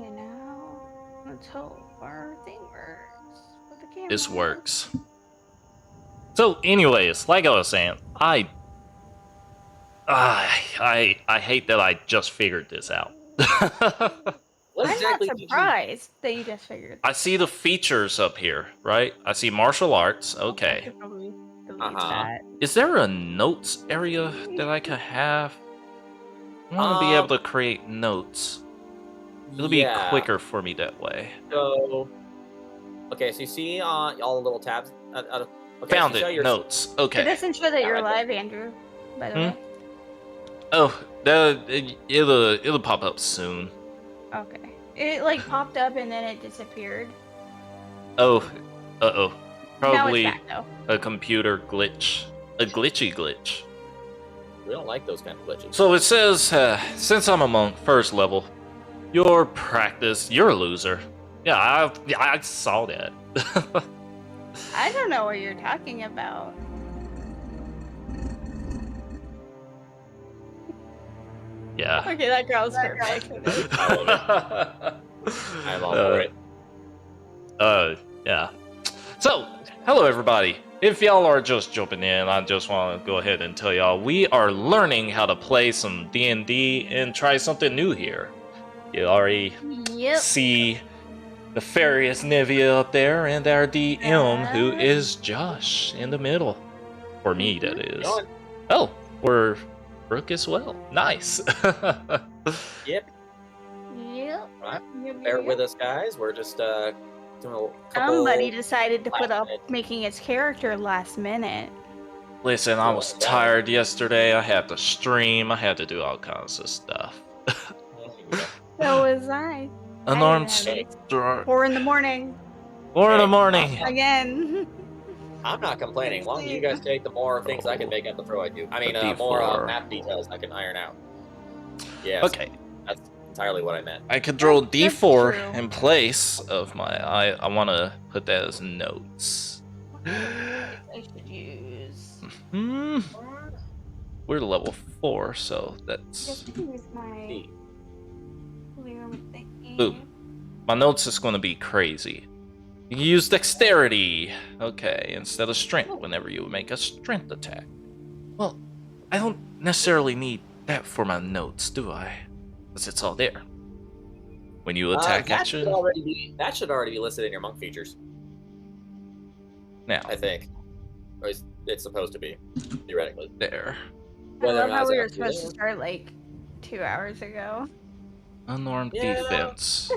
you know. Let's hope our thing works. With the camera. This works. So, anyways, like I was saying, I hate that I just figured this out. What I'm exactly not did you? surprised that you just figured. I see the features up here, right? I see martial arts. I Okay. should probably delete Uh-huh. that. Is there a notes area that I could have? I want to be able to create notes. It'll be quicker for me that way. So, okay, so you see all the little tabs. Okay, Found so it. Notes. It Okay. doesn't show that Yeah, you're right there. live, Andrew. By the way. Oh, it'll pop up soon. Okay. It like popped up and then it disappeared. Oh, oh. Now Probably it's back though. a computer glitch. A glitchy glitch. We don't like those kind of glitches. So it says, since I'm a monk, first level, you're a loser. Yeah, I saw that. I don't know what you're talking about. Yeah. Okay, that girl's perfect. I'm all for it. Yeah. So, hello everybody. If y'all are just jumping in, I just want to go ahead and tell y'all we are learning how to play some D&D and try something new here. You already see nefarious Nivea up there and our DM who is Josh in the middle. For me, that is. Oh, or Brooke as well. Nice. Yep. Yep. Right. Bear with us, guys. We're just doing a couple. Somebody decided to put last up minute. making its character last minute. Listen, I was tired yesterday. I had to stream. I had to do all kinds of stuff. So was I. Unarmed I 4 in the morning. 4 in the morning. Again. I'm not complaining. As long as you guys take the more things I can make out the throw I do. I mean, D4. more map details I can iron out. Yes. Okay. That's entirely what I meant. I could throw That's D4 true. in place of my. I want to put that as notes. I should use. We're level 4, so Just that's. use my clear thingy. Boom. My notes is going to be crazy. You can use dexterity, okay, instead of strength whenever you make a strength attack. Well, I don't necessarily need that for my notes, do I? Because it's all there. When you attack that action, that should already be listed in your monk features, now I think. Or it's supposed to be, theoretically. there. I Whether or love not how it's we were actually supposed to there. start like 2 hours ago. Unarmed Yeah. defense.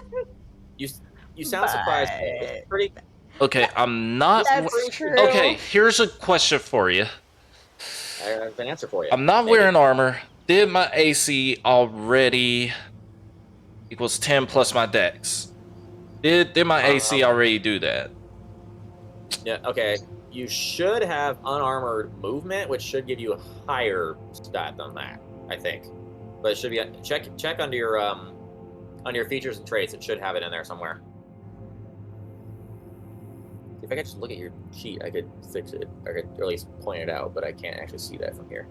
You sound surprised. It's pretty. Okay, I'm not. That's true. Okay, here's a question for you. I have an answer for you. I'm not Maybe. wearing armor. Did my AC already equals 10 plus my dex? Did my AC already do that? Yeah. Okay. You should have unarmored movement, which should give you a higher stat than that, I think. But it should be check under your features and traits. It should have it in there somewhere. If I could just look at your sheet, I could fix it. I could at least point it out, but I can't actually see that from here.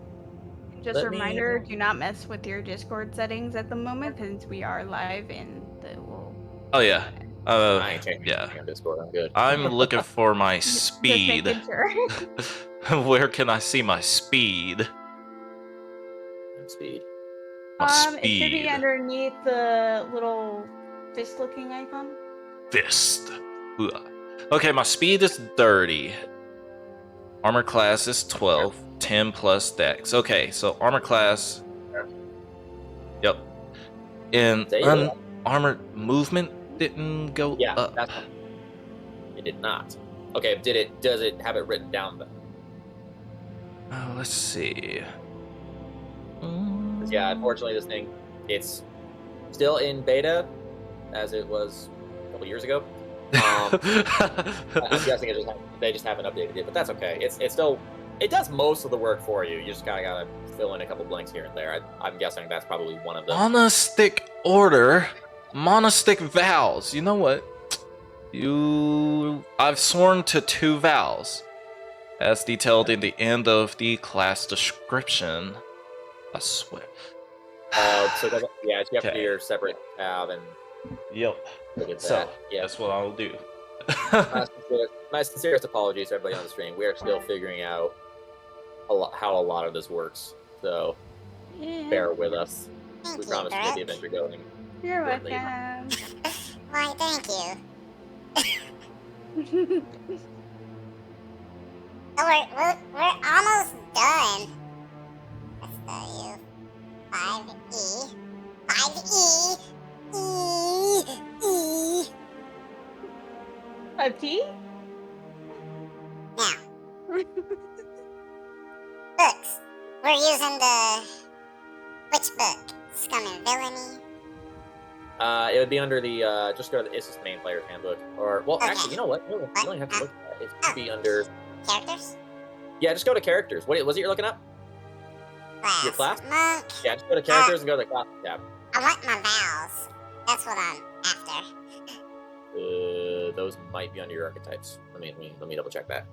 Just a Let me- reminder, do not mess with your Discord settings at the moment because we are live in the Oh yeah. I ain't changing yeah. anything on Discord. I'm good. I'm looking for my Just speed. making sure. Where can I see my speed? Speed. My It should speed. be underneath the little fist-looking icon. Fist. Ooh. Okay, my speed is 30. Armor class is 12. 10 plus dex. Okay, so armor class. Yep. And There you go. unarmored movement didn't go Yeah, up. it did not. Okay, does it have it written down though? Let's see. 'Cause, yeah, unfortunately, this thing, it's still in beta, as it was a couple years ago. I'm guessing they just haven't updated it, but that's okay. It does most of the work for you. You just gotta fill in a couple blanks here and there. I'm guessing that's probably one of them. Monastic order. Monastic vows. You know what? I've sworn to 2 vows, as detailed in the end of the class description. I swear. So you have to do Okay. your separate tab and Yep. Look at So that. Yeah. that's what I'll do. My sincerest apologies to everybody on the stream. We are still figuring out how a lot of this works. So Yeah. bear with us. Thank We you, promise to get the Brooke. adventure going. You're shortly. welcome. Why, thank you. Oh, we're almost done. Let's go, you. 5E. 5E. E. A tea? Now, books. We're using which book? Scum and Villainy? It would be under the just go to it's just the main player's handbook. Or well, Okay. actually, you know what? You don't have to look at that. It should be under. Characters? Yeah, just go to characters. What was it you're looking up? Class. Your class? Monk. Yeah, just go to characters and go to the class tab. I want my vowels. That's what I'm after. Those might be under your archetypes. Let me double check that.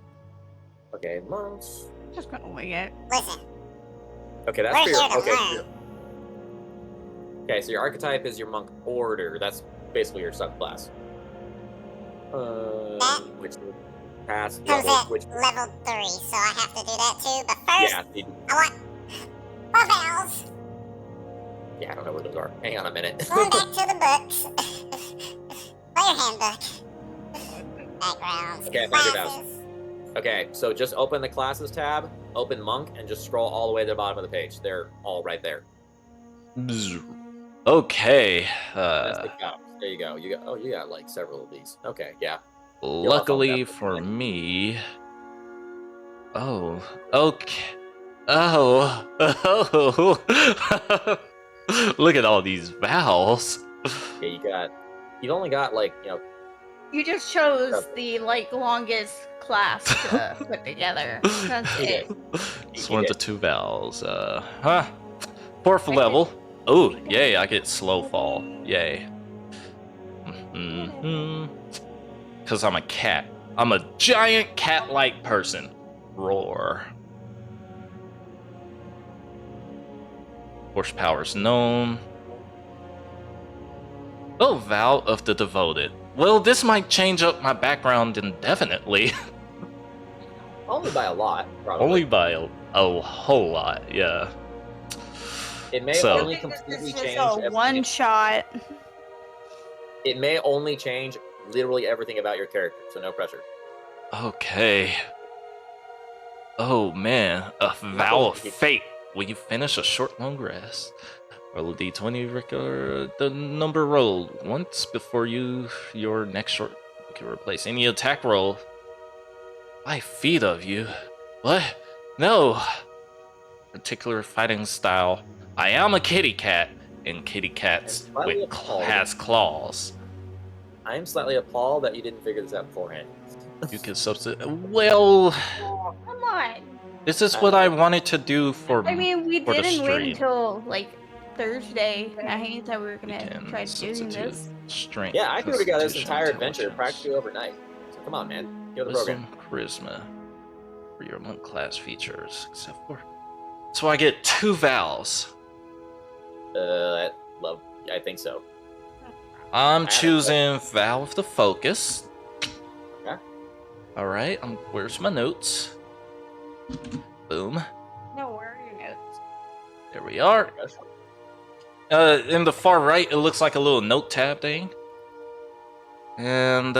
Okay, monks. Just gonna wing it. Listen, Okay, that's we're for here your to okay. learn. Okay, so your archetype is your monk order. That's basically your subclass. Which past Comes level? at Which level 3, so I have to do that too. But first, yeah, I want my vowels. yeah, I don't know where those are. Hang on a minute. Going back to the books. Player handbook. Backgrounds. Okay, I found your vowels. Classes. Okay, so just open the classes tab, open monk, and just scroll all the way to the bottom of the page. They're all right there. Okay. That's the cows. There you go. You got like several of these. Okay, yeah. Luckily for me. Oh. Okay. Oh. Oh. Look at all these vowels. Yeah, you've only got like, You just chose the longest class to put together. That's You it. did. Just You one to did. two vowels. Fourth level. Oh, yay! I get slow fall. Yay. Because I'm a cat. I'm a giant cat-like person. Roar. Horsepower's known. Oh, vow of the devoted. Well, this might change up my background indefinitely. Only by a lot, probably. Only by a whole lot, yeah. It may So- only This completely is change a everything. one shot. It may only change literally everything about your character, so no pressure. Okay. Oh man, a vow of fate. When you finish a short long rest, roll a d20, record the number rolled once before your next short. You can replace any attack roll. 5 feet of you. What? No. Particular fighting style. I am a kitty cat, and kitty cats I'm slightly with appalled. has claws. I am slightly appalled that you didn't figure this out beforehand. You can substitute. Well, Oh, come on. this is what I wanted to do for. I mean, we for the didn't wait stream. until Thursday night that we were You gonna can try doing substitute this. strength. Yeah, I threw together this constitution, entire adventure intelligence, practically overnight. So come on, man. Give it the program. wisdom, charisma for your monk class features, except for. So I get 2 vowels. I think so. I'm Add a choosing vow of the focus. Okay. All right. Where's my notes? Boom. No, where are your notes? There we are. In the far right, it looks like a little note tab thing. And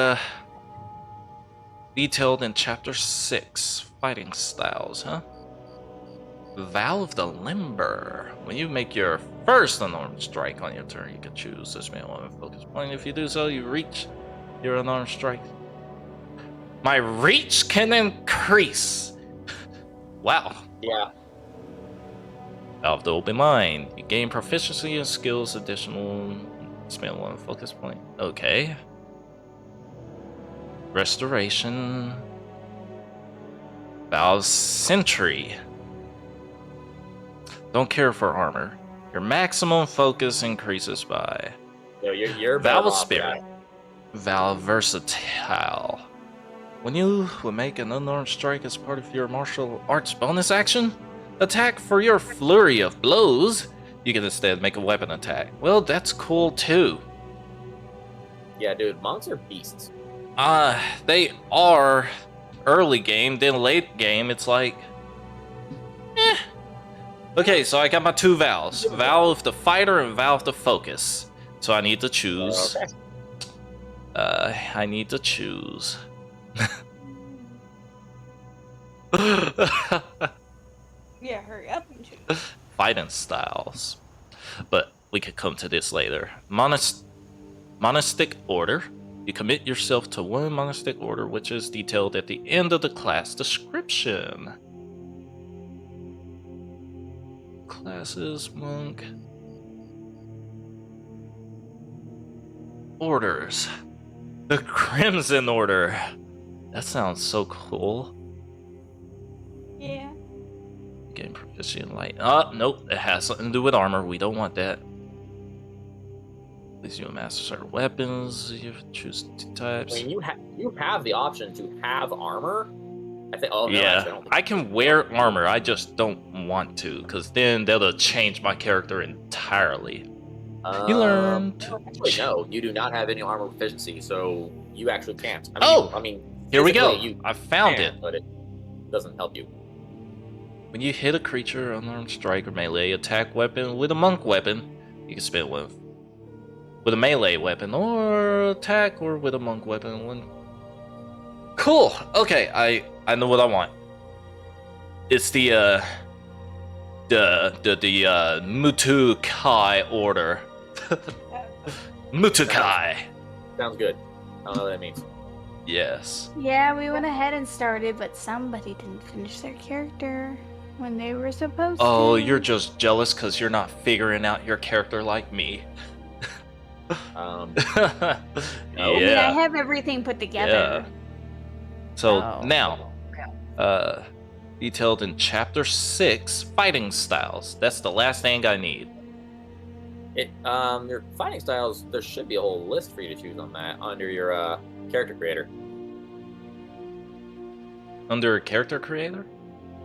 detailed in chapter 6, fighting styles, huh? Vow of the Limber. When you make your first unarmed strike on your turn, you can choose this man one focus point. If you do so, you reach your unarmed strike. My reach can increase. Wow. Yeah. Vow of the Open Mind. You gain proficiency in skills additional. Spend one focus point. Okay. Restoration. Vow of Sentry. Don't care for armor. Your maximum focus increases by. No, you're Vow of better off Spirit. with Vow of Versatile. When you will make an unarmed strike as part of your martial arts bonus action, attack for your flurry of blows, you can instead make a weapon attack. Well, that's cool too. Yeah, dude, monks are beasts. They are early game, then late game, it's like, eh. Okay, so I got my 2 vows. Vow of the fighter and vow of the focus. So I need to choose. Okay. I need to choose. Yeah, hurry up and choose. Fighting styles. But we could come to this later. Monastic order. You commit yourself to one monastic order, which is detailed at the end of the class description. Classes, monk. Orders. The Crimson Order. That sounds so cool. Yeah. Getting proficient in light. Oh, nope. It has something to do with armor. We don't want that. Please you master certain weapons. You choose 2 types. I mean, you have the option to have armor. I think. Oh no, Yeah, actually, I don't think I can wear armor. I just don't want to, because then that'll change my character entirely. You learn to Actually, no, you do not have any armor proficiency, so you actually can't. I mean, Here we go. physically, you I found can, it. but it doesn't help you. When you hit a creature, unarmed strike or melee attack weapon with a monk weapon, you can spend one with a melee weapon or attack or with a monk weapon. One. Cool. Okay, I know what I want. It's the Mutukai order. Mutukai. Sounds good. I don't know what that means. Yes. Yeah, we went ahead and started, but somebody didn't finish their character when they were supposed to. Oh, you're just jealous because you're not figuring out your character like me. No. I mean, I have everything put together. So Oh. now, detailed in Chapter 6, fighting styles. That's the last thing I need. Your fighting styles. There should be a whole list for you to choose on that under your character creator. Under character creator?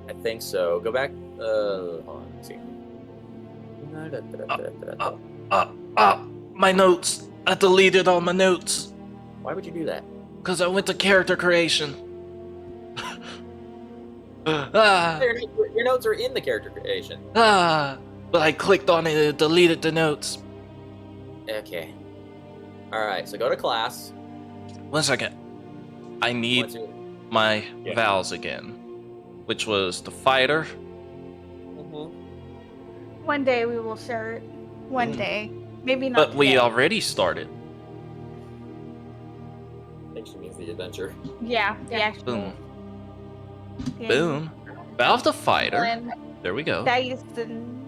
I think so. Go back. Hold on. Let's see. My notes. I deleted all my notes Why would you do that? because I went to character creation. Your notes are in the character creation. But I clicked on it and deleted the notes. Okay. All right. So go to class. 1 second. I need Once you- my Yeah. vows again, which was the fighter. One day we will start. One day. Maybe not. But we today. already started. I think she means the adventure. Yeah, the actual. Boom. the Boom. Valve the fighter. and There we go. dice and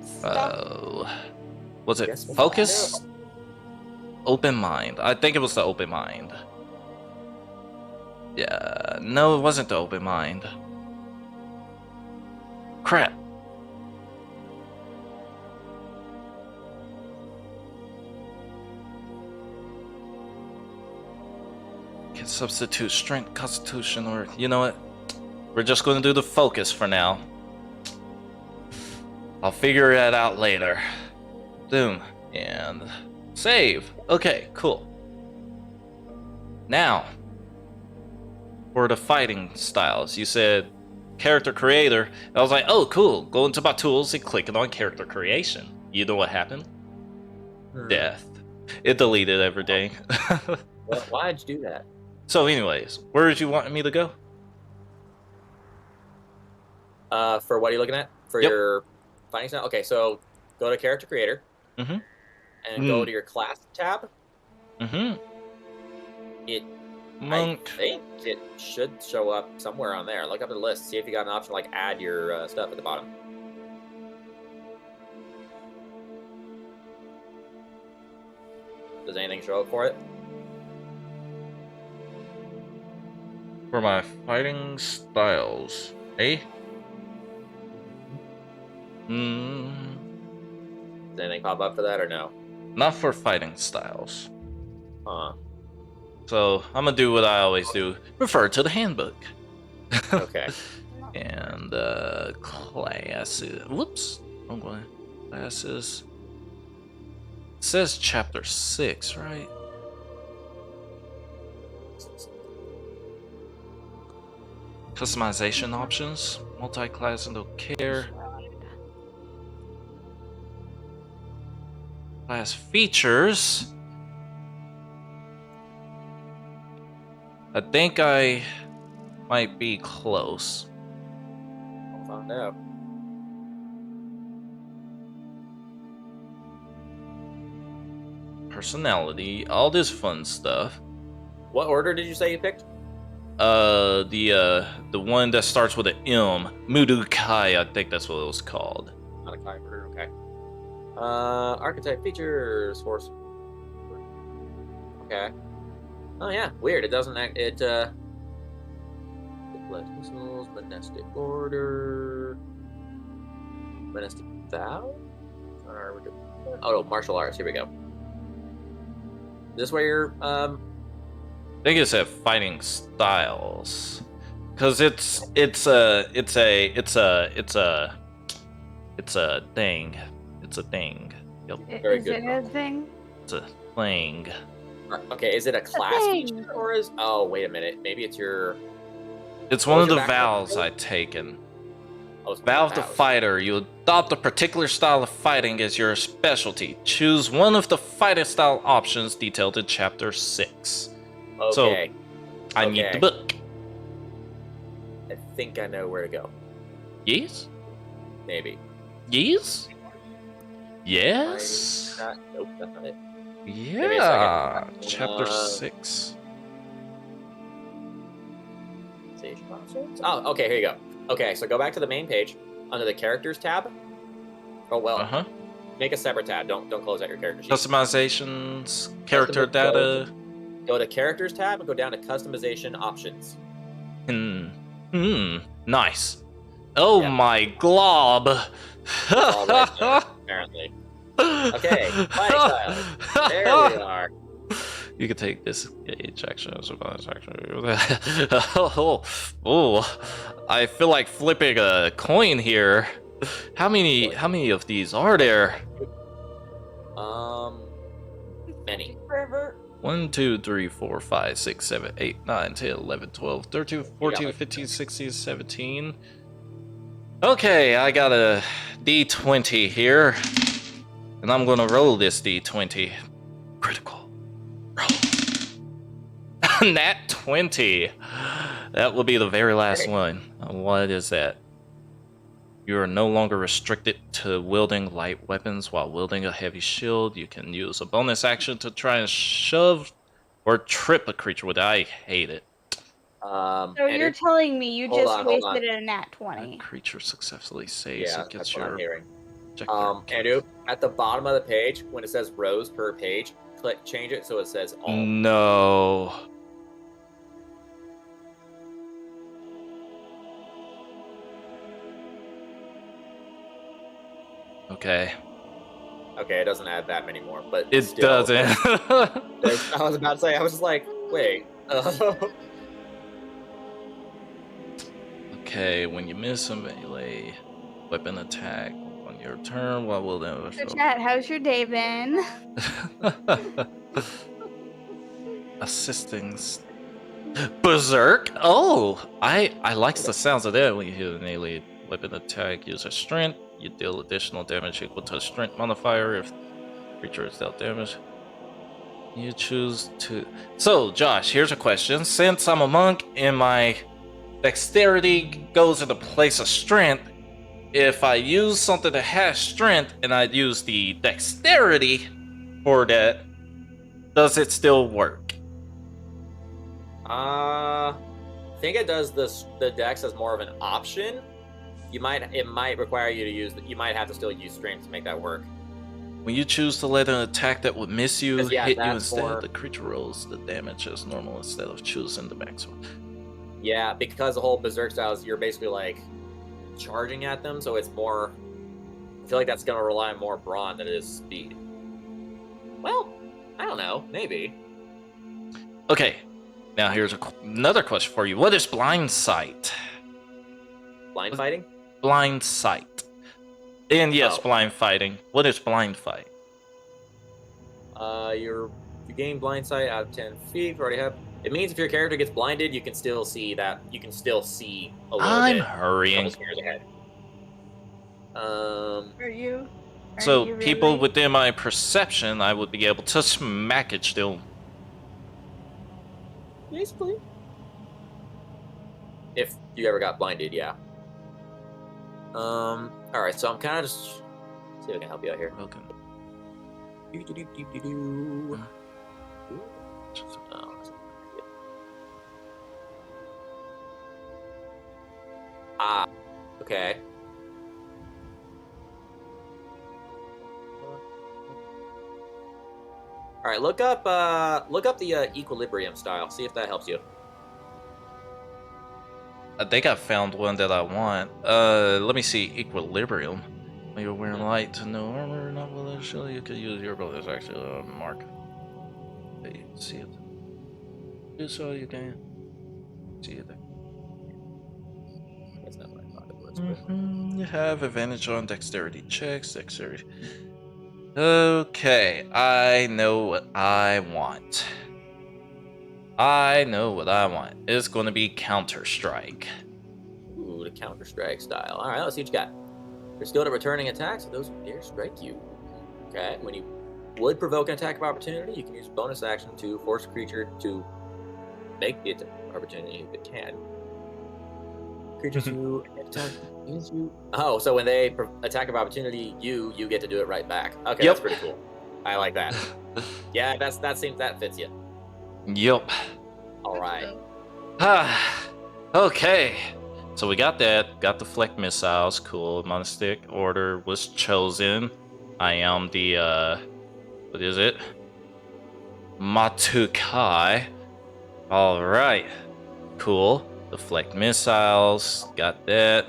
stuff. Was it Guess we'll focus? Open mind. I think it was the open mind. Yeah. No, it wasn't the open mind. Crap. Can substitute strength, constitution, or you know what? We're just going to do the focus for now. I'll figure that out later. Boom. And save. Okay, cool. Now, for the fighting styles, you said character creator. I was like, oh, cool. Go into my tools and click it on character creation. You know what happened? Death. It deleted every day. Well, why'd you do that? So anyways, where did you want me to go? For what are you looking at? For Yep. your fighting style? Okay, so go to character creator. Mhm. And go to your class tab. Mm-hmm. It Monk. I think it should show up somewhere on there. Look up the list. See if you got an option to like add your stuff at the bottom. Does anything show up for it? For my fighting styles. Eh? Hmm. Does anything pop up for that or no? Not for fighting styles. Huh. So I'm gonna do what I always do. Refer to the handbook. Okay. And classes. Whoops. I'm going. Classes. It says chapter 6, right? Customization options, multi-class and don't care. Class features. I think I might be close. I'll find out. Personality, all this fun stuff. What order did you say you picked? The one that starts with an M, Mudukai, I think that's what it was called. Not a kind order, okay. Archetype features, force. Okay. Oh yeah, weird. It doesn't act. Missiles, monastic order, monastic vow. Oh no, martial arts. Here we go. This way you're I think it's at fighting styles, because it's a thing. It's a thing. Yep, Very Is good, it bro. a thing? it's a thing. Okay. Is it a class thing. feature or is? Oh wait a minute. Maybe it's your. It's What one was of the your background vows code? I've taken. Oh, it's Vow of the vows. fighter. You adopt a particular style of fighting as your specialty. Choose one of the fighting style options detailed in Chapter 6. So, Okay. I need the Okay. book. I think I know where to go. Yes? Maybe. Yes? Yes? Nope, that's not it. me a Yeah. second. Chapter 6. Station options? Oh, okay, here you go. Okay, so go back to the main page under the characters tab. Oh well, Uh-huh. make a separate tab. Don't close out your character sheet. Customizations, character Custom- data. Go to characters tab and go down to customization options. Nice. Oh Yeah. my glob. All right there, apparently. Okay, fighting style. There we are. You can take this gauge action as a bonus action. Oh, I feel like flipping a coin here. How many of these are there? Many. 1, 2, 3, 4, 5, 6, 7, 8, 9, 10, 11, 12, 13, 14, 15, 16, 17. Okay, I got a D20 here. And I'm gonna roll this D20. Critical. Roll. Nat 20. That will be the very last Okay. one. What is that? You are no longer restricted to wielding light weapons while wielding a heavy shield. You can use a bonus action to try and shove or trip a creature with it. I hate it. So Andrew? you're telling me you Hold just on, hold on. wasted a nat A 20? creature successfully saves Yeah, and that's gets what I'm your hearing. objective. Andrew, at the bottom of the page, when it says rows per page, change it so it says all. No. Okay. Okay, it doesn't add that many more, but It still, doesn't. I was about to say, I was just like, wait. Okay, when you miss a melee weapon attack on your turn, what will then? So chat, how's your day been? Assisting. Berserk? Oh, I like the sounds of that. When you hit an melee weapon attack, use a strength. You deal additional damage equal to a strength modifier if creature is dealt damage. You choose to. So, Josh, here's a question. Since I'm a monk and my dexterity goes in the place of strength, if I use something that has strength and I use the dexterity for that, does it still work? I think it does the dex as more of an option. It might require you to use. You might have to still use strength to make that work. When you choose to let an attack that would miss you 'Cause, yeah, hit you that's instead, more- the creature rolls the damage as normal instead of choosing the maximum. Yeah, because the whole berserk style is you're basically like charging at them, so it's more. I feel like that's gonna rely more on brawn than it is speed. Well, I don't know. Maybe. Okay, now here's another question for you. What is blind sight? Blind fighting. Blind sight. And yes, Oh. blind fighting. What is blind fight? You gain blind sight out of 10 feet. We already have It means if your character gets blinded, you can still see that. You can still see a little I'm bit. hurrying. Couple squares ahead. Are you? Are So you people really? within my perception, I would be able to smack it still. Basically. If you ever got blinded, yeah. All right. So I'm kind of just see if I can help you out here. Okay. Do-do-do-do-do-do. Ah, okay. All right, look up the equilibrium style. See if that helps you. I think I found one that I want. Let me see. Equilibrium. When you're wearing light to no armor, not volitional, you could use your abilities actually mark. Okay, see it. Do so you can. See it there. That's not what I thought it was. But... You have advantage on dexterity checks. Dexterity. Okay, I know what I want. I know what I want. It's going to be Counter-Strike. Ooh, the Counter-Strike style. All right, let's see what you got. You're skilled at returning attacks of those who dare strike you. Okay, when you would provoke an attack of opportunity, you can use bonus action to force a creature to make the opportunity if it can. Creatures who attack against you. Oh, so when they attack of opportunity, you get to do it right back. Okay, Yep. That's pretty cool. I like that. Yeah, that fits you. Yup. All right. Okay. So we got that. Got the Fleck missiles. Cool. Monastic order was chosen. I am the what is it? Matukai. All right. Cool. The Fleck missiles. Got that.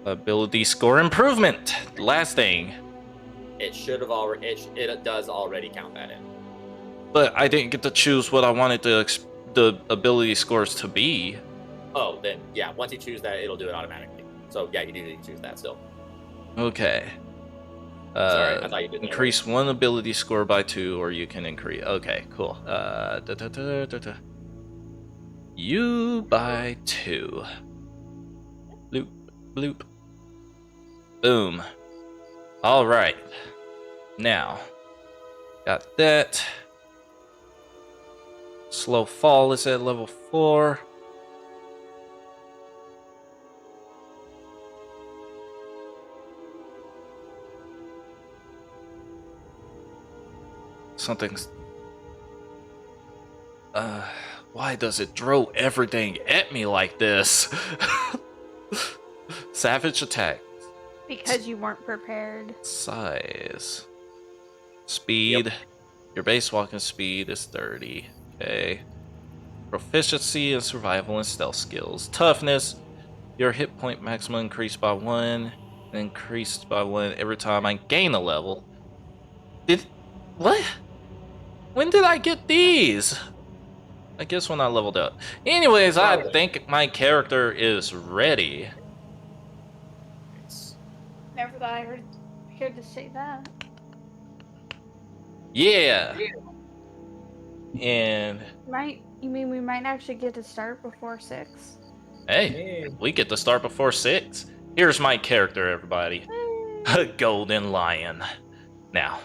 Ability score improvement. Last thing. It should have already. It does already count that in. But I didn't get to choose what I wanted the ability scores to be. Oh, then yeah. Once you choose that, it'll do it automatically. So yeah, you do need to choose that still. Okay. Sorry, I thought you did. Increase one ability score by 2, or you can increase. Okay, cool. You by 2. Bloop, bloop. Boom. All right. Now, got that. Slow fall is at level 4. Something's... why does it throw everything at me like this? Savage attack. Because you weren't prepared. Size. Speed. Yep. Your base walking speed is 30. Okay. Proficiency in survival and stealth skills. Toughness. Your hit point maximum increased by 1. Increased by 1 every time I gain a level. What? When did I get these? I guess when I leveled up. Anyways, I think my character is ready. Never thought I heard to say that. Yeah. And You mean we might actually get to start before 6? hey, we get to start before 6. Here's my character, everybody. A golden lion. Now.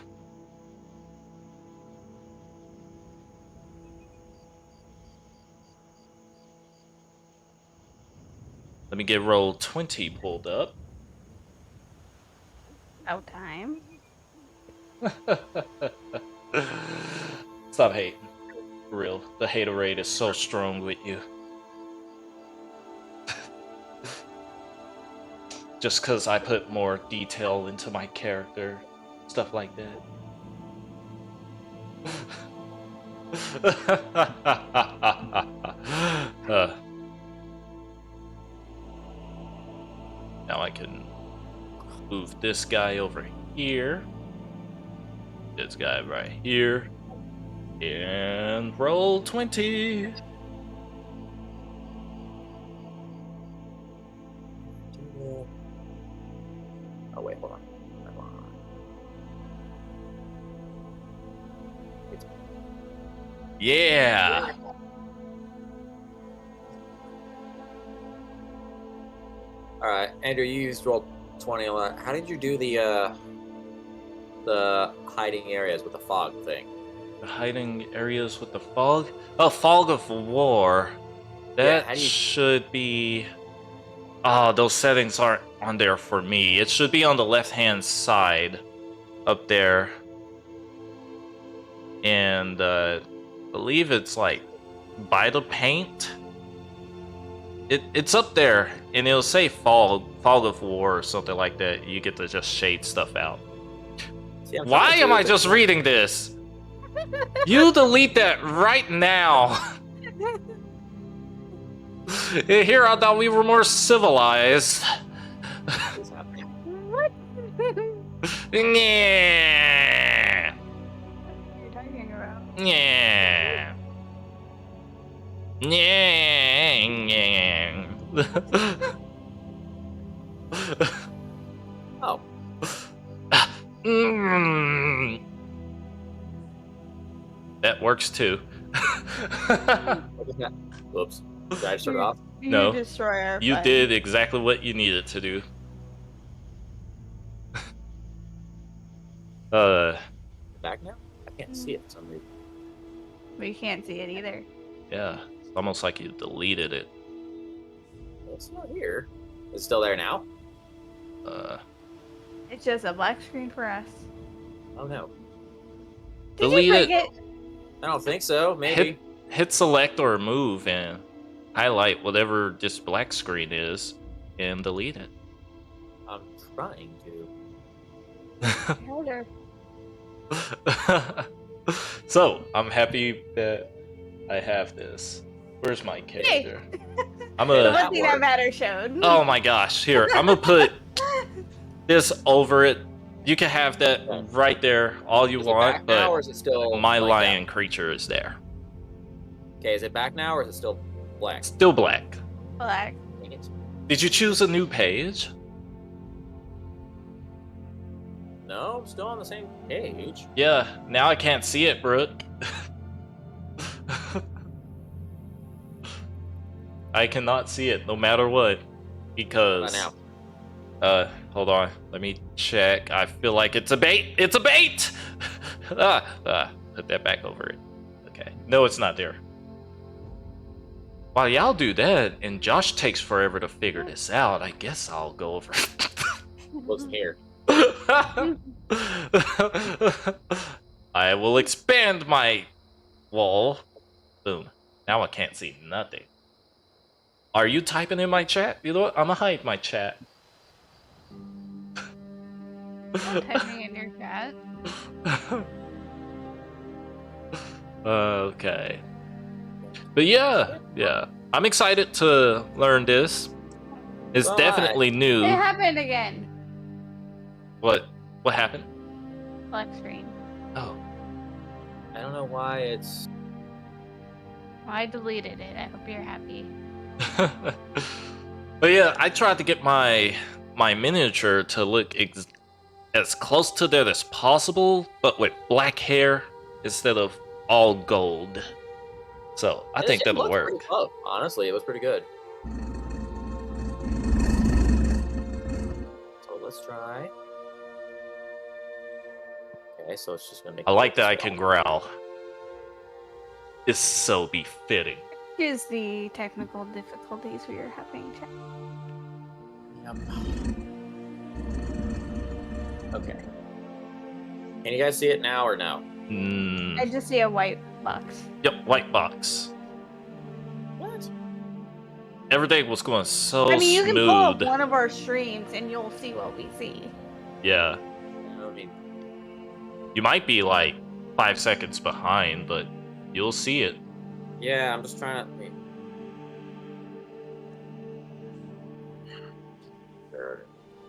Let me get roll 20 pulled up. Out time. Stop hating. For real. The haterade is so strong with you. Just because I put more detail into my character. Stuff like that. Now I can move this guy over here. This guy right here. And roll 20. Oh wait, hold on. Hold on. Yeah. All right, Andrew, you used roll 20. How did you do the hiding areas with the fog thing? The hiding areas with the fog? Oh, fog of war. Yeah, That how do you- should be. Oh, those settings aren't on there for me. It should be on the left-hand side up there. And I believe it's like by the paint. It's up there, and it'll say fog of war or something like that. You get to just shade stuff out. See, I'm Why trying am to, I but- just reading this? You delete that right now. Here, I thought we were more civilized. What's happening? What? Yeah. What are you talking about? Yeah. Yeah. Oh, Mm. That works too. what is that? Whoops. Did I just turn it off? You No. destroy our You fun. did exactly what you needed to do. Back now? I can't see it for some reason. We can't see it either. Yeah, it's almost like you deleted it. It's not here. It's still there now? It's just a black screen for us. Oh no. Did Delete you it. break it? I don't think so. Maybe. Hit select or move and highlight whatever this black screen is and delete it. I'm trying to. Harder. So, I'm happy that I have this. Where's my character? I'm The gonna. one thing that matters showed. Oh my gosh! Here, I'm gonna put this over it. You can have that right there, all you Is it back want, now, or but is it still my like lion creature is there. that? Okay, is it back now, or is it still black? Still black. Black. Dang it. Did you choose a new page? No, I'm still on the same page. Yeah. Now I can't see it, Brooke. I cannot see it no matter what because. Not now. Hold on. Let me check. I feel like it's a bait. It's a bait. Put that back over it. Okay. No, it's not there. While y'all do that, and Josh takes forever to figure this out, I guess I'll go over. Wasn't here. I will expand my wall. Boom. Now I can't see nothing. Are you typing in my chat? You know what? I'm gonna hide my chat. Typing in your chat. Okay. But yeah. I'm excited to learn this. It's Right. definitely new. It happened again. What happened? Black screen. Oh. I don't know why it's. Well, I deleted it. I hope you're happy. But yeah, I tried to get my miniature to look as close to that as possible, but with black hair instead of all gold. So I think It that'll looked work. pretty close. Honestly, it was pretty good. So let's try. Okay, so it's just gonna make. I like that I can growl. It's so befitting. Here's the technical difficulties we are having. Yep. Okay. Can you guys see it now or no? Mm, I just see a white box. yep, white box. What? Everything was going so I mean, you can pull up smooth. one of our streams and you'll see what we see. Yeah, I mean, you might be like 5 seconds behind, but you'll see it. yeah, I'm just trying to. Wait. There.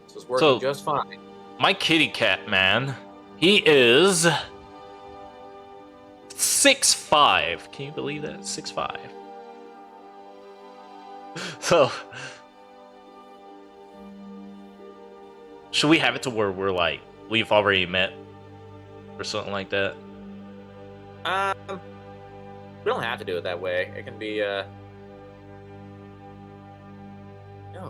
This is working So- just fine. My kitty cat, man, he is 6'5". Can you believe that? 6'5". So, should we have it to where we're like, we've already met? Or something like that? Um, don't have to do it that way. It can be. No,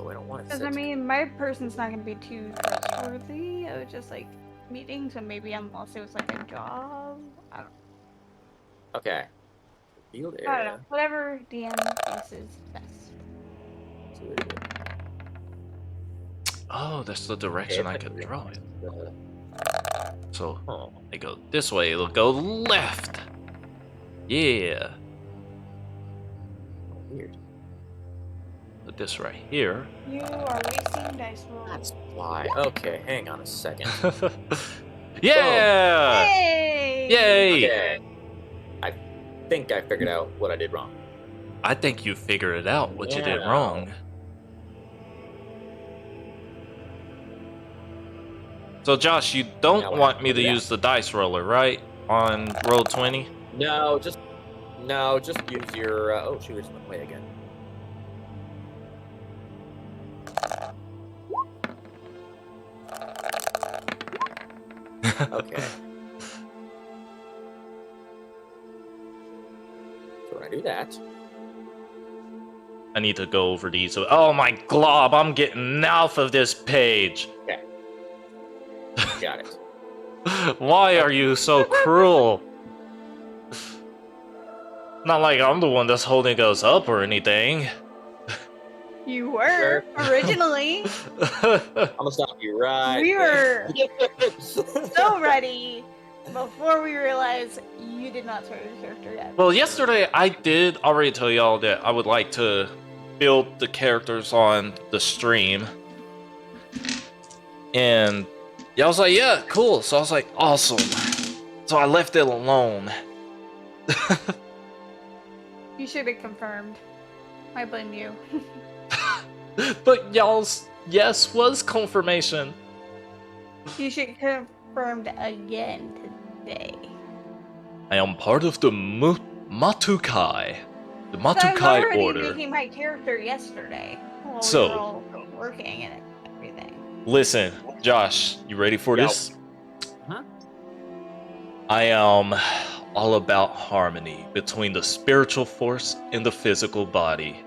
I don't want it. Because I mean, my person's not gonna be too trustworthy. It was just like meetings, and maybe unless it was like a job. I don't. Okay. Field I don't area. know. Whatever DM thinks is best. Oh, that's the direction I could draw it. So Oh. I go this way, it'll go left. Yeah. Weird. Put this right here. You are wasting dice rolls. That's why. Okay, hang on a second. Yeah! Yay! Yay! Okay. I think I figured out what I did wrong. I think you figured it out what you did Yeah. wrong. So Josh, you don't Now I want me to figured it use the dice roller, right? On roll 20? No, just use your. Oh shoot, it's went away again. Okay. So when I do that, I need to go over these. Oh my glob, I'm getting off of this page. got it. Why are you so cruel? Not like I'm the one that's holding those up or anything. You were originally. I'm gonna stop you right. We there. were so ready before we realized you did not start your character yet. Well, yesterday I did already tell y'all that I would like to build the characters on the stream. And yeah, I was like, yeah, cool. So I was like, awesome. So I left it alone. You should have confirmed. I blame you. But y'all's yes was confirmation. You should confirmed again today. I am part of the Matukai. The So I was Matukai already order. making my character yesterday. While So- we were all working and everything. Listen, Josh, you ready for Yo. this? Huh? I am all about harmony between the spiritual force and the physical body,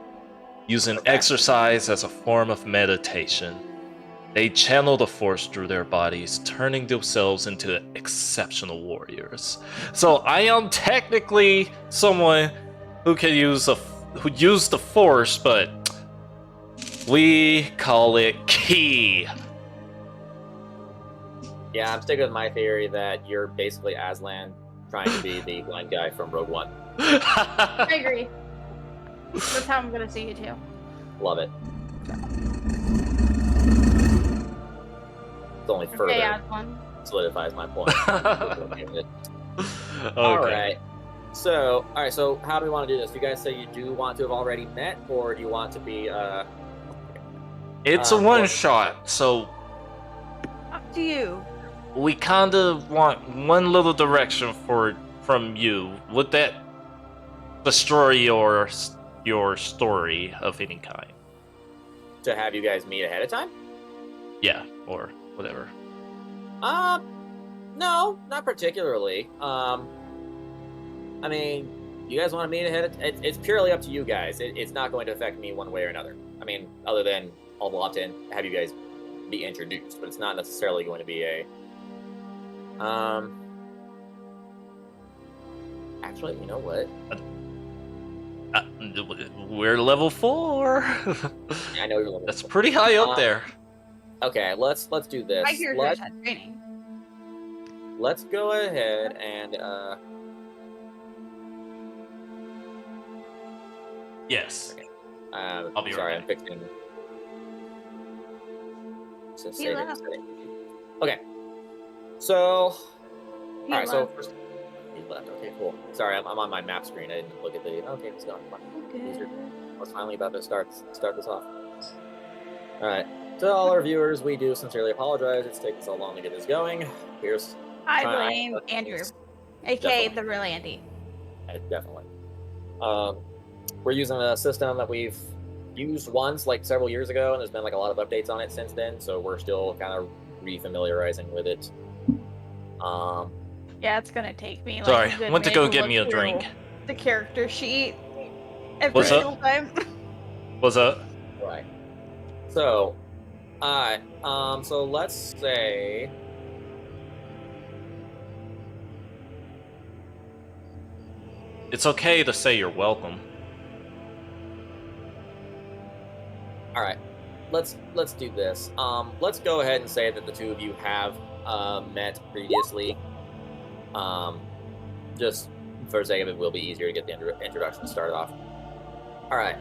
using Okay. exercise as a form of meditation. They channel the force through their bodies, turning themselves into exceptional warriors. So I am technically someone who can use the force, but we call it ki. Yeah, I'm sticking with my theory that you're basically Aslan trying to be the blind guy from Rogue One. I agree. That's how I'm gonna see you too. Love it. It's only further Okay, Aslan. solidifies my point. Okay. All right. So how do we want to do this? You guys say you do want to have already met, or do you want to be It's a one shot, so Up to you. we kind of want one little direction from you. Would that destroy your story of any kind? to have you guys meet ahead of time? Yeah, or whatever. No, not particularly. I mean, you guys want to meet ahead of it's purely up to you guys. It's not going to affect me one way or another. I mean, other than I'll opt in, have you guys be introduced, but it's not necessarily going to be a actually, you know what? We're level 4. I know you're level That's 4. pretty high up there. Okay, let's do this. My character's had training. Let's go ahead and Yes. I'll be sorry, right I'm fixing. So He save it, left. save it. Okay. So, He all right. So left. first, he left. Okay, cool. Sorry, I'm on my map screen. I didn't look at the. Okay, he's gone. Okay. I was finally about to start this off. All right. To all our viewers, we do sincerely apologize. It's taken so long to get this going. Here's I Fine. blame Andrew, aka Definitely. the real Andy. definitely. We're using a system that we've used once, like several years ago, and there's been like a lot of updates on it since then. So we're still kind of re-familiarizing with it. Yeah, it's gonna take me. Sorry, like, a good went to minute go to get look me a through. drink. the character sheet every What's up? single time. What's up? Right. So, so let's say. It's okay to say you're welcome. All right, let's do this. Let's go ahead and say that the two of you have met previously. Just for the sake of it, will be easier to get the introduction started off. All right.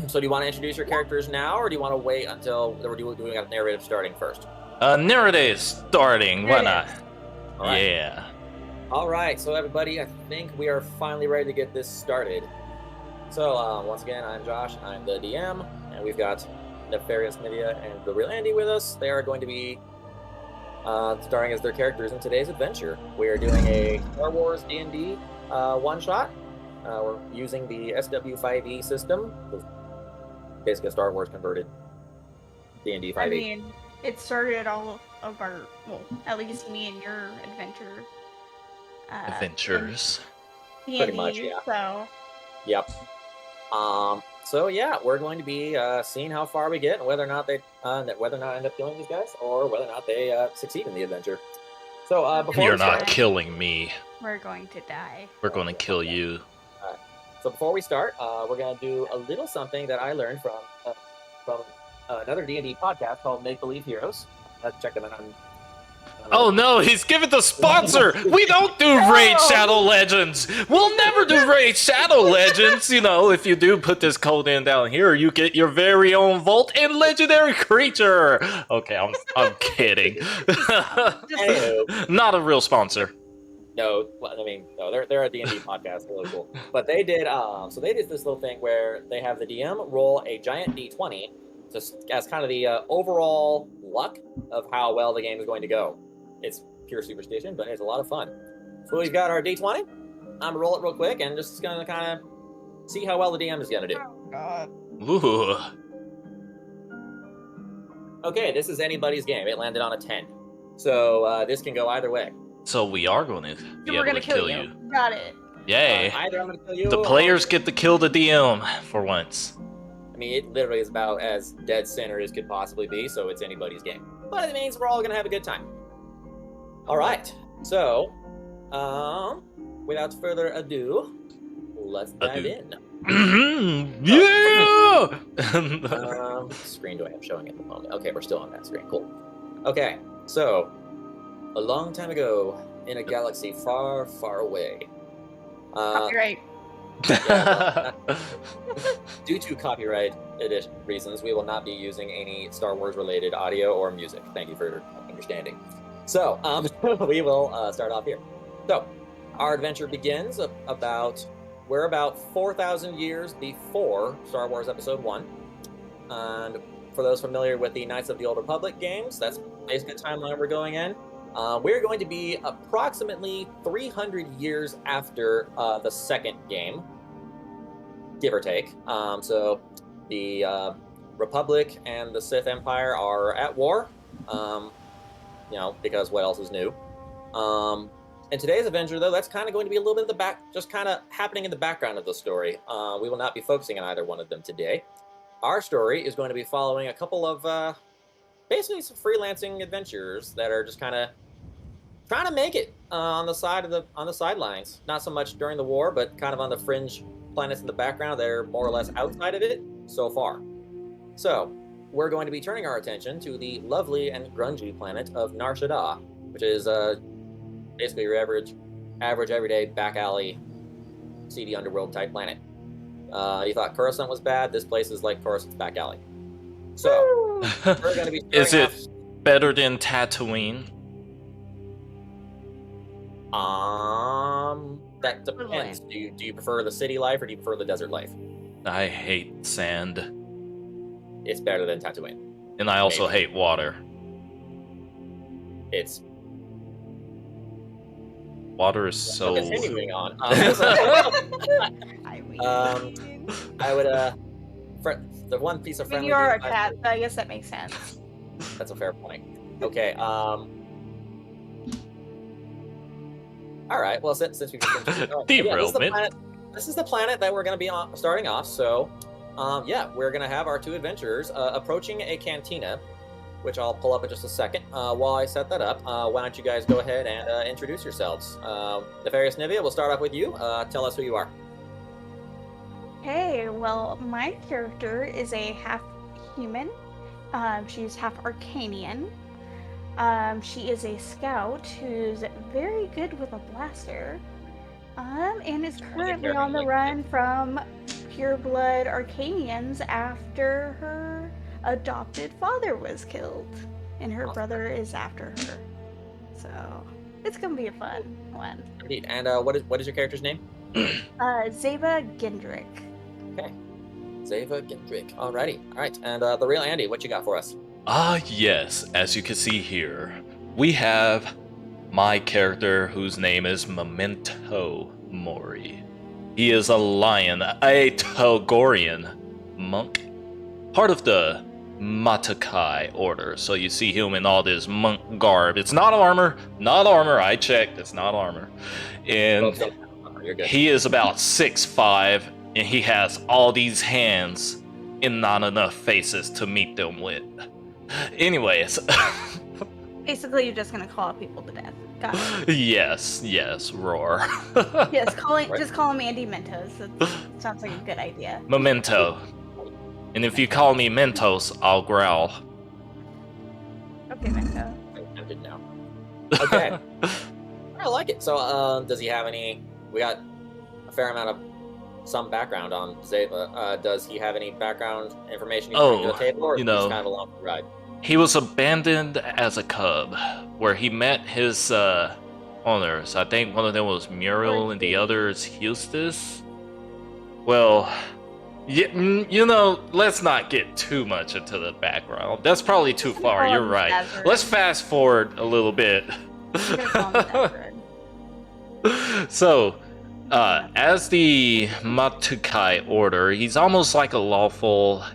So do you want to introduce your characters now, or do you want to wait until we're doing a narrative starting first? Narrative starting. Why not? All right. Yeah. All right, so everybody, I think we are finally ready to get this started. So once again, I'm Josh, I'm the DM, and we've got Nefarious Media and the Real Andy with us. They are going to be starring as their characters in today's adventure. We are doing a Star Wars D&D one-shot. We're using the SW5E system, basically a Star Wars converted D&D 5e. I mean, it started all of our, well, at least me and your adventure. Adventures. Pretty much, yeah. So, Yep. So yeah, we're going to be seeing how far we get, and whether or not they end up killing these guys, or whether or not they succeed in the adventure. So before You're we not start, killing me. we're going to die. We're going to kill you. So before we start, we're going to do a little something that I learned from another D&D podcast called Make Believe Heroes. Check them out on. Oh no, he's giving the sponsor! We don't do Raid Shadow Legends! We'll never do Raid Shadow Legends! You know, if you do put this code in down here, you get your very own Vault and Legendary Creature! Okay, I'm kidding. Anywho. Not a real sponsor. No, well, I mean, no, they're a D&D podcast. They're really cool. But they did, so they did this little thing where they have the DM roll a giant D20 just as kind of the overall luck of how well the game is going to go. It's pure superstition, but it's a lot of fun. So we've got our D20. I'm gonna roll it real quick and just gonna kind of see how well the DM is gonna do. Oh, God. Ooh. Okay, this is anybody's game. It landed on a 10. So this can go either way. So we are going to be We're able gonna to kill you. you. Got it. Yay. Either I'm gonna kill you. The players get to kill the DM for once. I mean, it literally is about as dead center as could possibly be, so it's anybody's game. But it means we're all gonna have a good time. All right, so without further ado, let's dive in. Yeah! Screen do I have showing at the moment? Okay, we're still on that screen. Cool. Okay, so a long time ago in a galaxy far, far away. Copyright. Yeah, due to copyright reasons, we will not be using any Star Wars related audio or music. Thank you for understanding. So we will start off here. So our adventure begins we're about 4,000 years before Star Wars Episode 1. And for those familiar with the Knights of the Old Republic games, that's basically the timeline we're going in. We're going to be approximately 300 years after the second game, give or take. So the Republic and the Sith Empire are at war, because what else is new? In today's adventure, though, that's kind of going to be a little bit of the just kind of happening in the background of the story. We will not be focusing on either one of them today. Our story is going to be following a couple of basically some freelancing adventurers that are just kind of trying to make it on the sidelines. Not so much during the war, but kind of on the fringe planets in the background that are more or less outside of it so far. So we're going to be turning our attention to the lovely and grungy planet of Nar Shaddaa, which is basically your average everyday back alley seedy underworld type planet. You thought Coruscant was bad? This place is like Coruscant's back alley. So we're going to be. Is it better than Tatooine? That depends. Do you prefer the city life or do you prefer the desert life? I hate sand. It's better than Tatooine. And I also hate water. Water is so. Continuing on. I would the one piece of friendly. You are a cat, so I guess that makes sense. That's a fair point. Okay. All right. Well, since we've just been Derailment. this is the planet that we're going to be starting off. So, yeah, we're going to have our two adventurers approaching a cantina, which I'll pull up in just a second. While I set that up, why don't you guys go ahead and introduce yourselves? Nefarious Nivea, we'll start off with you. Tell us who you are. Hey, well, my character is a half human. She's half Arcanian. She is a scout who's very good with a blaster. And is currently on the run from pureblood Arcanians after her adopted father was killed. And her brother is after her. So, it's gonna be a fun one. Indeed. And what is your character's name? Zeva Gendrick. Okay. Zeva Gendrick. Alrighty. Alright. And the real Andy, what you got for us? Yes, as you can see here, we have my character whose name is Memento Mori. He is a lion, a Togorian monk, part of the Matakai order. So you see him in all this monk garb. It's not armor, I checked, it's not armor. And You're good. he is about 6'5", and he has all these hands and not enough faces to meet them with. Anyways. Basically, you're just gonna call people to death. Got it. Yes, roar. Yes, just call him Andy Mentos. That sounds like a good idea. Memento. And if you call me Mentos, I'll growl. Okay, Mento. I'm good now. Okay. I like it. So, does he have any? We got a fair amount of some background on Zeva. Does he have any background information you can bring to the table, or is he just kind of along for the ride? He was abandoned as a cub, where he met his owners. I think one of them was Muriel and the other is Eustace. Well, let's not get too much into the background. That's probably too far. You're right. Desert. Let's fast forward a little bit. I'm gonna call him Desert. So, as the Matukai order, he's almost like a lawful.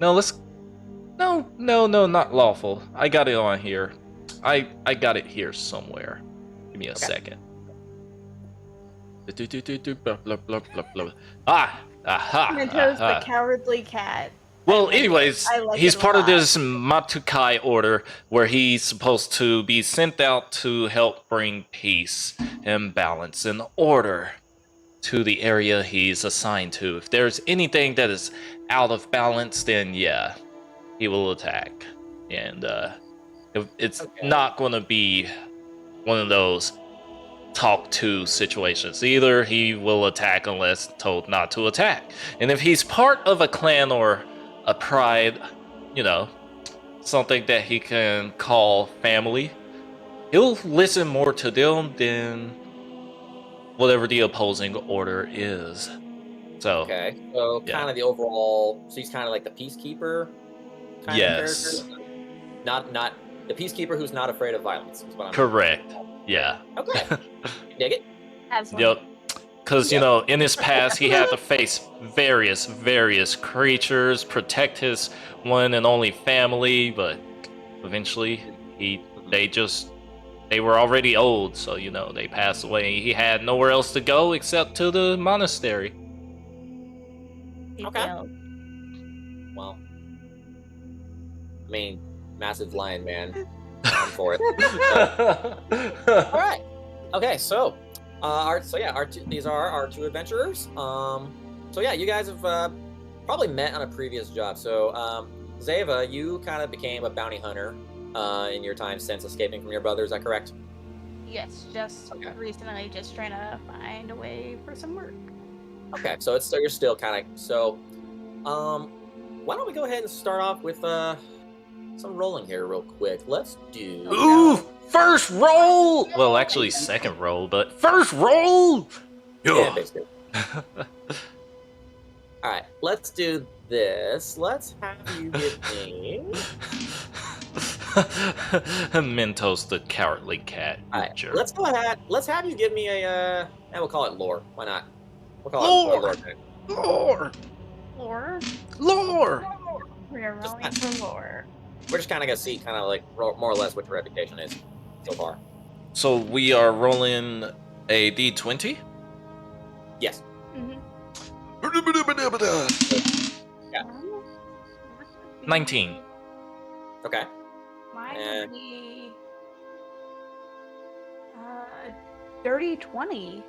No, not lawful. I got it on here. I got it here somewhere. Give me a second. Aha! Mentos the cowardly cat. Well, anyways, he's part of this Matukai order where he's supposed to be sent out to help bring peace and balance and order to the area he's assigned to. If there's anything that is out of balance, then yeah, he will attack. And it's not going to be one of those talk to situations. Either he will attack unless told not to attack. And if he's part of a clan or a pride, something that he can call family, he'll listen more to them than whatever the opposing order is. So okay, so kind of the overall. So he's kind of like the peacekeeper kind of character. Not the peacekeeper who's not afraid of violence. Is what I'm correct. Yeah. Okay. Dig it. Absolutely. Yep. Because in his past, he had to face various creatures, protect his one and only family, but eventually they were already old, so they passed away. He had nowhere else to go except to the monastery. Okay. Well, I mean, massive lion man. I'm for it. All right. Okay, so these are our two adventurers. So yeah, you guys have probably met on a previous job. So Zeva, you kind of became a bounty hunter in your time since escaping from your brother. Is that correct? Yes, just recently, just trying to find a way for some work. Okay, so you're still kind of why don't we go ahead and start off with some rolling here real quick. Let's do. Ooh, first roll. Well, actually, second roll, but first roll. Yeah, basically. All right, let's do this. Let's have you give me. Mentos the cowardly cat. All right, jerk. let's go ahead. Let's have you give me and we'll call it lore. Why not? We'll call it lore. Lore. We're rolling for lore. We're just kind of gonna see, kind of like more or less what your reputation is so far. So we are rolling a d20. Yes. Mm-hmm. Yeah. 19. Okay. Mine And- would be dirty 20.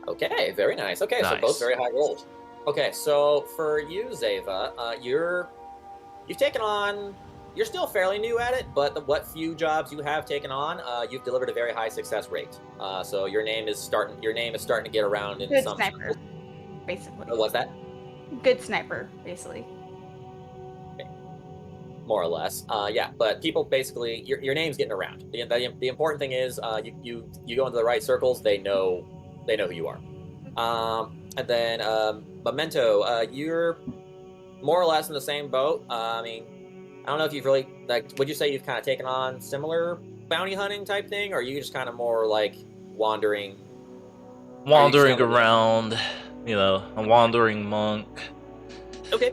Okay, very nice. Okay, so both Nice. very high rolls. Okay, so for you, Zeva, you've taken on. You're still fairly new at it, but what few jobs you have taken on, you've delivered a very high success rate. So your name is starting to get around in Good some sniper, circles. basically. What's that? Good sniper, basically. More or less. Yeah, but people basically your name's getting around. The important thing is you go into the right circles. They know who you are. And then Memento, you're more or less in the same boat. I mean, I don't know if you've really would you say you've kind of taken on similar bounty hunting type thing, or are you just kind of more like wandering Around, a wandering monk. Okay.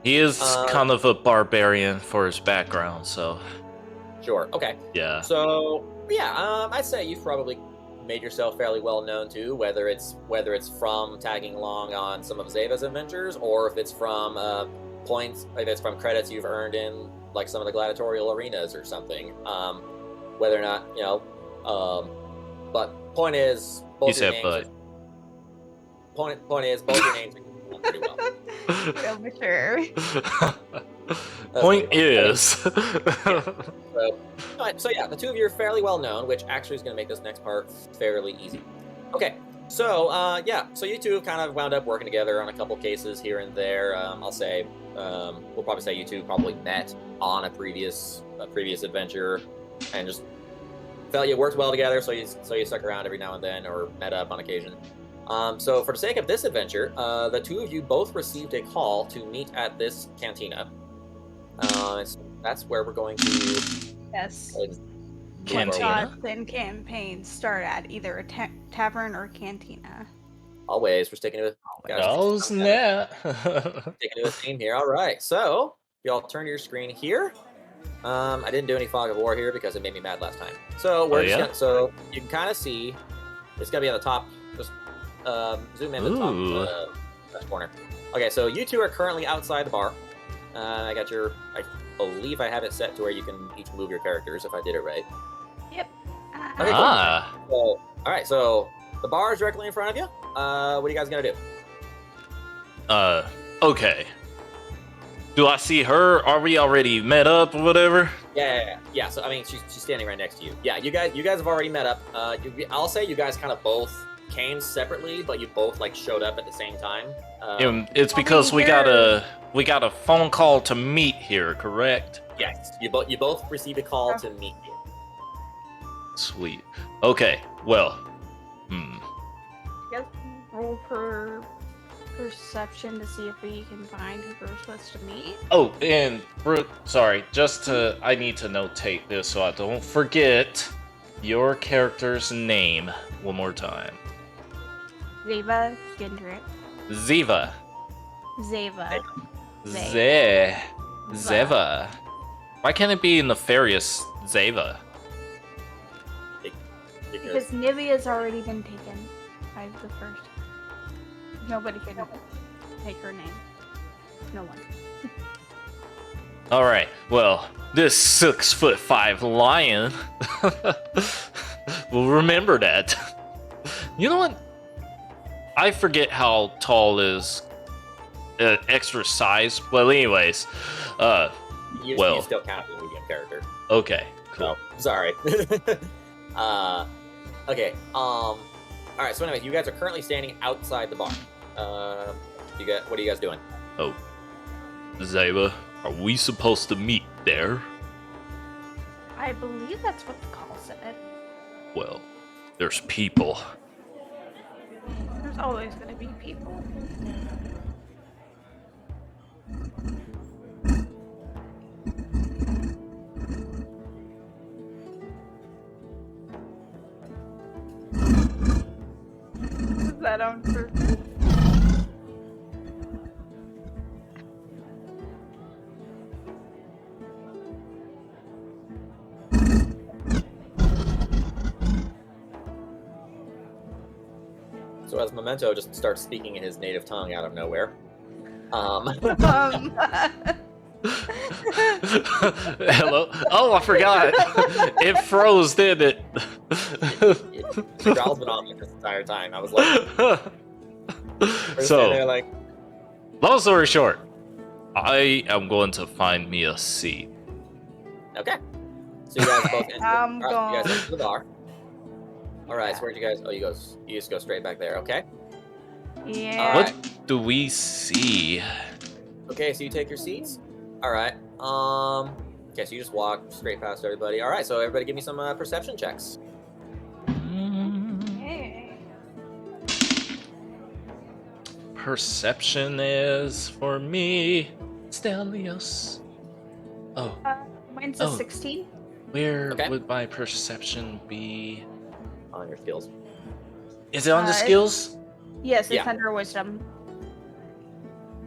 He is kind of a barbarian for his background, so Sure. Okay. yeah. So yeah, I'd say you've probably made yourself fairly well known too, whether it's from tagging along on some of Zeva's adventures, or if it's from points, if it's from credits you've earned in like some of the gladiatorial arenas or something. Whether or not but point is both your names. Point is both your names are pretty well. Real mature. Point is. So yeah, the two of you are fairly well known, which actually is going to make this next part fairly easy. Okay, so so you two have kind of wound up working together on a couple cases here and there. I'll say we'll probably say you two probably met on a previous adventure, and just felt you worked well together, so you stuck around every now and then, or met up on occasion. So for the sake of this adventure, the two of you both received a call to meet at this cantina. So that's where we're going to. Yes. Cantina. Shots and campaigns start at either a tavern or cantina. Always, we're sticking with. Oh, snap. Sticking to a theme here. All right, so y'all turn to your screen here. I didn't do any fog of war here because it made me mad last time. So we're so you can kind of see it's gonna be on the top. Just zoom in the top left corner. Okay, so you two are currently outside the bar. I believe I have it set to where you can each move your characters if I did it right. Yep. Okay, cool. So, all right, so the bar is directly in front of you. What are you guys gonna do? Okay. Do I see her? Are we already met up or whatever? Yeah. So I mean, she's standing right next to you. Yeah, you guys have already met up. I'll say you guys kind of both came separately, but you both like showed up at the same time. It's because we got a phone call to meet here, correct? Yes, you both received a call to meet you. Sweet. Okay. Well. You guys roll for perception to see if we can find who we're supposed to meet. Oh, and sorry. I need to notate this so I don't forget your character's name one more time. Zeva Gendrick. Ziva. Zeva. Zeva. Why can't it be nefarious Zeva? Because Nivea's already been taken by the first. Nobody can take her name. No one. Alright, well, this 6'5" lion will remember that. You know what? I forget how tall is extra size. Well, anyways, You still count as a medium character. Okay, cool. So, sorry. Okay. All right. So, anyway, you guys are currently standing outside the bar. What are you guys doing? Oh, Zeba, are we supposed to meet there? I believe that's what the call said. Well, there's people. There's always going to be people. Is that on purpose? So as Memento just starts speaking in his native tongue out of nowhere. Hello. Oh, I forgot. It froze, didn't it? The growl's been on me this entire time. I was like, so, they're like, long story short, I am going to find me a seat. okay. So you guys both enter, I'm you guys going. enter the bar. All right. So where'd you guys? Oh, you just go straight back there. Okay. Yeah. What do we see? Okay. So you take your seats. All right. Okay. So you just walk straight past everybody. All right. So everybody, give me some perception checks. Okay. Perception is for me. Stelios. Oh, Mine's Oh. a 16. where Okay. would my perception be? On your skills. Is it on the It's- skills? Yes, it's Yeah. under wisdom.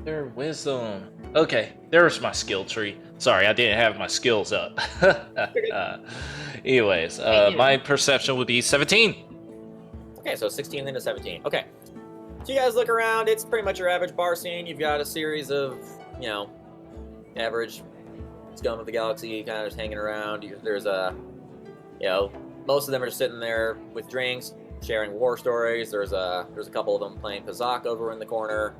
Their wisdom. Okay, there's my skill tree. Sorry, I didn't have my skills up. Anyways, my perception would be 17. Okay. So 16 into 17. Okay. So you guys look around. It's pretty much your average bar scene. You've got a series of, average scum of the galaxy kind of just hanging around. There's most of them are just sitting there with drinks, sharing war stories. There's a couple of them playing Pazak over in the corner.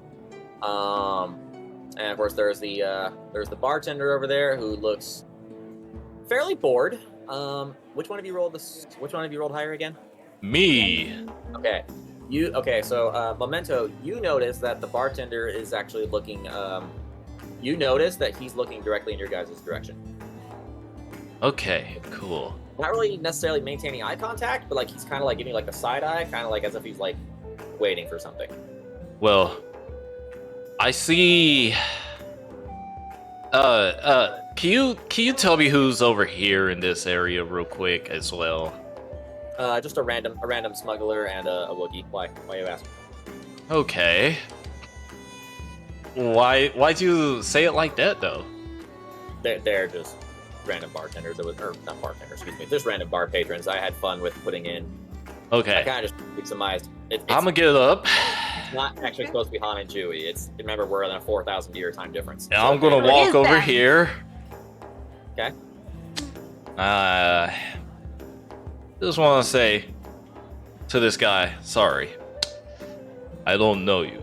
And of course there's the bartender over there who looks fairly bored. Which one of you rolled this? Which one of you rolled higher again? Me. Okay. So Memento, you notice that the bartender is actually looking. You notice that he's looking directly in your guys' direction. Okay, cool. Not really necessarily maintaining eye contact, but like he's kind of like giving you like a side eye, kind of like as if he's like waiting for something. Well, I see. Can you tell me who's over here in this area real quick as well? Just a random smuggler and a Wookiee. Why you ask? Okay. Why'd you say it like that though? They're just random bartenders. Or not bartenders, excuse me. Just random bar patrons. I had fun with putting in. I Okay. kind of just surmised. It's I'm gonna get up. not actually supposed to be Han and Chewie. It's remember we're in a 4,000 year time difference. And So I'm gonna they're- walk is over that? here. Okay. Just want to say to this guy, sorry. I don't know you,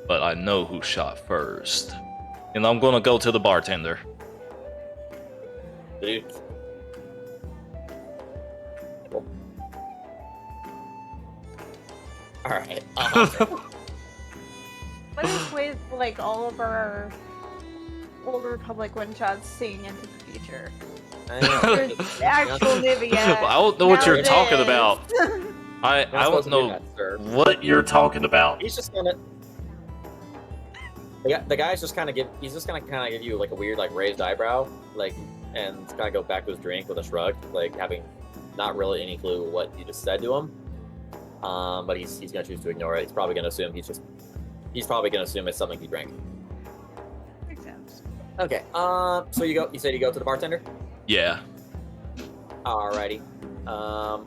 but I know who shot first. And I'm gonna go to the bartender. Dude. Cool. All right. What is with like all of our Old Republic one-shots seeing into the future? I know. There's actual Nivea. I don't know what you're talking about. I You're not don't supposed to do know that, sir. what you're talking about. He's just gonna. The guy's just kind of He's just gonna kind of give you like a weird like raised eyebrow, like, and kind of go back to his drink with a shrug, like having not really any clue what you just said to him. But he's gonna choose to ignore it. He's probably gonna assume he's probably gonna assume it's something he drank. Makes sense. Okay. So you said you go to the bartender. Yeah. Alrighty. All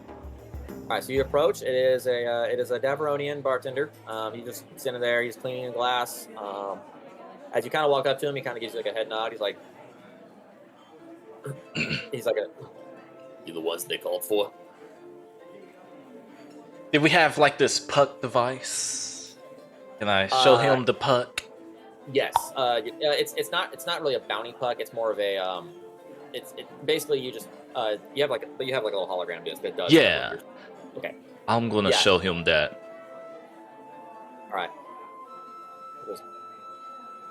right. So you approach. It is a Daveronian bartender. He's just sitting there. He's cleaning a glass. As you kind of walk up to him, he kind of gives you like a head nod. He's like, you the ones they called for? Did we have like this puck device? Can I show him the puck? Yes. It's not really a bounty puck. It's more of a It's basically you just you have like a little hologram disc that does. Yeah. Okay. I'm gonna Yeah. show him that. All right.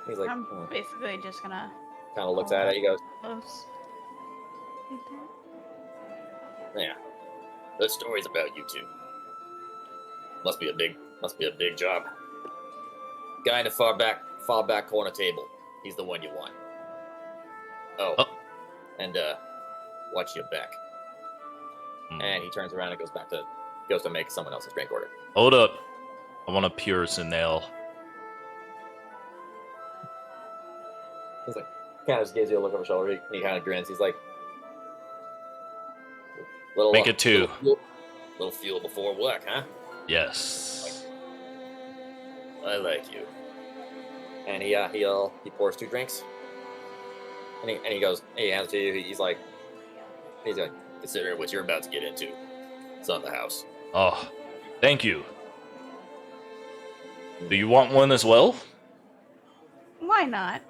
He's like, I'm basically just gonna kind of looks at it. He goes, close. yeah. The story's about you two. Must be a big job. Guy in the far back corner table. He's the one you want. Oh. And watch your back. And he turns around and goes to make someone else's drink order. Hold up. I want a pure Zanelle. He's like, kind of just gives you a look over his shoulder. And he kind of grins. He's like, Make it two. Little fuel before work, huh? Yes. I like you. And he pours 2 drinks. And he goes, he hands it to you. He's like, consider what you're about to get into. It's on the house. Oh, thank you. Do you want one as well? Why not?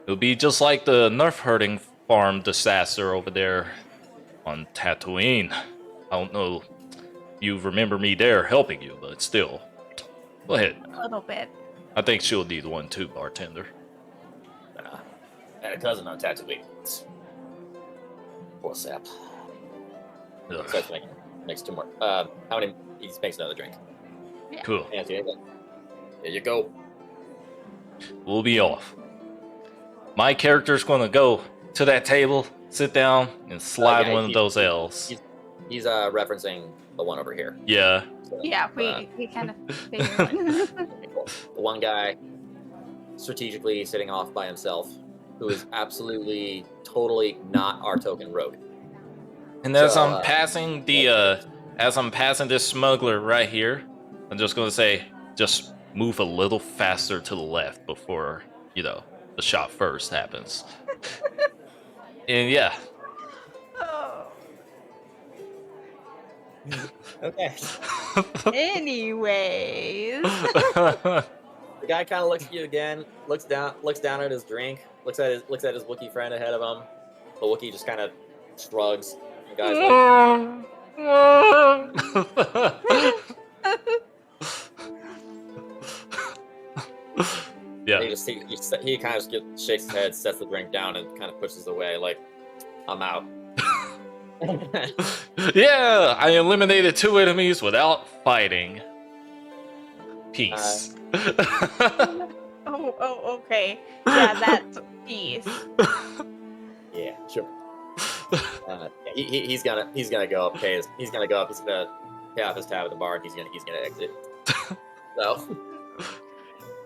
It'll be just like the nerf herding farm disaster over there on Tatooine. I don't know if you remember me there helping you, but still. Go ahead. A little bit. I think she'll need one too, bartender. I had a cousin on Tatooine. Poor sap. Ugh, Starts making makes 2 more. How many? He makes another drink. cool. And here you go. We'll be off. My character's gonna go to that table, sit down, and slide Yeah, one of those L's. He's referencing the one over here. Yeah. So, Yeah, we kind of figured. the one guy strategically sitting off by himself, who is absolutely, totally not our token rogue. And as So, I'm passing as I'm passing this smuggler right here, I'm just gonna say, just move a little faster to the left before, the shot first happens. And yeah. Oh. Okay. Anyways. The guy kind of looks at you again, looks down at his drink, looks at his Wookiee friend ahead of him. The Wookiee just kind of shrugs. The guy's Yeah. he kind of shakes his head, sets the drink down, and kind of pushes away, like, I'm out. Yeah, I eliminated 2 enemies without fighting. Peace. Oh, okay. Yeah, that's peace. Yeah, sure. He's gonna go up. He's gonna go up. He's gonna pay off his tab at the bar, and he's gonna exit. So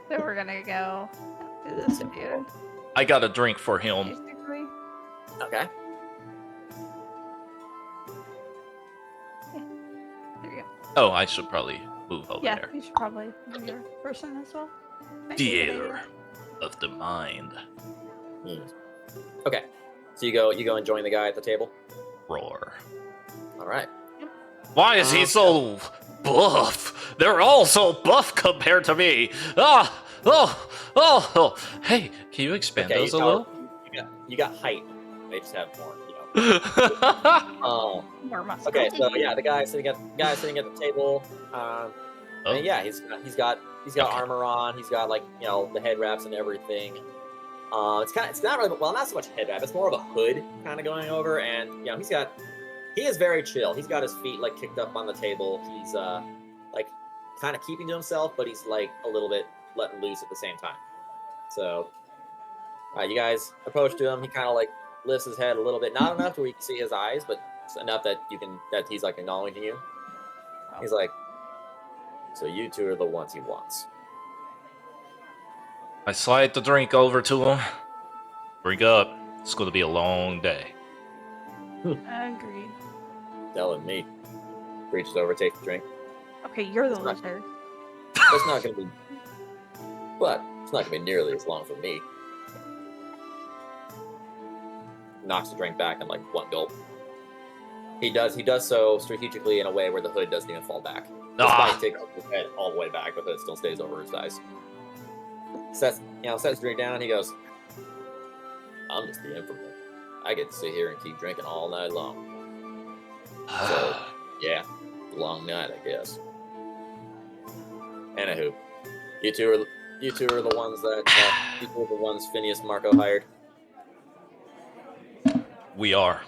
we're gonna go do this dude. I got a drink for him. Basically. okay. There you go. Oh, I should probably move over Yeah, there. you should probably be your person as well. Theater of the mind. Okay. So you go and join the guy at the table. Roar. All right. Why is he so buff? They're all so buff compared to me. Oh. Hey, can you expand those a little? You got height. They just have more. More muscle. Okay, so yeah, the guy sitting at the table. And yeah, he's got armor on. He's got, like, the head wraps and everything. It's not really, well, not so much head wrap. It's more of a hood kind of going over, and he is very chill. He's got his feet, like, kicked up on the table. He's like, kind of keeping to himself, but he's, like, a little bit letting loose at the same time. So you guys approach to him. He kind of, like, lifts his head a little bit, not enough where you can see his eyes, but enough that he's, like, acknowledging you. He's like, so you 2 are the ones he wants. I slide the drink over to him. Drink up. It's going to be a long day. Agreed. Telling me. Reaches over, takes the drink. Okay, you're the It's not- loser. It's not gonna be, but it's not gonna be nearly as long for me. Knocks the drink back in, like, 1 gulp. He does so strategically in a way where the hood doesn't even fall back. Despite taking his head all the way back, the hood still stays over his eyes. Sets his drink down. He goes, I'm just the infant. I get to sit here and keep drinking all night long. So, yeah, long night, I guess. Anywho, you two are the ones that you two are the ones Phineas Marco hired. We are.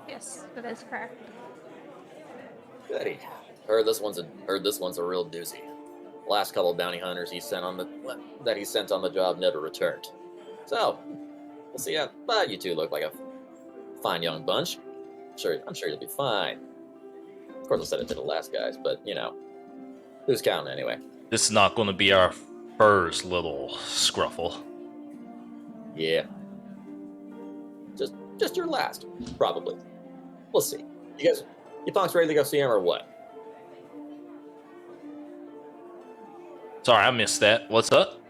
Yes, that is correct. Goody. Heard this one's a real doozy. Last couple of bounty hunters he sent on the job never returned. So, we'll see how. But you two look like a fine young bunch. I'm sure you'll be fine. Of course, I said it to the last guys, but who's counting anyway? This is not going to be our first little scruffle. Yeah. Just your last, probably. We'll see. You punks ready to go see him or what? Sorry, I missed that. What's up?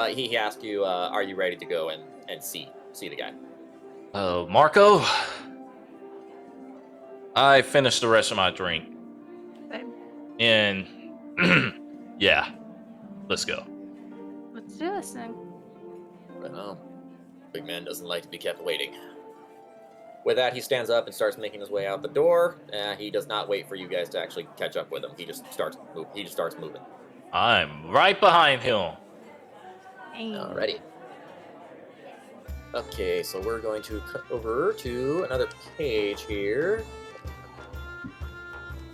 He asked you, are you ready to go and see the guy? Marco? I finished the rest of my drink. Same. And yeah, let's go. Let's do this thing. Well, big man doesn't like to be kept waiting. With that, he stands up and starts making his way out the door. He does not wait for you guys to actually catch up with him. He just starts moving. I'm right behind him. Alrighty. Okay, so we're going to cut over to another page here.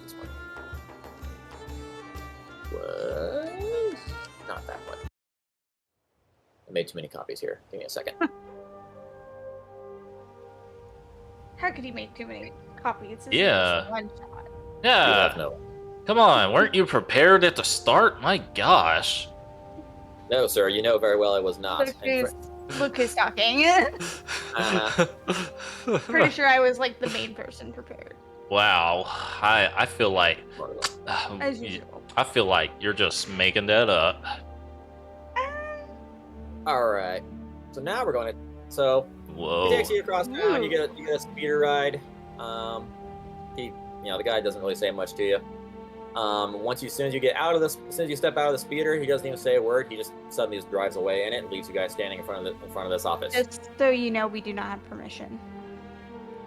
This one was not that one. I made too many copies here. Give me a second. How could he make too many copies? This is Yeah. just one shot. You Yeah. have no. Come on, weren't you prepared at the start? My gosh. No, sir. You know very well I was not. Luke is talking. Pretty sure I was like the main person prepared. Wow. I feel like As usual. I feel like you're just making that up. All right. So now we're going to. So Whoa. he takes you across town. You get a speeder ride. The guy doesn't really say much to you. As soon as you step out of the speeder, he doesn't even say a word. He just suddenly just drives away in it and leaves you guys standing in front of this office. Just so you know, we do not have permission.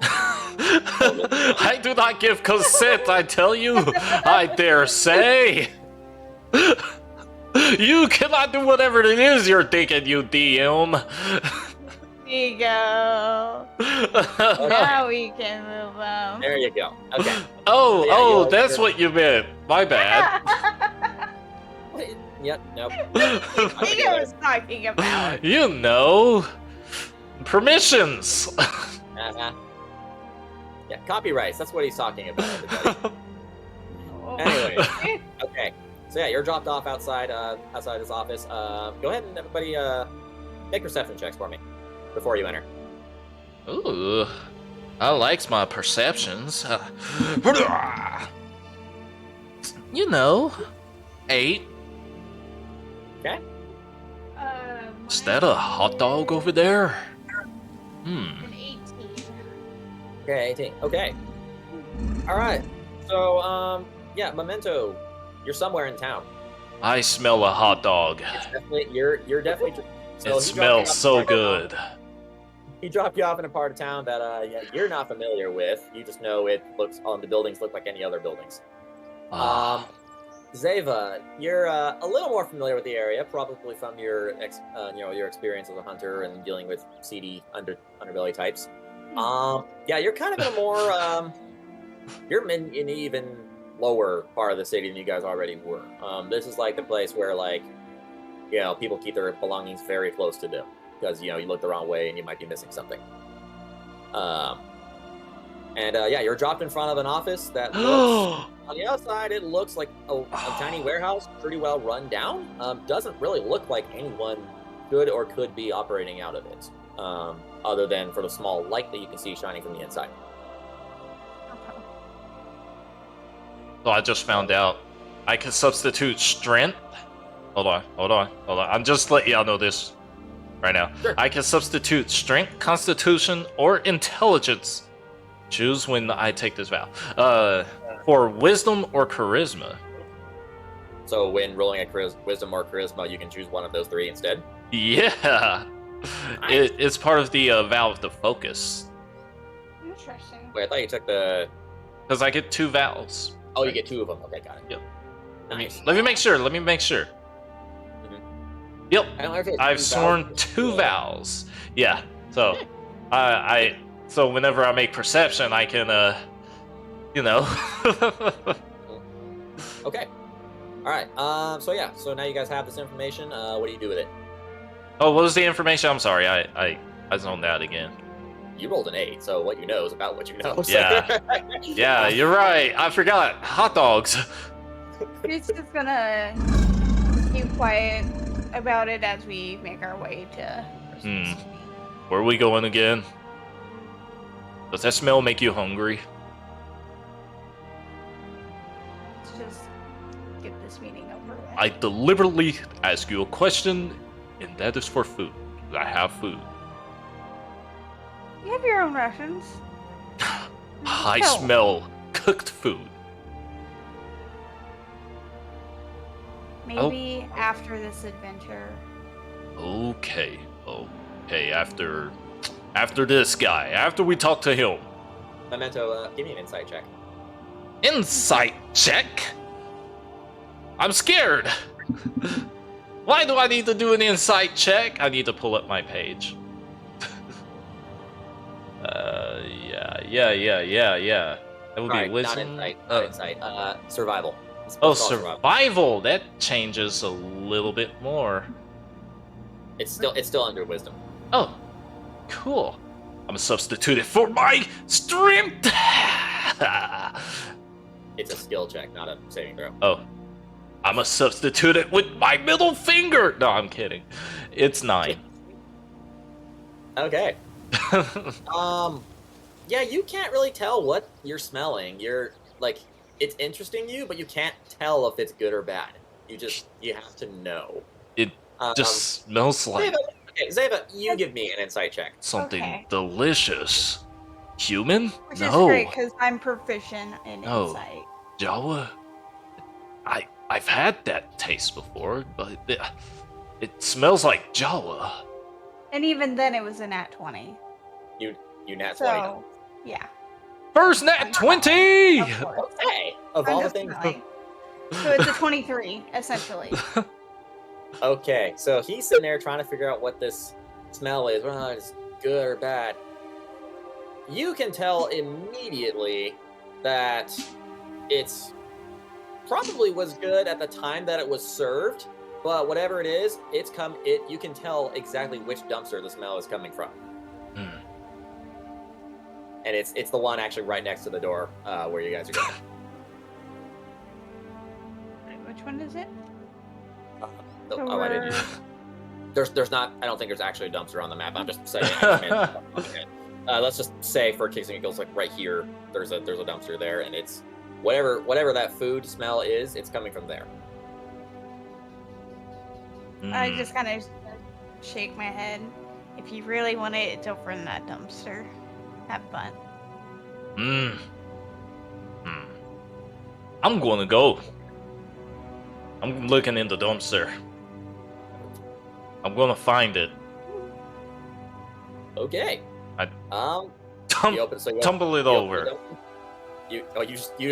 I do not give consent, I tell you. I dare say. You cannot do whatever it is you're thinking, you DM. There you go. Now we can move on. There you go. Okay. Oh, that's what you meant. My bad. Yep. Nope. I think I was talking about. You know. Permissions. Uh-huh. Yeah, copyrights. That's what he's talking about, everybody. Anyway. Okay. So yeah, you're dropped off outside this office. Go ahead and everybody make perception checks for me before you enter. Ooh, I likes my perceptions. You know, 8. Okay. Is that a hot dog over there? An 18. Okay, 18. Okay. All right. So yeah, Memento, you're somewhere in town. I smell a hot dog. It's definitely you're definitely. So It smells so good. He dropped you off in a part of town that you're not familiar with. You just know the buildings look like any other buildings. Zeva, you're a little more familiar with the area, probably from your experience as a hunter and dealing with seedy underbelly types. You're kind of in a more you're in an even lower part of the city than you guys already were. This is like the place where people keep their belongings very close to them because you look the wrong way and you might be missing something. You're dropped in front of an office that looks, on the outside, it looks like a tiny warehouse, pretty well run down. Doesn't really look like anyone could or could be operating out of it, other than for the small light that you can see shining from the inside. So I just found out I can substitute strength. Hold on. I'm just letting y'all know this right now. Sure. I can substitute strength, constitution, or intelligence. Choose when I take this vow. For wisdom or charisma. So when rolling a wisdom or charisma, you can choose one of those 3 instead. Yeah. Nice. It's part of the vow of the focus. Interesting. Wait, I thought you took the. Because I get 2 vows. Oh, you get 2 of them. Okay, got it. Yep. Nice. Let me make sure. Yep. I don't know if it's I've 2 sworn vows. 2 vows. Yeah. So, so whenever I make perception, I can, Okay. All right. So now you guys have this information. What do you do with it? Oh, what was the information? I'm sorry. I zoned out again. You rolled an 8, so what you know is about what you know. So- Yeah. Yeah, you're right. I forgot. Hot dogs. He's just gonna keep quiet about it as we make our way to. Where are we going again? Does that smell make you hungry? It's just get this meeting over with. I deliberately ask you a question, and that is for food. I have food. You have your own rations. I No. smell cooked food. Maybe after this adventure. Okay. After this guy, after we talk to him. Memento, give me an insight check. Insight check? I'm scared. Why do I need to do an insight check? I need to pull up my page. Yeah. That would be Alright, wisdom. not insight. Survival. It's Oh, called survival. That changes a little bit more. It's still under wisdom. Oh, cool. I'm gonna substitute it for my strength. It's a skill check, not a saving throw. Oh, I'm gonna substitute it with my middle finger. No, I'm kidding. It's 9. Okay. Yeah, you can't really tell what you're smelling. You're like, it's interesting you, but you can't tell if it's good or bad. You have to know. It just smells like Zeva, you give me an insight check. something Okay. delicious. Human? Which No. is great because I'm proficient in No. insight. Jawa? I've had that taste before, but it smells like Jawa. And even then, it was a nat 20. You nat 20. So, yeah. First nat 20! Of course. Okay. Of all the things. Unfortunately. So it's a 23, essentially. Okay, so he's sitting there trying to figure out what this smell is, whether it's good or bad. You can tell immediately that it's probably was good at the time that it was served, but whatever it is, you can tell exactly which dumpster the smell is coming from. Hmm. And it's the one actually right next to the door where you guys are going. Which one is it? I didn't. There's not. I don't think there's actually a dumpster on the map. I'm just saying. Let's just say for kicks and giggles, like right here, there's a dumpster there, and it's whatever that food smell is, it's coming from there. I just kind of shake my head. If you really want it, it's over in that dumpster. Have fun. I'm gonna go. I'm looking in the dumpster. I'm gonna find it. Okay. You open, so you Tumble it you open over. the dumpster.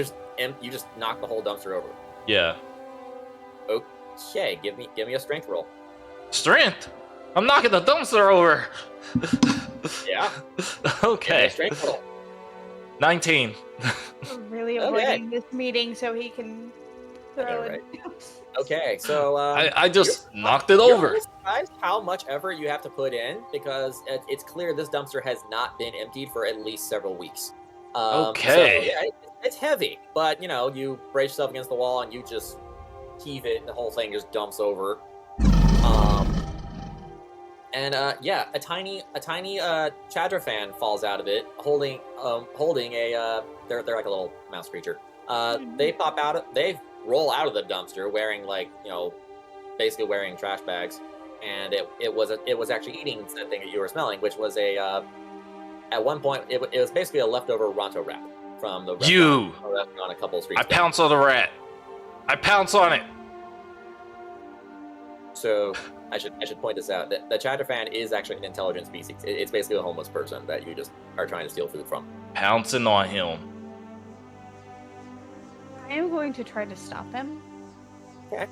You just knock the whole dumpster over. Yeah. Okay, give me a strength roll. Strength? I'm knocking the dumpster over. Yeah. Give me Okay. a strength roll. 19. We're really Okay. avoiding this meeting so he can throw know, it. Okay, so I just knocked it you're over. really surprised how much effort you have to put in because it's clear this dumpster has not been emptied for at least several weeks. Okay. So, yeah, it's heavy, but you brace yourself against the wall and you just heave it, and the whole thing just dumps over. A tiny Chadra fan falls out of it, holding a they're like a little mouse creature. They pop out. They roll out of the dumpster wearing basically wearing trash bags, and it was actually eating the thing that you were smelling, which was at one point it was basically a leftover Ronto wrap from the restaurant on a couple of streets. I pounce on the rat. I pounce on it. So I should point this out. The Chadra fan is actually an intelligent species. It's basically a homeless person that you just are trying to steal food from. Pouncing on him. I am going to try to stop him. Okay.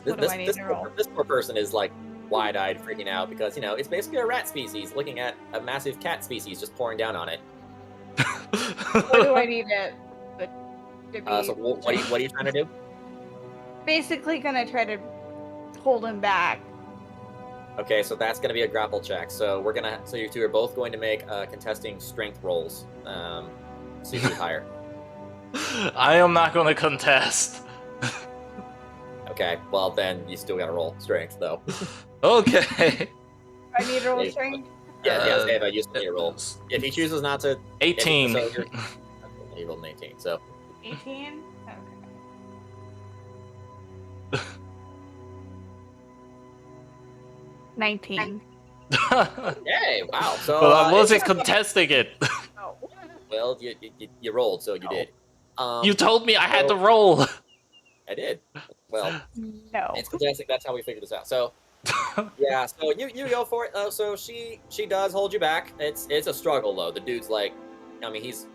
What do I need to roll? This poor person is like wide-eyed, freaking out because it's basically a rat species looking at a massive cat species just pouring down on it. What do I need to be? So what are you trying to do? Basically, gonna try to hold him back. Okay, so that's gonna be a grapple check. So you two are both going to make contesting strength rolls. See who's higher. I am not going to contest. Okay, well then you still gotta roll strength though. Okay. I need to roll strength. Yeah, Ava, you still need to roll. If he chooses not to, 18. He rolled an 18. So 18. Okay. 19. Hey, wow. So But I it's wasn't just- contesting it. Oh. well, you rolled, so you did. You told me I had to so- roll. I did. Well, No. it's fantastic. That's how we figured this out. So yeah, so you go for it. So she does hold you back. It's a struggle though. The dude's like, I mean, he's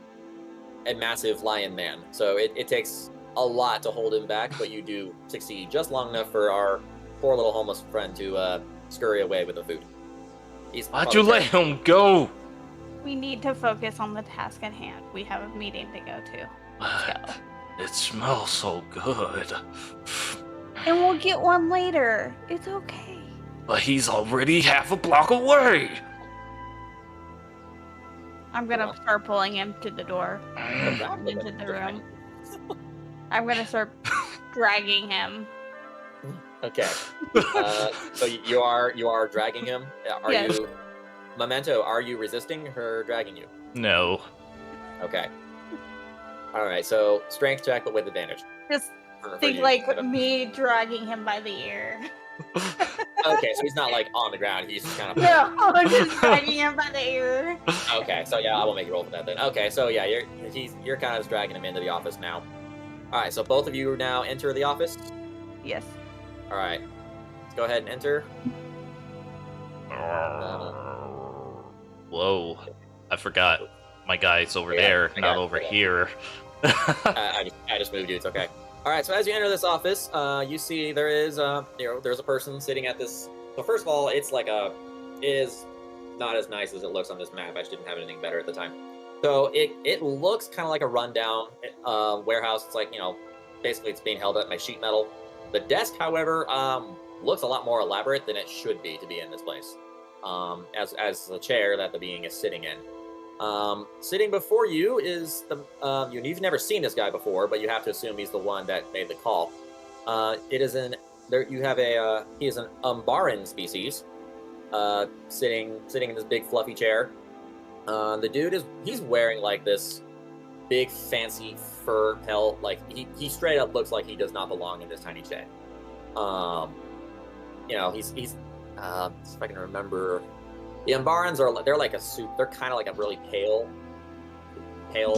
a massive lion man, so it takes a lot to hold him back, but you do succeed just long enough for our poor little homeless friend to scurry away with the food. Why'd you let him go? We need to focus on the task at hand. We have a meeting to go to. It smells so good. And we'll get one later. It's okay. But he's already half a block away. I'm gonna start pulling him to the door. Into the room. I'm gonna start dragging him. Okay. So you are dragging him. Are Yes. you, Memento? Are you resisting her dragging you? No. Okay. All right. So strength check, but with advantage. Just for think you. like me dragging him by the ear. Okay, so he's not like on the ground. He's just kind of. No, I'm just dragging him by the ear. Okay, so yeah, I won't make you roll for that then. Okay, so yeah, you're kind of just dragging him into the office now. All right, so both of you now enter the office. Yes. All right, let's go ahead and enter. Whoa. I forgot. My guy's over Yeah, there, I not got it, over I got it. here. I just moved you. It's okay. All right, so as you enter this office, you see there is there's a person sitting at this. So first of all, it's like is not as nice as it looks on this map. I just didn't have anything better at the time. So it looks kind of like a rundown warehouse. It's like, basically it's being held up by sheet metal. The desk, however, looks a lot more elaborate than it should be to be in this place. As the chair that the being is sitting in. Sitting before you is the you've never seen this guy before, but you have to assume he's the one that made the call. It is he is an Umbaran species, sitting in this big fluffy chair. The dude he's wearing like this big fancy fur pelt, like he straight up looks like he does not belong in this tiny shed. He's if I can remember. The Umbarans they're like a soup. They're kind of like a really pale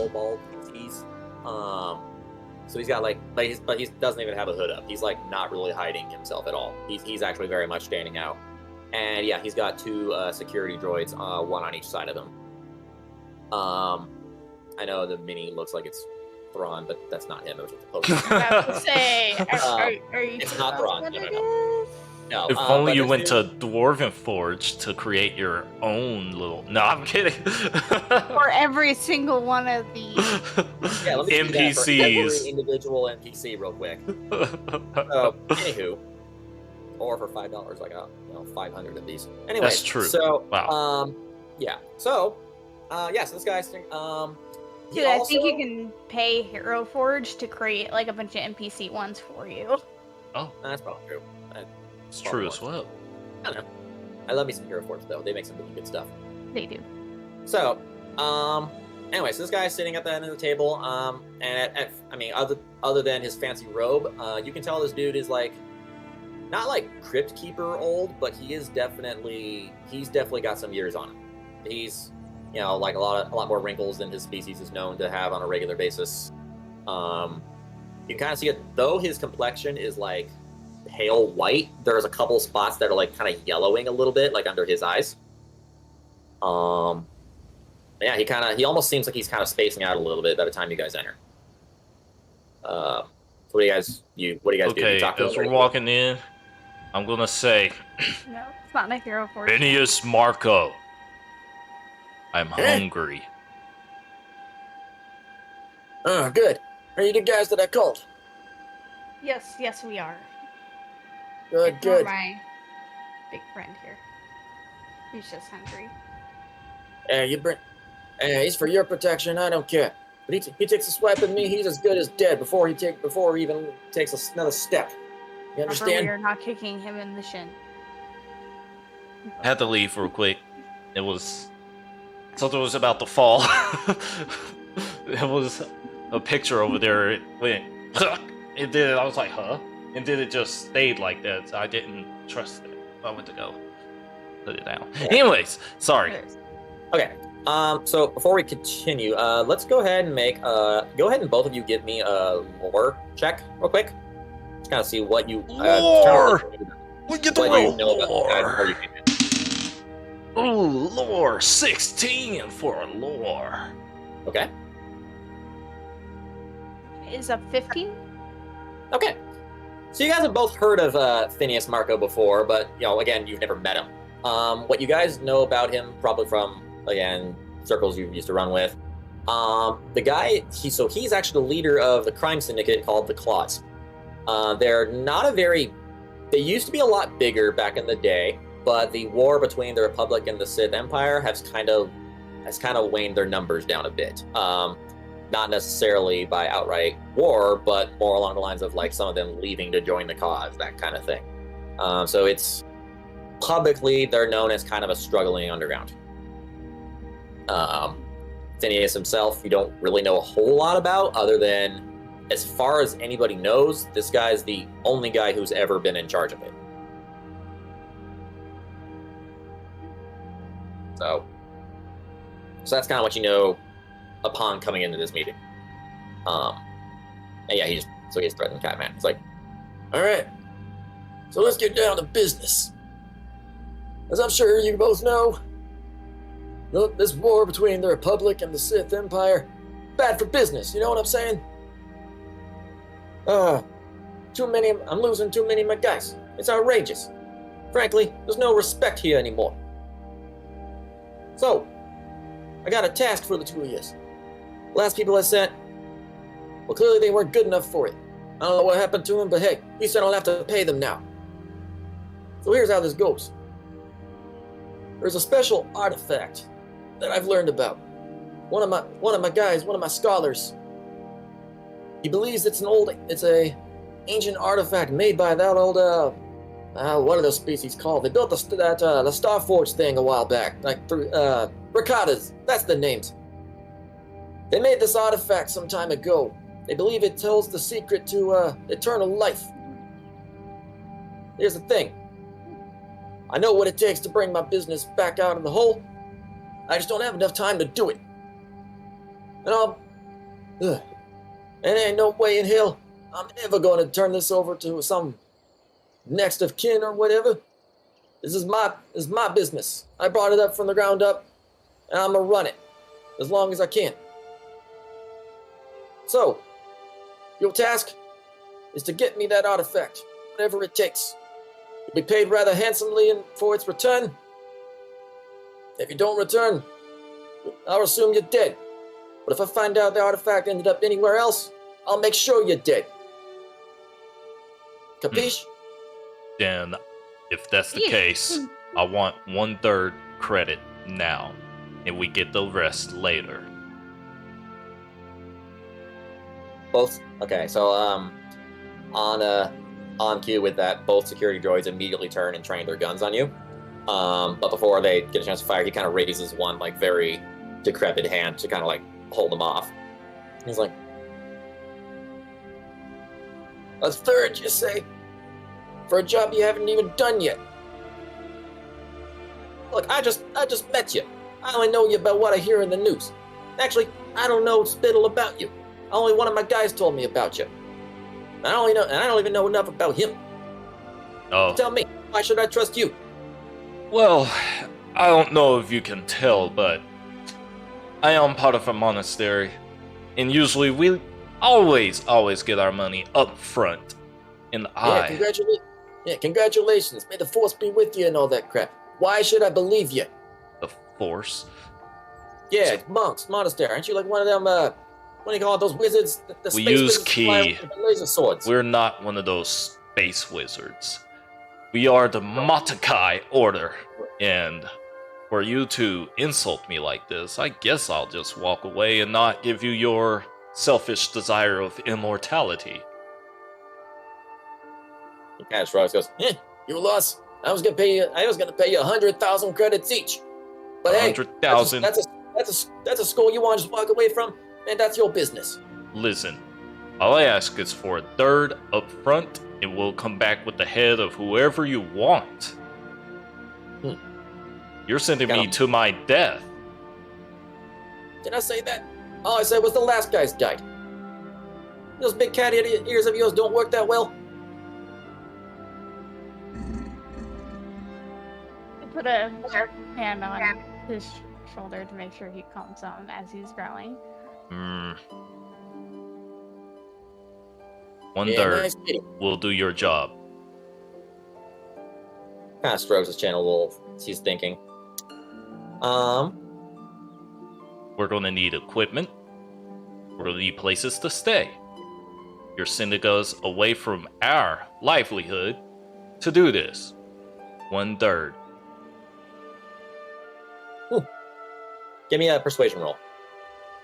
bald species. So he's got but he doesn't even have a hood up. He's like not really hiding himself at all. He's actually very much standing out. And yeah, he's got two security droids, one on each side of him. I know the mini looks like it's Thrawn, but that's not him. It was just a poster. I have to say, are you it's sure not that's Thrawn, what no, it no, is? No, If only but you this went dude- to Dwarven Forge to create your own little. No, I'm kidding. For every single one of these. Yeah, let me do that for every NPCs. individual NPC real quick. So, anywho, or for $5, I got 500 of these. Anyway, That's true. So, Wow. yeah. So, so this guy's he Dude, I also, think you can pay Hero Forge to create like a bunch of NPC ones for you. Oh, That's probably true. it's true as well. I don't know. I love me some Hero Forge though. They make some really good stuff. They do. So, anyway, so this guy's sitting at the end of the table, and other than his fancy robe, you can tell this dude is like, not like Crypt Keeper old, but he's definitely got some years on him. He's, like a lot more wrinkles than his species is known to have on a regular basis. You kind of see it, though his complexion is like pale white, there's a couple spots that are like kind of yellowing a little bit, like under his eyes. Yeah, he almost seems like he's kind of spacing out a little bit by the time you guys enter. So what do you guys do? Okay, You talk to as him we're or- walking in, I'm gonna say, No, it's not a Hero Forge. Phineas Marco. I'm hungry. Oh, good. Are you the guys that I called? Yes, we are. Good, Ignore my big friend here. He's just hungry. He's for your protection. I don't care. But he takes a swipe at me. He's as good as dead before he even takes another step. You However, we are not kicking him in the shin. I had to leave real quick. It was something was about to fall. It was a picture over there. It went. It did. I was like, huh? And then it just stayed like that. So I didn't trust it. I went to go. put it down. Anyways, sorry. Okay. So before we continue, let's go ahead and make go ahead and both of you give me a lore check real quick. Just kind of see what you Lore! We get the what you know about lore. the guy before you came in. Ooh, lore 16 for lore. Okay. Is a 15? Okay. So you guys have both heard of Phineas Marco before, but again, you've never met him. What you guys know about him, probably from again circles you used to run with. The guy, he's actually the leader of the crime syndicate called the Claws. They're not a very. They used to be a lot bigger back in the day, but the war between the Republic and the Sith Empire has kind of waned their numbers down a bit. Not necessarily by outright war, but more along the lines of like some of them leaving to join the cause, that kind of thing. So it's publicly they're known as kind of a struggling underground. Phineas himself, you don't really know a whole lot about, other than as far as anybody knows, this guy's the only guy who's ever been in charge of it. So that's kind of what you know upon coming into this meeting. And yeah, he's threatening Catman. He's like, all right, so let's get down to business. As I'm sure you both know, this war between the Republic and the Sith Empire, bad for business, you know what I'm saying? I'm losing too many of my guys. It's outrageous. Frankly, there's no respect here anymore. So, I got a task for the two of you. Last people I sent, well, clearly they weren't good enough for it. I don't know what happened to them, but hey, at least I don't have to pay them now. So here's how this goes. There's a special artifact that I've learned about. One of my guys, one of my scholars, he believes it's a ancient artifact made by that old, what are those species called? They built the Star Forge thing a while back, like through, Ricatas, that's the names. They made this artifact some time ago. They believe it tells the secret to, eternal life. Here's the thing. I know what it takes to bring my business back out of the hole. I just don't have enough time to do it. And there ain't no way in hell I'm ever going to turn this over to some next of kin or whatever. This is my business. I brought it up from the ground up, and I'm gonna run it as long as I can. So, your task is to get me that artifact, whatever it takes. You'll be paid rather handsomely for its return. If you don't return, I'll assume you're dead. But if I find out the artifact ended up anywhere else, I'll make sure you're dead. Capiche? Then, if that's the case, I want 1/3 credit now, and we get the rest later. Both. Okay, so on cue with that, both security droids immediately turn and train their guns on you. But before they get a chance to fire, he kind of raises one like very decrepit hand to kind of like hold them off. He's like, "A third, you say? For a job you haven't even done yet? Look, I just met you. I only know you about what I hear in the news. Actually, I don't know spittle about you. Only one of my guys told me about you. I don't even know enough about him. Oh. Tell me, why should I trust you?" Well, I don't know if you can tell, but I am part of a monastery, and usually we always get our money up front. And congratulations. May the force be with you and all that crap. Why should I believe you? The force? Yeah, monks, monastery. Aren't you like one of them, what do you call it, those wizards? The We space use wizards ki. with the laser swords. We're not one of those space wizards. We are the Matakai Order, and for you to insult me like this, I guess I'll just walk away and not give you your selfish desire of immortality. He kind of shrugs, goes, you lost. I was gonna pay you 100,000 credits each. But hey, 100,000. That's a school you want to just walk away from, and that's your business. Listen, all I ask is for 1/3 up front, and we'll come back with the head of whoever you want. You're sending me Gotta- to my death. Did I say that? All I said was the last guy's died. Those big cat ears of yours don't work that well. I put a hand on his shoulder to make sure he calms down as he's growling. Hmm. One Yeah, third nice kitty. will do your job. Kind of strokes his chin a little. He's thinking. We're going to need equipment. We're going to need places to stay. You're sending us away from our livelihood to do this. 1/3. Give me a persuasion roll.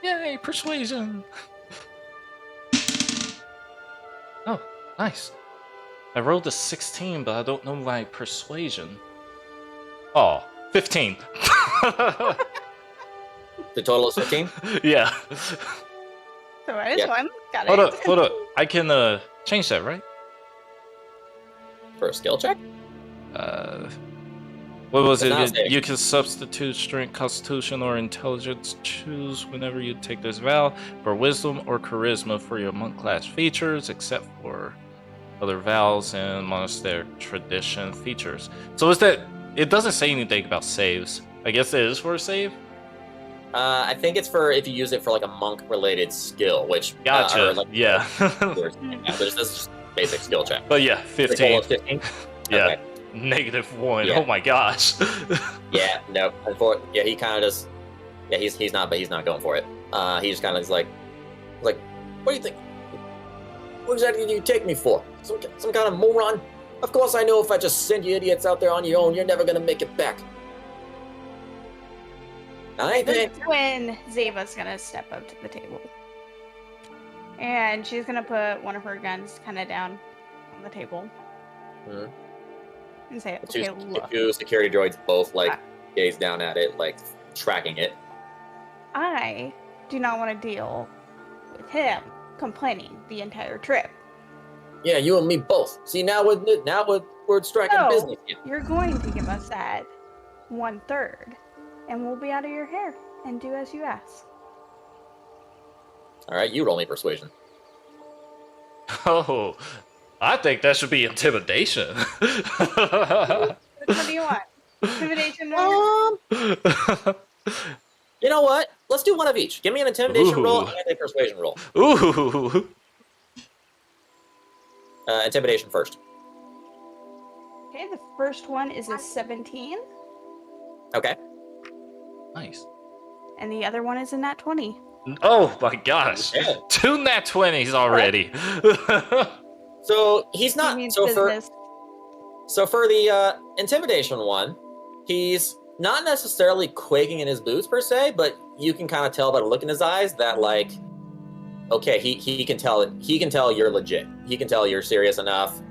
Yay, persuasion! Oh, nice. I rolled a 16, but I don't know my persuasion. Oh, 15. The total is 15. Yeah. So I just Yeah. one. Got it. Hold up. I can change that, right? For a skill check? What was It's not it? safe. You can substitute strength, constitution, or intelligence. Choose whenever you take this vow for wisdom or charisma for your monk class features, except for other vows and monastic tradition features. So is that? It doesn't say anything about saves. I guess it is for a save. I think it's for if you use it for like a monk-related skill, which Gotcha. or, like, Yeah. yeah, this is just basic skill check. But yeah, The total 15. is 15. Yeah. Okay. -1. Yeah. Oh my gosh. Yeah. No. Yeah. He kind of just. Yeah. He's not. But he's not going for it. He just kind of is like, what do you think? What exactly do you take me for? Some kind of moron? Of course I know if I just send you idiots out there on your own, you're never gonna make it back. I ain't This think. is when Zava's gonna step up to the table. And she's gonna put one of her guns kind of down on the table. Mhm. And say, Two, okay, look. two security droids both like gaze down at it, like tracking it. I do not want to deal with him complaining the entire trip. Yeah, you and me both. See, now we're striking No. business here. You're going to give us that 1/3, and we'll be out of your hair and do as you ask. All right, you roll me persuasion. Oh, I think that should be intimidation. Which one do you want? Intimidation or You know what? Let's do one of each. Give me an intimidation roll Ooh. and a persuasion roll. Ooh. Intimidation first. Okay, the first one is a 17, Okay. Nice. and the other one is a nat 20. Oh my gosh. Yeah. 2 nat 20s already. So he's He not. means So business. for the intimidation one, he's not necessarily quaking in his boots per se, but you can kind of tell by the look in his eyes that like, okay, he can tell it. He can tell you're legit. He can tell you're serious enough.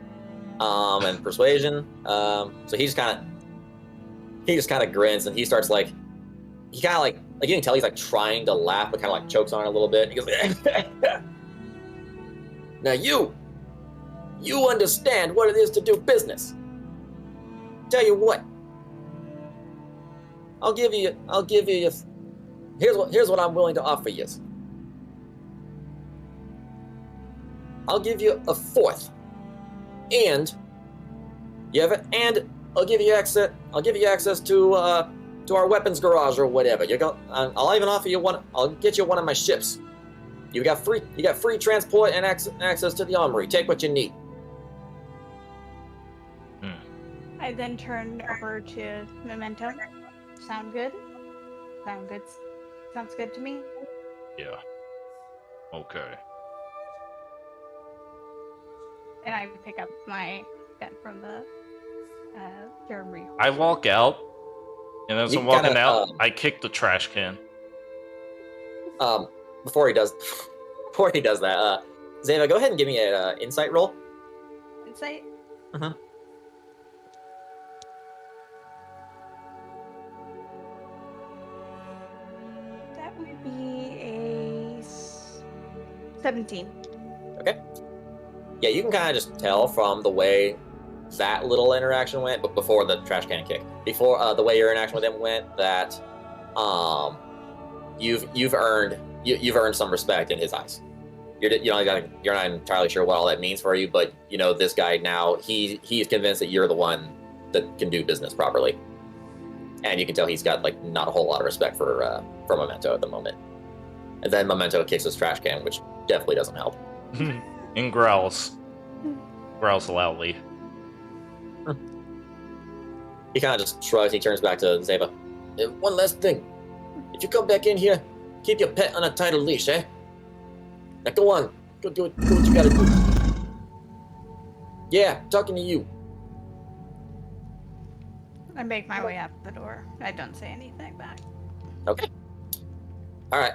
And persuasion. So he just kind of grins and he starts like, he kind of like you can tell he's like trying to laugh, but kind of like chokes on it a little bit. He goes, now you understand what it is to do business. Tell you what, I'll give you. Here's what I'm willing to offer you. I'll give you a 4th, and I'll give you access. I'll give you access to our weapons garage or whatever. I'll even offer you one. I'll get you one of my ships. You got free transport and access to the armory. Take what you need. I then turn over to Memento. Sound good? Sounds good to me. Yeah. Okay. And I pick up my gun from the Jeremy. I walk out, and as You I'm walking gotta, out, I kick the trash can. Before he does that, Zava, go ahead and give me an insight roll. Insight. Mhm. That would be a 17. Yeah, you can kind of just tell from the way that little interaction went, but before the trash can kick, before the way your interaction with him went, that you've earned some respect in his eyes. You're not entirely sure what all that means for you, but this guy now, he's convinced that you're the one that can do business properly, and you can tell he's got like not a whole lot of respect for Memento at the moment. And then Memento kicks his trash can, which definitely doesn't help. And growls loudly. He kind of just shrugs. He turns back to Zeva. One last thing, if you come back in here, keep your pet on a tighter leash, eh? Now go on, go do it. Do what you gotta do. Yeah, talking to you. I make my way out the door. I don't say anything back. Okay. All right.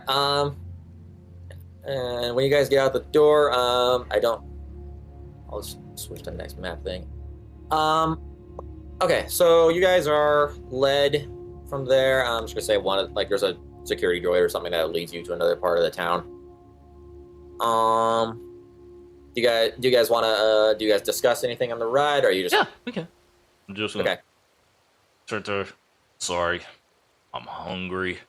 And when you guys get out the door, I'll just switch to the next map thing. Okay, so you guys are led from there. I'm just gonna say there's a security droid or something that leads you to another part of the town. Do you guys want to? Do you guys discuss anything on the ride, or are you just? Yeah, we can. I'm just gonna Okay. turn to. Sorry, I'm hungry.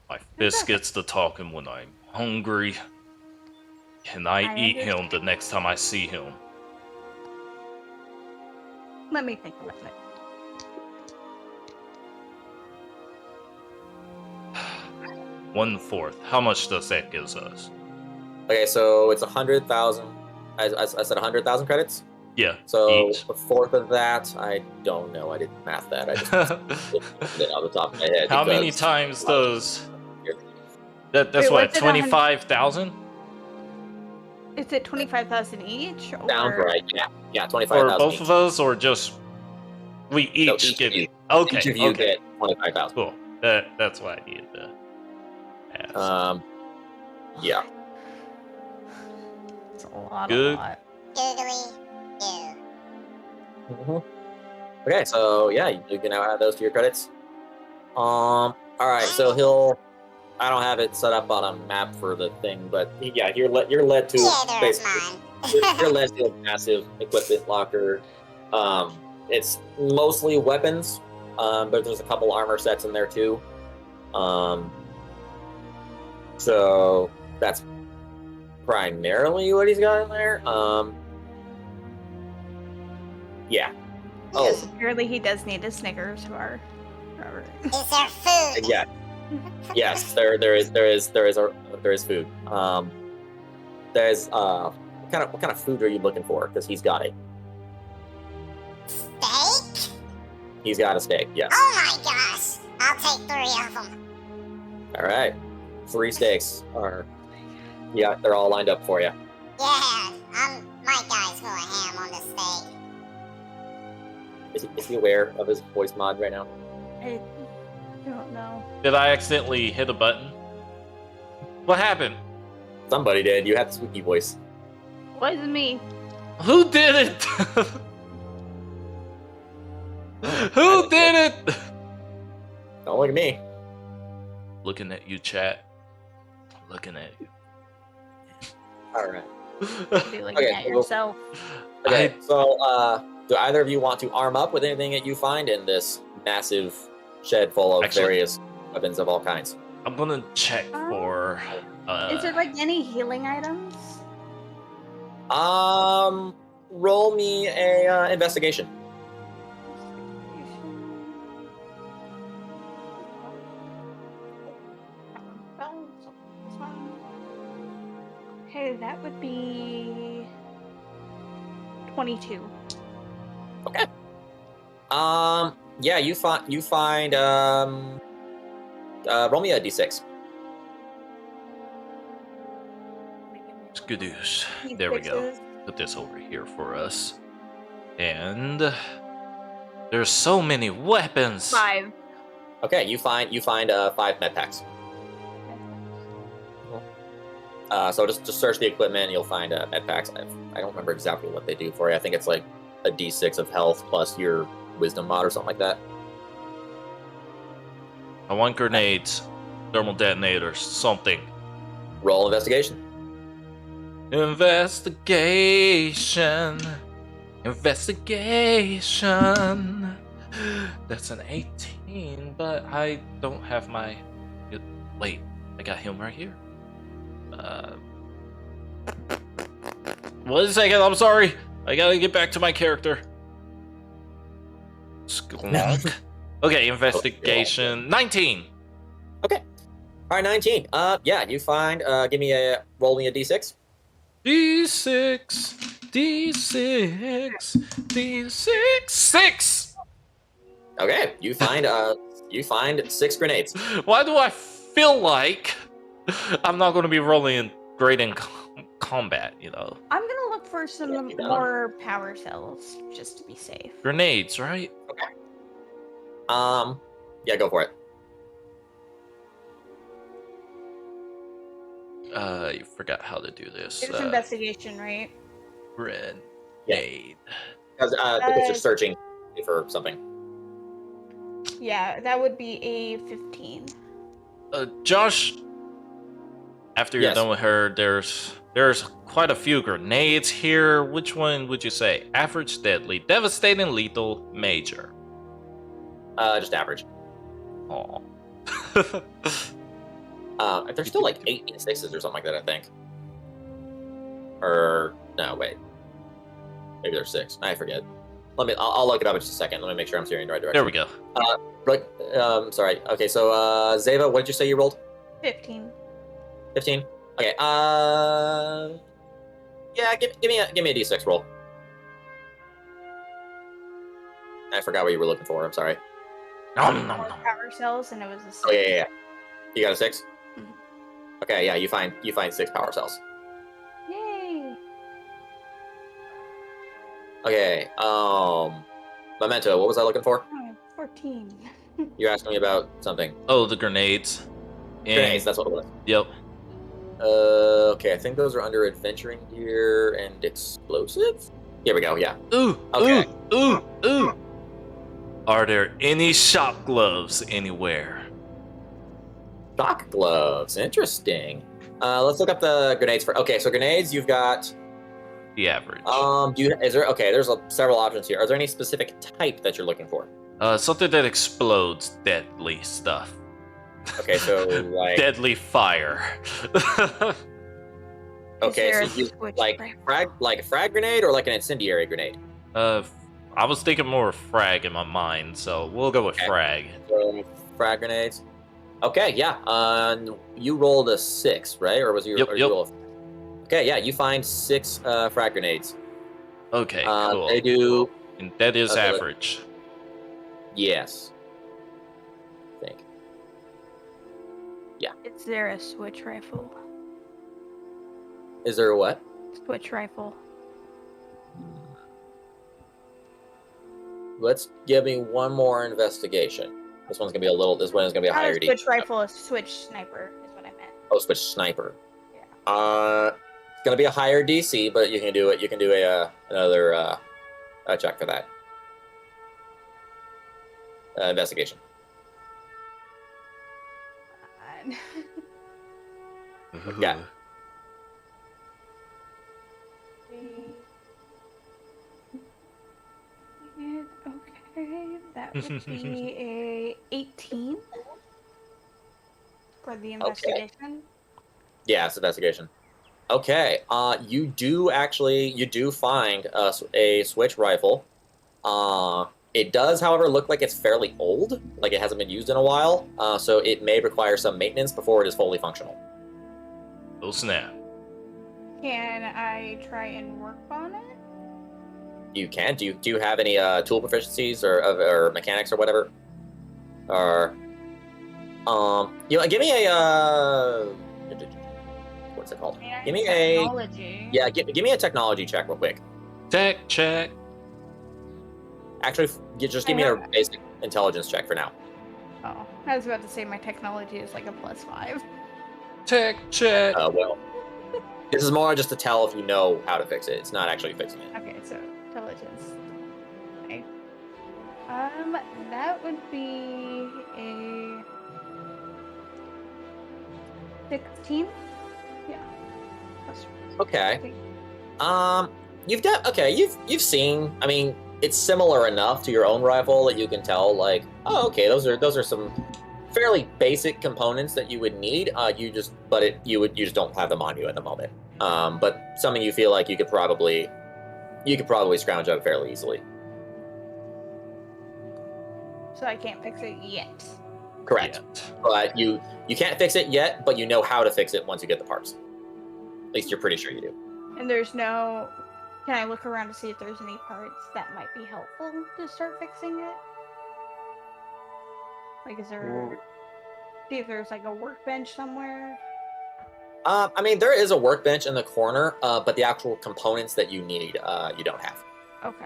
My fist gets to talking when I'm hungry. Can I eat him the next time I see him? Let me think about it. One-fourth. How much does that give us? Okay, so it's 100,000. I said 100,000 credits. Yeah. So each. a fourth of that, I don't know. I didn't math that. I just did it off the top of my head. How many times does that's Wait, what, what's it, 25,000? Is it 25,000 each? Sounds right. Yeah, For 25,000. both each. of us, or just we No, each get? of you. Okay. Each of you Okay. get 25,000. Cool. That's what I needed to ask. Yeah. It's a lot. Good. A lot. Doodly do. Okay, so yeah, you can now add those to your credits. All right, so I don't have it set up on a map for the thing, but yeah, you're led to Yeah, there's basically mine. you're led to a massive equipment locker. It's mostly weapons, but there's a couple armor sets in there too. So that's primarily what he's got in there. Yeah. Oh, Yes, apparently he does need a Snickers bar. Is there food? yeah. Yes, there is food. There's what kind of food are you looking for? Because he's got it. Steak? He's got a steak. Yes. Oh my gosh! I'll take 3 of them. All right. 3 steaks are. Yeah, they're all lined up for you. Yeah, my guy's going ham on the steak. Is he aware of his voice mod right now? I don't know. Did I accidentally hit a button? What happened? Somebody did. You had the squeaky voice. Wasn't me. Who did it? Who did it? Don't look at me. Looking at you, chat. Looking at you. All right. Be looking Okay, at well- yourself. Okay. So, do either of you want to arm up with anything that you find in this massive shed full of Actually- various weapons of all kinds? I'm gonna check for. Is there like any healing items? Roll me a investigation. Okay, that would be 22. Okay. Yeah, you find roll me a d6. Skadoosh. There we go. Put this over here for us. And there's so many weapons. 5. Okay, you find 5 med packs. So just search the equipment and you'll find med packs. I don't remember exactly what they do for you. I think it's like a d6 of health plus your wisdom mod or something like that. I want grenades, thermal detonators, something. Roll investigation. Investigation. Investigation. That's an 18, but I don't have my. Wait, I got him right here. 1 second, I'm sorry. I gotta get back to my character. Sklunk. Okay, investigation. 19. Okay. All right, 19. Yeah, you find. Give me a roll me a d6. D6, D6, D6, 6. Okay, you find 6 grenades. Why do I feel like I'm not going to be rolling great in combat? You know, I'm gonna look for some Yeah, you know. more power cells just to be safe. grenades, right? Yeah, go for it. You forgot how to do this. It's investigation, right? Grenade. Because I think it's just searching for something. Yeah, that would be a 15. Josh, after you're Yes. done with her, there's quite a few grenades here. Which one would you say? Average, deadly, devastating, lethal, major. Just average. Oh. There's still like 8 6s or something like that, I think. Or no, wait. Maybe there's 6. I forget. I'll look it up in just a second. Let me make sure I'm steering in the right direction. There we go. Right. Sorry. Okay, so Zeva, what did you say you rolled? 15. 15. Okay. Yeah. Give me a d6 roll. I forgot what you were looking for. I'm sorry. No. More power cells, and it was a 6. Oh yeah. You got a 6. Mhm. Okay. Yeah. You find 6 power cells. Yay! Okay. Memento. What was I looking for? Oh, 14. You're asking me about something. Oh, the grenades. And- Grenades. That's what it was. Yep. Okay, I think those are under adventuring gear and explosives. Here we go. Yeah. Ooh. Okay. Ooh. Are there any shop gloves anywhere? Shock gloves. Interesting. Let's look up the grenades for. Okay, so grenades. You've got. The average. Is there? Okay, there's several options here. Are there any specific type that you're looking for? Something that explodes deadly stuff. Okay, so like. Deadly fire. Okay, Is there so a you switch like rifle? a frag grenade or like an incendiary grenade? I was thinking more of frag in my mind, so we'll go with Okay. frag. So, frag grenades. Okay, yeah. You rolled a 6, right? Or was you? Yep, or yep. You rolled okay, yeah. You find 6 frag grenades. Okay, cool. They do. And that is Okay, average. Yes. I think. Is there a switch rifle? Is there a what? Switch rifle. Let's give me one more investigation. This one's gonna be a little. This one is gonna be a Not higher a D. switch rifle, a switch sniper is what I meant. Oh, switch sniper. Yeah. It's gonna be a higher DC, but you can do it. You can do another check for that. Investigation. Yeah. Okay, that would be a 18 for the investigation. Yeah, it's investigation. Okay. You do find a switch rifle. It does, however, look like it's fairly old, like it hasn't been used in a while. So it may require some maintenance before it is fully functional. Oh snap. Can I try and work on it? You can. Do you have any tool proficiencies or mechanics or whatever? Or give me a what's it called? Give me technology. give me a technology check real quick. Tech check. Actually, just give me a basic intelligence check for now. Oh, I was about to say my technology is like a +5. Tech check. Well, this is more just to tell if you know how to fix it. It's not actually fixing it. Okay, so intelligence. Okay. That would be a 16. Yeah. Plus Okay. 3. You've seen. I mean, it's similar enough to your own rifle that you can tell, like, oh, okay, those are some fairly basic components that you would need. You just don't have them on you at the moment. But something you feel like you could probably scrounge up fairly easily. So I can't fix it yet. Correct. Yet. But you can't fix it yet, but you know how to fix it once you get the parts. At least you're pretty sure you do. And there's no... Can I look around to see if there's any parts that might be helpful to start fixing it? Like, is there... See if there's, like, a workbench somewhere? I mean, there is a workbench in the corner, but the actual components that you need, you don't have. Okay.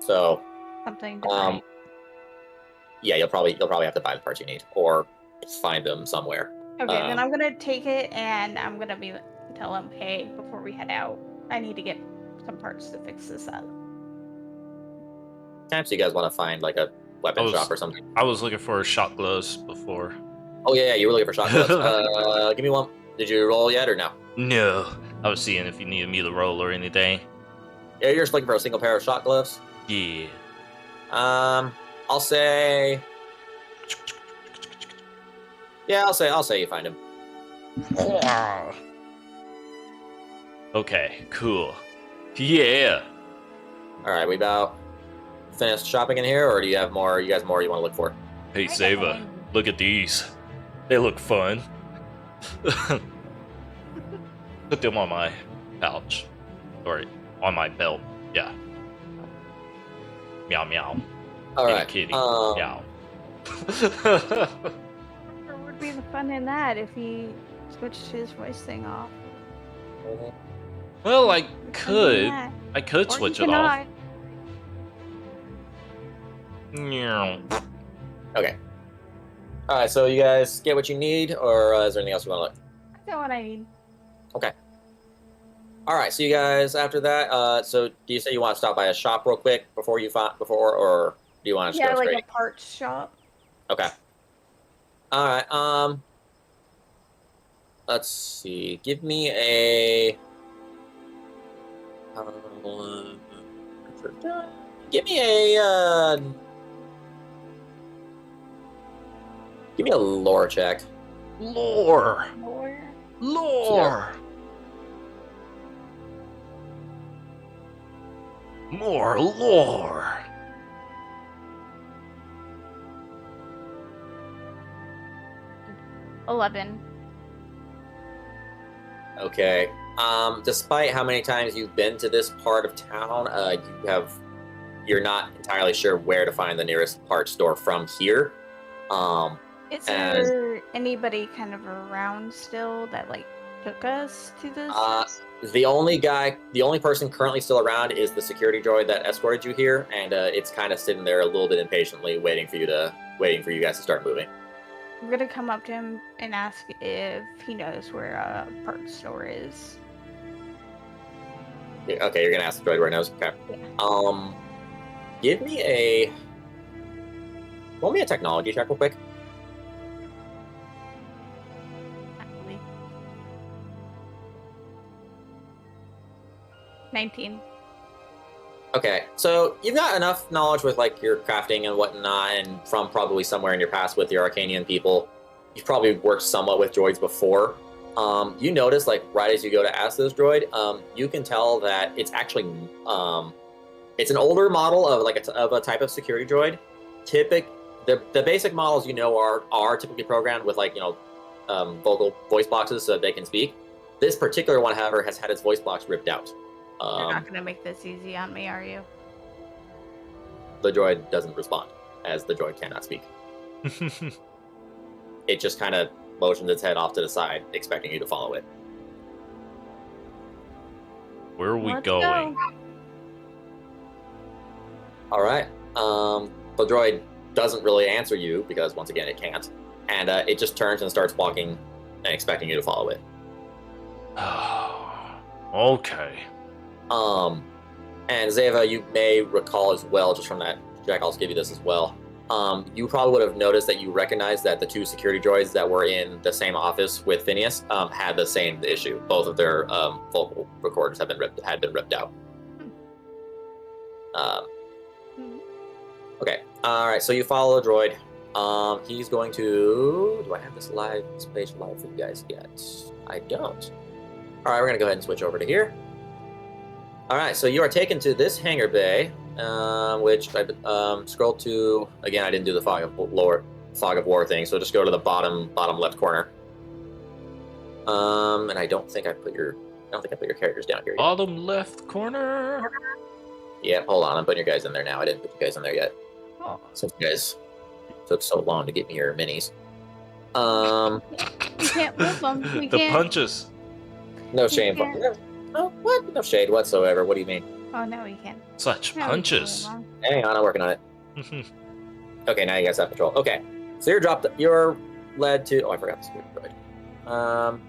So... Something to buy. Yeah, you'll probably have to buy the parts you need, or find them somewhere. Okay, then I'm gonna take it, and I'm gonna tell him, hey, before we head out, I need to get some parts to fix this up. So you guys want to find like a weapon shop or something? I was looking for shot gloves before. Oh yeah, you were looking for shot gloves. Give me one. Did you roll yet or no? No, I was seeing if you needed me to roll or anything. Yeah, you're just looking for a single pair of shot gloves. Yeah. I'll say. Yeah, I'll say you find him. Okay, cool. Yeah. All right, we about finished shopping in here, or do you have more? You guys more you want to look for? Hey, I got Zava, one. look at these. They look fun. Put them on my pouch. Or on my belt. Yeah. Meow meow. All Kitty, right. kitty. Meow. What would be the fun in that if he switched his voice thing off? Well, I Fun in could. that. I could Or switch he it off. cannot. Meow. Okay. All right. So you guys get what you need, or is there anything else you want to look? I got what I need. Okay. All right. So you guys, after that, so do you say you want to stop by a shop real quick before, or do you want to just Yeah, go like straight? a parts shop. Okay. All right. Let's see. Give me a. Give me a. Give me a lore check. Lore. More. Lore. More lore. Yeah. 11. Okay. Despite how many times you've been to this part of town, you're not entirely sure where to find the nearest parts store from here. Is And- there anybody kind of around still that like took us to this? The only person currently still around is the security droid that escorted you here, and it's kind of sitting there a little bit impatiently, waiting for you guys to start moving. I'm gonna come up to him and ask if he knows where a parts store is. Okay, you're gonna ask the droid where it knows. Okay. Yeah. Give me a. Roll me a technology check real quick. Actually. 19. Okay, so you've got enough knowledge with like your crafting and whatnot, and from probably somewhere in your past with your Arcanian people, you've probably worked somewhat with droids before. You notice, like right as you go to ask this droid, you can tell that it's actually it's an older model of of a type of security droid. The basic models are typically programmed with vocal voice boxes so that they can speak. This particular one, however, has had its voice box ripped out. You're not gonna make this easy on me, are you? The droid doesn't respond, as the droid cannot speak. It just kind of motions its head off to the side, expecting you to follow it. Where are we Let's going? go. All right. The droid doesn't really answer you because, once again, it can't, and it just turns and starts walking, and expecting you to follow it. Okay. And Zava, you may recall as well, just from that check, I'll give you this as well. You probably would have noticed that you recognized that the two security droids that were in the same office with Phineas had the same issue. Both of their vocal recorders had been ripped out. Okay. All right. So you follow the droid. He's going to. Do I have this live space live for you guys yet? I don't. All right. We're gonna go ahead and switch over to here. All right. So you are taken to this hangar bay, which I scroll to again. I didn't do the fog of war thing, so just go to the bottom left corner. And I don't think I put your characters down here yet. Bottom left corner. Yeah, hold on. I'm putting your guys in there now. I didn't put you guys in there yet. Oh. Since you guys took so long to get me your minis. We can't move them. We The can't. punches. No shame. can't. No, what? No shade whatsoever. What do you mean? Oh, no, we can't. Such No, we can't punches. move 'em. Hang on, I'm working on it. Okay, now you guys have control. Okay, so you're led to. Oh, I forgot the stupid droid.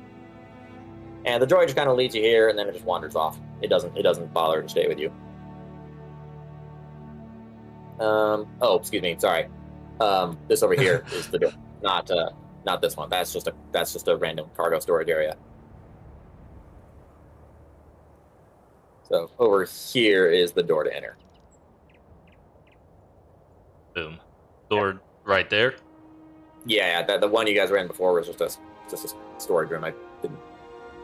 And the droid just kind of leads you here, and then it just wanders off. It doesn't bother to stay with you. Oh, excuse me. Sorry. This over here is the door, not this one. That's just a random cargo storage area. So over here is the door to enter. Boom. Door right there. Yeah, the one you guys were in before was just a storage room. I didn't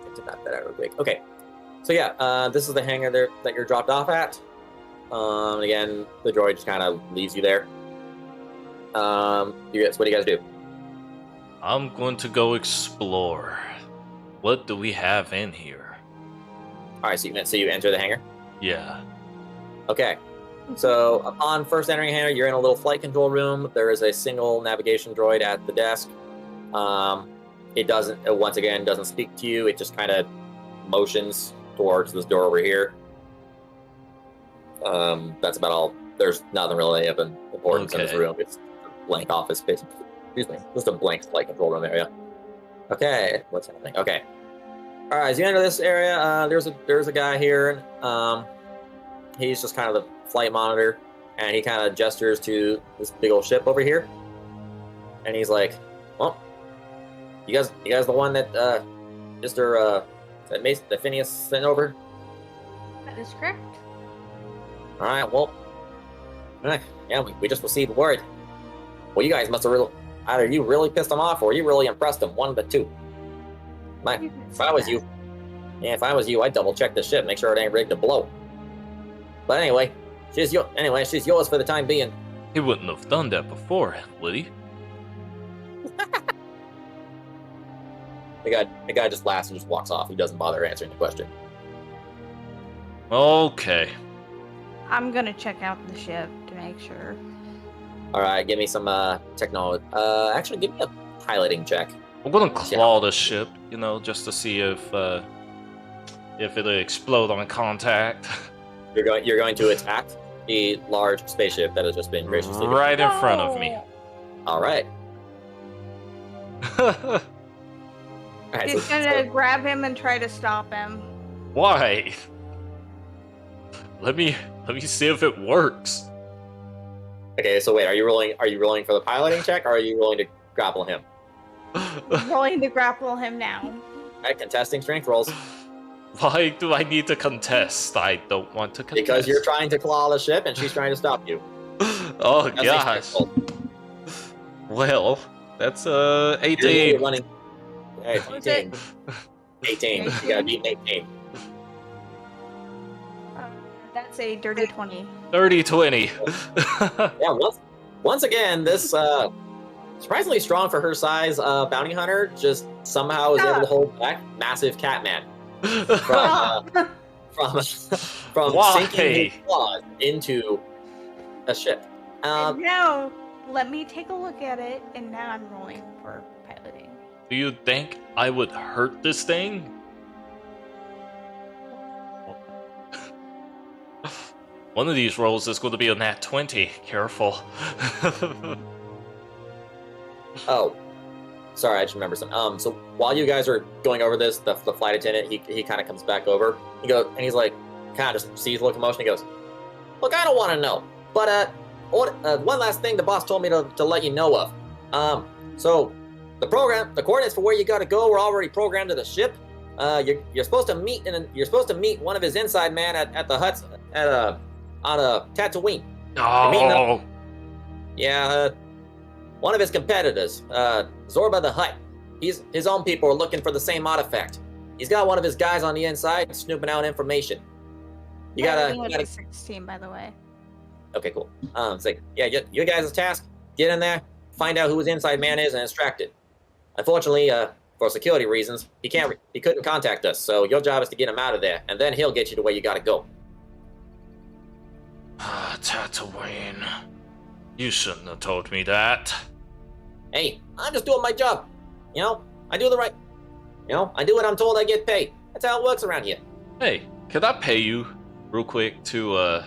think to map that out real quick. Okay, so yeah, this is the hangar there that you're dropped off at. Again, the droid just kind of leaves you there. What do you guys do? I'm going to go explore. What do we have in here? All right, so you enter the hangar. Yeah. Okay. So upon first entering hangar, you're in a little flight control room. There is a single navigation droid at the desk. It once again doesn't speak to you. It just kind of motions towards this door over here. That's about all. There's nothing really of importance in this Okay. room. It's a blank office space. Excuse me. Just a blank flight control room area. Okay, what's happening? Okay. All right, as you enter this area, there's a guy here. He's just kind of the flight monitor, and he kind of gestures to this big old ship over here, and he's like, "Well, you guys the one that that Phineas sent over? That is correct. All right, well, yeah, we just received word. Well, you guys must have either you really pissed him off or you really impressed him. One of the two. If I was you, I'd double check the ship, make sure it ain't rigged to blow. But anyway, she's yours for the time being. He wouldn't have done that before, would he? The guy just laughs and just walks off. He doesn't bother answering the question. Okay. I'm gonna check out the ship to make sure. All right, give me some technology. Actually, give me a piloting check. I'm gonna claw the ship, just to see if it'll explode on contact. You're going to attack the large spaceship that has just been graciously Right in front of me. All right. All right, He's gonna grab him and try to stop him. Why? Let me see if it works. Okay, so wait, are you rolling for the piloting check, or are you rolling to grapple him? Rolling to grapple him now. All right, contesting strength rolls. Why do I need to contest? I don't want to contest. Because you're trying to claw the ship and she's trying to stop you. Oh Contesting gosh. strength roll. Well, that's You're 18. running. Hey, What was 18. 18. You gotta beat 18. That's a dirty 20. 30-20. Yeah, once again, this surprisingly strong for her size bounty hunter just somehow is able to hold back massive Catman from Why? sinking his claws into a ship. And now, let me take a look at it, and now I'm rolling for piloting. Do you think I would hurt this thing? One of these rolls is going to be a nat 20. Careful. Oh, sorry, I just remembered something. So while you guys are going over this, the flight attendant, he kind of comes back over. He's like, kind of just sees the locomotion. He goes, "Look, I don't want to know, but one last thing the boss told me to let you know of. So the coordinates for where you got to go were already programmed to the ship. You're supposed to meet one of his inside man at the huts on Tatooine. Oh, Yeah, one of his competitors, Zorba the Hutt. His own people are looking for the same artifact. He's got one of his guys on the inside snooping out information. You Everything gotta. was a 16, by the way. Okay, cool. It's like, yeah, your guys' task: get in there, find out who his inside man is, and extract it. Unfortunately, for security reasons, he couldn't contact us. So your job is to get him out of there, and then he'll get you to where you gotta go. Tatooine. You shouldn't have told me that. Hey, I'm just doing my job. You know, I do what I'm told. I get paid. That's how it works around here. Hey, could I pay you real quick to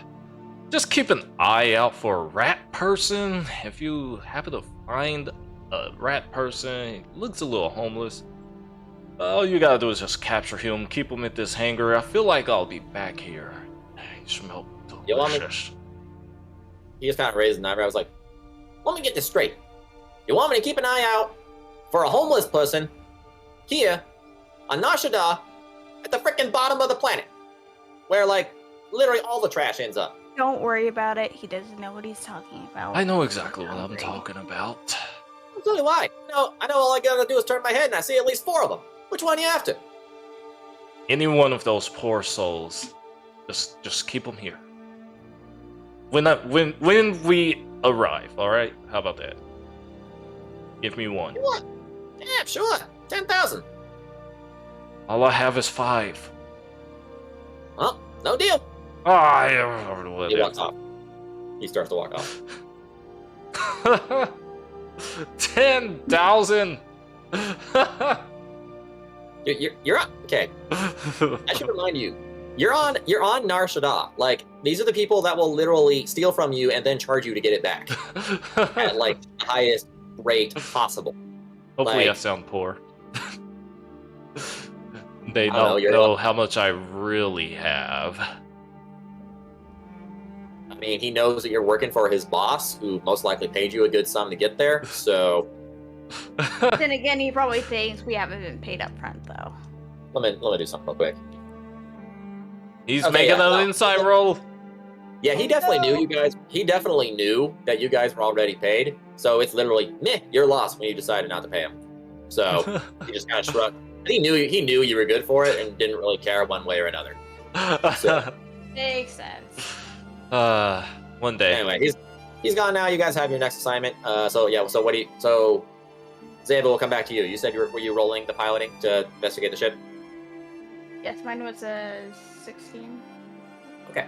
just keep an eye out for a rat person? If you happen to find a rat person, he looks a little homeless, all you gotta do is just capture him, keep him at this hangar. I feel like I'll be back here. He smell You want me- delicious. He just kind of raised an eyebrow. I was like, let me get this straight. You want me to keep an eye out for a homeless person here on Nar Shaddaa at the freaking bottom of the planet, where, like, literally all the trash ends up? Don't worry about it. He doesn't know what he's talking about. I know exactly what I'm Hungry. talking about. I'll tell you why. I know all I gotta do is turn my head and I see at least 4 of them. Which one are you after? Any one of those poor souls, just keep them here. When we arrive, all right? How about that? Give me one. What? Yeah, sure. 10,000. All I have is 5. Well, no deal. Whatever. He walks off. He starts to walk off. 10,000. You're on. Okay. I should remind you. You're on Nar Shaddaa. Like, these are the people that will literally steal from you and then charge you to get it back at like the highest rate possible. Hopefully, I Like- sound poor. They I don't know, don't you're know like- how much I really have. I mean, he knows that you're working for his boss, who most likely paid you a good sum to get there. So Then again, he probably thinks we haven't been paid up front, though. let me do something real quick. He's Okay, making yeah, an no. inside roll. Yeah, he definitely knew you guys. He definitely knew that you guys were already paid. So it's literally, meh, your loss when you decided not to pay him. So he just kind of shrugged. He knew you were good for it and didn't really care one way or another. So- Makes sense. One day. Anyway, he's gone now. You guys have your next assignment. So Zeba will come back to you. You said were you rolling the piloting to investigate the ship? Yes, mine was a 16. Okay.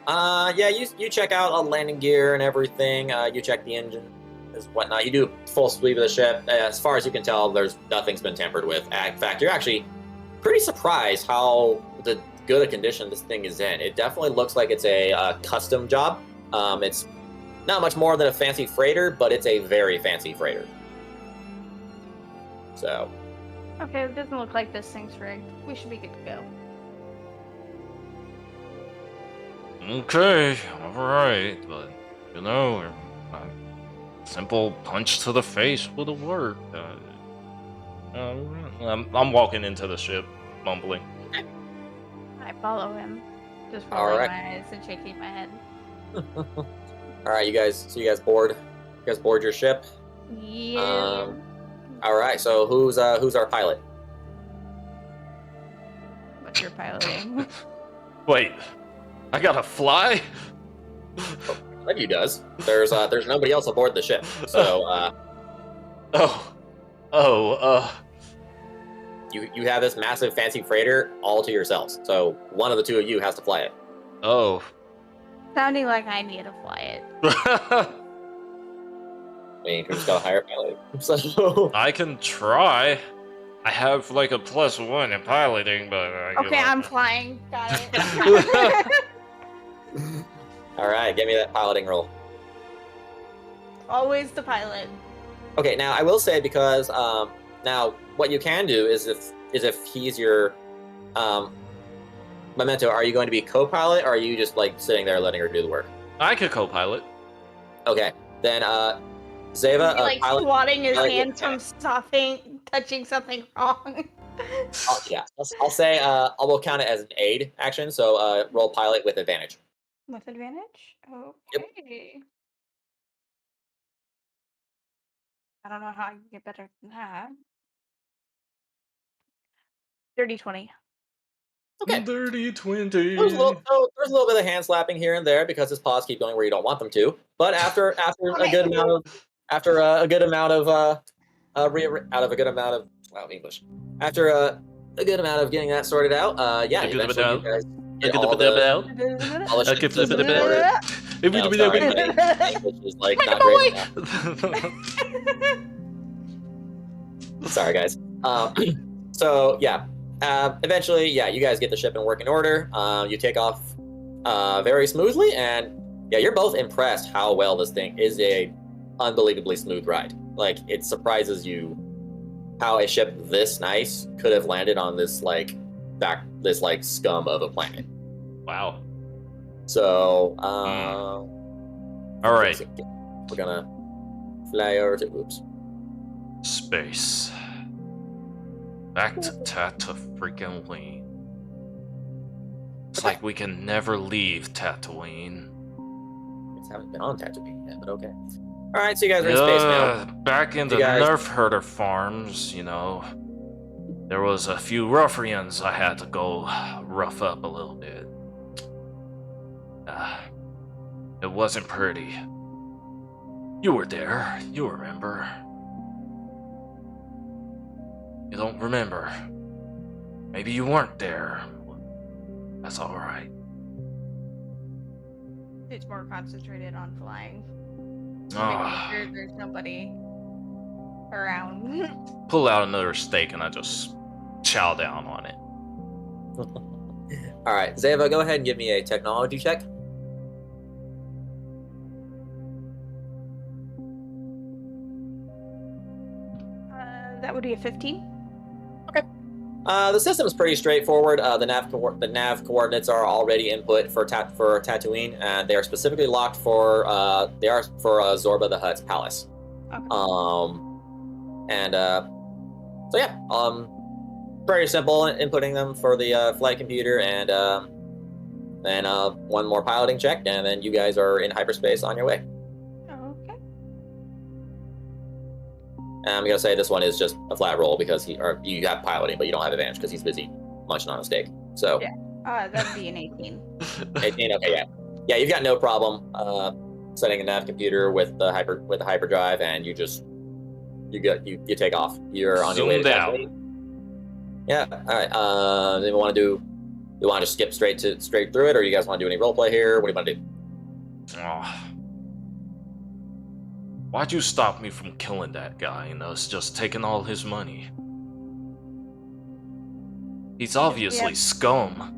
Yeah, you check out all the landing gear and everything. You check the engine and whatnot. You do a full sweep of the ship. As far as you can tell, nothing's been tampered with. In fact, you're actually pretty surprised how good a condition this thing is in. It definitely looks like it's a custom job. It's not much more than a fancy freighter, but it's a very fancy freighter. So, Okay, it doesn't look like this thing's rigged. We should be good to go. Okay, alright, but you know, a simple punch to the face would have worked. I'm walking into the ship, mumbling. I follow him, just All rolling right. my eyes and shaking my head. all right, you guys board. You guys board your ship. Yeah. All right, so who's our pilot? What's your piloting? Wait, I gotta fly? One of you does. There's nobody else aboard the ship, so you have this massive fancy freighter all to yourselves. So one of the two of you has to fly it. Oh. Sounding like I need to fly it. I mean, you can just go hire a pilot. So I can try. I have like a +1 in piloting, but Okay, I'm flying. Got it. all right, give me that piloting roll. Always the pilot. Okay, now I will say, because now what you can do is if he's your Memento, are you going to be co-pilot, or are you just like sitting there letting her do the work? I could co-pilot. Okay, then Zeva, He's like pilot. swatting his pilot hands from touching something wrong. Yeah, I'll say we'll count it as an aid action. So roll pilot with advantage. With advantage? Yep. Okay. I don't know how I can get better than that. 30-20. Okay. Dirty 20. There's a little bit of hand slapping here and there because his paws keep going where you don't want them to. But after a good amount of a good amount of out of a good amount of English. After a good amount of getting that sorted out, yeah, eventually you guys get all the shit systems in order. No, sorry, my English is like not great enough. Sorry, guys. So yeah, eventually, yeah, you guys get the ship in working order. You take off very smoothly, and yeah, you're both impressed how well this thing is a unbelievably smooth ride. Like, it surprises you how a ship this nice could have landed on this this scum of a planet. Wow. So, all right, we're gonna fly over to space. Back to Tatooine. It's like we can never leave Tatooine. I haven't been on Tatooine yet, but okay. All right, so you guys are in space now. Back in the Nerf herder farms, you know, there was a few ruffians I had to go rough up a little bit. It wasn't pretty. You were there. You remember. You don't remember. Maybe you weren't there. That's alright. It's more concentrated on flying. Ah. Making sure there's nobody around. Pull out another steak and I just chow down on it. Alright, Zeva, go ahead and give me a technology check. That would be a 15. Okay. The system is pretty straightforward. The nav coordinates are already input for Tatooine, and they are specifically locked for Zorba the Hutt's palace. Okay. So yeah, pretty simple inputting them for the flight computer, and then one more piloting check, and then you guys are in hyperspace on your way. Okay. And I'm gonna say this one is just a flat roll because you have piloting, but you don't have advantage because he's busy munching on a steak. So yeah, that'd be an 18. 18. Okay, yeah, you've got no problem setting a nav computer with the hyperdrive, and you take off. You're on your way to Tatooine. Yeah. All right. Do you want to just skip straight through it, or you guys want to do any role play here? What do you want to do? Oh. Why'd you stop me from killing that guy and us just taking all his money? He's obviously scum.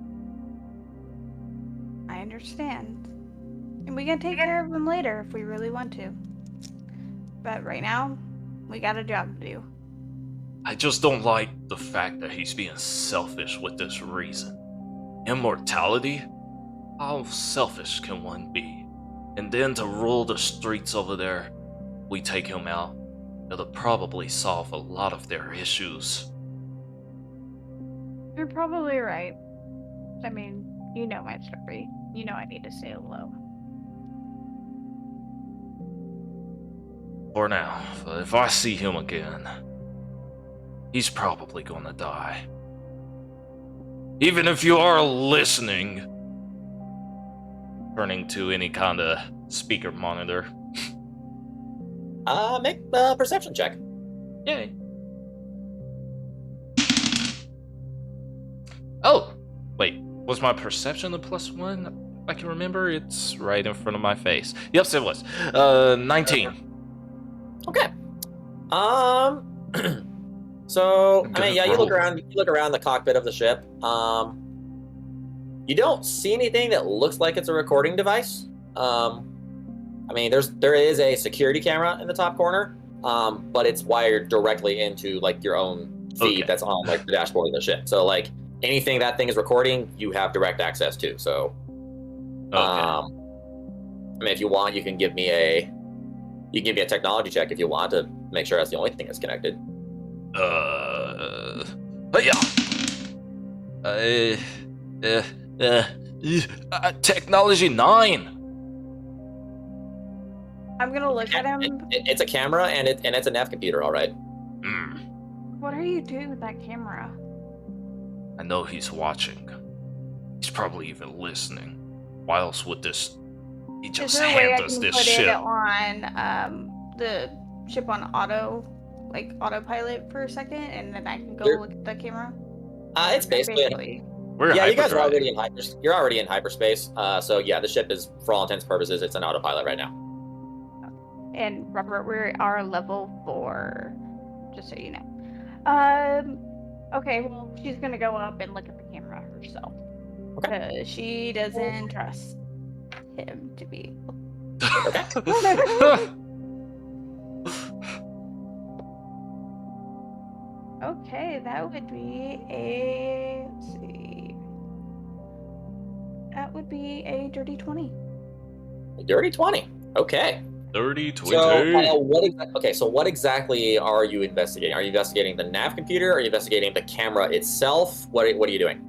I understand. And we can take care of him later if we really want to. But right now, we got a job to do. I just don't like the fact that he's being selfish with this reason. Immortality? How selfish can one be? And then to rule the streets over there, we take him out. It'll probably solve a lot of their issues. You're probably right. I mean, you know my story. You know I need to stay low. For now, but if I see him again, he's probably gonna die. Even if you are listening, turning to any kind of speaker monitor. Make a perception check. Yay. Oh, wait, was my perception the +1? I can remember, it's right in front of my face. Yes, it was. 19. Okay. So I mean, yeah, you look around the cockpit of the ship. You don't see anything that looks like it's a recording device. I mean, there is a security camera in the top corner, but it's wired directly into like your own feed that's on like the dashboard of the ship. So like anything that thing is recording, you have direct access to. So, I mean, if you want, you can give me a technology check if you want to make sure that's the only thing that's connected. Technology 9. I'm gonna look at him. It's a camera and it's a nav computer, all right. What are you doing with that camera? I know he's watching. He's probably even listening. Why else would this? He Is just there a way I hand us can this put ship. it on the ship on autopilot for a second, and then I can go You're- look at the camera? It's basically. We're Yeah, you guys are hyperdrive. already in You're already in hyperspace. So yeah, the ship is, for all intents and purposes, it's an autopilot right now. And Robert, we are level 4, just so you know. Okay, well, she's gonna go up and look at the camera herself. Okay. Because she doesn't trust him to be. Okay, that would be a. Let's see. That would be a dirty 20. Dirty 20. Okay. 30, 20. So what exactly are you investigating? Are you investigating the nav computer? Are you investigating the camera itself? What are you doing?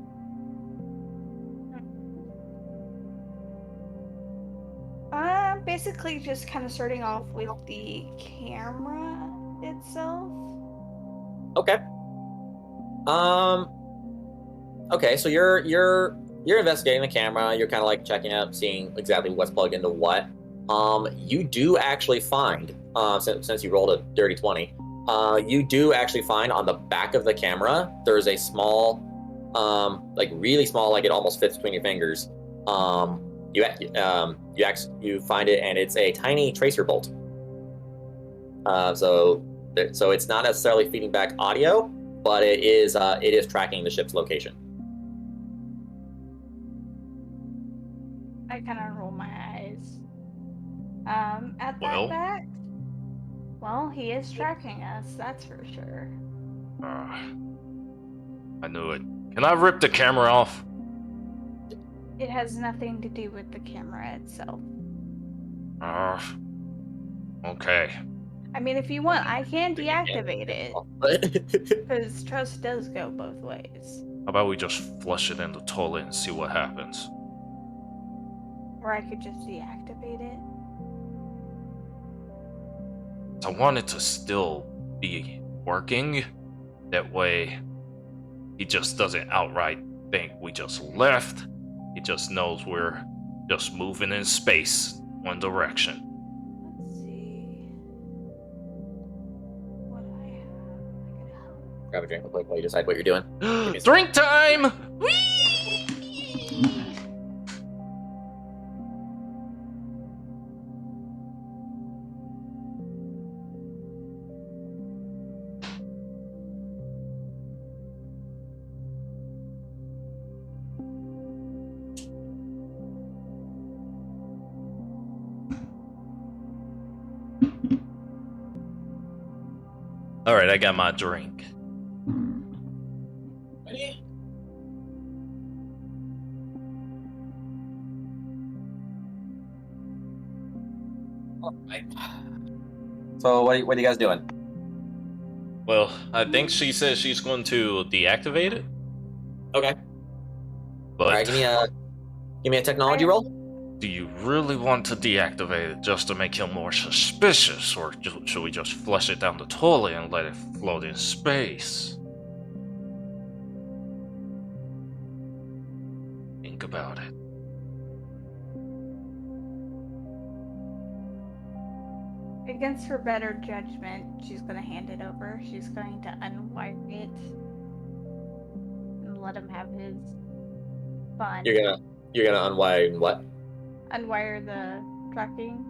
Basically just kind of starting off with the camera itself. Okay. Okay, so you're investigating the camera. You're kind of like checking out, seeing exactly what's plugged into what. You do actually find, since you rolled a dirty 20, you do actually find on the back of the camera there's a small, like really small, like it almost fits between your fingers. You find it, and it's a tiny tracer bolt. So it's not necessarily feeding back audio, but it is tracking the ship's location. I kind of roll my eyes. At that Well? fact, well, he is tracking us, that's for sure. I knew it. Can I rip the camera off? It has nothing to do with the camera itself. Okay. I mean, if you want, I can deactivate it. Because trust does go both ways. How about we just flush it in the toilet and see what happens? Or I could just deactivate it. I want it to still be working. That way, he just doesn't outright think we just left. He just knows we're just moving in space, one direction. Let's see. What I have that could help. Grab a drink real quick while you decide what you're doing. Drink time! Whee! All right, I got my drink. Ready? All right. So what are you guys doing? Well, I think she says she's going to deactivate it. Okay. But All right, give me a technology roll. do you really want to deactivate it just to make him more suspicious, or should we just flush it down the toilet and let it float in space? Think about it. Against her better judgment, she's going to hand it over. She's going to unwire it and let him have his fun. You're gonna unwire what? Unwire the tracking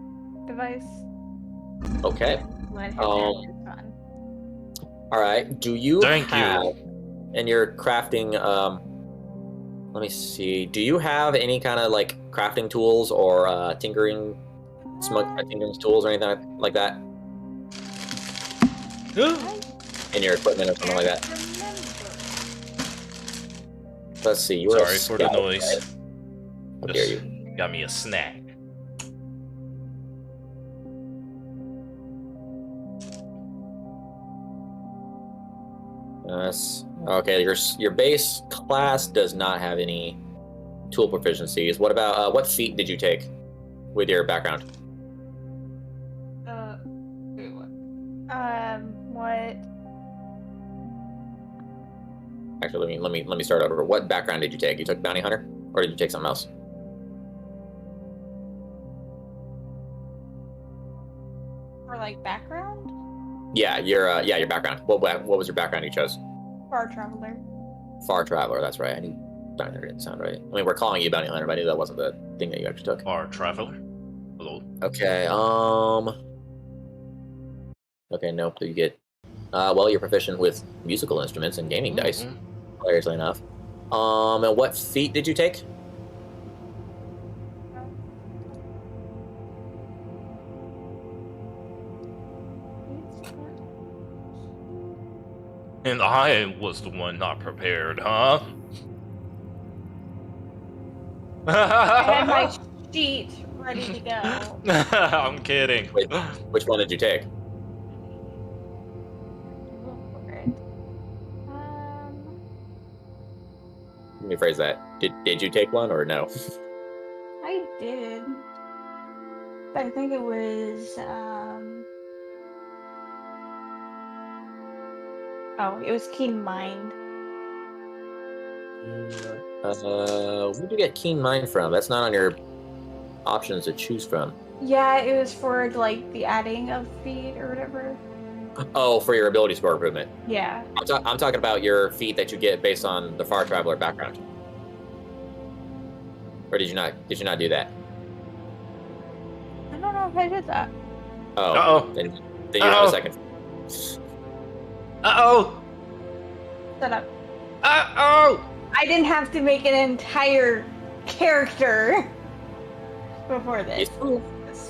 device. Okay. Let him have his fun. All right. Do you Thank have you. in your crafting? Let me see. Do you have any kind of like crafting tools or tinkering tools or anything like that in your equipment or something like that? Let's see. You Sorry for the noise. Right? How dare Just you? got me a snack. Yes. Okay. Your base class does not have any tool proficiencies. What about what feat did you take with your background? What? Actually, let me start over. What background did you take? You took bounty hunter, or did you take something else? For like background? Yeah, your background. What was your background you chose? Far traveler. Far traveler. That's right. I knew bounty hunter didn't sound right. I mean, we're calling you bounty hunter, but I knew that wasn't the thing that you actually took. Our traveler. Hello. Okay. Okay. Nope. You get. Well, you're proficient with musical instruments and gaming dice. Hilariously enough. And what feat did you take? And I was the one not prepared, huh? I had my sheet ready to go. I'm kidding. Which one did you take? Look for it. Let me phrase that. Did you take one or no? I did. I think it was, oh, it was Keen Mind. Where'd you get Keen Mind from? That's not on your options to choose from. Yeah, it was for, like, the adding of feet or whatever. Oh, for your ability score improvement. Yeah. I'm talking about your feat that you get based on the Far Traveler background. Or did you not do that? I don't know if I did that. Oh. Uh-oh. Then you have a second. Uh-oh! Shut up. Uh-oh! I didn't have to make an entire character before this.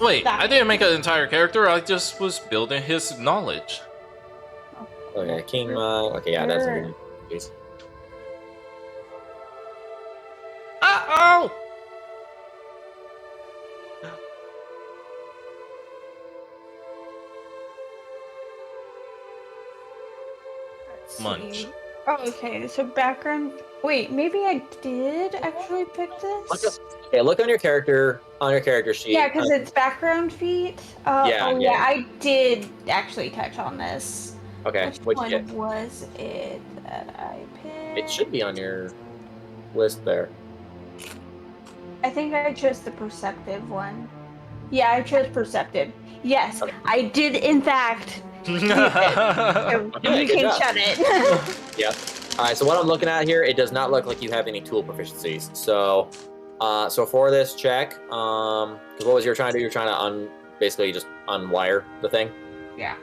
Wait, Stop. I didn't make an entire character, I just was building his knowledge. Okay, King okay, yeah, that's Sure. please. Uh-oh! Let's Munch. see. Oh, okay. So background. Wait, maybe I did actually pick this. Look on your character sheet. Yeah, because it's background feet. Yeah, oh yeah. yeah, I did actually touch on this. Okay, Which what'd one you get? was it that I picked? It should be on your list there. I think I chose the perceptive one. Yeah, I chose perceptive. Yes, Okay. I did in fact. So Okay, you good can job. shut it. Yep. All right. So what I'm looking at here, it does not look like you have any tool proficiencies. So, so for this check, because what was you trying to do? You're trying to basically just unwire the thing. Yeah.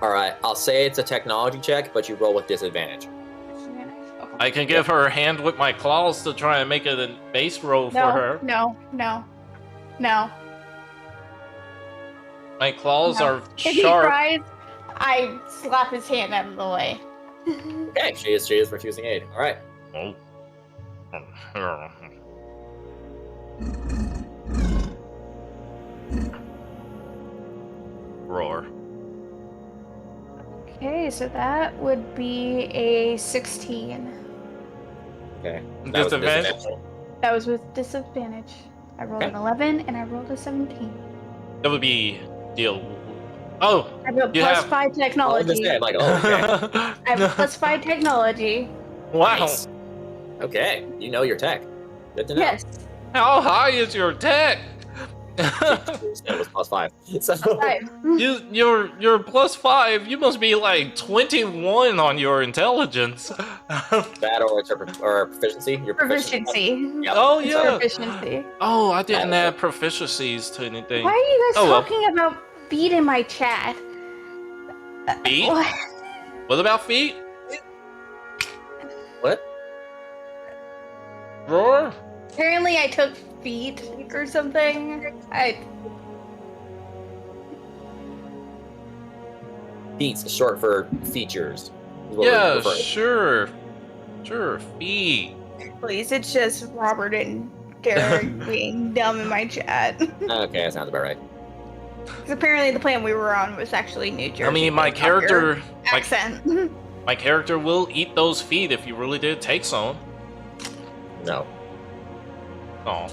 All right. I'll say it's a technology check, but you roll with disadvantage. Okay. I can give her a hand with my claws to try and make it a base roll for her. No. My claws No. are If he sharp. tries, I slap his hand out of the way. Okay. She is refusing aid. All right. Oh. Roar. Okay, so that would be a 16. Okay. That was Disadvantage? That was with disadvantage. I rolled Okay. an 11 and I rolled a 17. That would be deal. Oh! I have a You plus have- 5 I was just technology. saying, like, oh, okay. I have a plus 5 technology. Wow! Nice. Okay. You know your tech. Good to know. Yes. How high is your tech? It was plus 5. So, 5. You're plus 5. You must be like 21 on your intelligence. that or proficiency. Your Proficiency. Yep. Oh It's yeah. Proficiency. Oh, I didn't add proficiencies to anything. Why are you guys Oh, well. talking about feet in my chat? Feet? What? What about feet? What? Roar? Apparently I took feet or something. Feats is short for features. is what we're Yeah, referring to. sure. Sure, feet. Please, it's just Robert and Derek being dumb in my chat. Okay, that sounds about right. Because apparently the plan we were on was actually New Jersey. I mean, my based off your character, accent. my character will eat those feet if you really did take some. No. Oh.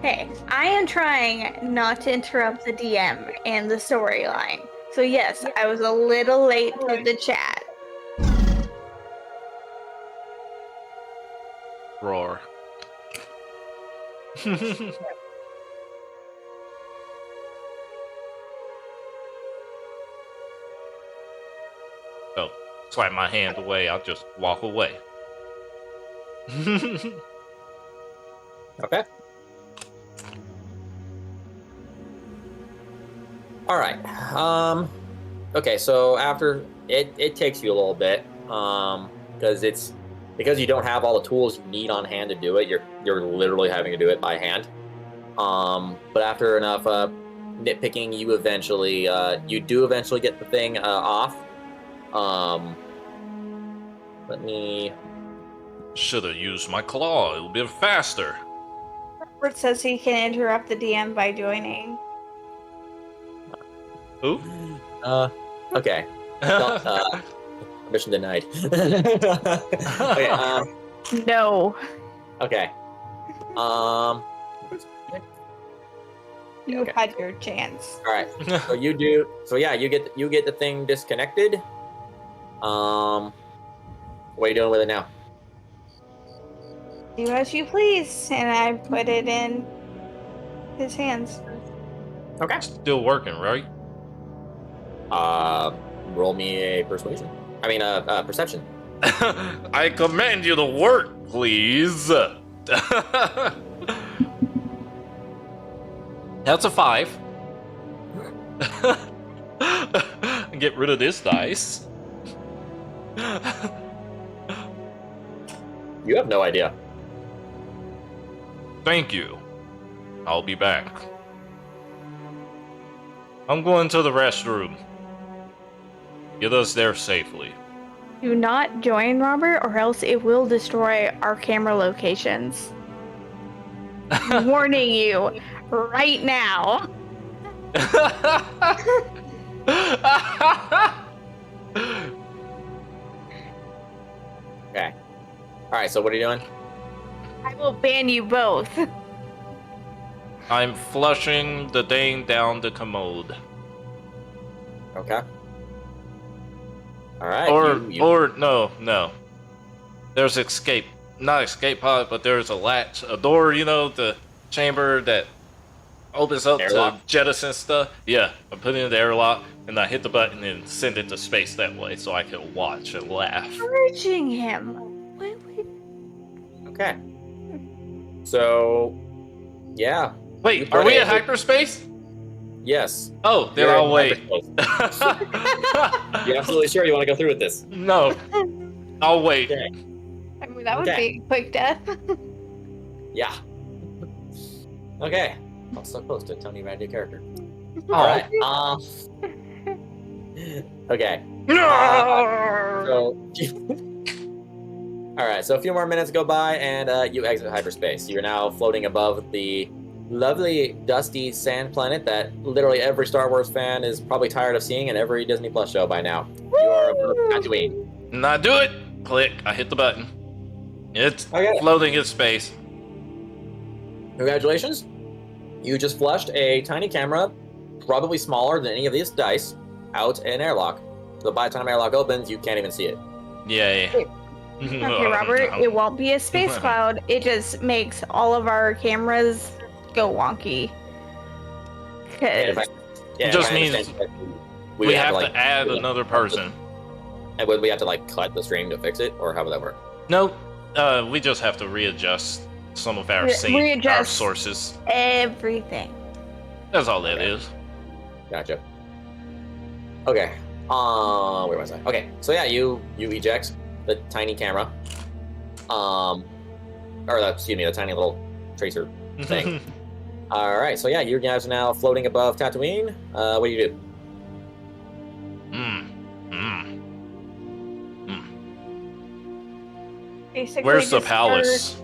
Hey, I am trying not to interrupt the DM and the storyline. So yes, I was a little late to the chat. Roar. So, swipe my hand away. I'll just walk away. Okay. All right. Okay. So after it takes you a little bit, because you don't have all the tools you need on hand to do it. You're literally having to do it by hand. But after enough nitpicking, you do eventually get the thing off. Let me. Should have used my claw. It would be faster. Robert says he can interrupt the DM by joining. Ooh. Okay. Mission denied. Okay. No. Okay. You Okay. had your chance. All right. So you do. So yeah, you get the thing disconnected. What are you doing with it now? Do as you please, and I put it in his hands. Okay. Still working, right? Roll me a persuasion. I mean, perception. I command you to work, please. That's a 5. Get rid of this dice. You have no idea. Thank you. I'll be back. I'm going to the restroom. Get us there safely. Do not join, Robert, or else it will destroy our camera locations. I'm warning you right now. Okay. All right. So what are you doing? I will ban you both. I'm flushing the thing down the commode. Okay. All right. Or no. There's not escape pod, but there's a door, the chamber that opens up Airlock? to jettison stuff. Yeah, I put it in the airlock, and I hit the button and send it to space that way so I can watch and laugh. Encouraging him. Okay. So, yeah. Wait, are we at hyperspace? Yes. Oh, then You're I'll in wait. hyperspace. You absolutely sure you want to go through with this? No, I'll wait. Okay. I mean, that would Okay. be a quick death. Yeah. Okay. I was so close to Tony Randy character. Oh. All right. Okay. So. All right. So a few more minutes go by, and you exit hyperspace. You're now floating above the lovely dusty sand planet that literally every Star Wars fan is probably tired of seeing in every Disney Plus show by now. You are above Tatooine. And I do it. Click. I hit the button. It's Okay. floating in space. Congratulations. You just flushed a tiny camera, probably smaller than any of these dice, out an airlock. So by the time airlock opens, you can't even see it. Yay. Okay, Robert, it won't be a space cloud. It just makes all of our cameras go wonky. And 'Cause if Just I means understand correctly, we have like, to add another person. And would we have to like cut the stream to fix it, or how would that work? Nope. We just have to readjust some of our our sources. everything. That's all that is. Gotcha. Okay. Where was I? Okay. So yeah, you eject the tiny camera. The tiny little tracer thing. All right. So yeah, you guys are now floating above Tatooine. What do you do? Basically, Where's the just palace?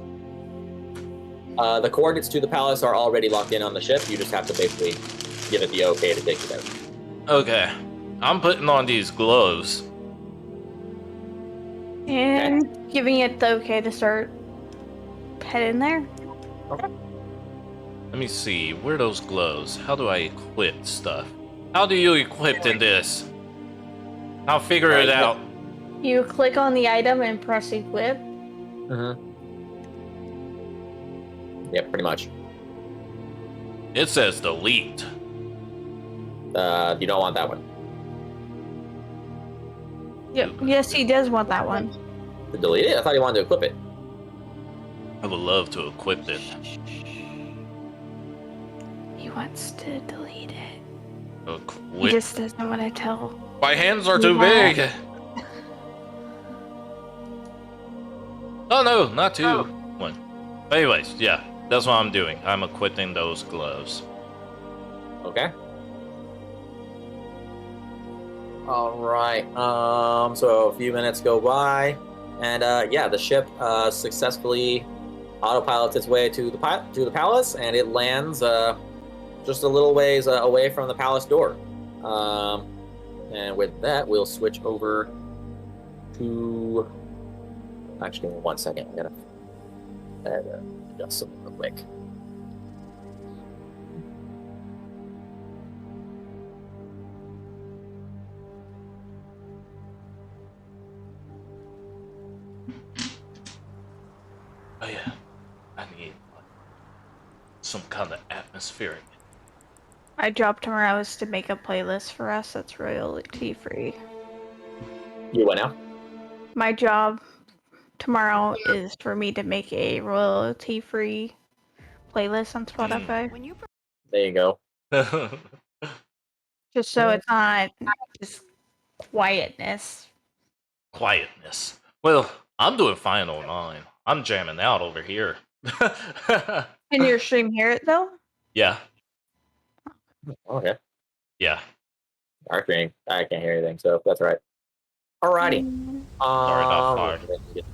The coordinates to the palace are already locked in on the ship. You just have to basically give it the okay to take you there. Okay. I'm putting on these gloves. And giving it the okay to start heading there. Okay. Let me see. Where are those gloves? How do I equip stuff? How do you equip in this? I'll figure it out. You click on the item and press equip. Yeah, pretty much. It says delete. You don't want that one. Yep. Yes, he does want that one. To delete it? I thought you wanted to equip it. I would love to equip it. He wants to delete it. He Equip. just doesn't want to tell. My hands are too big. Oh no, not two. One. But anyways, yeah, that's what I'm doing. I'm equipping those gloves. Okay. All right. So a few minutes go by, and yeah, the ship successfully autopilots its way to the palace, and it lands just a little ways away from the palace door. And with that, we'll switch over to. Actually, give me 1 second. I'm gonna adjust something real quick. Oh yeah, I need some kind of atmospheric. I dropped Morales to make a playlist for us that's royalty free. You what now? My job tomorrow is for me to make a royalty free playlist on Spotify. There you go. Just so it's not just quietness. Quietness. Well, I'm doing fine on mine. I'm jamming out over here. Can your stream hear it though? Yeah, Okay. yeah. Our stream. I can't hear anything, so that's all right. Alrighty. Sorry about fire.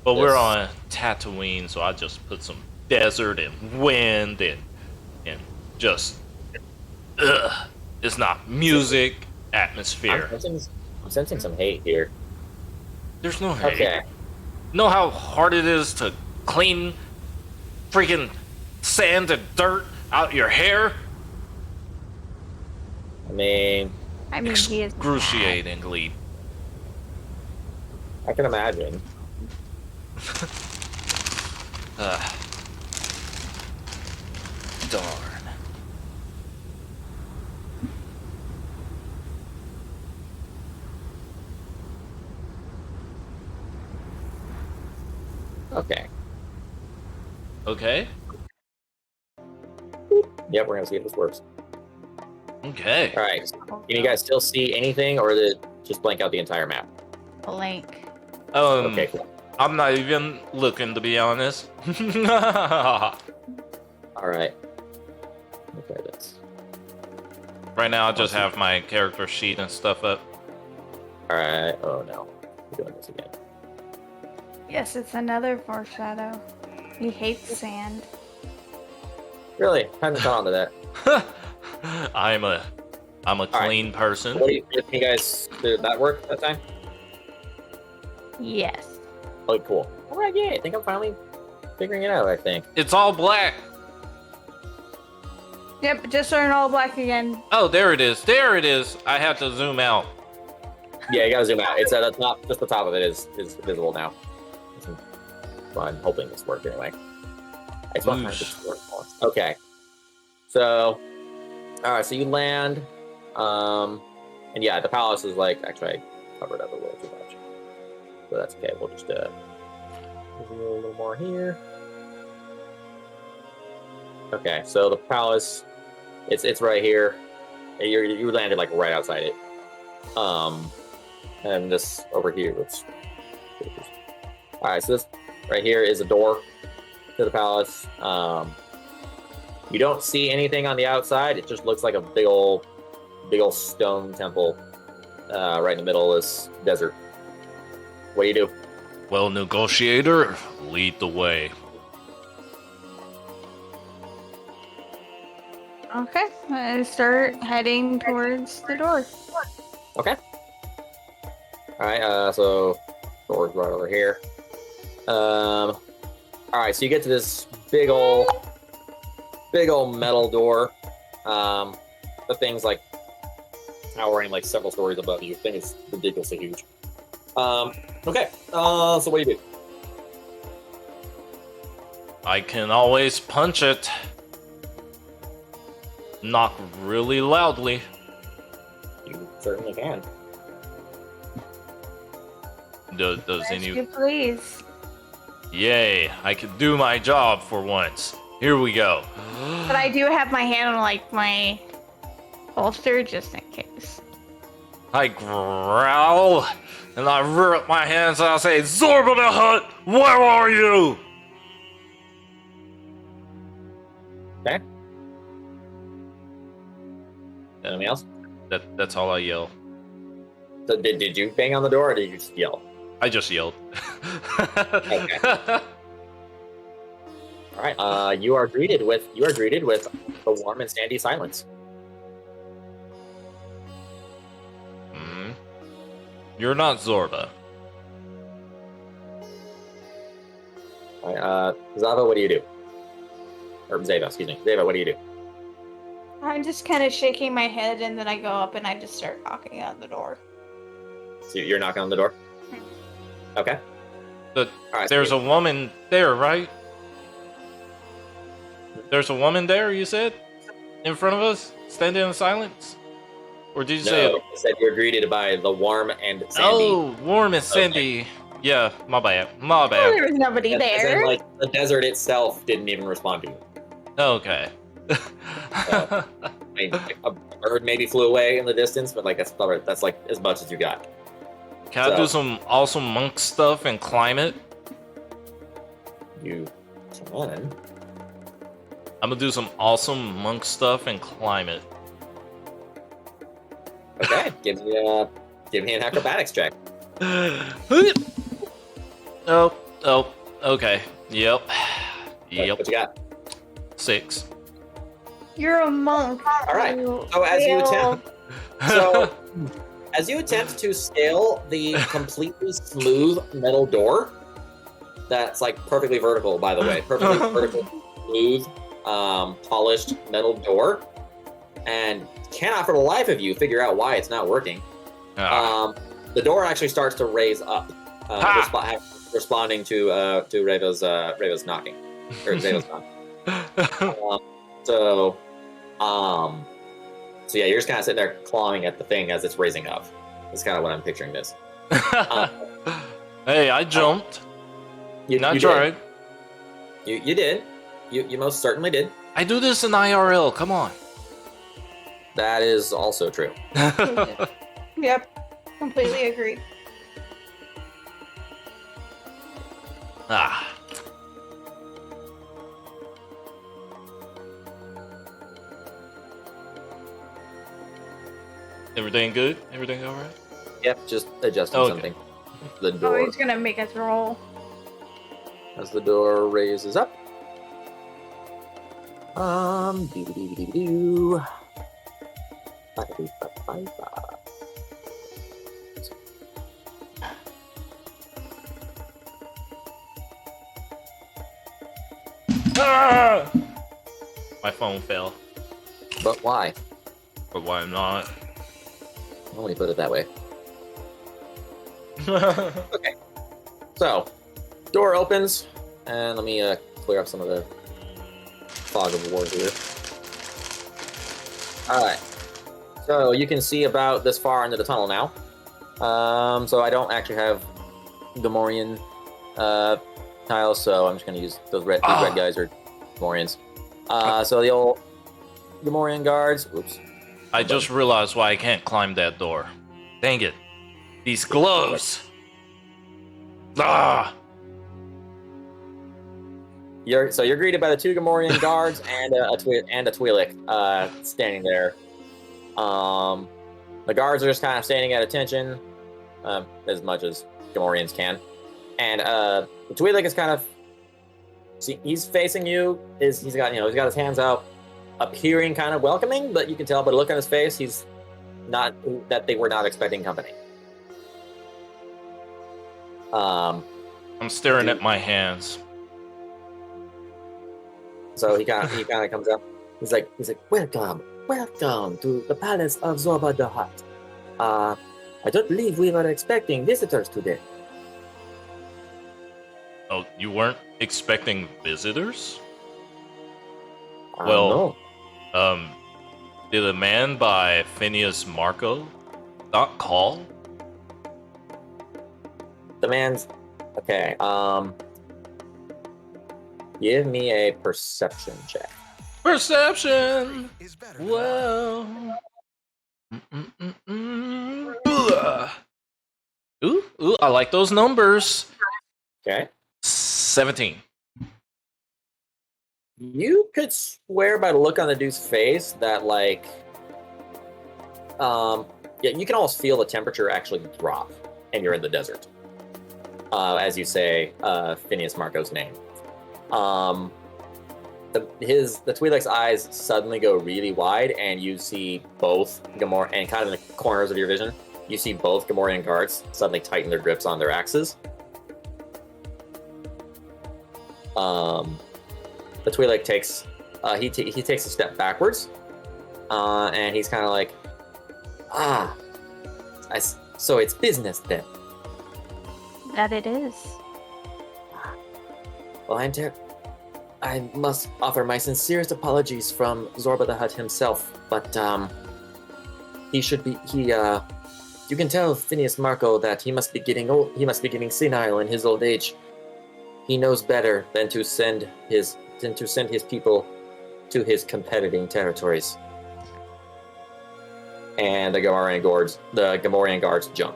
But we're on Tatooine, so I just put some desert and wind and just it's not music, atmosphere. I'm sensing some hate here. There's no hate. Okay. Know how hard it is to clean freaking sand and dirt out your hair? I mean, he is mad. Excruciatingly. I can imagine. Darn. Okay. Okay. Yep, we're gonna see if this works. Okay. All right. Can you guys still see anything, or did it just blank out the entire map? Blank. Okay, cool. I'm not even looking, to be honest. All right. Okay, that's. Right now, I just have my character sheet and stuff up. All right. Oh no, we're doing this again. Yes, it's another foreshadow. He hates sand. Really? Haven't caught on to that. I'm a clean person. What do you guys? Did that work that time? Yes. Oh, cool. All right, yeah. I think I'm finally figuring it out. I think. It's all black. Yep, just turn all black again. Oh, there it is. There it is. I have to zoom out. Yeah, you gotta zoom out. It's at the top. Just the top of it is visible now. So I'm hoping this worked anyway. I just want to this work. Okay. So, all right. So you land, and yeah, the palace is like actually I covered up a little too much, so that's okay. We'll just do a little more here. Okay. So the palace, it's right here. You landed like right outside it. And this over here. Oops. All right. So this right here is a door to the palace. You don't see anything on the outside. It just looks like a big old stone temple right in the middle of this desert. What do you do? Well, negotiator, lead the way. Okay, I start heading towards the door. Okay. All right. So door's right over here. All right. So you get to this big ol' big old metal door. The thing's like towering like several stories above you. The thing is ridiculously huge. Okay. So what do you do? I can always punch it. Knock really loudly. You certainly can. Does As any... you please. Yay, I can do my job for once. Here we go. But I do have my hand on like my holster just in case. I growl, and I rear up my hands and I say, Zorba the Hutt, where are you? Okay. Anything else? That's all I yell. So did you bang on the door or did you just yell? I just yelled. Okay. All right. You are greeted with a warm and sandy silence. You're not Zorba. All right. Zava, what do you do? Or Zava, excuse me. Zava, what do you do? I'm just kind of shaking my head and then I go up and I just start knocking on the door. So you're knocking on the door? Okay. But All right, there's so a woman there, right? There's a woman there, you said? In front of us? Standing in silence? Or did you say... I said you're greeted by the warm and sandy. Oh, warm and sandy. Yeah, my bad. My Oh, bad. there was nobody As in, there. like, the desert itself didn't even respond to you. Okay. I mean, like, a bird maybe flew away in the distance, but like that's like as much as you got. Can I do some awesome monk stuff and climb it? You can. I'm gonna do some awesome monk stuff and climb it. Okay, give me an acrobatics check. Oh, okay. Yep. Yep. What you got? 6. You're a monk. All right. You So as you fail. attempt, so as you attempt to scale the completely smooth metal door, that's like perfectly vertical, by the way, perfectly vertical, smooth, polished metal door, and cannot for the life of you figure out why it's not working. The door actually starts to raise up, responding to Reva's knocking, or Zava's knocking. So yeah, you're just kind of sitting there clawing at the thing as it's raising up. That's kind of what I'm picturing this. Hey, I jumped. You tried. You did. You most certainly did. I do this in IRL. Come on. That is also true. Yep. Completely agree. Ah. Everything good? Everything all right? Yep, just adjusting Okay. something. The Oh, door he's gonna make us roll. as the door raises up. Doo-doo-doo-doo-doo. Ba-da-doo-ba-ba-ba. Ah! My phone fell. But why? But why not? Well, let me put it that way. Okay. So, door opens, and let me clear up some of the fog of war here. Alright. So, you can see about this far into the tunnel now. So I don't actually have Gamorrean tiles, so I'm just going to use those red guys are Gamorreans. So the old Gamorrean guards. Oops. I just realized why I can't climb that door. Dang it. These gloves! Ah! You're greeted by the two Gamorrean guards and a Twi'lek standing there. The guards are just kind of standing at attention, as much as Gamorreans can, and the Twi'lek is kind of he's facing you. He's got his hands out, appearing kind of welcoming, but you can tell by the look on his face he's not that they were not expecting company. I'm staring at my hands. So he kind of comes up. He's like, welcome to the palace of Zorba the Hutt. I don't believe we were expecting visitors today. Oh, you weren't expecting visitors? I don't Well, know. Did a man by Phineas Marco not call? The man's okay. Give me a perception check. Perception! Is better. Well. Ugh. Ooh, I like those numbers. Okay. 17. You could swear by the look on the dude's face that, like, yeah, you can almost feel the temperature actually drop, and you're in the desert. As you say, Phineas Marco's name. The Twi'lek's eyes suddenly go really wide, and you see both Gamor, and kind of in the corners of your vision, you see both Gamorrean guards suddenly tighten their grips on their axes. The Twi'lek takes he takes a step backwards, and he's kind of like, so it's business then. That it is. Well, I must offer my sincerest apologies from Zorba the Hutt himself, but you can tell Phineas Marco that he must be getting old. He must be getting senile in his old age. He knows better than to send his people to his competing territories. And the Gamorrean guards jump.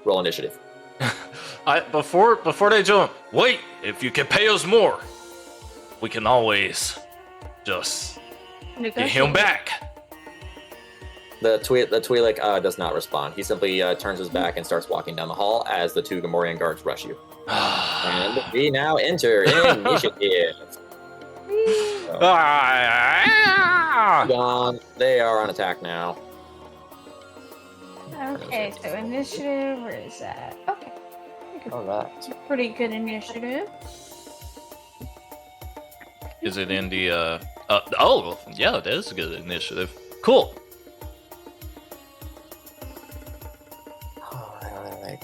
Roll initiative. Before they jump, wait, if you can pay us more, we can always just get him back. The Twi'lek does not respond. He simply turns his back and starts walking down the hall as the two Gamorrean guards rush you. And we now enter initiative. Gone. They are on attack now. Okay, so initiative, where is that? Okay. Alright. It's a pretty good initiative. Is it in the oh yeah, that is a good initiative. Cool. Alright.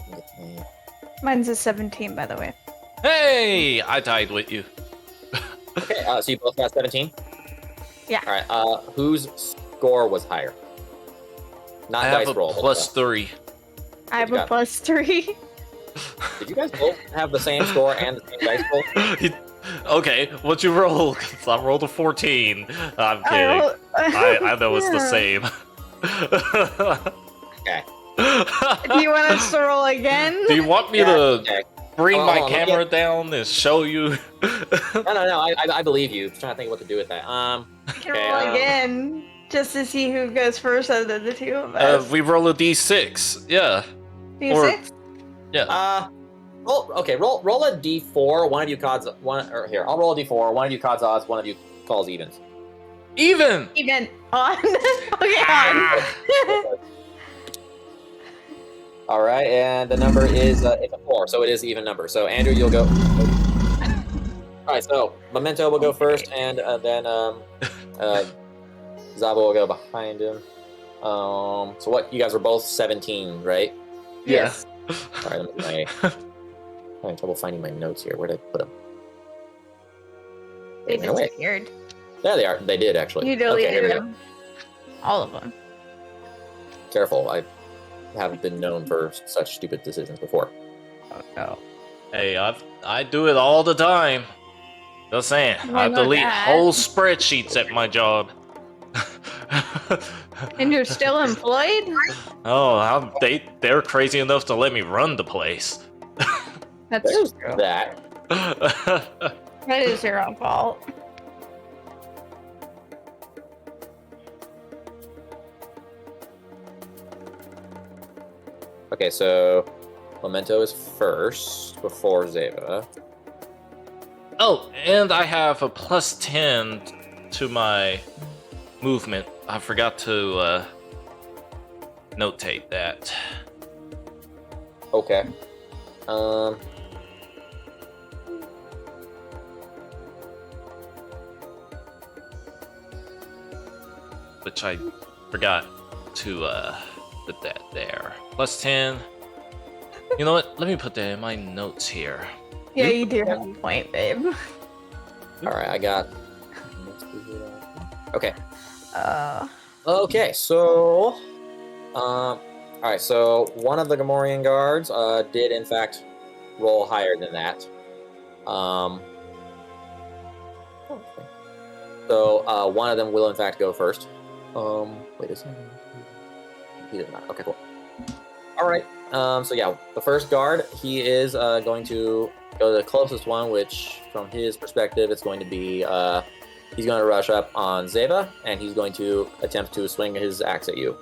Mine's a 17, by the way. Hey, I tied with you. Okay, so you both got 17? Yeah. Alright, whose score was higher? Not I have dice a roll. +3. I have you a got? +3. Did you guys both have the same score and the same dice roll? Okay, what'd you roll? 'Cause I rolled a 14. I'm kidding. I know it's the same. Okay. Do you want us to roll again? Do you want me Yeah, to okay. bring Hold my on, let me camera down and show you? No, I believe you. I'm trying to think of what to do with that. We can Okay, roll again, just to see who goes first out of the two of us. We roll a d6. Yeah. D6? Yeah. Roll a d4. One of you calls one, or here, I'll roll a d4. One of you calls odds. One of you calls evens. Even. Even on. Okay, on. All right, and the number is it's a 4, so it is even number. So Andrew, you'll go. All right, so Memento will go first, and then Zabo will go behind him. So what? You guys were both 17, right? Yes. All right, I'm having trouble finding my notes here. Where did I put them? They Wait a minute, wait. disappeared. There they are. They did actually. You Okay, deleted here we go. them. All of them. Careful, I haven't been known for such stupid decisions before. Oh, no. Hey, I do it all the time. Just saying, I I know delete that. whole spreadsheets at my job. And you're still employed? Oh, they're crazy enough to let me run the place. That's There's true. that. That is your own fault. Okay, so Memento is first before Zeva. Oh, and I have a +10 to my movement. I forgot to notate that. Okay. which I forgot to put that there. Plus 10. You know what? Let me put that in my notes here. Yeah, you do have a point, babe. All right, I got. Okay. Uh, Okay, so, all right. So one of the Gamorrean guards did in fact roll higher than that. So one of them will in fact go first. Wait a second. He did not. Okay, cool. All right. So yeah, the first guard, he is going to go to the closest one, which from his perspective, it's going to be he's going to rush up on Zeva, and he's going to attempt to swing his axe at you.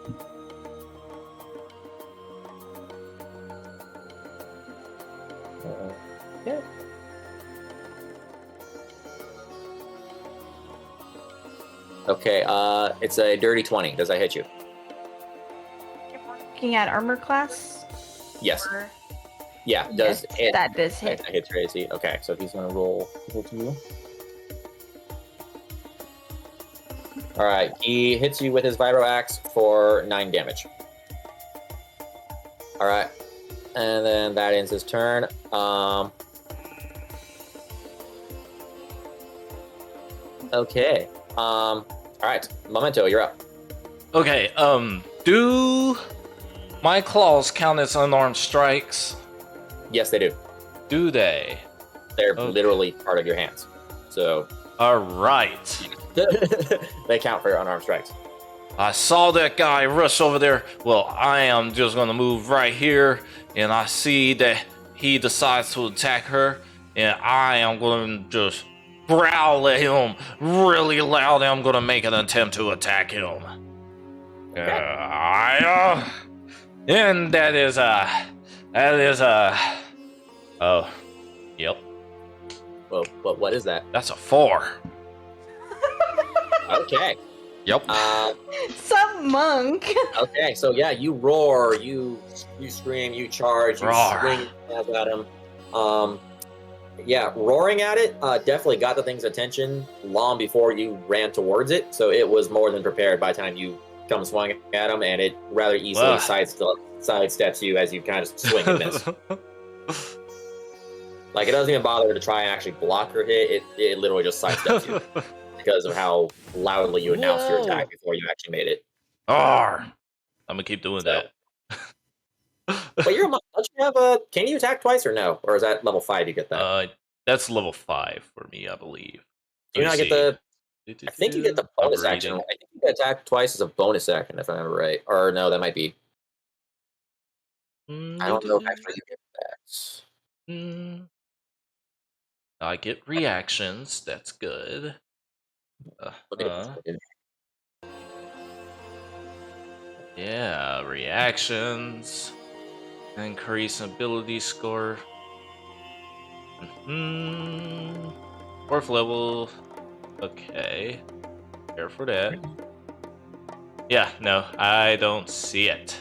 Yeah. Okay, it's a dirty 20. Does that hit you? if we're looking at armor class. Yes. or- Yeah, does yes, hit. that does hit. That hits your AC. Okay, so he's gonna roll to you. All right, he hits you with his vibro axe for 9 damage. All right, and then that ends his turn. Okay. All right, Memento, you're up. Okay, do my claws count as unarmed strikes? Yes, they do. Do they? They're Okay. literally part of your hands, so Alright. they count for unarmed strikes. I saw that guy rush over there. Well, I am just gonna move right here, and I see that he decides to attack her, and I am gonna just growl at him really loud, and I'm gonna make an attempt to attack him. And that is oh, yep, Well, what is that? that's a 4. Okay. Yep. Some monk. Okay, so yeah, you roar, you scream, you charge, you Roar. swing your hands at him. Yeah, roaring at it definitely got the thing's attention long before you ran towards it, so it was more than prepared by the time you come swinging at him, and it rather easily Ugh. sidesteps you as you kind of swing and miss. Like, it doesn't even bother to try and actually block or hit, it literally just sidesteps you because of how loudly you announced your attack before you actually made it. Arr. I'm gonna keep doing So- that. But you're a monk. Don't you have a? Can you attack twice or no? Or is that level 5 you get that? That's level 5 for me, I believe. Do you not get the? I think you get the bonus I'm action. reading. I think you get attack twice as a bonus action, if I remember right. Or no, that might be. I don't know if actually you get that. I get reactions. That's good. Look at it. Yeah, reactions. Increase ability score. 4th level. Okay. Care for that. Yeah, no, I don't see it.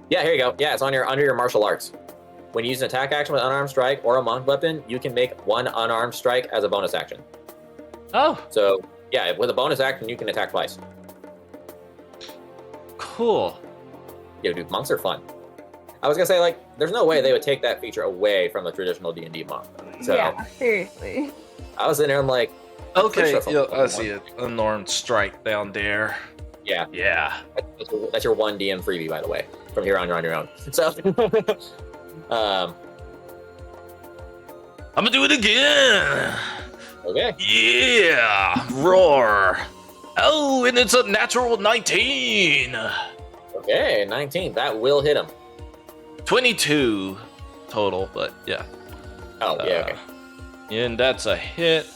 Yeah, here you go. Yeah, it's on your under your martial arts. When you use an attack action with unarmed strike or a monk weapon, you can make one unarmed strike as a bonus action. Oh, So yeah, with a bonus action, you can attack twice. cool. Yeah, dude, monks are fun. I was gonna say, like, there's no way they would take that feature away from the traditional D&D monk. So Yeah, seriously. I was in there, I'm like, Okay, Push up yeah, on I one. see it. Unarmed strike down there. yeah, Yeah. that's your one DM freebie, by the way. From here on, you're on your own. So, I'm gonna do it again. okay. Yeah, roar. Oh, and it's a natural 19. Okay, 19. That will hit him. 22 total, but yeah. Oh, yeah, okay. And that's a hit.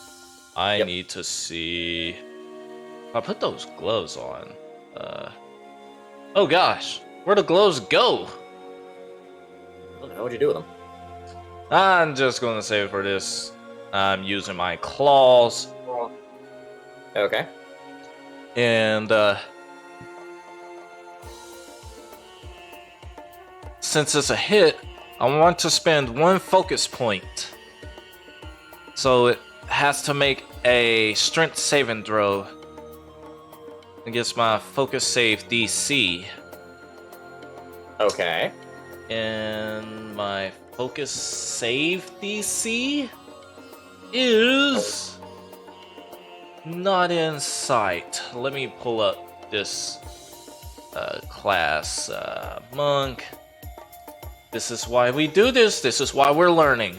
I Yep. need to see. I put those gloves on. Oh gosh, where'd the gloves go? I don't know what you do with them. I'm just gonna save for this. I'm using my claws, Okay. and since it's a hit, I want to spend 1 focus point. So it has to make a strength saving throw against my focus save DC. Okay. And my focus save DC is not in sight. Let me pull up this class monk. This is why we do this. This is why we're learning.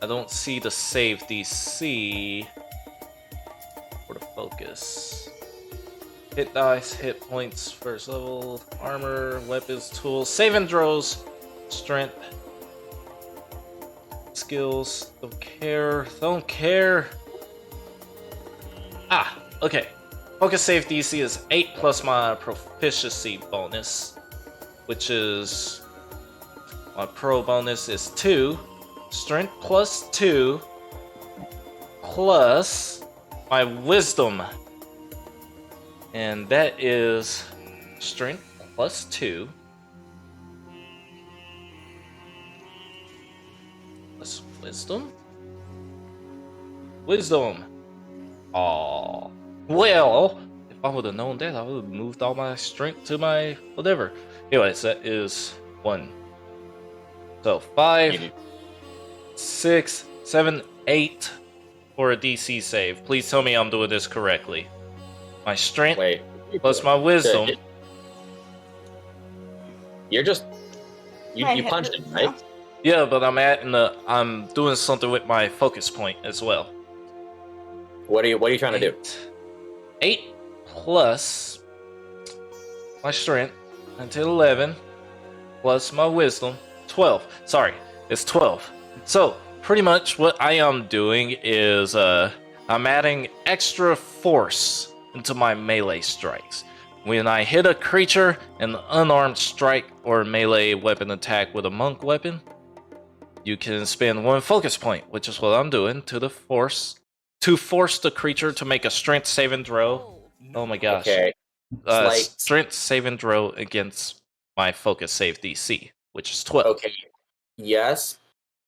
I don't see the save DC for the focus. Hit dice, hit points, first level, armor, weapons, tools, saving throws, strength, skills, don't care. Ah, okay. Focus save DC is 8 plus my proficiency bonus, which is, my pro bonus is 2, strength plus 2, plus my wisdom. And that is strength plus 2. Plus wisdom? Wisdom! Aww. Well, if I would have known that, I would have moved all my strength to my whatever. Anyways, that is 1. So 5, 6, 7, 8 for a DC save. Please tell me I'm doing this correctly. My strength plus my wisdom. You're just you punched him, right? Yeah, but I'm doing something with my focus point as well. What are you trying to do? 8 plus my strength until 11 plus my wisdom 12. Sorry, it's 12. So pretty much what I am doing is I'm adding extra force into my melee strikes. When I hit a creature, an unarmed strike or melee weapon attack with a monk weapon, you can spend 1 focus point, which is what I'm doing, to force the creature to make a strength saving throw. Oh my gosh. Okay. Strength saving throw against my focus save DC, which is 12. Okay. Yes,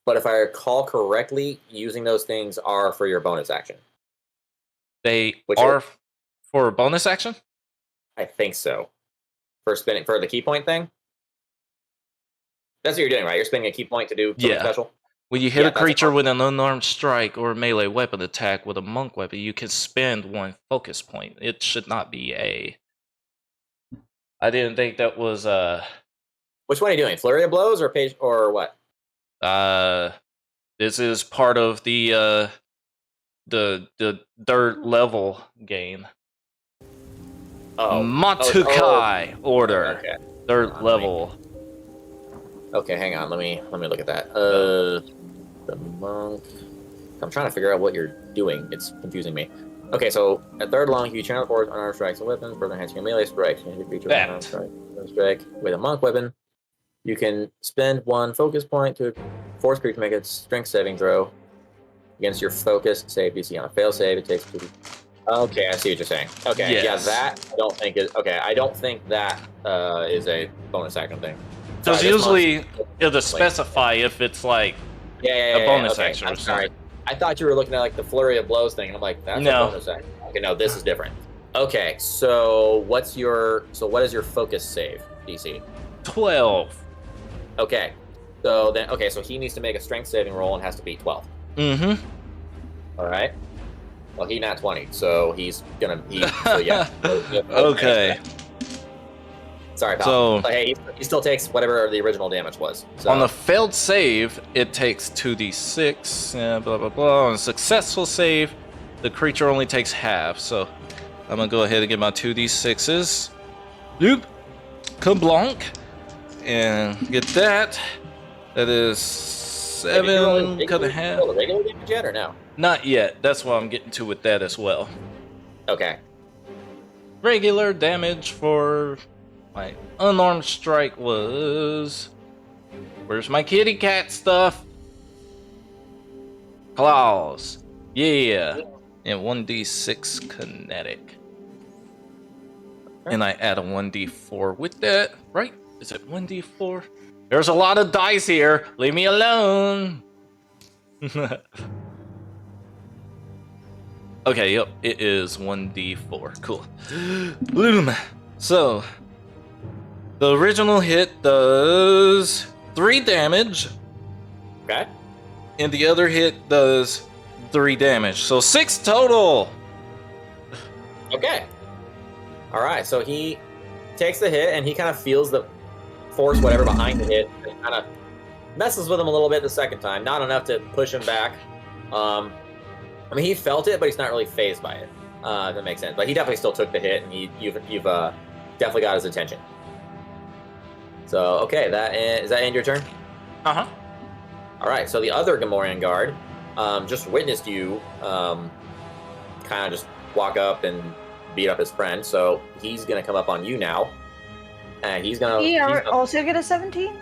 but if I recall correctly, using those things are for your bonus action. They are for a bonus action? I think so. For the key point thing? That's what you're doing, right? You're spending a key point to do something special? When you hit a creature with an unarmed strike or melee weapon attack with a monk weapon, you can spend 1 focus point. It should not be I didn't think that was Which one are you doing? Flurry of blows or what? This is part of the 3rd level game. Matukai order. Okay. 3rd level. Okay, hang on. Let me look at that. The monk. I'm trying to figure out what you're doing. It's confusing me. Okay, so at 3rd level, you channel force unarmed strikes and weapons, further enhancing your melee strikes. You can feature unarmed strike with a monk weapon. You can spend 1 focus point to force creature to make a strength saving throw against your focus save DC. On a fail save, it takes 2. Okay, I see what you're saying. Okay, yes. Yeah, that I don't think is okay. I don't think that is a bonus action thing. Because usually it'll specify if it's like a bonus action. I'm sorry. I thought you were looking at like the flurry of blows thing, and I'm like, that's a bonus action. Okay, no, this is different. Okay, so what is your focus save DC? 12. Okay, so he needs to make a strength saving roll and has to beat 12. Mm-hmm. All right. Well, he not 20, so he's gonna. So yeah. Okay. Sorry, pal. So hey, he still takes whatever the original damage was. So. On a failed save, it takes 2d6, blah blah blah. On a successful save, the creature only takes half. So I'm gonna go ahead and get my 2d6s. Loop, kablank, and get that. That is 7 cut in half. The regular damage yet or no? Not yet. That's what I'm getting to with that as well. Okay. Regular damage for my unarmed strike was... Where's my kitty cat stuff? Claws. Yeah. And 1d6 kinetic. And I add a 1d4 with that, right? Is it 1d4? There's a lot of dice here. Leave me alone. Okay, yep, it is 1d4. Cool. Loom. So, the original hit does 3 damage, Okay. and the other hit does 3 damage. So 6 total! Okay. All right. So he takes the hit, and he kind of feels the force, whatever, behind the hit, and kind of messes with him a little bit the second time. Not enough to push him back. I mean, he felt it, but he's not really phased by it. If that makes sense. But he definitely still took the hit, and you've definitely got his attention. So okay, does that end your turn? Uh-huh. All right. So the other Gamorrean guard just witnessed you kind of just walk up and beat up his friend. So he's gonna come up on you now, and he's gonna. Also get a 17?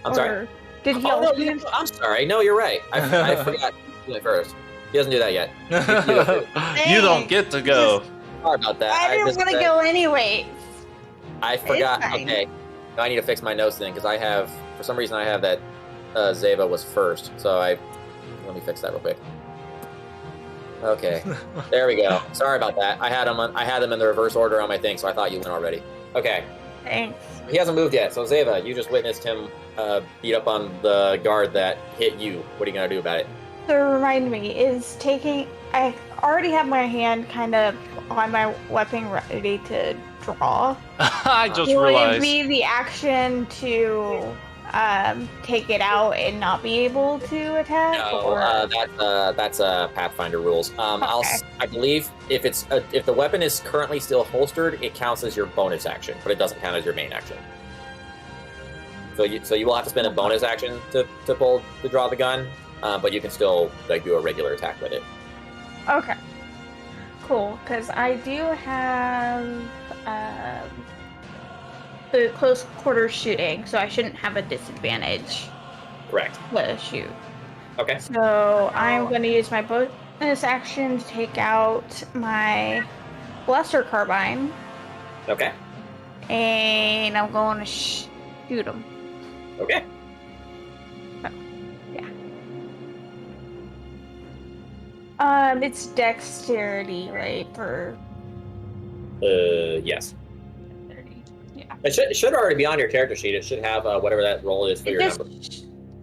I'm sorry. Did he Oh, also no, get I'm sorry. No, you're right. I forgot to do it first. He doesn't do that yet. You don't get to go. Sorry about that. I didn't want to go anyway. I forgot. fine. Okay. Now I need to fix my notes then, because for some reason I have that Zeva was first. So let me fix that real quick. Okay. There we go. Sorry about that. I had them in the reverse order on my thing, so I thought you went already. Okay. Thanks. He hasn't moved yet. So Zeva, you just witnessed him beat up on the guard that hit you. What are you gonna do about it? So remind me, I already have my hand kind of on my weapon ready to draw. I just Will realized. it be the action to take it out and not be able to attack? That's Pathfinder rules. Okay. I believe if the weapon is currently still holstered, it counts as your bonus action, but it doesn't count as your main action. So you will have to spend a bonus action to draw the gun, but you can still do a regular attack with it. Okay. Cool, because I do have the close quarter shooting, so I shouldn't have a disadvantage Correct. to shoot. Okay. So I'm going to use my bonus action to take out my blaster carbine, Okay. and I'm going to shoot him. Okay. It's dexterity, right? For Yes. 30. Yeah. It should already be on your character sheet. It should have whatever that roll is for your number.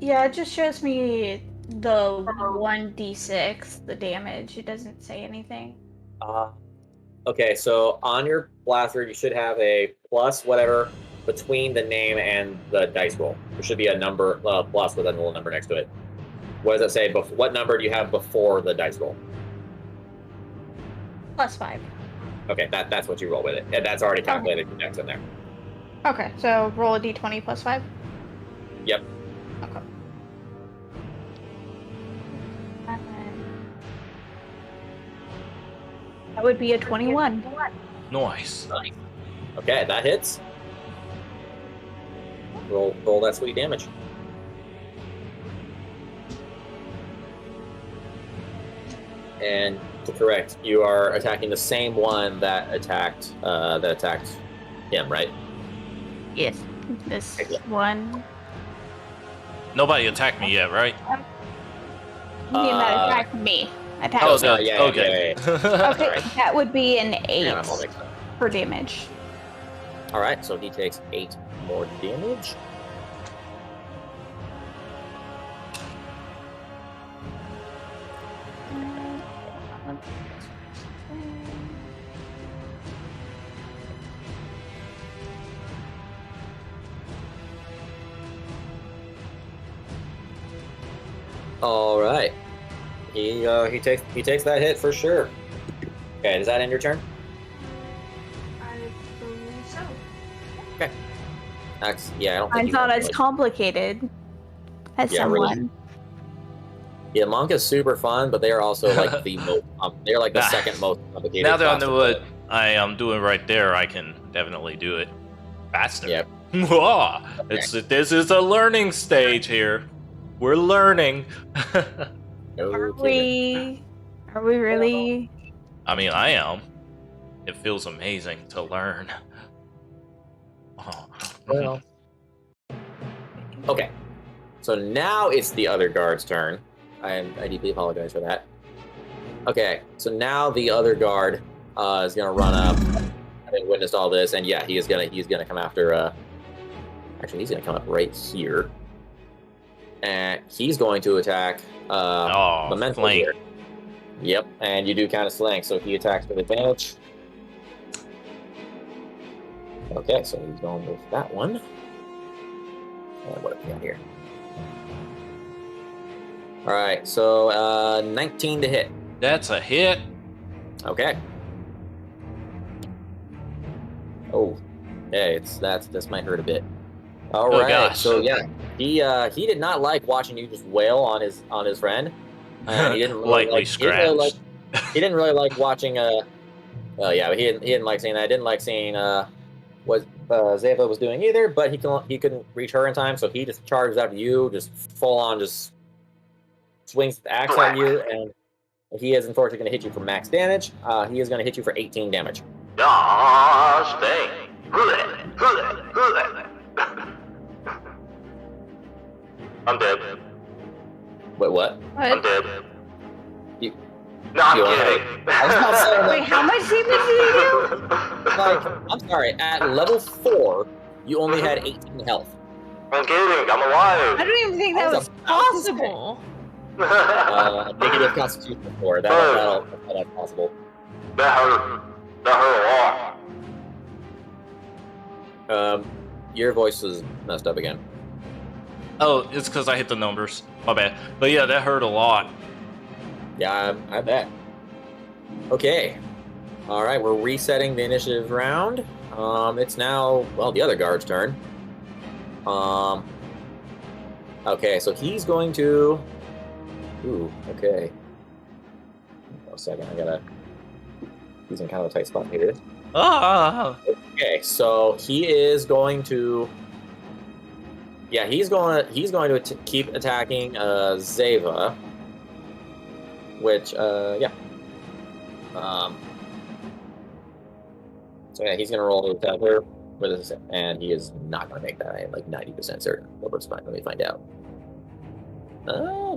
Yeah, it just shows me the 1d6, the damage. It doesn't say anything. Okay, so on your blaster, you should have a plus whatever between the name and the dice roll. There should be a number plus with a little number next to it. What does it say? What number do you have before the dice roll? +5. Okay, that's what you roll with it. And that's already calculated your dex in there. Okay, so roll a d20 +5? Yep. Okay. That would be a 21. Nice. Okay, that hits. Roll that sweet damage. And to correct, you are attacking the same one that attacked him, right? Yes, this one. Nobody attacked me yet, right? That attacked me. Oh, no, no. yeah, Okay. yeah. Okay, that would be an 8 Yeah, I'm all mixed up. for damage. All right, so he takes 8 more damage. All right, he takes that hit for sure. Okay, does that end your turn? I believe so. Yeah, I don't think I'm you not have as much. complicated as Yeah, really. someone. Yeah, Monk is super fun, but they are also like the most. They're like the second most complicated. Now that I class know to what play. I am doing right there, I can definitely do it faster. Yep. This is a learning stage here. We're learning. No Are kidding. we really? I mean, I am. It feels amazing to learn. Oh. Well. Okay. So now it's the other guard's turn. I deeply apologize for that. Okay, so now the other guard is gonna run up, having witnessed all this, and yeah, he's gonna come after. Actually, he's gonna come up right here, and he's going to attack Memento flank. here. Yep, and you do kind of flank, so he attacks with advantage. Okay, so he's going with that one. And what have we got here? All right, so 19 to hit. That's a hit. Okay. Oh, yeah, this might hurt a bit. All Oh, right, gosh. so yeah, he did not like watching you just wail on his friend. He didn't really Lightly like, scratched. he didn't really like watching. Well, yeah, he didn't like seeing that. Didn't like seeing what Zeva was doing either. But he couldn't reach her in time, so he just charges after you, just full on, just swings the axe at you, and he is unfortunately going to hit you for max damage. He is going to hit you for 18 damage. I'm dead. Wait, what? I'm dead. You- No, I'm you kidding. I was not saying Wait, how much damage did you do? Like, I'm sorry, at level 4, you only had 18 health. I'm kidding. I'm alive. I don't even think that I was was about to say. possible. Negative constitution 4. That's possible. That hurt. That hurt a lot. Your voice is messed up again. Oh, it's because I hit the numbers. My bad. But yeah, that hurt a lot. Yeah, I bet. Okay. All right, we're resetting the initiative round. It's now, well, the other guard's turn. Okay, so he's going to. Ooh, okay. A second, he's in kind of a tight spot here. Ah. Okay, so he is going to. Yeah, he's going to keep attacking Zeva, which yeah. So yeah, he's gonna roll to attack her with his, and he is not gonna make that. I am like 90% certain. Well, let's find. Let me find out.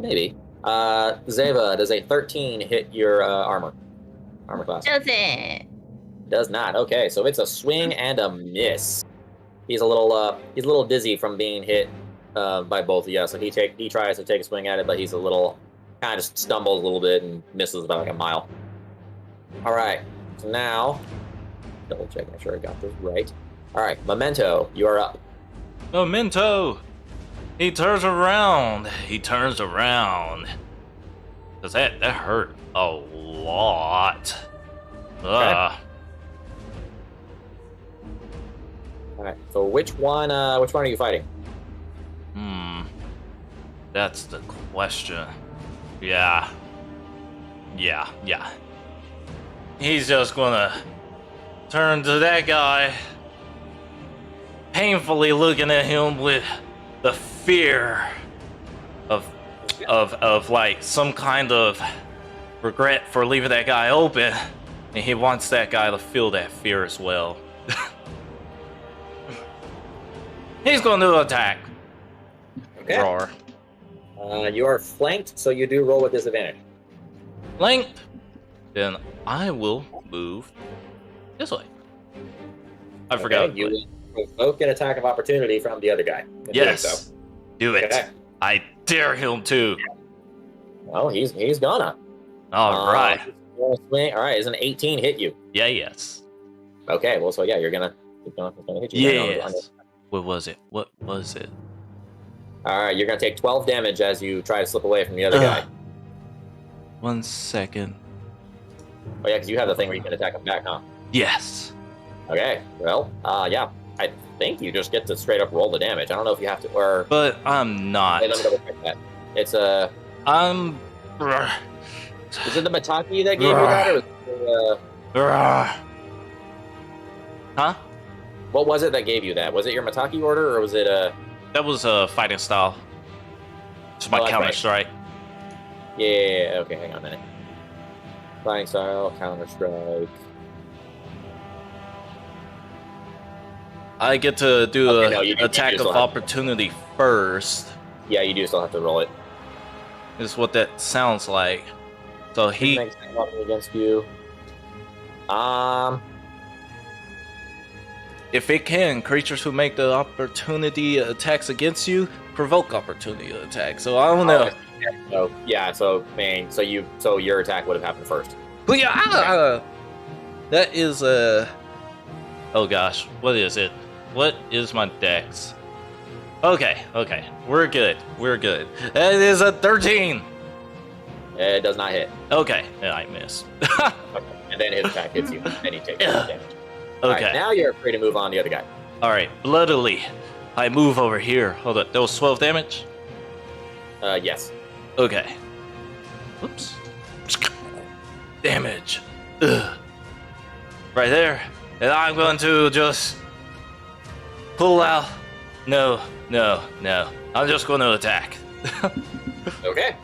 Maybe. Zeva, does a 13 hit your armor class? Doesn't. Does not. Okay, so it's a swing and a miss. He's a little dizzy from being hit by both of you. So he tries to take a swing at it, but he's a little kind of just stumbles a little bit and misses about like a mile. All right, so now double check, make sure I got this right. All right, Memento, you are up. Memento. He turns around. He turns around. Cause that hurt a lot. All right, so which one are you fighting? That's the question. Yeah. He's just gonna turn to that guy, painfully looking at him with the fear of like some kind of regret for leaving that guy open, and he wants that guy to feel that fear as well. He's going to attack. Okay. Roar. You are flanked, so you do roll with disadvantage. Flanked. Then I will move this way. I forgot. Okay, you will both get attack of opportunity from the other guy. in doing Yes. so. Do it. Okay. I dare him to. Well, he's gonna. All right. Swing. All right, is an 18 hit you? Yeah. Yes. Okay, well, so yeah, it's gonna hit you. Yes. What was it? What was it? All right, you're gonna take 12 damage as you try to slip away from the other guy. 1 second. Oh yeah, because you have the thing where you can attack him back, huh? Yes. Okay, well, yeah, I think you just get to straight up roll the damage. I don't know if you have to, or But I'm not. wait, let me double check that. It's I'm. is it the Mataki that gave you that, or was it, Huh? what was it that gave you that? Was it your Mataki order, or was it That was a fighting style. It's my Oh, that's counter right. strike. Yeah, okay, hang on a minute. Fighting style, counter strike. I get to do Okay, a no, you attack just of don't have- opportunity first. Yeah, you do still have to roll it. Is what that sounds like. So He he makes something against you. If it can, creatures who make the opportunity attacks against you provoke opportunity attacks. So I don't know. So yeah, so your attack would have happened first. But yeah, that is oh gosh, what is it? What is my dex? Okay, we're good. That is a 13. It does not hit. Okay, yeah, I miss. Okay. And then his attack hits you, and he takes damage. Okay. Alright, now you're free to move on to the other guy. All right, bloodily, I move over here. Hold on, that was 12 damage. Yes. Okay. Oops. Damage. Ugh. Right there. And I'm going to just pull out. No. I'm just going to attack. Okay.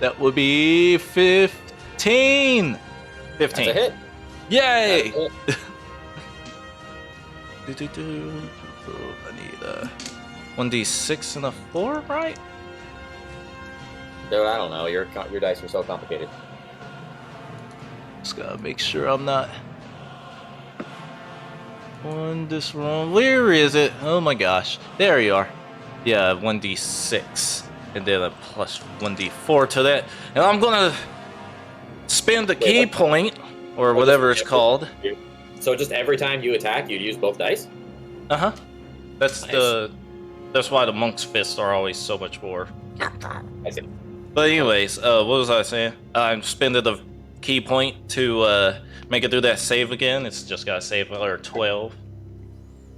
That would be 15. 15. That's a hit. Yay! That's a hit. I need a 1d6 and a 4, right? Dude, I don't know. Your dice are so complicated. Just gotta make sure I'm not on this wrong. Where is it? Oh my gosh. There you are. Yeah, 1d6. And then a plus 1d4 to that. And I'm gonna spend the key point, or whatever it's called. So just every time you attack, you use both dice? Uh-huh. That's Nice. that's why the monk's fists are always so much more. I see. But anyways, what was I saying? I'm spending the key point to make it through that save again. It's just got to save another 12.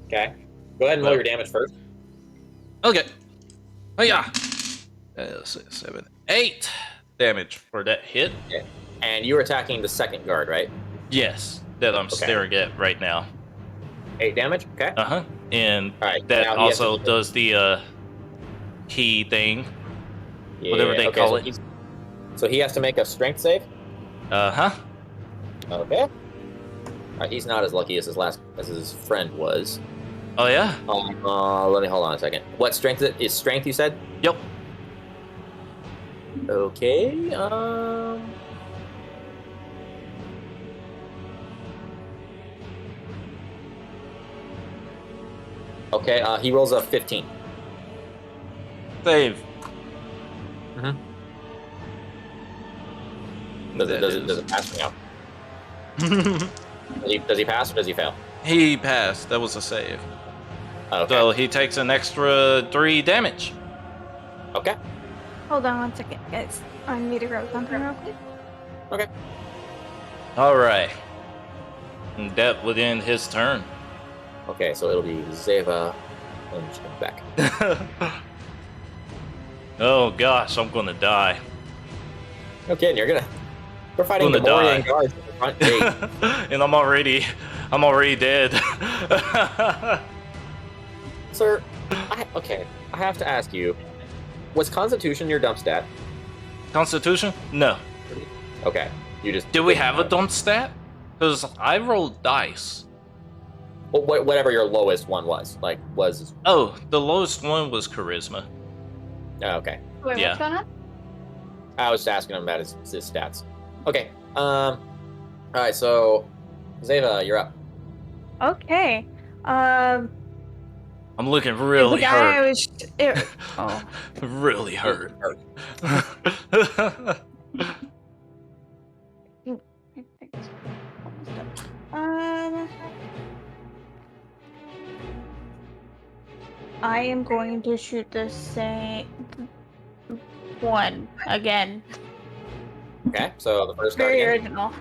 Okay. Go ahead and roll your damage first. Okay. Oh yeah. 6, 7, 8 damage for that hit. Okay. And you're attacking the second guard, right? Yes, that I'm staring at right now. 8 damage? Okay. Uh-huh. And Alright, that now he has also to- does the key thing. Whatever they okay, call so it. So he has to make a strength save? Uh-huh. Okay. Alright, he's not as lucky as his friend was. Oh yeah? Let me hold on a second. What strength is strength, you said? Yep. Okay, Okay, he rolls a 15. Save. Does That it pass me out? Does he pass or does he fail? He passed. That was a save. Okay. So he takes an extra 3 damage. Okay. Hold on 1 second, guys. I need to grab something real quick. Okay. All right. And that would end his turn. Okay, so it'll be Zeva and jump back. Oh gosh, I'm gonna die. Okay, and we're fighting Gonna Gamorrean die. guards at the front gate. And I'm already dead. Sir, I have to ask you, was Constitution your dump stat? Constitution? No. Okay, you just... Do we have a dump stat? Because I rolled dice. Well, whatever your lowest one was, was... Oh, the lowest one was charisma. Oh, okay. Wait, Yeah. what's going on? I was just asking him about his stats. Okay, alright, so... Zeva, you're up. Okay. I'm looking really the guy I hurt. was. Oh. Really hurt. I am going to shoot the same one again. Okay, so the first guard Very again. original.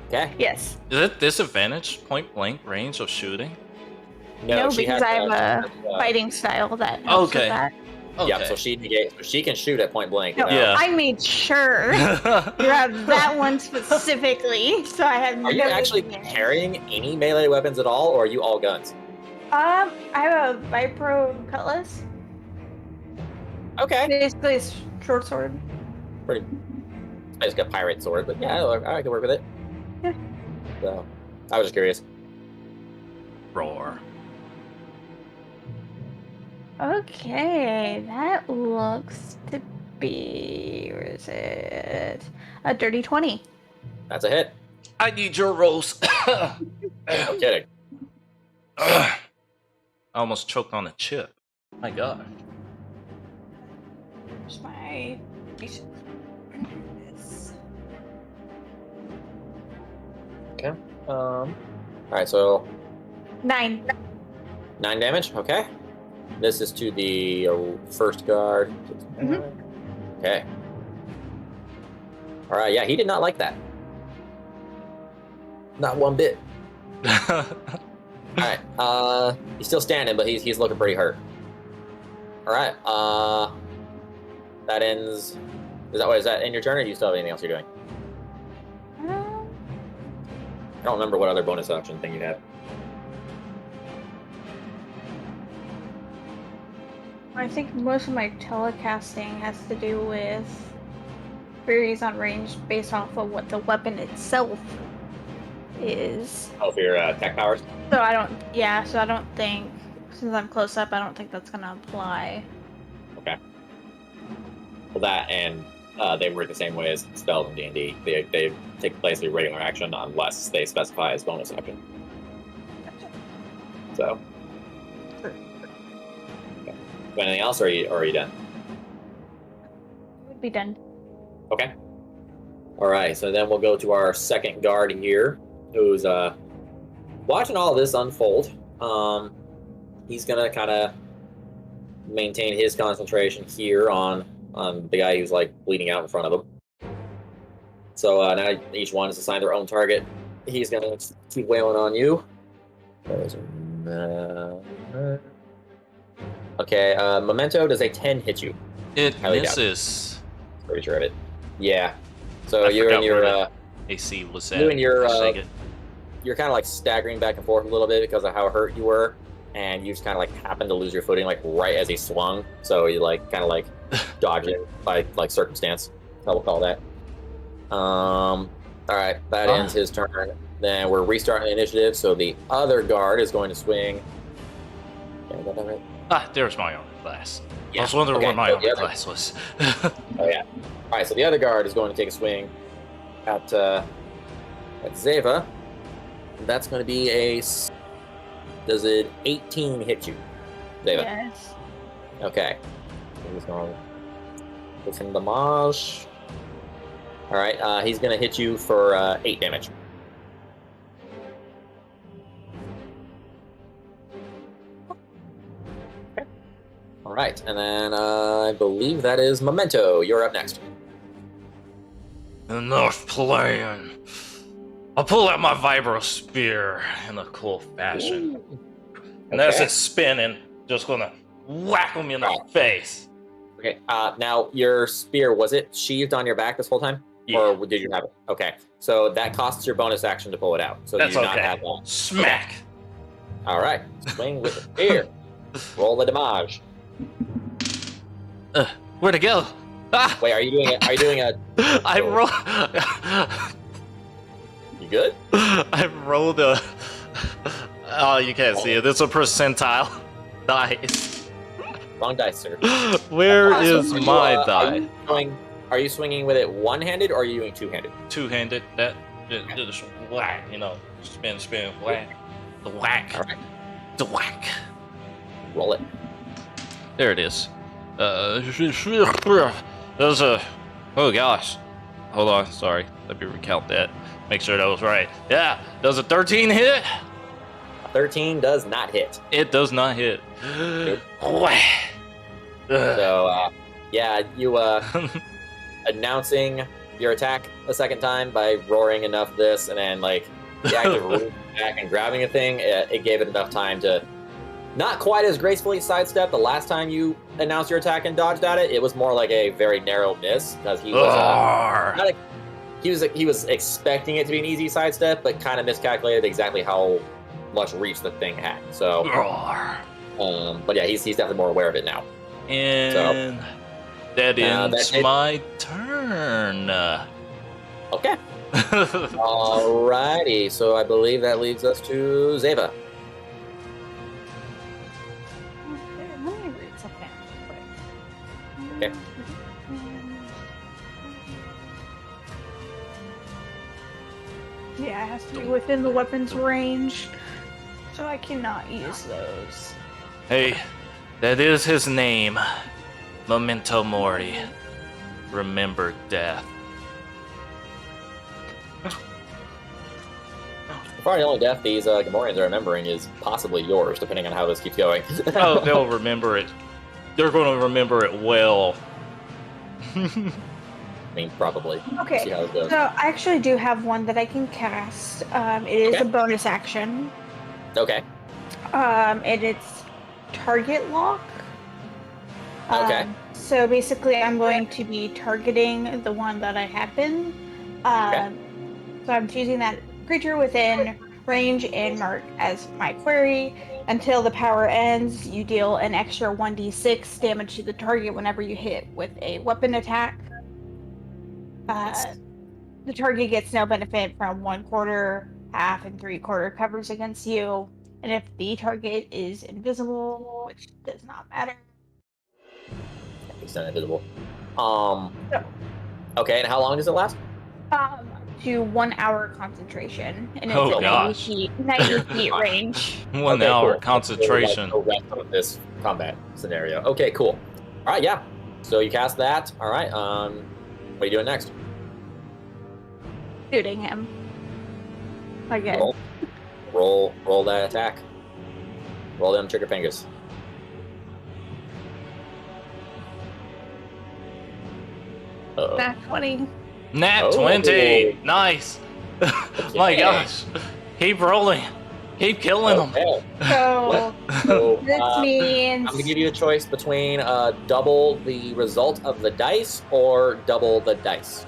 Okay. Yes. Is it disadvantage point blank range of shooting? No, she because has, I have a uh, fighting style that helps Okay. with that. Okay. Yeah, so she can shoot at point blank. No, without- Yeah. I made sure to have that one specifically, so I have Are you no actually advantage. carrying any melee weapons at all, or are you all guns? I have a Vipro cutlass. Okay. Basically, a short sword. Pretty. I just got pirate sword, but yeah, I can work with it. Yeah. So, I was just curious. Roar. Okay, that looks to be, where is it? A dirty 20. That's a hit. I need your rolls. No kidding. I almost choked on a chip. My God. Where's my... Okay. All right, so 9. 9 damage. Okay. This is to the first guard. Okay. All right. Yeah, he did not like that. Not one bit. All right. He's still standing, but he's looking pretty hurt. All right. That ends. Is that in your turn, or do you still have anything else you're doing? I don't remember what other bonus action thing you had. I think most of my telecasting has to do with varies on range based off of what the weapon itself is. Oh, for your tech powers? So I don't think, since I'm close up, I don't think that's gonna apply. Okay. Well, that and they work the same way as spells in D&D. They take place as regular action unless they specify as bonus action. So. Anything else, or are you done? Would be done. Okay. All right, so then we'll go to our second guard here, who's watching all this unfold. He's gonna kind of maintain his concentration here on the guy who's like bleeding out in front of him. So now each one is assigned their own target. He's gonna keep wailing on you. Okay, Memento, does a 10 hit you? It Highly misses. Pretty sure of it. Yeah. So I you're in forgot your where the AC was at. you and your Shake it. you're kind of like staggering back and forth a little bit because of how hurt you were, and you just kind of like happen to lose your footing like right as he swung. So you like kind of like dodged it by like circumstance. We'll call that. All right, that ends his turn. Then we're restarting the initiative. So the other guard is going to swing. Okay, got that right? There's my armor class. Yeah. I was wondering Okay, what my so armor the other- class was. Oh yeah. All right, so the other guard is going to take a swing at Zeva. That's going to be does it 18 hit you, Zeva? Yes. Okay. He's going to put some damage. All right, he's going to hit you for 8 damage. Okay. All right, and then I believe that is Memento. You're up next. Enough playing. I'll pull out my vibro spear in a cool fashion. And as Okay. it's spinning, just gonna whack him in the face. Okay. Now your spear, was it sheathed on your back this whole time, Yeah. or did you have it? Okay. So that costs your bonus action to pull it out. So That's you do not okay. have that. Smack. All right. Swing with the spear. Roll the damage. Where'd it go? Ah! Wait, are you doing it? Are you doing a? I roll. You good? I rolled a. Oh, you can't see it. It's a percentile dice. Wrong dice, sir. Where So is are you, my are die? you Are you swinging with it one-handed, or are you doing two-handed? Two-handed. That just whack. Spin, whack. The whack. All right. The whack. Roll it. There it is. There's a. Oh gosh. Hold on. Sorry. Let me recount that. Make sure that was right. Yeah. Does a 13 hit? 13 does not hit. It does not hit. Whack. So, yeah, you announcing your attack a second time by roaring enough of this, and then like the act of reaching back and grabbing a thing, it gave it enough time to not quite as gracefully sidestep the last time you announced your attack and dodged at it. It was more like a very narrow miss because he was he was expecting it to be an easy sidestep, but kind of miscalculated exactly how much reach the thing had. So, but yeah, he's definitely more aware of it now. And that ends that my turn. Okay. Alrighty, so I believe that leads us to Zeva. Okay, let me read something real quick. Okay. Yeah, it has to be within the weapon's range, so I cannot use those. Hey, that is his name. Memento Mori. Remember death. So far, the only death these Gamorreans are remembering is possibly yours, depending on how this keeps going. Oh, they'll remember it. They're going to remember it well. I mean, probably. Okay, See how it goes. so I actually do have one that I can cast. It is Okay. a bonus action. Okay. And it's target lock. Okay. So basically, I'm going to be targeting the one that I have been. So I'm choosing that creature within range and mark as my query. Until the power ends, you deal an extra 1d6 damage to the target whenever you hit with a weapon attack. The target gets no benefit from 1/4, half, and 3/4 covers against you. And if the target is invisible, which does not matter. It's not invisible. Okay, and how long does it last? To 1 hour concentration, and it's Oh, at gosh. 90 feet range. 1 Okay, hour cool. concentration. So, like, the rest of this combat scenario. Okay, cool. All right, yeah. So you cast that. All right. What are you doing next? Shooting him. Again. Roll that attack. Roll them trigger fingers. Uh-oh. Nat 20. Nat Oh. 20! Nice! My gosh! Keep rolling! Keep killing them! Okay. So So, this means I'm gonna give you a choice between double the result of the dice or double the dice,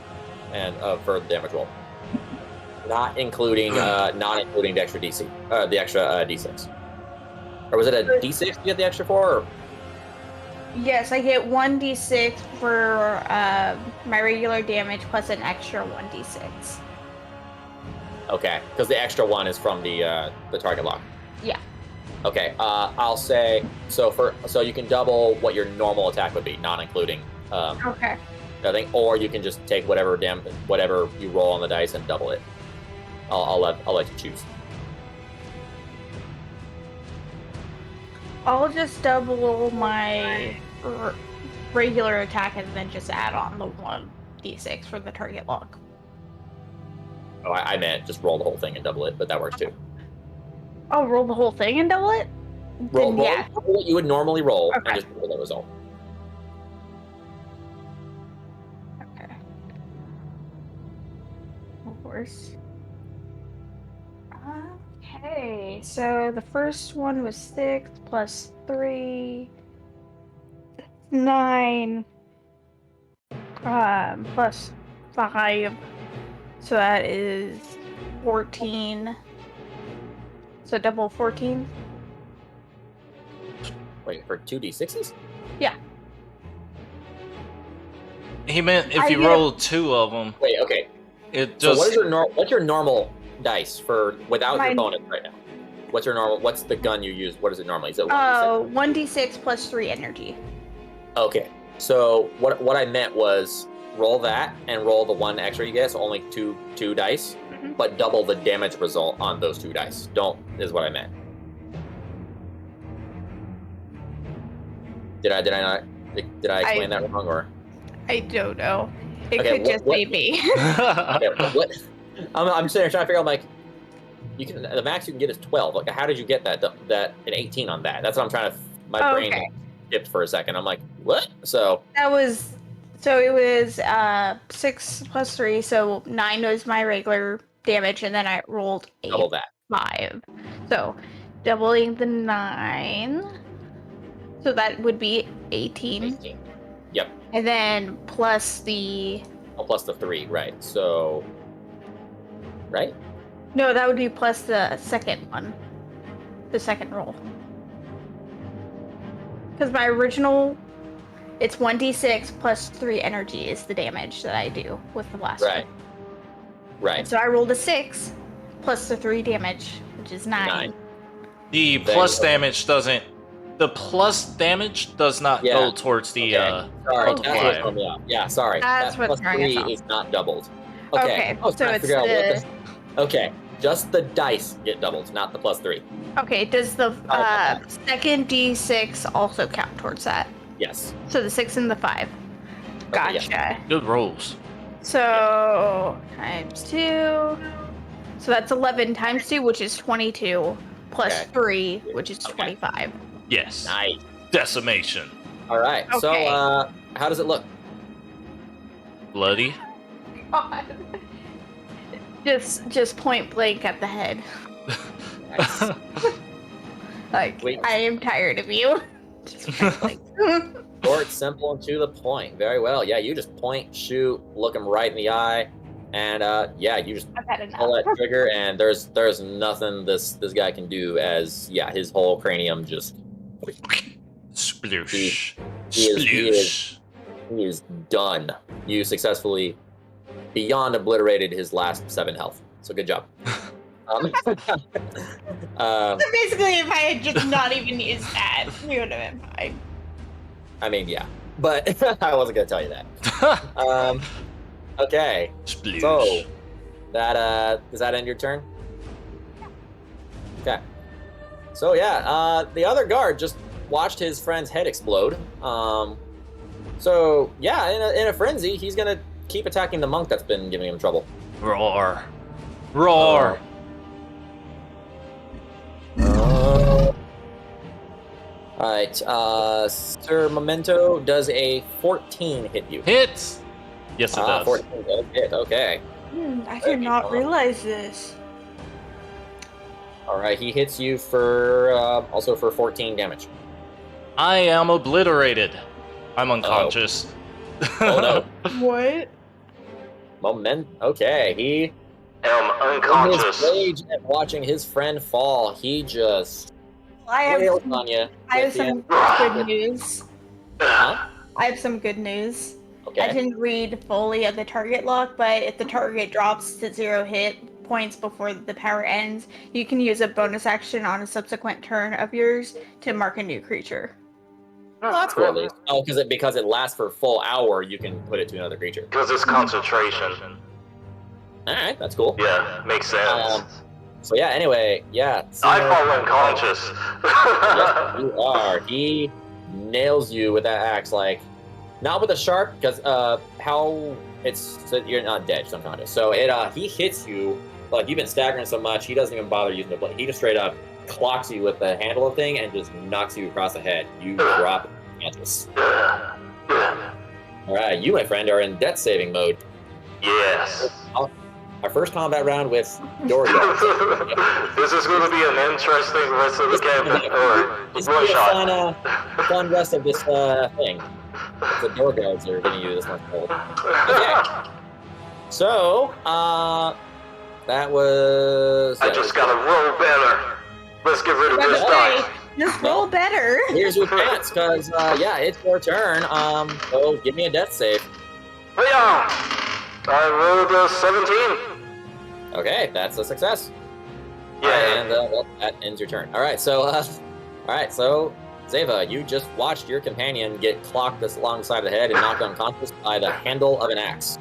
and for the damage roll, not including the extra DC, the extra D6. Or was it a D6 you get the extra for? Or? yes, I get 1d6 for my regular damage plus an extra 1d6. Okay, because the extra one is from the target lock. Yeah. Okay, I'll say so you can double what your normal attack would be, not including Okay. nothing, or you can just take whatever you roll on the dice and double it. I'll let you choose. I'll just double my regular attack and then just add on the 1d6 for the target lock. Oh, I meant just roll the whole thing and double it, but that works too. Oh, roll the whole thing and double it? Roll Yeah. what you would normally roll Okay. and just roll the result. Okay. Of course. Okay, so the first one was 6 plus 3, 9, plus 5, so that is 14. So double 14? Wait, for 2d6s? Yeah. He meant if I you get- roll 2 of them, Wait, okay. it So just. what's your normal dice for without your Mine- bonus right now? What's the gun you use? What is it normally? Is it 1d6? Oh, 1d6 plus 3 energy. Okay. So what I meant was roll that and roll the one extra you get, so only two dice, Mhm. but double the damage result on those 2 dice. Is what I meant. Did I explain that wrong or? I don't know. It Okay, could just be me. Okay, what? I'm sitting here trying to figure out, like, the max you can get is 12. Like, how did you get that an 18 on that? That's what I'm trying to. My brain Okay. skipped for a second. I'm like, what? So It was 6 plus 3, so 9 was my regular damage, and then I rolled a double that. 5. So doubling the 9, so that would be 18. 18. Yep. And then plus the Oh, plus the 3, right? So, right? no, that would be plus the second one, the second roll. Because my original, it's 1d6 plus 3 energy is the damage that I do with the blaster. Right. Right. So I rolled a 6 plus the 3 damage, which is 9. 9. The There plus you go. damage doesn't the plus damage does not Yeah. go towards the Sorry, that's multiplier. what's throwing me off. Yeah, sorry. That's that what's plus throwing us 3 off. is not doubled. Okay. Okay, I was so trying to it's figure out the... what the. Okay, just the dice get doubled, not the plus 3. Okay, does the about second D6 also count towards that? Yes. So the 6 and the 5. Okay, Gotcha. yes. Good rolls. So times 2. So that's 11 times 2, which is 22, plus Okay. 3, which is Okay. 25. Yes. Nice. Decimation. All right. So, Okay. how does it look? Bloody. God. Just point blank at the head. Nice. Like, Wait. I am tired of you. Just point blank. Short, simple, and to the point. Very well. Yeah, you just point, shoot, look him right in the eye, and yeah, you just I've had enough. pull that trigger, and there's nothing this guy can do. As his whole cranium just Sploosh. he Sploosh. he is done. You successfully beyond obliterated his last 7 health. So good job. Basically, if I had just not even used that, we would have been fine. I mean, yeah, but I wasn't gonna tell you that. Okay, Sploosh. so that does that end your turn? Okay. So yeah, the other guard just watched his friend's head explode. So yeah, in a frenzy, he's gonna keep attacking the monk that's been giving him trouble. Roar. Roar. All right, Sir Memento, does a 14 hit you? Hits. Yes, it does. 14 does hit. Okay. I did not realize this. All right, he hits you for also for 14 damage. I am obliterated. I'm unconscious. Oh no. What? Okay, he am in his rage at watching his friend fall, he just I wails have, on you. I have with some the- good news. Huh? I have some good news. I Okay. didn't read fully of the target lock, but if the target drops to 0 hit points before the power ends, you can use a bonus action on a subsequent turn of yours to mark a new creature. Well, that's cool at least. Oh, because it lasts for a full hour, you can put it to another creature. Because it's concentration. All right, that's cool. Yeah, makes sense. So yeah, anyway, yeah. I fall unconscious. Yes, you are. He nails you with that axe, like not with a sharp, because how it's so you're not dead, just unconscious. So he hits you, like you've been staggering so much, he doesn't even bother using the blade. He just straight up clocks you with the handle of the thing and just knocks you across the head. You drop unconscious. All right, you, my friend, are in death saving mode. Yes. Our first combat round with Dorian. This is going to be an interesting rest of the campaign. It's One gonna be shot. a fun rest of this thing. The door guards are giving you this much gold. Okay. So, that was. I just gotta roll better. Let's get rid of this die. Just roll better. Here's your chance, because, yeah, it's your turn. So give me a death save. Yeah. I rolled a 17. Okay, that's a success. Yeah. And, well, that ends your turn. Alright, so, Zeva, you just watched your companion get clocked this alongside the head and knocked unconscious by the handle of an axe.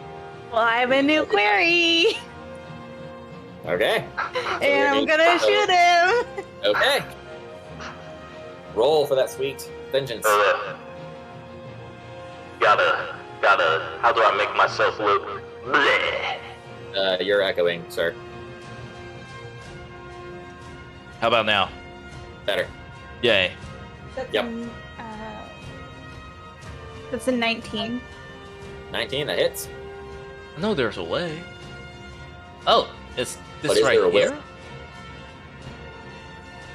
Well, I have a new query, Okay. and I'm gonna shoot him. Okay. Roll for that sweet vengeance. Gotta. How do I make myself look? Bleh. You're echoing, sir. How about now? Better. Yay. That's Yep. That's a 19. 19, that hits. I know there's a way. Oh, it's But this is right there a way? here?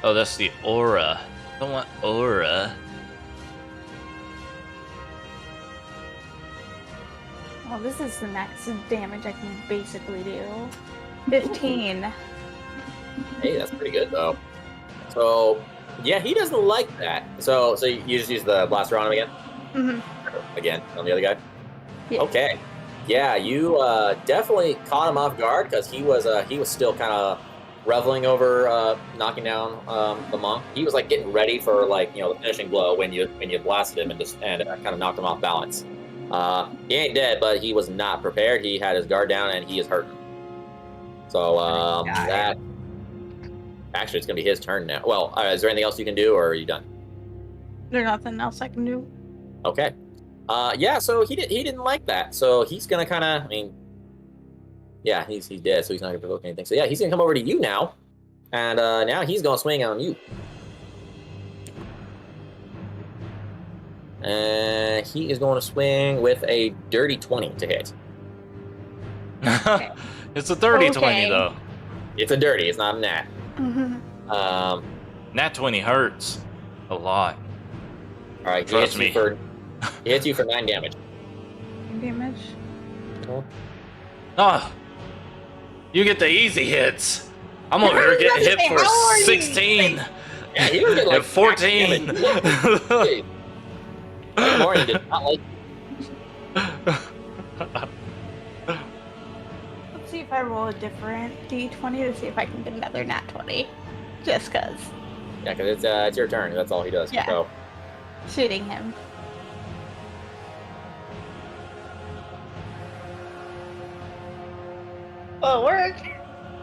Oh, that's the aura. I don't want aura. Well, this is the max damage I can basically do. 15. Hey, that's pretty good, though. So, yeah, he doesn't like that. So you just use the blaster on him again? Mm-hmm. Again, on the other guy? Yeah. Okay. Yeah, you definitely caught him off guard because he was still kind of reveling over knocking down the monk. He was like getting ready for like the finishing blow when you blasted him and kind of knocked him off balance. He ain't dead, but he was not prepared. He had his guard down and he is hurting. So that actually it's gonna be his turn now. Well, is there anything else you can do, or are you done? There's nothing else I can do. Okay. Yeah. So he didn't like that. So he's gonna kind of. I mean, yeah, he's dead, so he's not gonna provoke anything. So yeah, he's gonna come over to you now, and now he's gonna swing on you. And he is going to swing with a dirty 20 to hit. It's a dirty Okay. 20 though. It's a dirty. It's not a nat. Mm-hmm. Nat 20 hurts a lot. All right. Trust me. He hits you for 9 damage. Damage. Ah, you get the easy hits. I'm over here getting hit for 16 Yeah, he was getting like and 14. Hey. Morning did not like. Let's see if I roll a different d20 to see if I can get another nat 20. Just cause. Yeah, because it's your turn. That's all he does. Yeah. So Shooting him. Oh, work.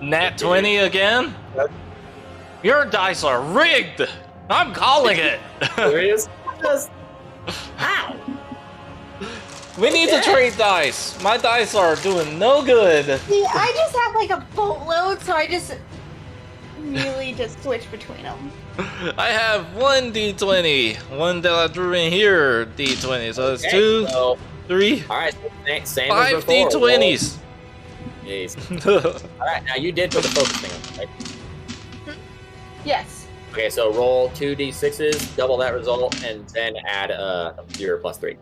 Nat 20 again? Your dice are rigged. I'm calling it. there he is. Just ow. We need to trade dice. My dice are doing no good. See, I just have like a boatload, so I just really just switch between them. I have one d20, one that I drew in here, d20. So it's 2, So, 3, all right. Same 5 as before. d20s. Jeez. All right. Now you did put the focus thing on, right? Yes. Okay. So roll 2d6s, double that result, and then add your +3.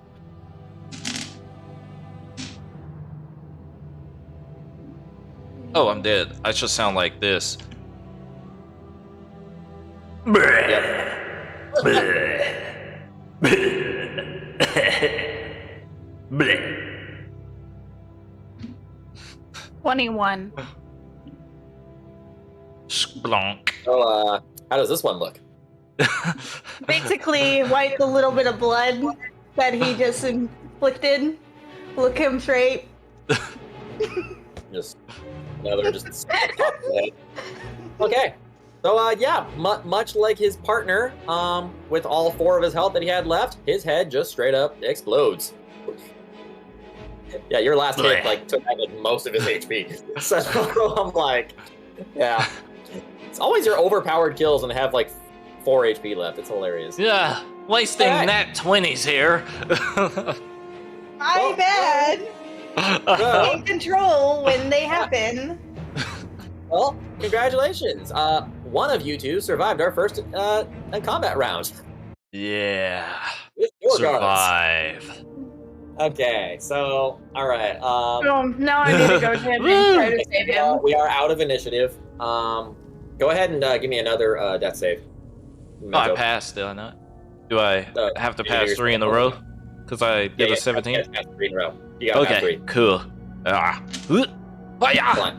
Oh, I'm dead. I should sound like this. Yep. 21. Splonk. So how does this one look? Basically, wipe the little bit of blood that he just inflicted. Look him straight. Just another just top of the head. Okay. So yeah, much like his partner, with all 4 of his health that he had left, his head just straight up explodes. Yeah, your last hit like took out like most of his HP. So I'm like, yeah, it's always your overpowered kills and have like 4 HP left. It's hilarious. Yeah, wasting Alright. nat 20s here. My bad. In control when they happen. Well, congratulations. One of you two survived our first combat round. Yeah. With your guards. Survive. Okay, so all right. Now I need to go to him and try to save him. We are out of initiative. Go ahead and give me another death save. Oh, I passed, did I not? Do I have to pass 3 in a row? Because I did a 17? Yeah, pass 3 in a row. You got to pass 3. Okay, cool. Ah. Hi-ya!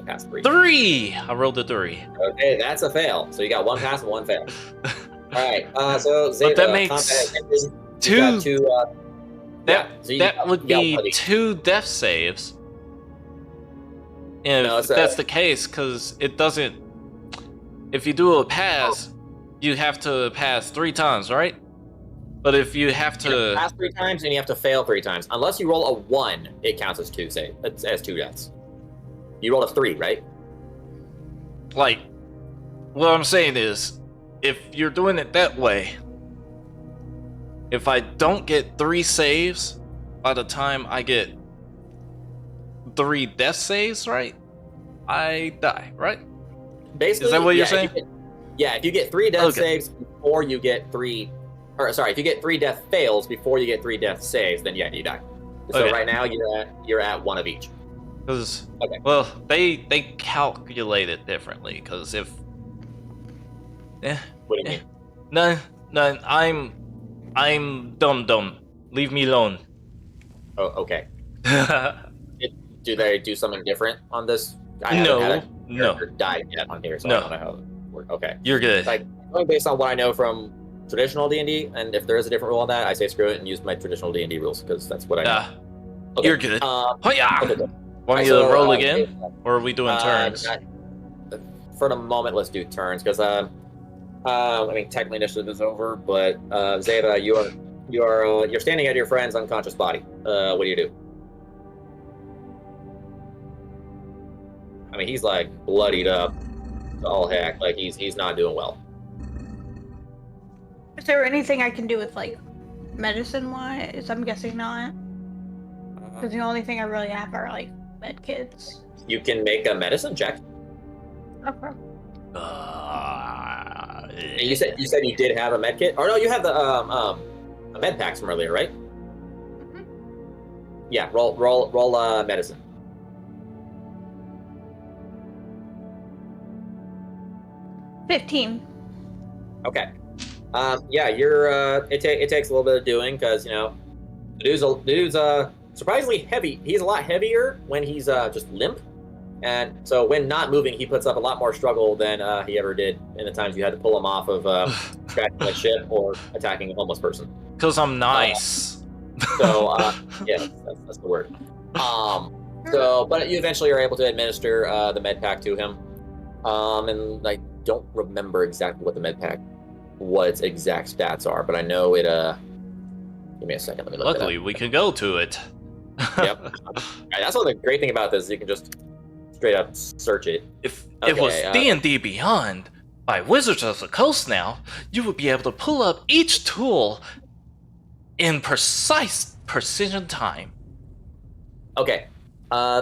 Pass 3. 3! I rolled a 3. Okay, that's a fail. So you got 1 pass and 1 fail. All right. So Zeta, But that makes you got 2. That would be 2 death saves. And No, if that's the case, because it doesn't... If you do a pass, you have to pass 3 times, right? But if you have to pass 3 times and you have to fail 3 times, unless you roll a 1, it counts as 2 save. As 2 deaths. You rolled a 3, right? like, what I'm saying is, if you're doing it that way, if I don't get 3 saves by the time I get 3 death saves, right? I die, right? Basically, is that what you're saying? If you get 3 death saves before you get 3, or sorry, if you get 3 death fails before you get 3 death saves, then yeah, you die. So right now you're at 1 of each. Because well, they calculate it differently. Because if What do you mean? no, I'm dumb. Leave me alone. Oh, okay. Do they do something different on this? No, No. character died yet on here, so No. I don't know how it works. Okay. You're good. Like, going based on what I know from traditional D&D, and if there is a different rule on that, I say screw it and use my traditional D&D rules, because that's what I know. Yeah. Okay. You're good. Hiya! Okay, cool. Want me So, to roll again? Or are we doing turns? For the moment, let's do turns, because I mean, technically initiative is over, but Zeta, you're standing at your friend's unconscious body. What do you do? I mean, he's like bloodied up to all heck. Like he's not doing well. Is there anything I can do with like medicine wise? I'm guessing not. Because the only thing I really have are like med kits. You can make a medicine check. Okay. And you said you did have a med kit, or no? You have the a med packs from earlier, right? Mm-hmm. Yeah. Roll medicine. $15. Okay. Yeah, you're. It takes a little bit of doing, because the dude's surprisingly heavy. He's a lot heavier when he's just limp, and so when not moving, he puts up a lot more struggle than he ever did in the times you had to pull him off of crashing a ship or attacking a homeless person. Because I'm nice. Yeah, that's the word. So, but you eventually are able to administer the med pack to him. And I don't remember exactly what the med pack, what its exact stats are, but I know it. Give me a second. Let me look. Luckily, we can go to it. Yep. Right, that's one of the great thing about this. You can just straight up search it. If it was D&D Beyond by Wizards of the Coast now, you would be able to pull up each tool in precise precision time. Okay.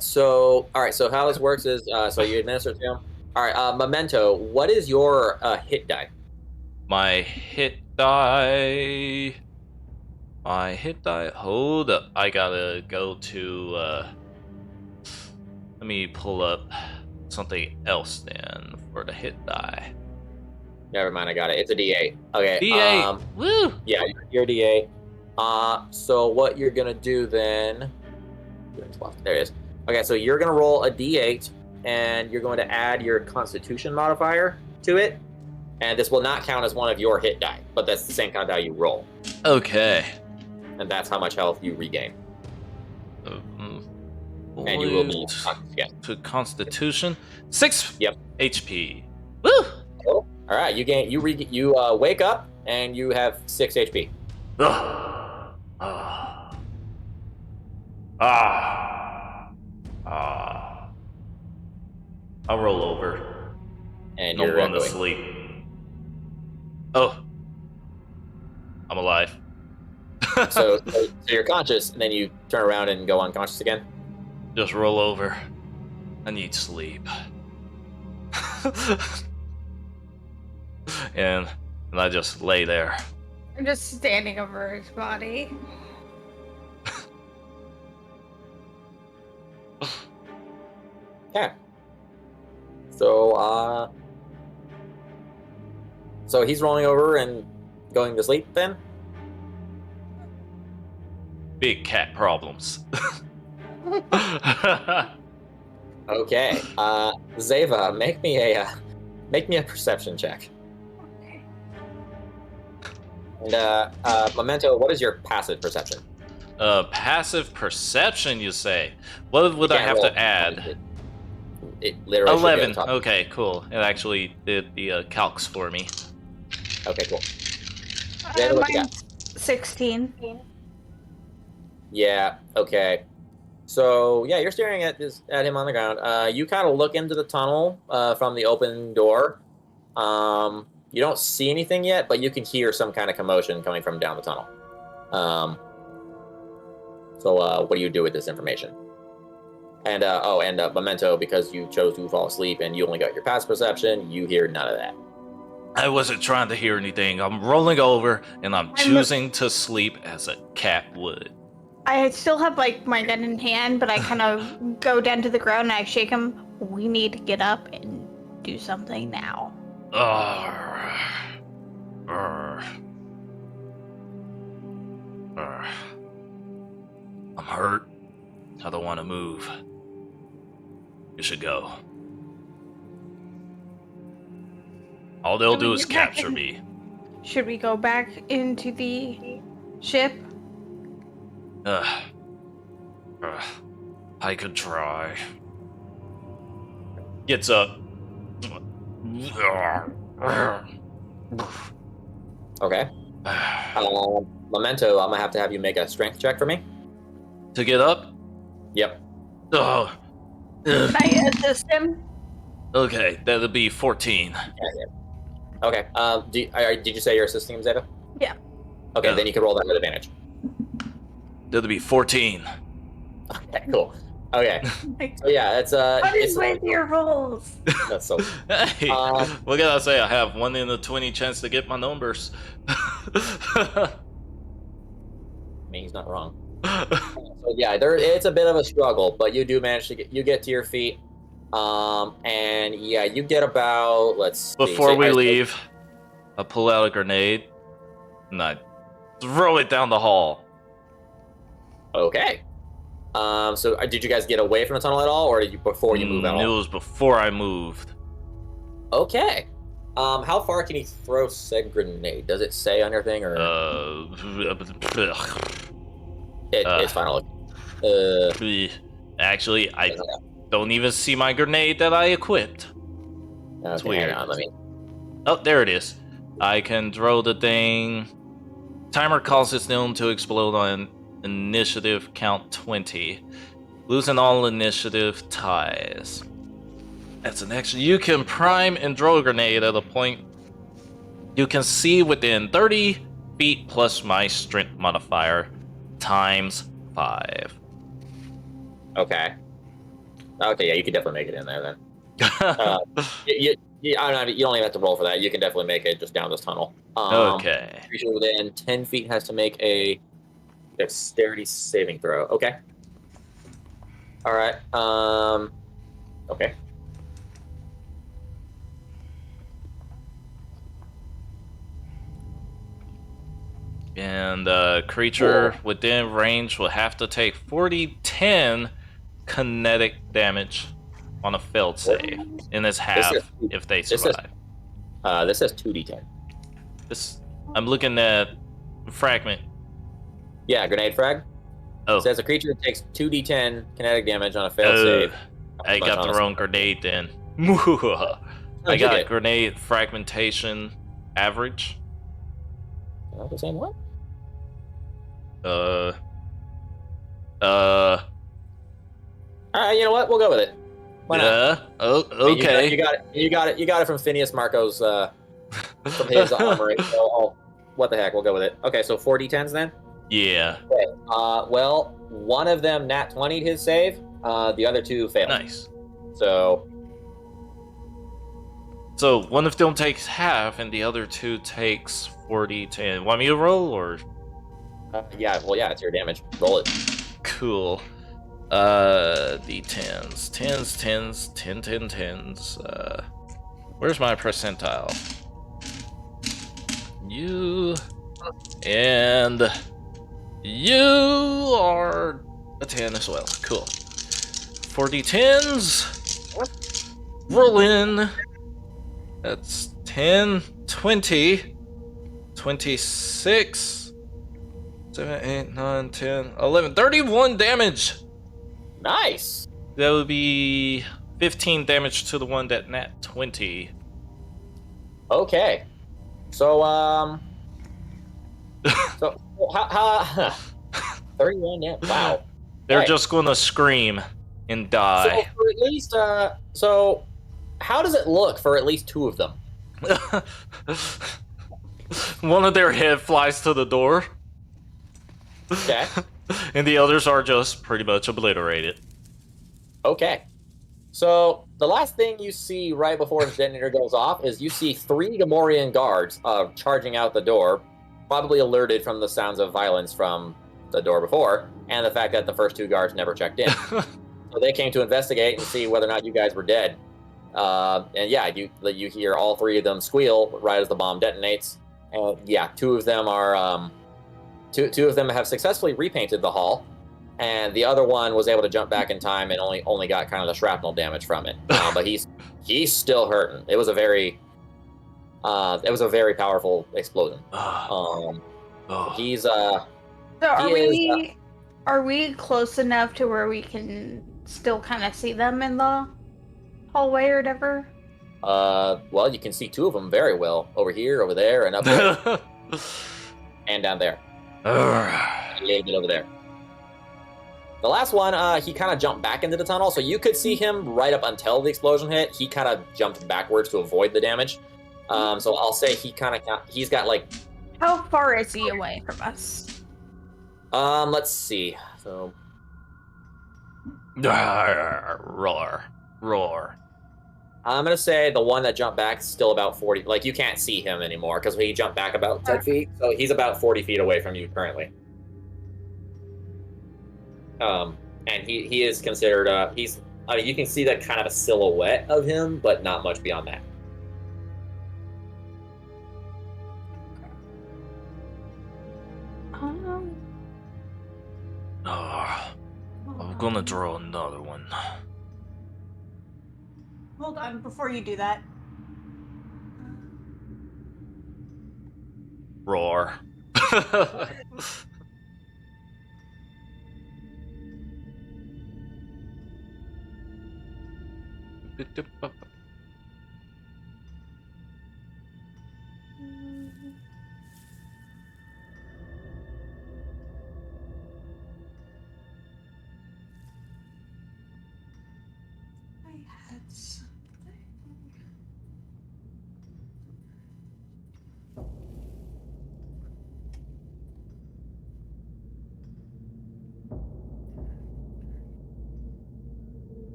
So all right. So how this works is, so you administer it to him. All right. Memento. What is your hit die? My hit die. Hold up. I gotta go to. Let me pull up something else then for the hit die. Never mind. I got it. It's a D8. Okay. D8. Woo! Yeah, your D8. So what you're gonna do then? There it is. Okay, so you're gonna roll a D8, and you're going to add your Constitution modifier to it, and this will not count as one of your hit die, but that's the same kind of die you roll, Okay. and that's how much health you regain. And you will be to Constitution 6 Yep. HP. Woo! All right, you wake up and you have 6 HP. I'll roll over. And I'm you're going to sleep. Oh. I'm alive. So you're conscious, and then you turn around and go unconscious again? Just roll over. I need sleep. and I just lay there. I'm just standing over his body. Yeah. So, so he's rolling over and going to sleep then? Big cat problems. Okay. Zeva, make me a perception check. Okay. And Memento, what is your passive perception? Passive perception, you say? What would I have to add? It literally 11. should be on top. Okay, cool. It actually did the calcs for me. Okay, cool. Zeta, what you got? Mine's 16. Yeah. Okay. So yeah, you're staring at him on the ground. You kind of look into the tunnel from the open door. You don't see anything yet, but you can hear some kind of commotion coming from down the tunnel. So what do you do with this information? And Memento, because you chose to fall asleep and you only got your passive perception, you hear none of that. I wasn't trying to hear anything. I'm rolling over and I'm choosing to sleep as a cat would. I still have like my gun in hand, but I kind of go down to the ground and I shake him. We need to get up and do something now. I'm hurt. I don't want to move. You should go. All they'll Can we do is get back capture in? me. Should we go back into the ship? Ugh. I could try. Gets up. Okay. Memento, I'm gonna have to have you make a strength check for me. To get up? Yep. Oh. Can I assist him? Okay, that'll be 14. Okay. Did you say you're assisting him, Zeta? Yeah. Okay, Yeah. then you can roll that with advantage. That'll be 14. Okay, cool. Okay. So yeah, What is it's with your rolls? that's so. Hey, what can I say? I have 1 in a 20 chance to get my numbers. I mean, he's not wrong. So yeah, it's a bit of a struggle, but you do manage to get to your feet. And yeah, you get about, let's see. Before we leave, I pull out a grenade and I throw it down the hall. Okay. So did you guys get away from the tunnel at all, or before you move out? It was before I moved. Okay. How far can you throw said grenade? Does it say on your thing, or it's final? Actually, I don't even see my grenade that I equipped. It's weird. Hang on, let me. Oh, there it is. I can throw the thing. Timer causes them to explode on initiative count 20. Losing all initiative ties. That's an extra. You can prime and throw a grenade at a point you can see within 30 feet plus my strength modifier times 5. Okay. Okay, yeah, you can definitely make it in there then. I don't know, you don't even have to roll for that. You can definitely make it just down this tunnel. Okay. Creature within 10 feet has to make a dexterity saving throw. Okay. All right. Okay. And creature within range will have to take 40-10 kinetic damage on a failed save. And it's half if they survive. This says 2d10. I'm looking at fragment. Yeah, grenade frag. Oh. It says a creature that takes 2d10 kinetic damage on a failed save. I got the wrong grenade then. I got grenade fragmentation average. The same one? Uh. You know what? We'll go with it. Why not? Yeah. Oh, okay. You got it from Phineas Marco's from his armory. So, what the heck? We'll go with it. Okay, so 4d10s then. Yeah. Okay. Well, one of them nat 20'd his save. The other two failed. Nice. So one of them takes half, and the other two takes 40-10. Want me to roll or? yeah. Well, yeah. It's your damage. Roll it. Cool. D10s, 10s. Where's my percentile? You and you are a 10 as well. Cool. 40-10s. Roll in. That's 10, 20, 26, 7, 8, 9, 10, 11, 31 damage. Nice. That would be 15 damage to the one that nat 20. Okay. So so how 31 damage. Wow. They're Right. just gonna scream and die. So for at least so how does it look for at least two of them? One of their head flies to the door. Okay. And the others are just pretty much obliterated. Okay. So the last thing you see right before his detonator goes off is you see 3 Gamorrean guards charging out the door, probably alerted from the sounds of violence from the door before, and the fact that the first 2 guards never checked in. So they came to investigate and see whether or not you guys were dead. And yeah, you hear all 3 of them squeal right as the bomb detonates. And yeah, 2 of them are two of them have successfully repainted the hall, and the other one was able to jump back in time and only got kind of the shrapnel damage from it. But he's still hurting. It was a very It was a very powerful explosion. Oh. He's So He are we close enough to where we can still kind of see them in the hallway or whatever? well, you can see two of them very well over here, over there, and up there, and down there, a little bit over there. The last one, he kind of jumped back into the tunnel, so you could see him right up until the explosion hit. He kind of jumped backwards to avoid the damage. So I'll say he's got like. How far is he away from us? Let's see. So. Roar. I'm gonna say the one that jumped back is still about 40. Like, you can't see him anymore because he jumped back about 10 feet, so he's about 40 feet away from you currently. And he is considered. You can see that kind of a silhouette of him, but not much beyond that. I'm gonna draw another one. Hold on, before you do that. Roar. I had something.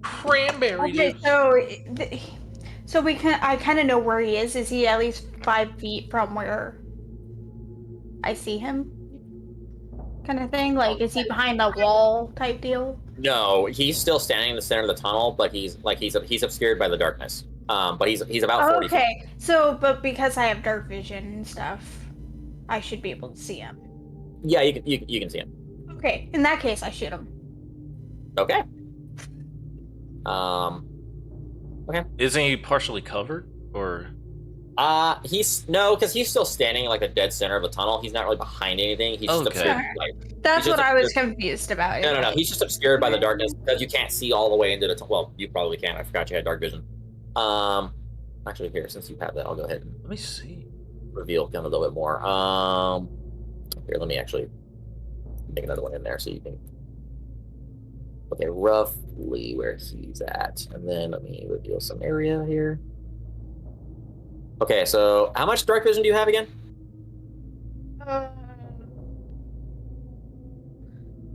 Cranberry Okay, juice. so I kind of know where he is. Is he at least 5 feet from where I see him? Kind of thing? Like, is he behind the wall type deal? No, he's still standing in the center of the tunnel, but he's obscured by the darkness. But he's about 40 feet. Okay, so, but because I have dark vision and stuff, I should be able to see him. Yeah, you can see him. Okay, in that case, I shoot him. Okay. Okay. Isn't he partially covered? Or because he's still standing in like the dead center of the tunnel. He's not really behind anything. He's just Okay. obscured. That's He's what just I was confused about. No. He's just obscured by the darkness because you can't see all the way into the tunnel. Well, you probably can. I forgot you had dark vision. Actually, here, since you have that, I'll go ahead and let me see. reveal him a little bit more. Here, let me actually make another one in there so you can. Okay, roughly where he's at, and then let me reveal some area here. Okay, so how much dark vision do you have again?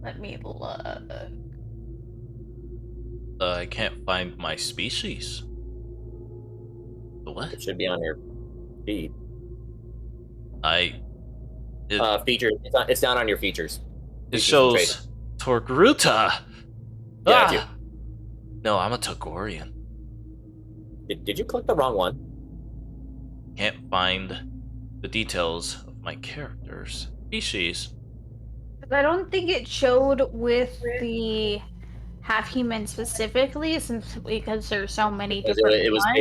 Let me look. I can't find my species. What? It should be on your feed. Features. It's down on your features. It Features shows Torgruta. Yeah, it's you. No, I'm a Togorian. Did you click the wrong one? Can't find the details of my character's species. I don't think it showed with the half-human specifically, because there's so many different It was ones.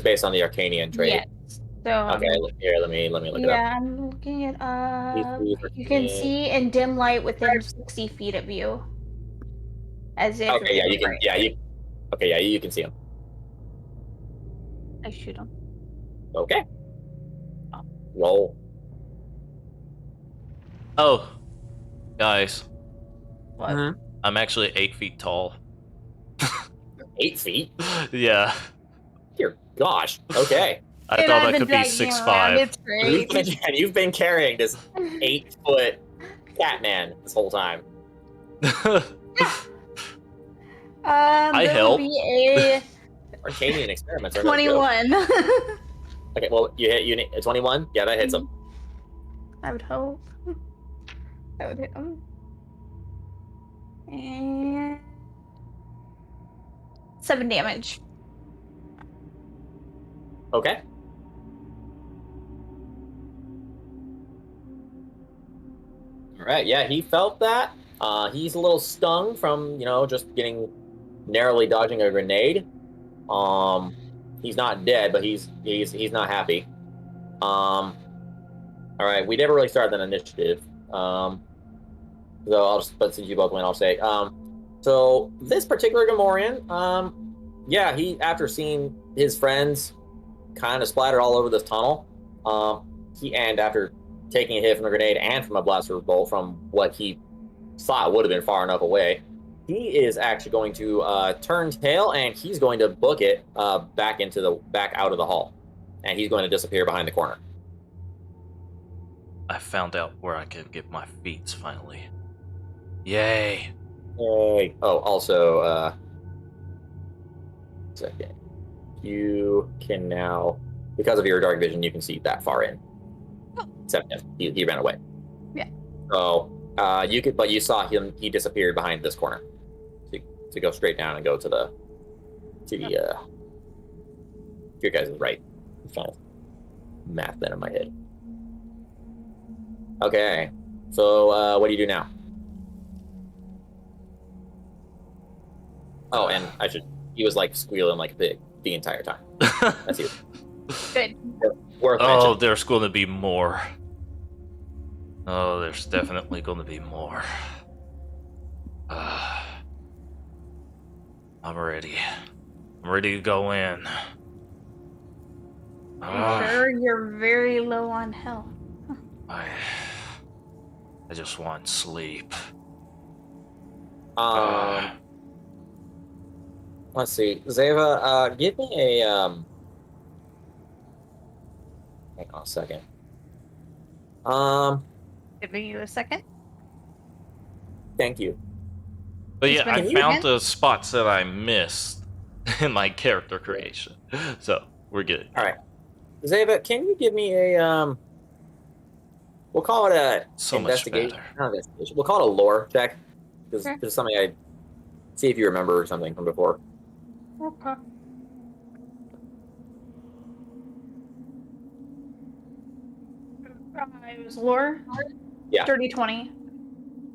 based on the Arcanian trait. Yes. So Okay, here, let me look it up. yeah, I'm looking it up. You can see in dim light within 60 feet of you. As if Okay, you can see him. I shoot him. Okay. Roll. Oh, guys, What? Mm-hmm. I'm actually 8 feet tall. 8 feet? Yeah. Dear gosh. Okay. I thought I could be 6'5". It's great. You've been carrying this 8-foot Catman this whole time. I there help. will be a Arcanian experiments are no joke. 21. Okay, well, you need a 21? Yeah, that hits him. I would hope. That would hit him. And 7 damage. Okay. All right, yeah, he felt that. He's a little stung from, just getting narrowly dodging a grenade. He's not dead, but he's not happy. All right, we never really started an initiative. But since you both went, I'll say. So this particular Gamorrean, yeah, he after seeing his friends kind of splatter all over this tunnel, and after taking a hit from a grenade and from a blaster bolt from what he thought would have been far enough away, he is actually going to turn tail and he's going to book it back out of the hall, and he's going to disappear behind the corner. I found out where I can get my feet finally. Yay! Yay! Oh, also, second, you can now, because of your dark vision, you can see that far in. Except he ran away. Yeah. So but you saw him. He disappeared behind this corner. To go straight down and go to your guys' right. I'm trying to map that in my head. Okay. So what do you do now? Oh, and he was like squealing like a pig the entire time. That's you. Good. Worth Oh, mentioning. there's going to be more. Oh, there's definitely going to be more. I'm ready. I'm ready to go in. I'm sure you're very low on health. I just want sleep. Let's see, Zeva, give me a hang on a second. Giving you a second. Thank you. But yeah, I Can you found again? the spots that I missed in my character creation, so we're good. All right, Zeva, can you give me a we'll call it a So much investigation. better. Not investigation. We'll call it a lore check because Sure. there's something I see if you remember something from before. Okay. It was lore. Yeah. Dirty 20.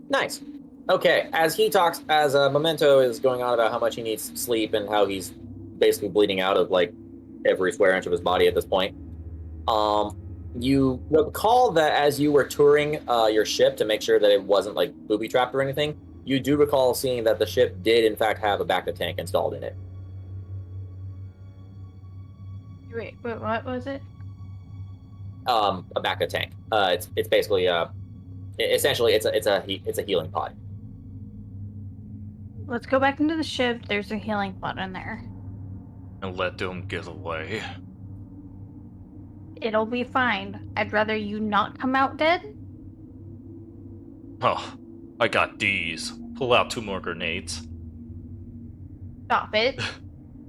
Nice. Okay, as Memento is going on about how much he needs sleep and how he's basically bleeding out of like every square inch of his body at this point, you recall that as you were touring your ship to make sure that it wasn't like booby trapped or anything, you do recall seeing that the ship did in fact have a backup tank installed in it. Wait, what was it? A backup tank. It's basically essentially it's a healing pod. Let's go back into the ship. There's a healing pod in there. And let them get away. It'll be fine. I'd rather you not come out dead. Oh, I got these. Pull out 2 more grenades. Stop it.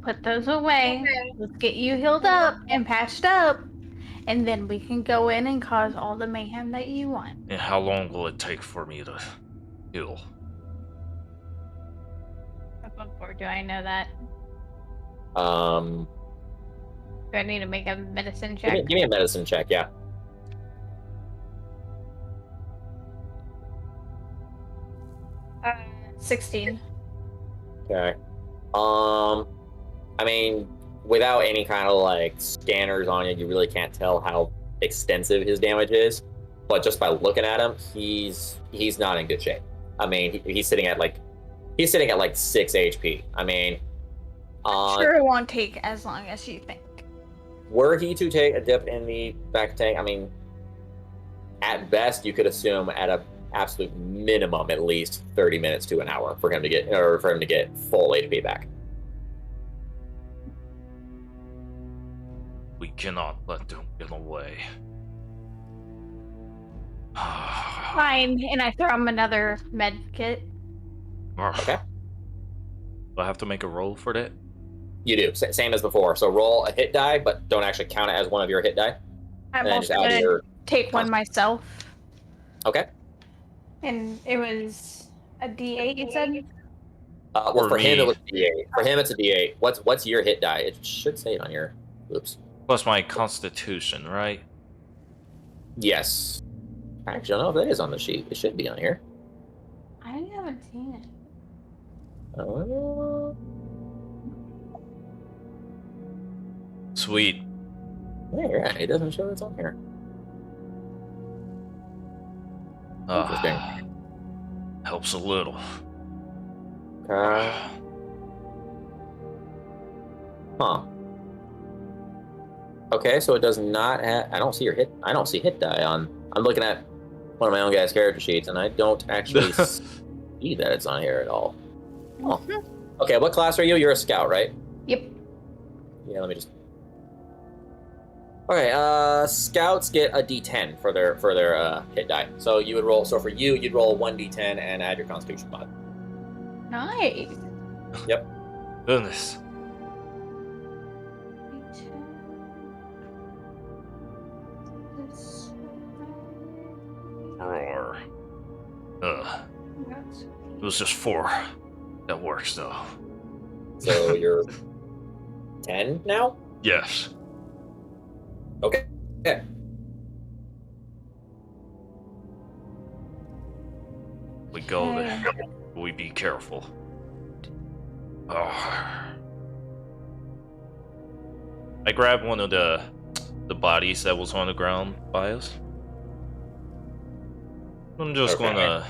Put those away. Let's get you healed up and patched up. And then we can go in and cause all the mayhem that you want. And how long will it take for me to heal? Or do I know that? Um, Do I need to make a medicine give check? me a medicine check, yeah. Uh, 16. Okay. I mean, without any kind of like scanners on it, you really can't tell how extensive his damage is. But just by looking at him, he's not in good shape. I mean, he's sitting at like 6 HP. I mean, Sure, it won't take as long as you think. were he to take a dip in the back tank, I mean, at best you could assume at a absolute minimum at least 30 minutes to an hour for him to get full HP back. We cannot let them get away. Fine, and I throw him another med kit. Okay. Do I have to make a roll for that? You do, same as before. So roll a hit die, but don't actually count it as one of your hit die. I'm And then also just add gonna your... take one myself. Okay. And it was a D8, you said? Well, For for him me. it was a D8. For him it's a D8. What's your hit die? It should say it on your... Oops. Plus my constitution, right? Yes. Actually, I don't know if that is on the sheet. It should be on here. I I haven't seen it. Sweet. Yeah, you're right. It doesn't show it's on here. Interesting. Helps a little. Huh. Okay, so it does not have. I don't see your hit. I don't see hit die on. I'm looking at one of my own guy's character sheets, and I don't actually see that it's on here at all. Oh. Okay, what class are you? You're a scout, right? Yep. Yeah, let me just. Okay, scouts get a D10 for their hit die. So you would roll. So for you, you'd roll 1d10 and add your Constitution mod. Nice. Yep. Goodness. Roar. It was just 4. That works though. So you're 10 now. Yes. Okay. Yeah. We go there. We be careful. Oh. I grabbed one of the bodies that was on the ground by us. I'm just gonna,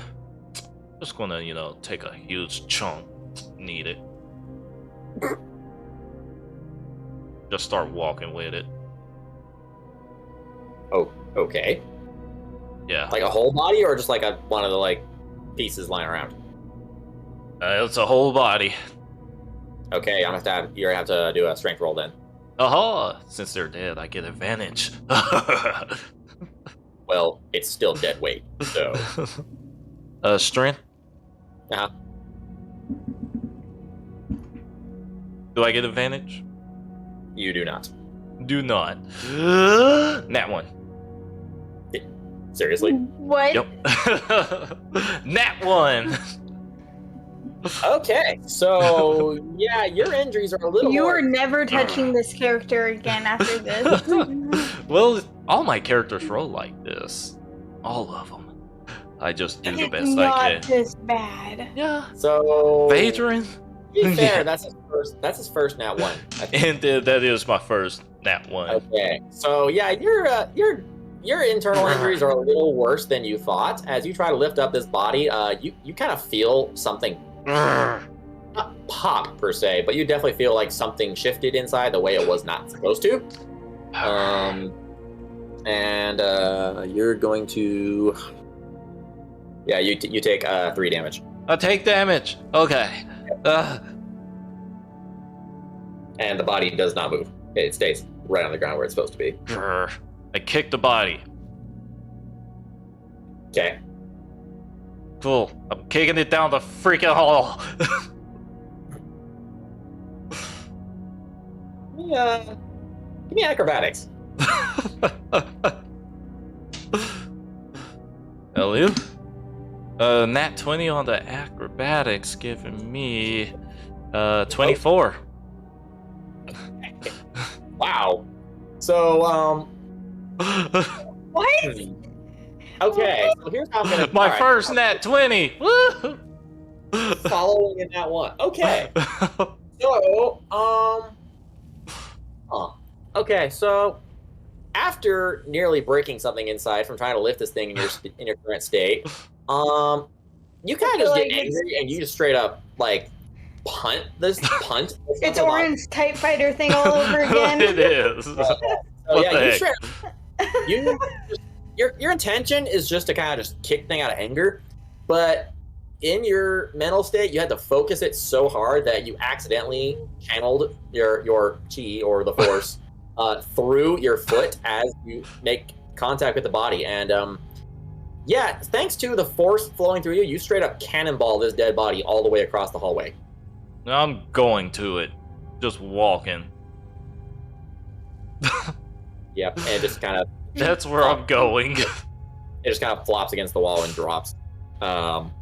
you know, take a huge chunk. Need it. Just start walking with it. Oh, okay. Yeah. Like a whole body, or just like one of the pieces lying around? It's a whole body. Okay, you're gonna have to do a strength roll then. Aha! Since they're dead, I get advantage. Well, it's still dead weight, so. Strength? Uh-huh. Do I get advantage? You do not. Do not. Nat 1. Seriously? What? Yep. Nat 1. Okay, so yeah, your injuries are a little. You more... are never touching this character again after this. Well, all my characters roll like this. All of them. I just do the best I Not can. this bad. Yeah. So. Vadrin? To be fair, Yeah. that's his first nat 1. I think. And that is my first Nat 1. Okay, so yeah, your internal injuries are a little worse than you thought. As you try to lift up this body, you kind of feel something. Not pop per se, but you definitely feel like something shifted inside the way it was not supposed to. And you're going to, yeah, you take 3 damage. I take damage. Okay. And the body does not move. It stays right on the ground where it's supposed to be. I kick the body. Okay. Cool. I'm kicking it down the freaking hall. Give me acrobatics. Hello? Nat 20 on the acrobatics, giving me 24. Wow. So, What? okay. So here's how I'm gonna. My all first Nat 20. Woo! Following in that one. Okay. So, okay. So, after nearly breaking something inside from trying to lift this thing in your current state, you kind of just get angry and you just straight up punt. It's Orin's Type Fighter thing all over again. It is. So What yeah, the you your intention is just to kind of just kick thing out of anger, but in your mental state, you had to focus it so hard that you accidentally channeled your chi or the force through your foot as you make contact with the body, and yeah, thanks to the force flowing through you, you straight up cannonball this dead body all the way across the hallway. I'm going to it. Just walking. Yep, and it just kind of That's where I'm going. it just kind of flops against the wall and drops. Well,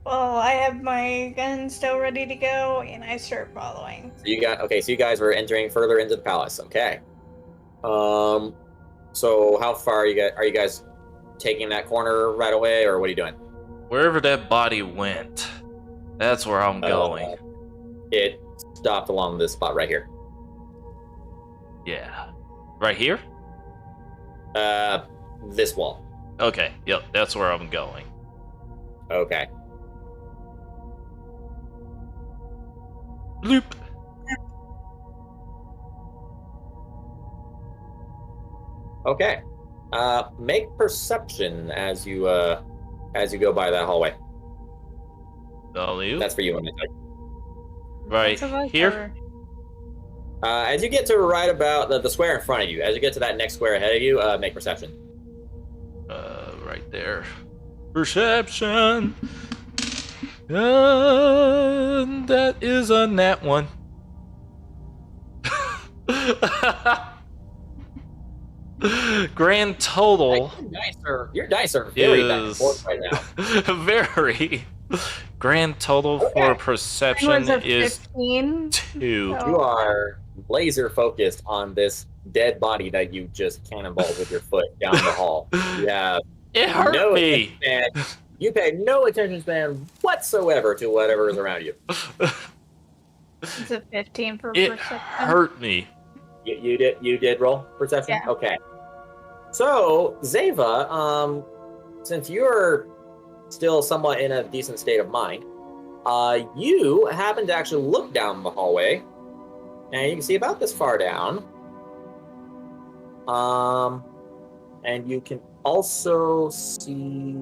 I have my gun still ready to go, and I start following. So you guys were entering further into the palace. Okay. So how far are you guys taking that corner right away, or what are you doing? Wherever that body went, that's where I'm going. It stopped along this spot right here. Yeah. Right here? This wall. Okay, yep, that's where I'm going. Okay. Bloop. Okay. Make perception as you go by that hallway. All you? That's for you. Right That's a voiceover. here? As you get to right about the square in front of you, as you get to that next square ahead of you, make perception. Right there. Perception. That is a nat one. Grand total Your dice are very back and is forth right now. very. Grand total for Okay. Mine perception was a is 15. 2. So- You are laser focused on this dead body that you just cannonballed with your foot down the hall. You have It hurt no me. attention span. You pay no attention span whatsoever to whatever is around you. It's a 15 for It perception. hurt me. You did roll perception? Yeah. Okay. So, Zeva, since you're still somewhat in a decent state of mind, you happen to actually look down the hallway, and you can see about this far down. And you can also see.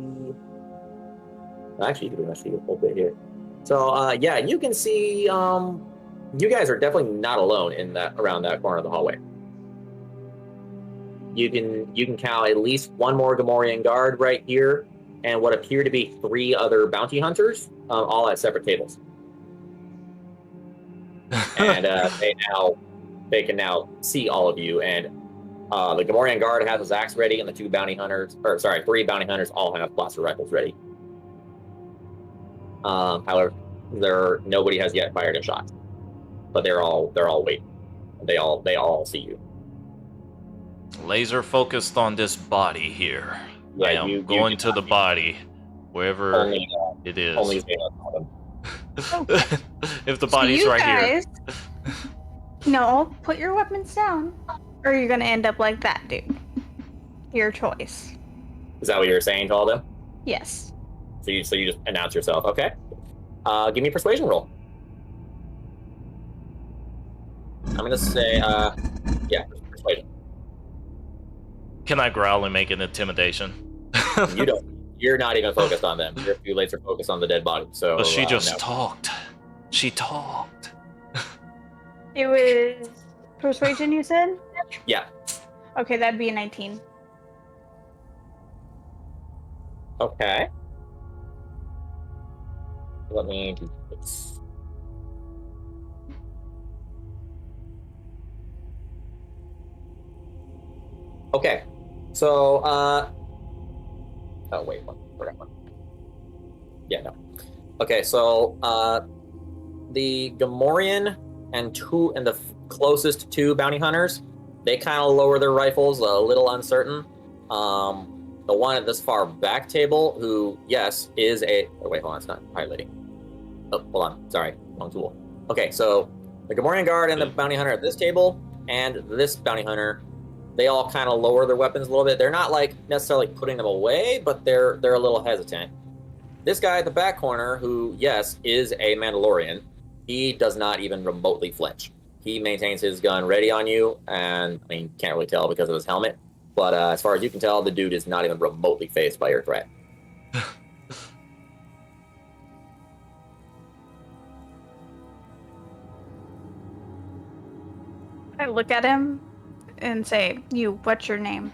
Actually, you can pretty much see a whole bit here. So, yeah, you can see. You guys are definitely not alone in that around that corner of the hallway. You can count at least one more Gamorrean guard right here, and what appear to be 3 other bounty hunters, all at separate tables. And they can now see all of you. And the Gamorrean guard has his axe ready, and the 3 bounty hunters all have blaster rifles ready. However, nobody has yet fired a shot, but they're all waiting. They all see you. Laser focused on this body here. Yeah, I am you going did to not the see body, wherever Only, it is. only Zeta saw them. If the So body's you right guys, No, put your weapons down. Or you're gonna end up like that dude. Your choice. Is that what you were saying to all them? Yes. So you just announce yourself. Okay. Give me a persuasion roll. I'm gonna say, yeah, persuasion. here. Can I growl and make an intimidation? You don't. You're not even focused on them. You're too laser focused on the dead body. So. But she just no. talked. She talked. It was persuasion, you said? Yeah. Okay, that'd be a 19. Okay. Let me do this. Okay. So, oh wait, forgot one. Yeah, no. Okay, so the Gamorrean and the closest 2 bounty hunters, they kind of lower their rifles, a little uncertain. The one at this far back table, who, yes, is a... Oh, wait, hold on, it's not highlighting. Oh, hold on, sorry, wrong tool. Okay, so the Gamorrean guard and the bounty hunter at this table, and this bounty hunter, they all kind of lower their weapons a little bit. They're not, like, necessarily putting them away, but they're a little hesitant. This guy at the back corner, who, yes, is a Mandalorian, he does not even remotely flinch. He maintains his gun ready on you, and, I mean, can't really tell because of his helmet. But as far as you can tell, the dude is not even remotely fazed by your threat. I look at him and say, what's your name?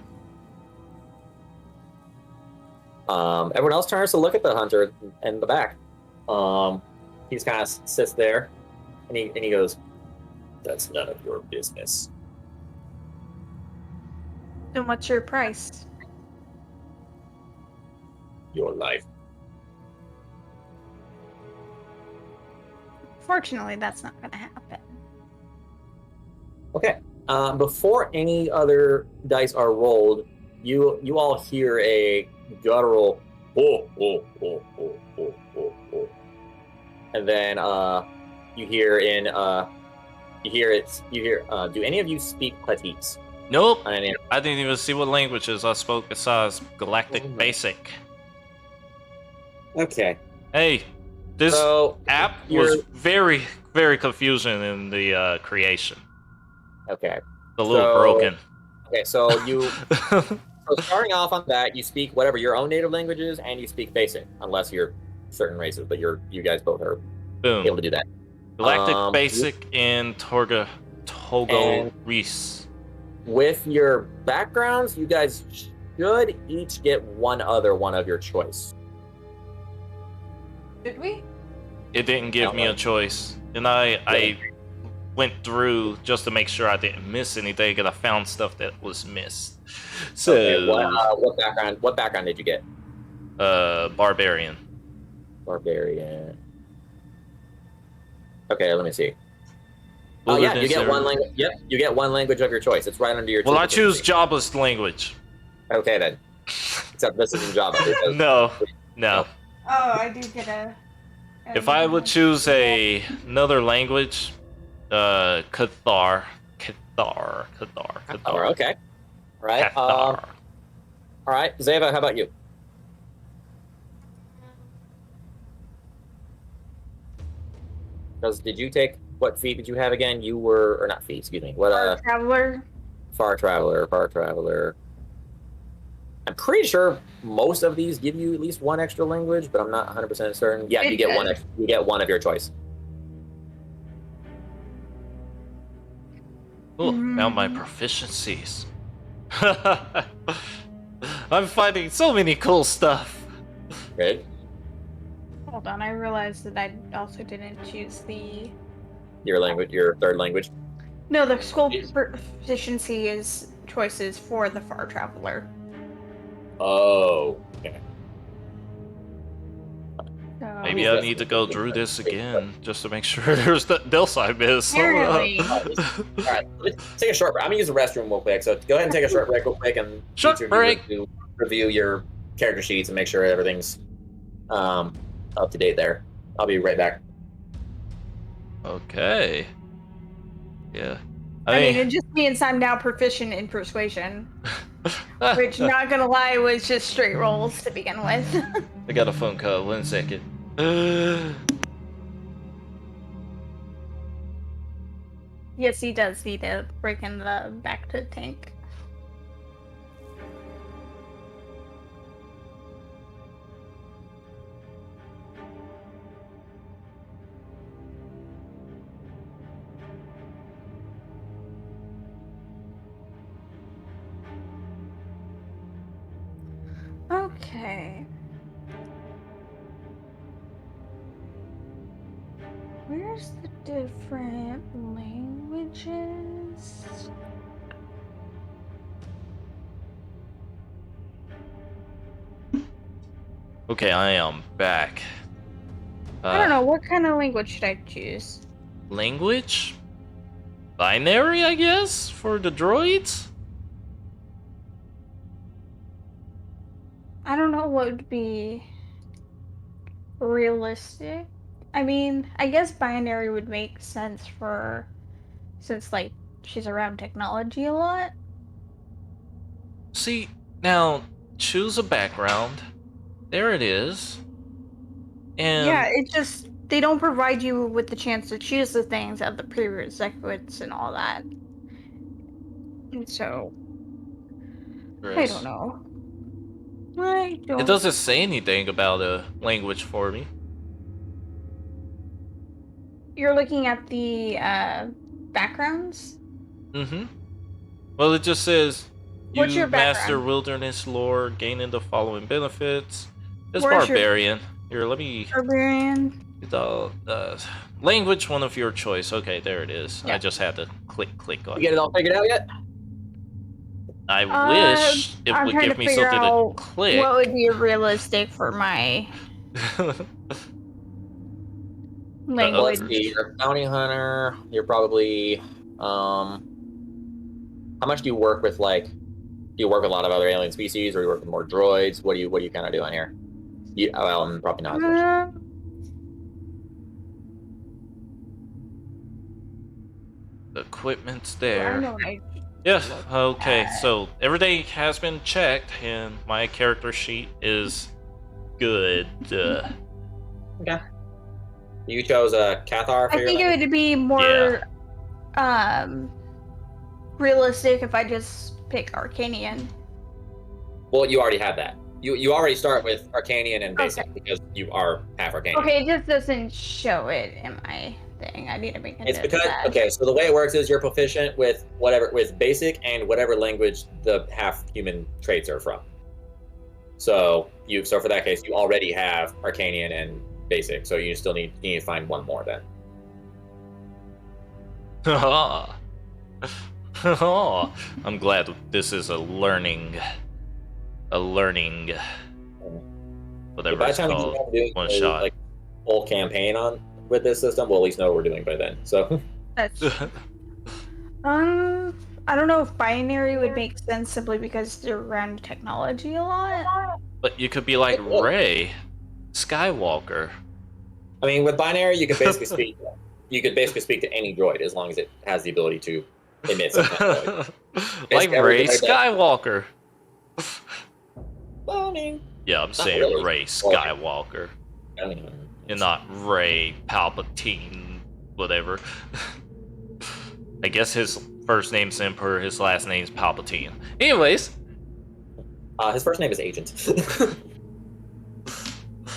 Everyone else turns to look at the hunter in the back. He just kind of sits there, and he goes, "That's none of your business." And what's your price? Your life. Fortunately, that's not going to happen. Okay. Before any other dice are rolled, you all hear a guttural oh, oh, oh, oh, oh, oh, oh. And then you hear do any of you speak Patese? Nope. On any- I didn't even see what languages I spoke besides Galactic Basic. Okay. Hey, this So app you're was very, very confusing in the creation. okay. A little So- broken. Okay, so so starting off on that, you speak whatever your own native language is, and you speak Basic, unless you're certain races, but you guys both are able Boom. to do that. Galactic Basic and Togo And- Reese. With your backgrounds, you guys should each get one of your choice. Did we? It didn't give me a choice, and I went through just to make sure I didn't miss anything, and I found stuff that was missed. So, Okay, what background did you get? barbarian. Barbarian. Okay, let me see. Oh yeah, you get one language. Yep, you get one language of your choice. It's right under your. Well, I choice. choose Jabba's language. Okay then. Except this is in Java. No. Oh, I do get a. If I would choose another language, Cathar. Okay. All right. Cathar. All right, Zeva, how about you? Did you take what feat did you have again? You were or not feat? Excuse me. What Traveler. Far traveler. I'm pretty sure most of these give you at least one extra language, but I'm not 100% certain. Yeah, you get one. You get one of your choice. Cool. Now my proficiencies. I'm finding so many cool stuff. Right? Hold on, I realized that I also didn't choose the. Your third language. No, the school proficiency is choices for the far traveler. Oh. Okay. So, Maybe I need to go through this again just to make sure there's else I missed. Apparently. All right, let's take a short break. I'm gonna use the restroom real quick, so go ahead and take a short break real quick, and Short each of you break. review your character sheets and make sure everything's up to date there. I'll be right back. Okay. Yeah. I mean, it just means I'm now proficient in persuasion, which, not gonna lie, was just straight rolls to begin with. I got a phone call. 1 second. Yes, he does need to break in the back to the tank. Okay. Where's the different languages? Okay, I am back. I don't know, what kind of language should I choose? Language? Binary, I guess, for the droids? I don't know what would be realistic. I mean, I guess binary would make sense since, like, she's around technology a lot. See, now, choose a background. There it is. And Yeah, it just, they don't provide you with the chance to choose the things of the prerequisites and all that. And so, I don't know. I don't. It doesn't say anything about a language for me. You're looking at the backgrounds? Mm-hmm. Well, it just says What's you your master background? wilderness lore, gaining the following benefits. It's Where's your- barbarian. Here, let me. Barbarian. Language, one of your choice. Okay, there it is. Yeah. I just had to click on You get it all figured out yet? I wish it I'm would trying give to me figure something to out click. what would be realistic for my language. Let's see. You're a bounty hunter. You're probably how much do you work with? Like, do you work with a lot of other alien species, or you work with more droids? What do you kind of doing here? Yeah, well, probably not as much. The equipment's I there. know what I Yeah, look okay, at. so everything has been checked, and my character sheet is good. Okay. You chose Cathar for I your think it language? would be more realistic if I just pick Arcanian. Well, you already have that. You already start with Arcanian and Basic Okay. because you are half Arcanian. Okay, it just doesn't show it in my thing. I need to make a It's note because of that. okay, so the way it works is you're proficient with Basic and whatever language the half human traits are from. So for that case, you already have Arcanian and Basic, so you still need to find one more then. I'm glad this is a learning, whatever By the it's time you called, get to do one shot. like full campaign on with this system, we'll at least know what we're doing by then. So That's I don't know if binary would make sense simply because they're around technology a lot. But you could be like Rey Skywalker. I mean, with binary, you could basically speak. You could basically speak to any droid as long as it has the ability to emit some kind of noise. Like Rey Skywalker. Well, I mean, Yeah, I'm saying really. Rey Skywalker. I mean, And not Rey Palpatine, whatever. I guess his first name's Emperor, his last name's Palpatine. Anyways. his first name is Agent.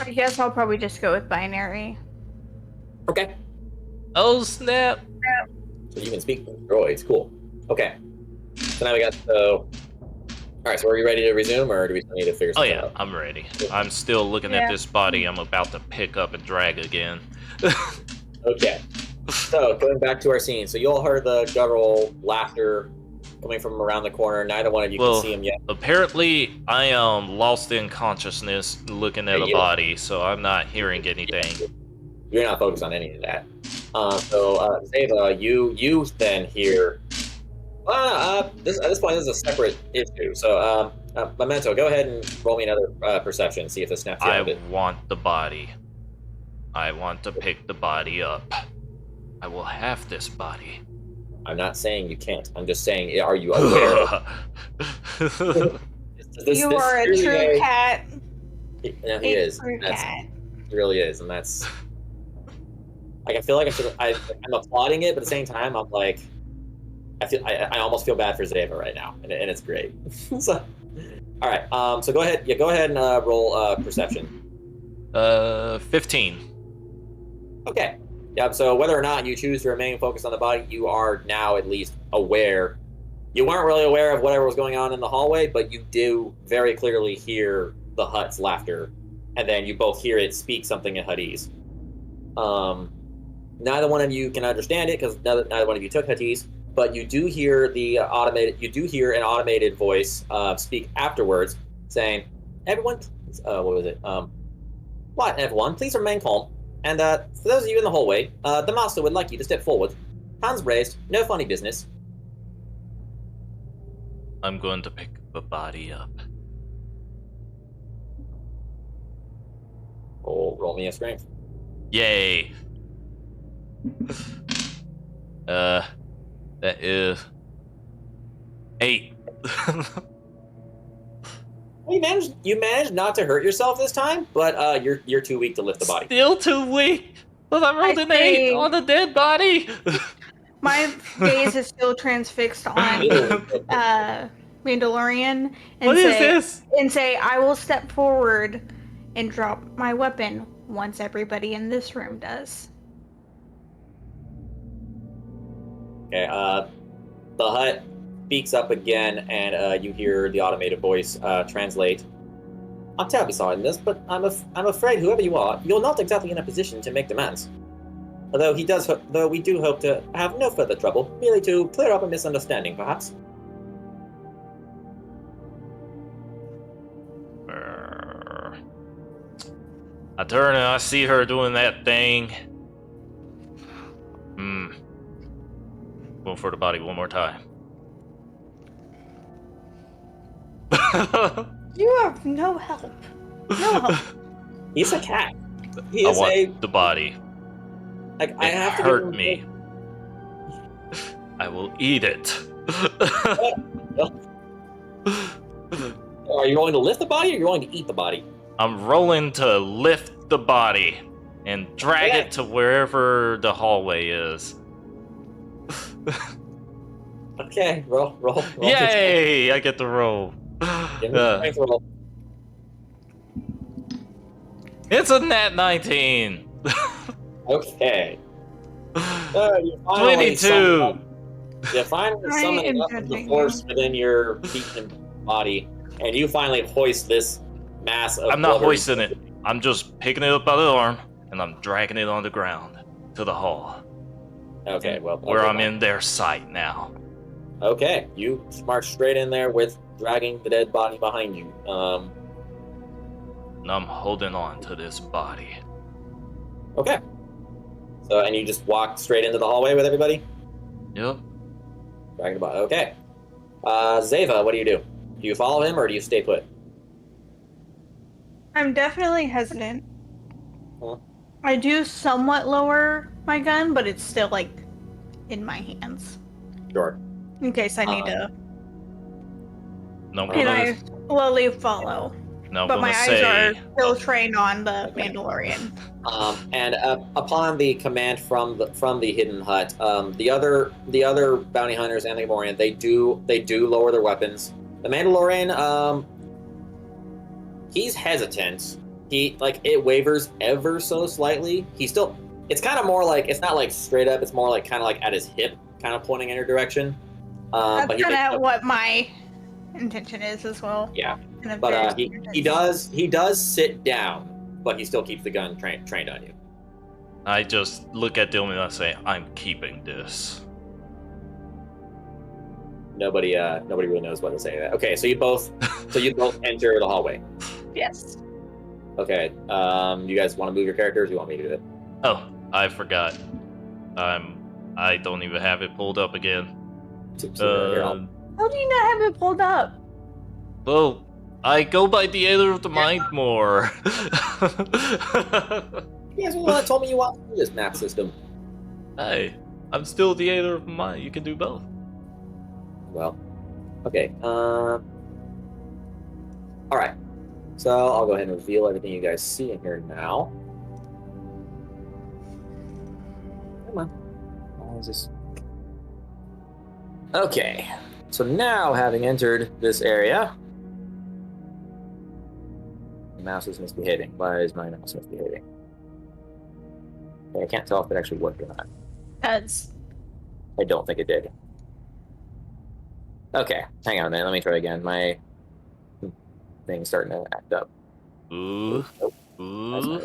I guess I'll probably just go with binary. Okay. Oh, snap. So you can speak to droids. Cool. Okay. So now we got Alright, so are you ready to resume, or do we still need to figure Oh something yeah, out? I'm ready. I'm still looking at this body I'm about to pick up and drag again. Okay. So, going back to our scene. So you all heard the guttural laughter coming from around the corner. Neither one of you can see him yet. Apparently, I am lost in consciousness looking at a you- body, so I'm not hearing anything. You're not focused on any of that. Zeva, you then hear. At this point, this is a separate issue. So, Memento, go ahead and roll me another perception. See if this snaps you out of I it. want the body. I want to pick the body up. I will have this body. I'm not saying you can't. I'm just saying, are you aware? You are a true cat. No, he is. True cat. He really is, and that's. Like, I feel like I'm applauding it, but at the same time, I'm like, I almost feel bad for Zeva right now, and it's great. So, all right. So go ahead. Yeah, go ahead and roll perception. 15. Okay. Yeah. So whether or not you choose to remain focused on the body, you are now at least aware. You weren't really aware of whatever was going on in the hallway, but you do very clearly hear the Hutt's laughter, and then you both hear it speak something in Huttese. Neither one of you can understand it because neither one of you took Huttese, but you do hear an automated voice speak afterwards, saying, "Everyone, what was it? What, everyone? Please remain calm. And for those of you in the hallway, the master would like you to step forward. Hands raised. No funny business." I'm going to pick the body up. Roll me a strength. Yay. That is 8. You managed not to hurt yourself this time, but you're too weak to lift the body. Still too weak. But I rolled an 8 on the dead body. My gaze is still transfixed on Mandalorian What is this? and say, I will step forward and drop my weapon once everybody in this room does. Okay, the Hutt speaks up again, and you hear the automated voice translate. "I'm terribly sorry in this, but I'm afraid whoever you are, you're not exactly in a position to make demands. Though we do hope to have no further trouble, merely to clear up a misunderstanding, perhaps." I turn and I see her doing that thing. Going for the body one more time. You have no help. No help. He's a cat. He I is want the body. like I It have to hurt give him- me. I will eat it. Are you going to lift the body, or are you going to eat the body? I'm rolling to lift the body and drag Okay. it to wherever the hallway is. Okay, roll. Yay! I get to roll. Give me a strength roll. It's a nat 19. Okay. You finally 22. You finally I summon am enough of the judging force you. within your beaten body, and you finally hoist this mass of I'm not blubber. hoisting it. I'm just picking it up by the arm and I'm dragging it on the ground to the hall. Okay, well, Where okay, I'm fine. in their sight now. Okay, you march straight in there with dragging the dead body behind you. And I'm holding on to this body. Okay. So, and you just walk straight into the hallway with everybody? Yep. Dragging the body. Okay. Zeva, what do? Do you follow him, or do you stay put? I'm definitely hesitant. Huh? I do somewhat lower my gun, but it's still like in my hands Sure. in case I need to. No, I'm Okay, And gonna, I slowly follow, no, I'm but my gonna eyes are say. still trained on the Mandalorian. And upon the command from the hidden hut, the other bounty hunters and the Gamorrean, they do lower their weapons. The Mandalorian, he's hesitant. It wavers ever so slightly. It's kind of more like, it's not like straight up. It's more like kind of like at his hip, kind of pointing in your direction. That's But he kind makes of what my intention is as well. Yeah. In a But very he does sit down, but he still keeps the gun trained on you. I just look at Dylan and I say, I'm keeping this. Nobody really knows what to say to that. Okay, so you both enter the hallway. Yes. Okay, you guys want to move your characters? Or you want me to do it? Oh, I forgot. I don't even have it pulled up again. Here, I'll- How do you not have it pulled up? Well, I go by the Aether of the Mind more. You guys were the one that told me you want to do this map system. Hey, I'm still the Aether of the Mind. You can do both. Well, okay. All right. So I'll go ahead and reveal everything you guys see in here now. Come on. Why is this? Okay. So now, having entered this area, the mouse is misbehaving. Why is my mouse misbehaving? Okay, I can't tell if it actually worked or not. Because I don't think it did. Okay, hang on a minute. Let me try again. My thing's starting to act up. Ooh, Nope, that's not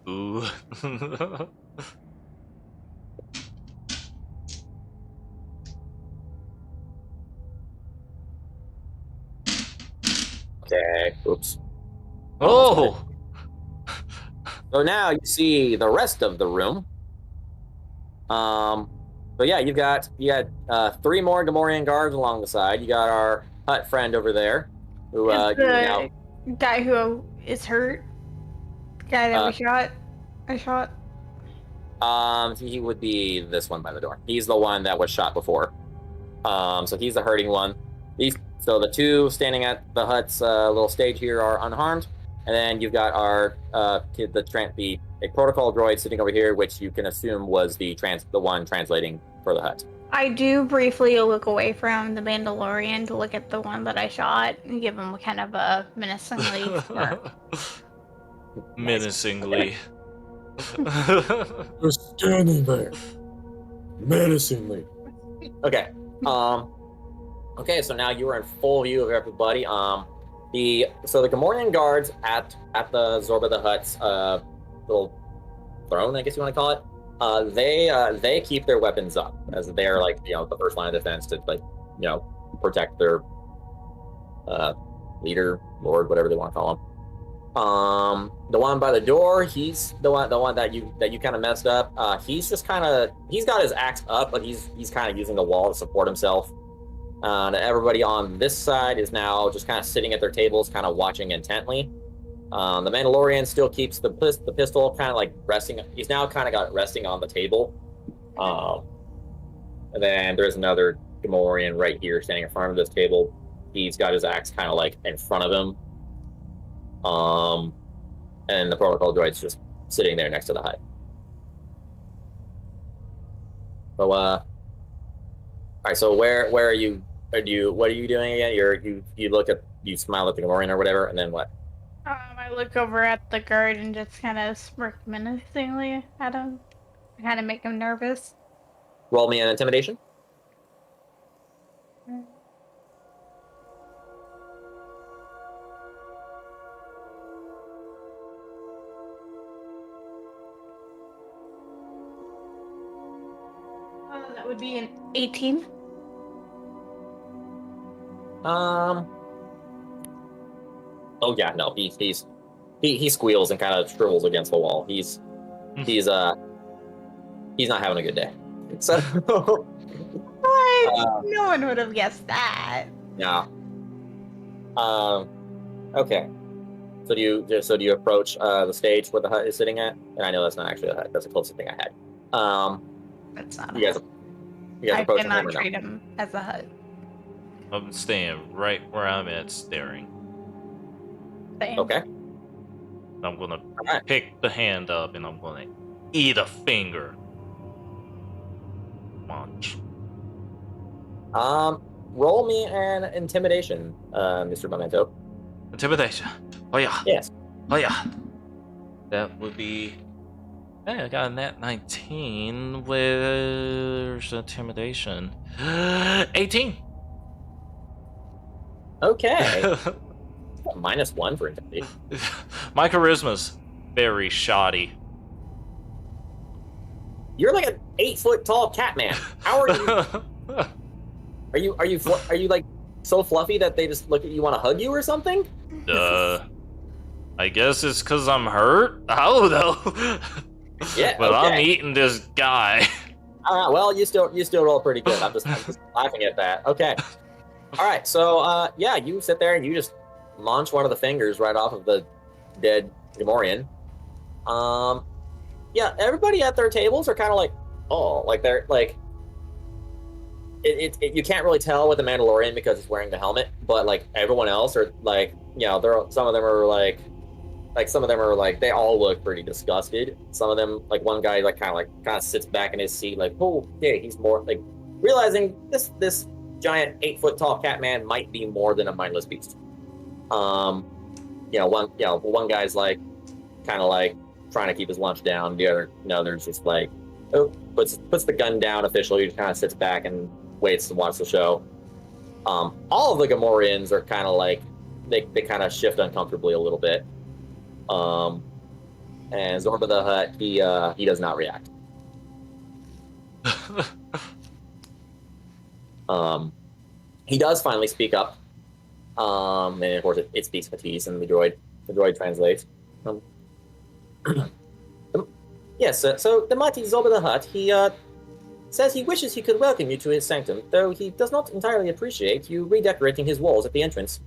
ooh, it. ooh. Okay, oops. Oh! So now you see the rest of the room. So yeah, you got 3 more Gamorrean guards along the side. You got our hut friend over there, who it's you the now guy who is hurt. The guy that we shot. I shot. he would be this one by the door. He's the one that was shot before. So he's the hurting one. So the 2 standing at the hut's little stage here are unharmed, and then you've got our kid, a protocol droid sitting over here, which you can assume was the one translating for the hut. I do briefly look away from the Mandalorian to look at the one that I shot and give him kind of a menacingly smirk. Menacingly. You're standing there, menacingly. Okay. Okay, so now you are in full view of everybody. The Gamorrean guards at the Zorba the Hutt's little throne, I guess you want to call it. They keep their weapons up as they're the first line of defense to protect their leader, lord, whatever they want to call him. The one by the door, he's the one that you kind of messed up. He's got his axe up, but he's kind of using the wall to support himself. Everybody on this side is now just kind of sitting at their tables, kind of watching intently. The Mandalorian still keeps the pistol kind of like resting. He's now kind of got it resting on the table. And then there's another Gamorrean right here standing in front of this table. He's got his axe kind of like in front of him. And the protocol droid's just sitting there next to the hut. So, all right. So where are you? What are you doing again? You smile at the Gamorrean or whatever, and then what? I look over at the guard and just kind of smirk menacingly at him. Kind of make him nervous. Roll me an intimidation. That would be an 18. Oh yeah, no, he squeals and kind of shrivels against the wall. He's not having a good day. So What? No one would have guessed that. yeah. Okay. So do you approach the stage where the hut is sitting at? And I know that's not actually a hut. That's the closest thing I had. That's not. You guys I approach cannot him or no? treat him as a hut. I'm staying right where I'm at, staring. Thing. Okay. I'm gonna Alright. pick the hand up and I'm gonna eat a finger. Munch. Roll me an intimidation, Mr. Memento. Intimidation. Oh yeah. Yes. Oh yeah. That would be. Hey, I got a nat 19. Where's intimidation? 18. Okay. -1 for intimidation. My charisma's very shoddy. You're like an 8-foot tall cat man. How are you? Are you like so fluffy that they just look at you, want to hug you or something? I guess it's because I'm hurt. I don't know. Yeah. But okay. I'm eating this guy. Well, you still roll pretty good. I'm just laughing at that. Okay. All right. So yeah, you sit there and you just launch one of the fingers right off of the dead Gamorrean. Yeah, everybody at their tables are kind of like, oh, like they're like, you can't really tell with the Mandalorian because he's wearing the helmet, but like everyone else are like, you know, some of them are like they all look pretty disgusted. Some of them, like one guy, like kind of sits back in his seat, like, oh, yeah, he's more like realizing this giant 8-foot tall cat man might be more than a mindless beast. One guy's like kind of like trying to keep his lunch down. The other's just like, puts the gun down officially, just kind of sits back and waits to watch the show. All of the Gamorreans are kind of like they kind of shift uncomfortably a little bit. And Zorba the Hutt, he does not react. He does finally speak up. And of course it speaks Matisse, and the droid translates. Yes, so the mighty Zorba the Hutt, he says he wishes he could welcome you to his sanctum, though he does not entirely appreciate you redecorating his walls at the entrance.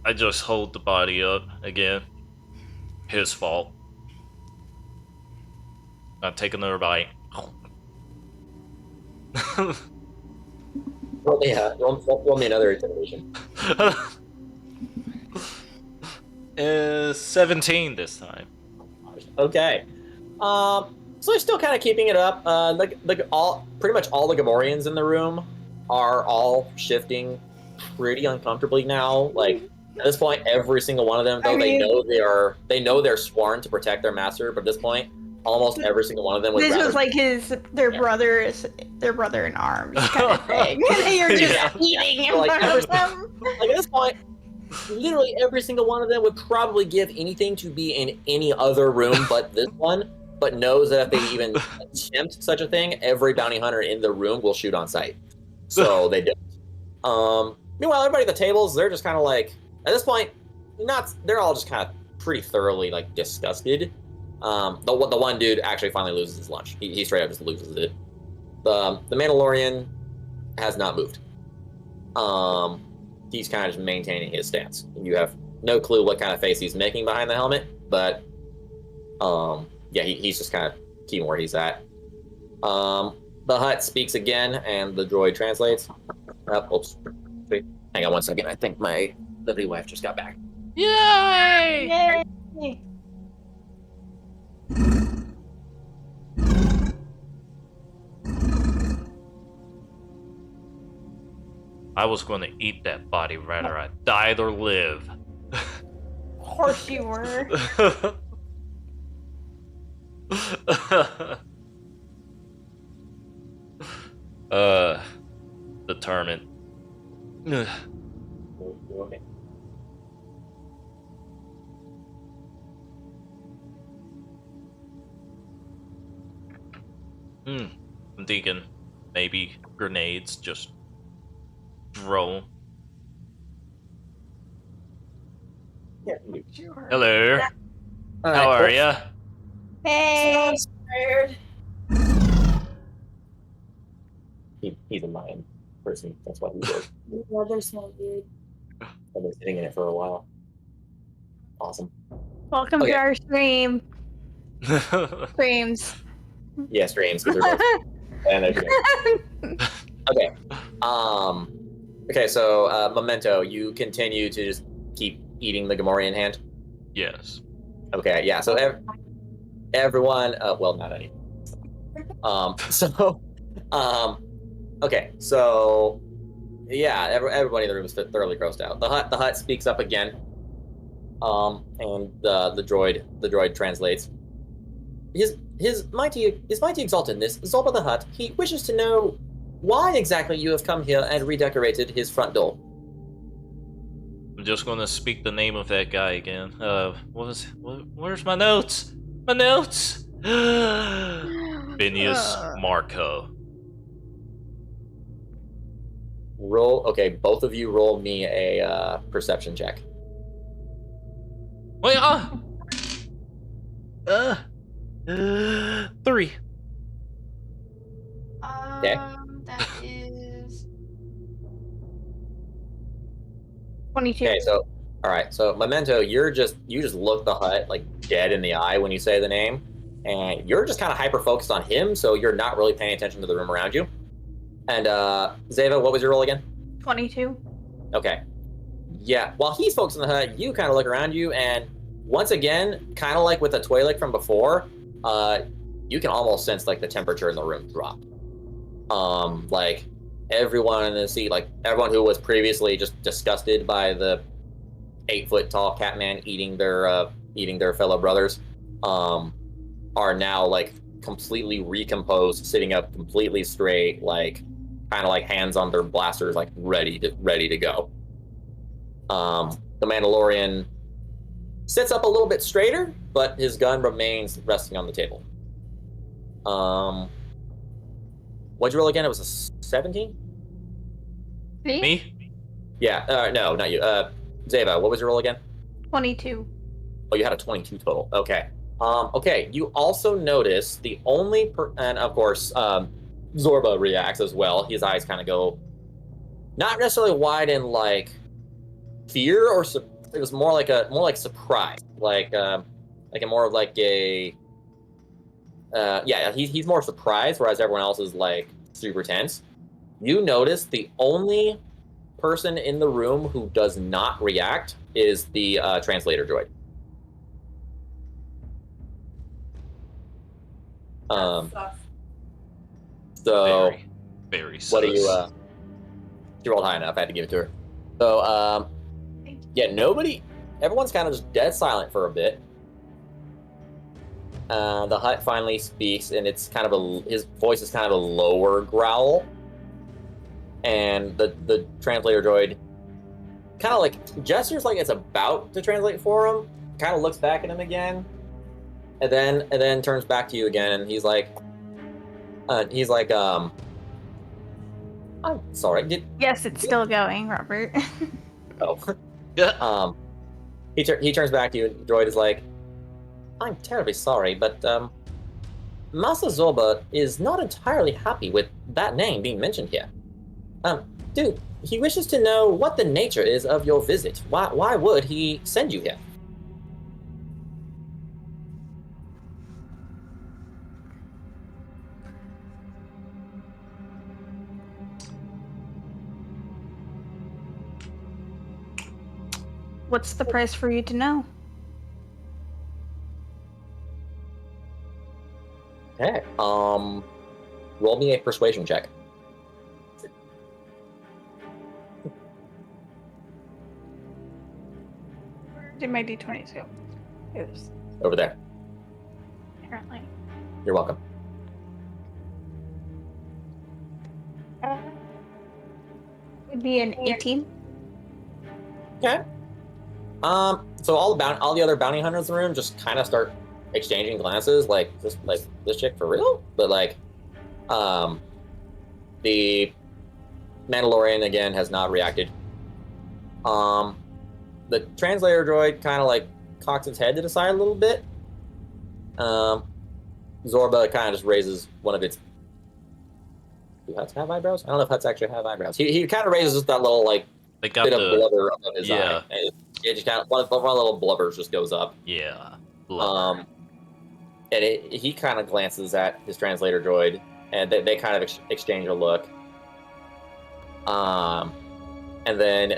I just hold the body up again. His fault. I take another bite. Roll me another intimidation. 17 this time. Okay. So they're still kind of keeping it up. Pretty much all the Gamorreans in the room are all shifting pretty uncomfortably now. Like at this point, every single one of them, though they know they're sworn to protect their master, but at this point, almost every single one of them would This rather was like their brother in arms kind of thing. And you're just eating in Like, front of them. Like at this point, literally every single one of them would probably give anything to be in any other room but this one, but knows that if they even attempt such a thing, every bounty hunter in the room will shoot on sight. So they don't. Meanwhile, everybody at the tables, they're just kind of like, at this point, they're all just kind of pretty thoroughly like disgusted. The one dude actually finally loses his lunch. He straight up just loses it. The Mandalorian has not moved. He's kind of just maintaining his stance. You have no clue what kind of face he's making behind the helmet, but yeah, he's just kind of keeping where he's at. The hut speaks again, and the droid translates. Oops. Wait, hang on one second. I think my lovely wife just got back. Yay! Yay! I was going to eat that body whether I died or live. Of course you were. Determined. Okay. I'm thinking maybe grenades just throw. Yeah. Sure. Hello. Yeah. How are ya? Hey. Tired. He's a Mayan person. That's why he did. The weather smells good. I've been sitting in it for a while. Awesome. Welcome Okay. to our stream. Streams. Yeah, streams. 'Cause they're both- and they're okay. Okay, so Memento, you continue to just keep eating the Gamorrean hand. Yes. Okay, yeah. So everyone, well, not any. Okay, so yeah, everybody in the room is thoroughly grossed out. The hut speaks up again, and the droid translates. His mighty exaltedness, Zolba the Hutt, he wishes to know why exactly you have come here and redecorated his front door. I'm just gonna speak the name of that guy again. Where's my notes? My notes! Phineas Marco. Okay, both of you roll me a perception check. Wait, 3. Okay. That is 22. Okay, so all right, so Memento, you just look the hut like dead in the eye when you say the name, and you're just kind of hyper focused on him, so you're not really paying attention to the room around you. And Zeva, what was your roll again? 22. Okay. Yeah, while he's focused on the hut, you kind of look around you, and once again, kind of like with the Twi'lek from before, you can almost sense like the temperature in the room drop. Like everyone in the seat, like everyone who was previously just disgusted by the 8-foot tall Catman eating their fellow brothers, are now like completely recomposed, sitting up completely straight, like kind of like hands on their blasters, like ready to go. The Mandalorian sits up a little bit straighter, but his gun remains resting on the table. What'd you roll again? It was a 17? Me? Yeah, no, not you. Zeva, what was your roll again? 22. Oh, you had a 22 total. Okay. Okay, you also notice the only and of course, Zorba reacts as well. His eyes kind of go not necessarily wide in like fear, or it was more like surprise, like a more of like a yeah, he's more surprised, whereas everyone else is like super tense. You notice the only person in the room who does not react is the translator droid. So Very, very sus. what do you she rolled high enough, I had to give it to her. So yeah, everyone's kind of just dead silent for a bit. The hut finally speaks, and it's kind of his voice is kind of a lower growl, and the translator droid kind of like gestures like it's about to translate for him, kind of looks back at him again, and then turns back to you again, and he's like I'm sorry, Yes, it's still going, Robert. oh. Yeah. He turns back to you, and the droid is like, I'm terribly sorry, but Master Zorba is not entirely happy with that name being mentioned here. he wishes to know what the nature is of your visit. Why would he send you here? What's the price for you to know? Okay. Roll me a persuasion check. Where did my d20s go? Oops. Over there. Apparently. You're welcome. Would be an 18. Okay. So all the other bounty hunters in the room just kind of start exchanging glances, like this chick for real? But the Mandalorian again has not reacted. The translator droid kind of cocks its head to the side a little bit. Zorba kind of just raises one of its. Do huts have eyebrows? I don't know if huts actually have eyebrows. He kind of raises just that little They got bit the of blubber above his yeah. eye. And it just kind of one little blubbers just goes up. yeah. Blubber. And he kind of glances at his translator droid, and they kind of exchange a look. And then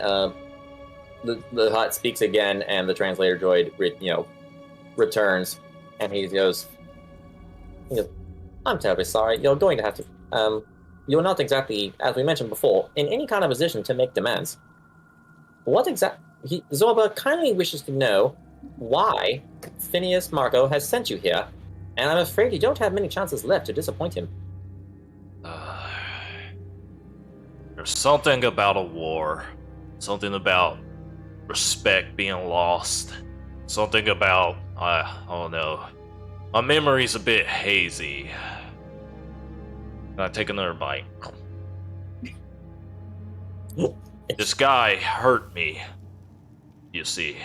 the hut speaks again, and the translator droid returns, and he goes, "I'm terribly sorry. You're going to have to. You're not exactly, as we mentioned before, in any kind of position to make demands. What exactly? Zorba kindly wishes to know why Phineas Marco has sent you here, and I'm afraid you don't have many chances left to disappoint him." There's something about a war. Something about respect being lost. Something about, I don't know. My memory's a bit hazy. I take another bite. This guy hurt me. You see.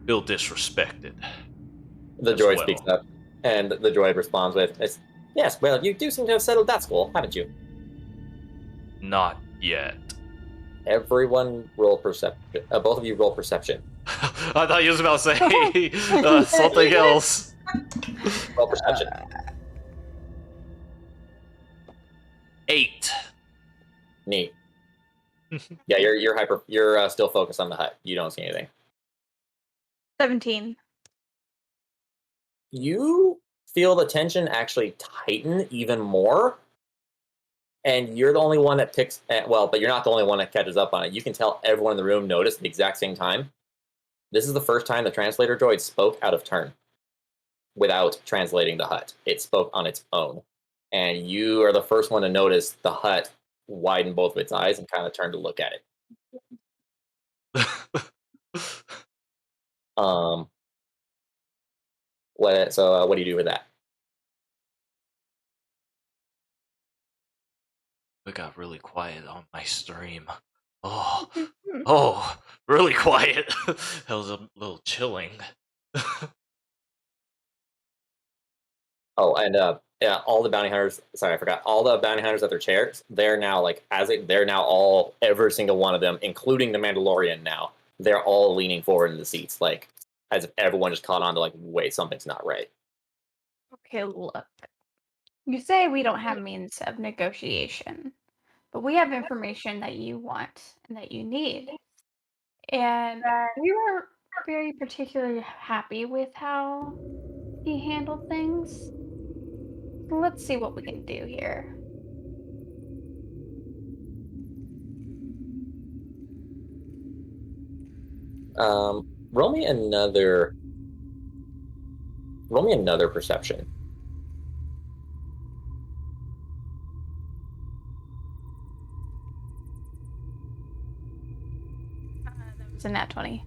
Feel disrespected. The as droid well. speaks up, and the droid responds with, "Yes, well, you do seem to have settled that score, haven't you?" Not yet. Everyone roll perception. Both of you roll perception. I thought you was about to say something else. Roll perception. 8. Neat. Yeah, you're still focused on the hut. You don't see anything. 17. You feel the tension actually tighten even more, and you're the only one that but you're not the only one that catches up on it. You can tell everyone in the room noticed at the exact same time. This is the first time the translator droid spoke out of turn without translating the hut. It spoke on its own, and you are the first one to notice the hut widen both of its eyes and kind of turn to look at it. What do you do with that? It got really quiet on my stream. Oh, really quiet. That was a little chilling. Oh, and yeah, all the bounty hunters. Sorry, I forgot. All the bounty hunters at their chairs. They're now they're now all every single one of them, including the Mandalorian. Now they're all leaning forward in the seats, as if everyone just caught on to wait, something's not right. Okay, look. You say we don't have means of negotiation, but we have information that you want and that you need. And we were very particularly happy with how he handled things. So let's see what we can do here. Roll me another. Roll me another perception. That was a nat 20.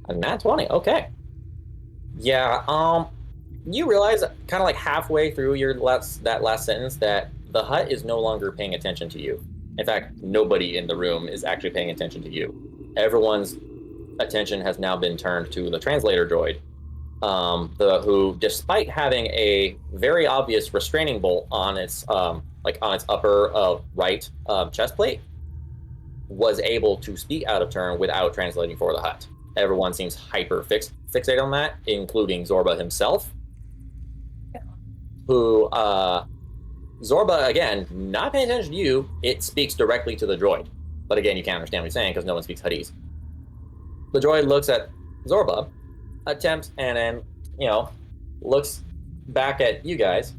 A nat 20. Okay. Yeah. You realize kind of halfway through that last sentence that the hut is no longer paying attention to you. In fact, nobody in the room is actually paying attention to you. Everyone's attention has now been turned to the translator droid, who, despite having a very obvious restraining bolt on its like on its upper right chest plate, was able to speak out of turn without translating for the hut. Everyone seems hyper fixated on that, including Zorba himself, who, Zorba, again, not paying attention to you, it speaks directly to the droid. But again, you can't understand what he's saying because no one speaks Huttese. The droid looks at Zorba, attempts, and then, looks back at you guys.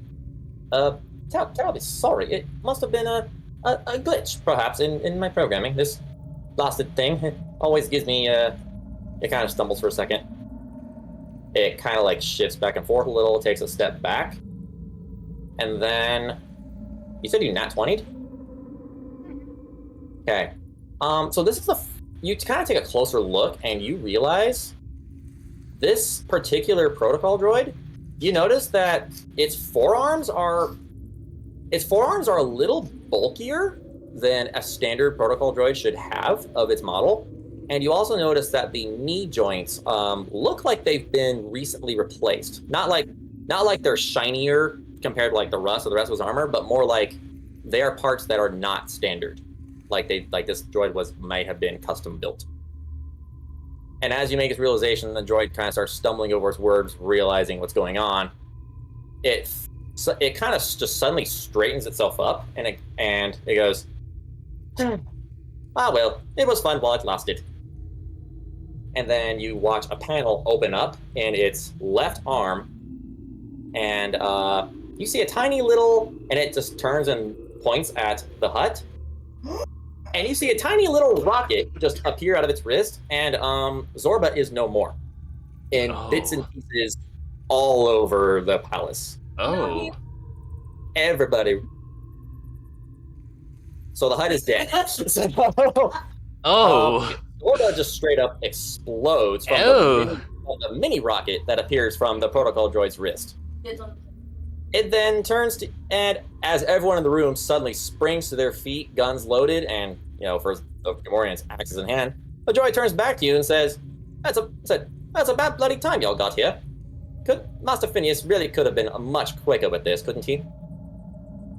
Terribly sorry. It must have been a glitch, perhaps, in my programming. This blasted thing, it always gives me, it kind of stumbles for a second. It kind of like shifts back and forth a little, takes a step back. And then, you said you nat 20'd? Okay. So this is you kind of take a closer look and you realize this particular protocol droid, you notice that its forearms are a little bulkier than a standard protocol droid should have of its model. And you also notice that the knee joints look like they've been recently replaced. Not like they're shinier compared to like the rust of the rest of his armor, but more like they are parts that are not standard. Like this droid might have been custom built. And as you make this realization, the droid kind of starts stumbling over its words, realizing what's going on. It kind of just suddenly straightens itself up, and it goes, well, it was fun while it lasted. And then you watch a panel open up in its left arm, and you see a tiny little, and it just turns and points at the hut. And you see a tiny little rocket just appear out of its wrist, and Zorba is no more. In bits and pieces all over the palace. Oh. Everybody. So the hut is dead. Zorba just straight up explodes from the mini rocket that appears from the protocol droid's wrist. It then turns to, and as everyone in the room suddenly springs to their feet, guns loaded, and for the Gamorreans, axes in hand, the droid turns back to you and says, "That's a bad bloody time y'all got here. Master Phineas really could have been much quicker with this, couldn't he?"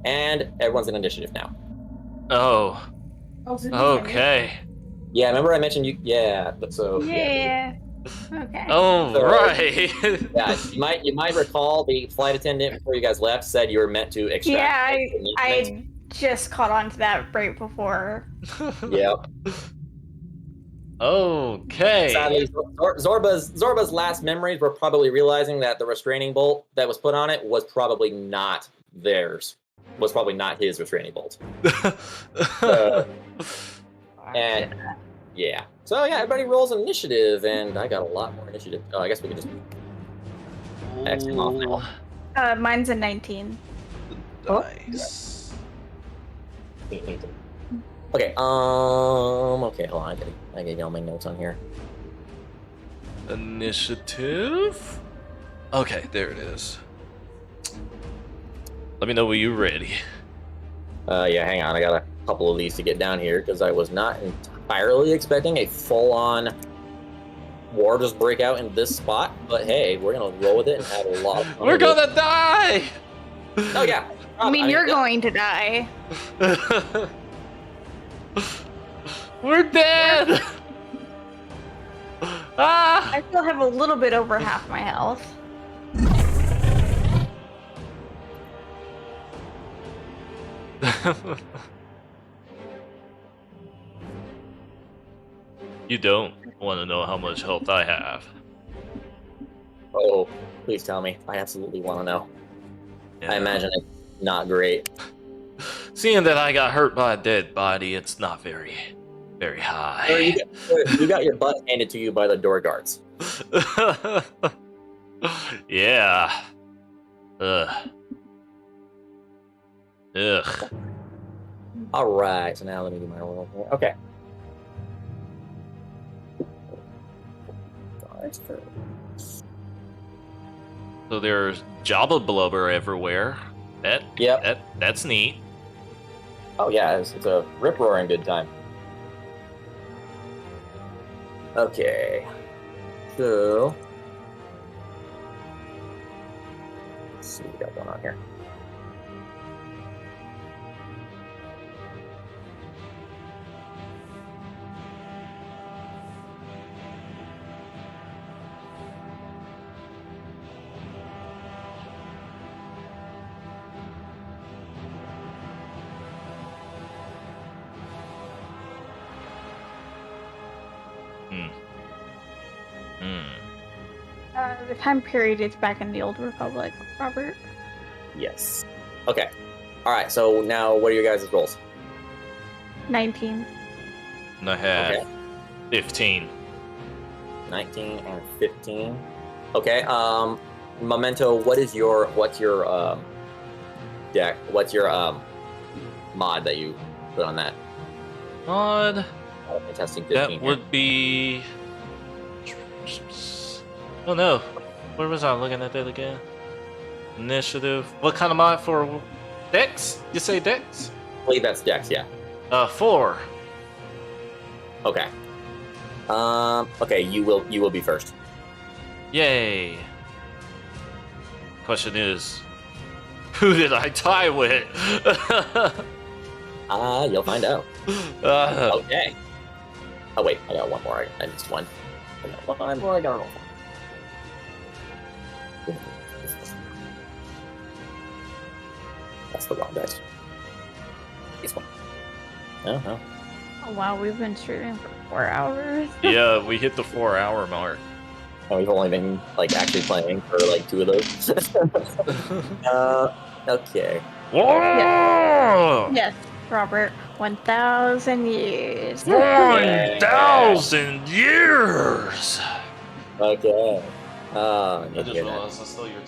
And everyone's in initiative now. Oh. Okay. Yeah, remember I mentioned you? Yeah. So. Yeah. Okay. Oh, so, right. Yeah, you might recall the flight attendant before you guys left said you were meant to extract. Yeah, I just caught on to that right before. Yep. Okay. Sadly, Zorba's last memories were probably realizing that the restraining bolt that was put on it was probably not theirs. Was probably not his restraining bolt. And yeah. So yeah, everybody rolls initiative, and I got a lot more initiative. Oh, I guess we can just X him off now. Mine's a 19. Nice. Okay. Okay, hold on. I get all my notes on here. Initiative. Okay, there it is. Let me know when you're ready. Yeah, hang on. I got a couple of these to get down here because I was not entirely expecting a full-on war just break out in this spot. But hey, we're gonna roll with it and have a lot of fun. We're gonna die. Oh yeah. I mean, you're going to die. We're dead. I still have a little bit over half my health. You don't want to know how much health I have. Oh, please tell me. I absolutely want to know. Yeah. I imagine it's not great. Seeing that I got hurt by a dead body, it's not very high. You got your butt handed to you by the door guards. Yeah. Ugh. All right, so now let me do my roll here. Okay. Guards first. So there's Jabba blubber everywhere. That's neat. Oh yeah, it's a rip-roaring good time. Okay. So let's see what we got going on here. The time period is back in the Old Republic, Robert. Yes. Okay. All right. So now, what are your guys' roles? 19. And I have Okay. 15. 19 and 15. Okay. Memento. What's your deck? What's your mod that you put on that? Mod. Testing 15. That would be. Oh no. Where was I looking at that again? Initiative. What kind of mod for Dex? You say Dex? I believe that's Dex. Yeah. 4. Okay. Okay. You will be first. Yay. Question is, who did I tie with? You'll find out. Okay. Oh wait, I got one more. I missed one. I got one more. I got roll. That's the wrong dice. This one. No. Oh wow, we've been streaming for 4 hours. Yeah, we hit the 4-hour mark. Oh, we've only been like actually playing for like 2 of those. Okay. Whoa! Yes, Robert. 1,000 years. 1,000 years! Okay. I Need to just hear that. realized I stole your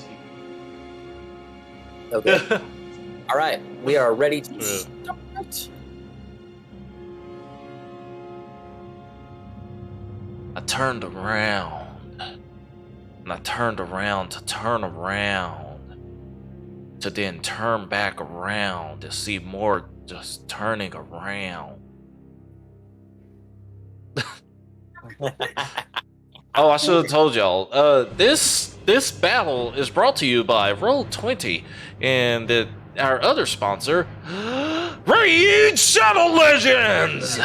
Okay. TV. All right. We are ready to Yeah. start. I turned around. And I turned around to turn around. To then turn back around to see more just turning around. Oh, I should have told y'all. This battle is brought to you by Roll20 and our other sponsor, Raid Shadow Legends.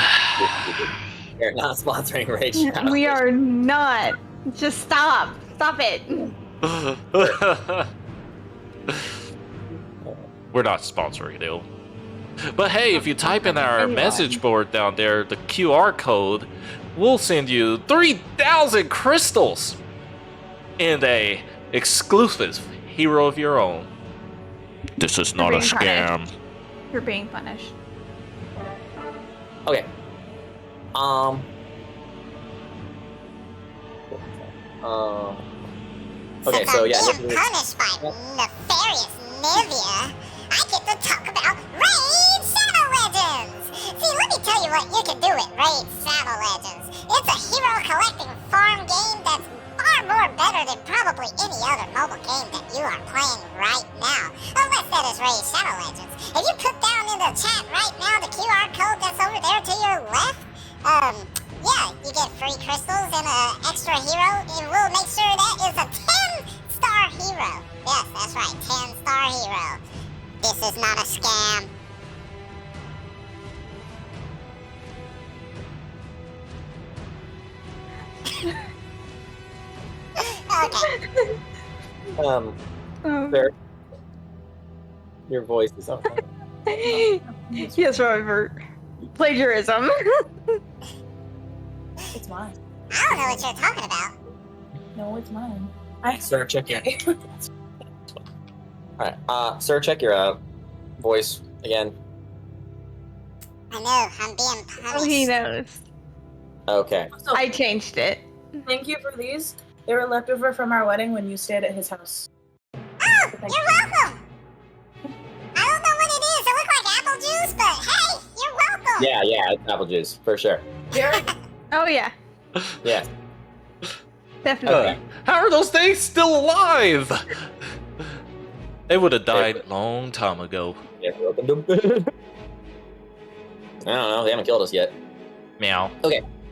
We're not sponsoring Raid Shadow. We are not. Just stop. Stop it. We're not sponsoring it. But hey, if you type in our message board down there, the QR code, we'll send you 3,000 crystals and a exclusive hero of your own. This is not a being scam. punished. You're being punished. Okay. Okay, so yeah. Since I'm being punished by nefarious Nivea, I get to talk about Raid Shadow Legends! See, let me tell you what you can do with Raid Shadow Legends. It's a hero collecting farm game that's far more better than probably any other mobile game that you are playing right now. Unless that is Raid Shadow Legends. If you put down in the chat right now the QR code that's over there to your left, yeah, you get free crystals and an extra hero, and we'll make sure that is a 10-star hero. Yes, that's right, 10-star hero. This is not a scam. Okay. Sir, your voice is on. Yes, Robert. Plagiarism. It's mine. I don't know what you're talking about. No, it's mine. Sir, check your. All right, sir, check your voice again. I know, I'm being punished. Oh, he knows. Okay. So, I changed it. thank you for these. They were left over from our wedding when you stayed at his house. Oh, you're welcome. I don't know what it is. It looked like apple juice, but hey, you're welcome. Yeah, it's apple juice for sure. Jared, Oh, yeah. Yeah. Definitely. Okay. How are those things still alive? They would have died long time ago. Yeah, we opened them. I don't know. They haven't killed us yet. Meow.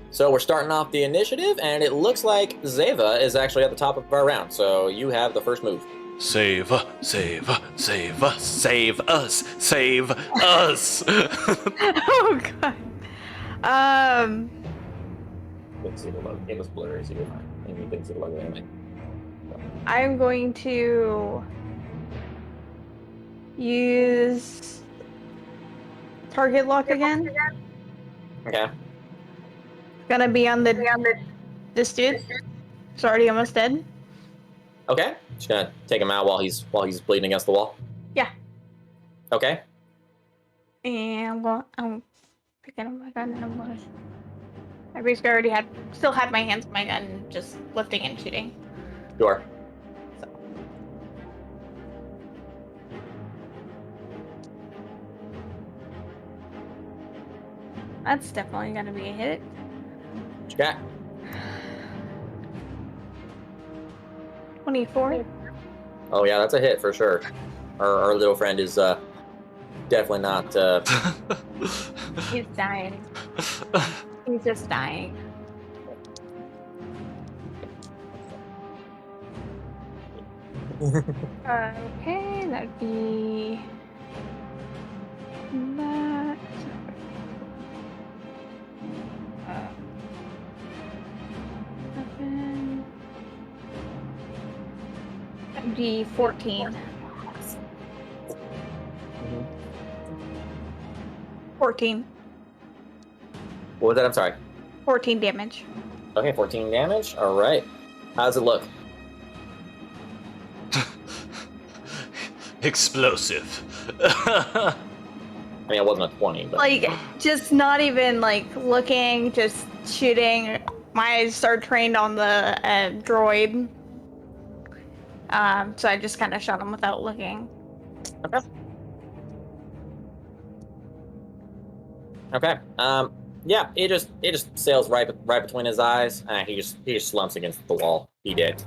So we're starting off the initiative, and it looks like Zeva is actually at the top of our round. So you have the first move. Save, save, save, save us, save us. Oh, God. Couldn't see the logo. It was blurry, so you're fine. And you couldn't see the logo anyway. I'm going to use target lock again. Okay. Gonna be on this dude. He's already almost dead. Okay. Just gonna take him out while he's bleeding against the wall. Yeah. Okay. And I'm picking up my gun and I'm gonna. I basically already still had my hands on my gun, just lifting and shooting. Sure. So. That's definitely gonna be a hit. What you got? 24. Oh yeah, that's a hit for sure. Our little friend is definitely not. He's dying. He's just dying. Okay, that'd be that. Seven. That'd be 14. 14. What was that? I'm sorry. 14 damage. Okay, 14 damage. All right. How does it look? Explosive. I mean, it wasn't a 20, but Like, just not even like looking, just shooting. My eyes are trained on the droid. So I just kind of shot him without looking. okay. Yeah, it just sails right between his eyes. He just slumps against the wall. He did.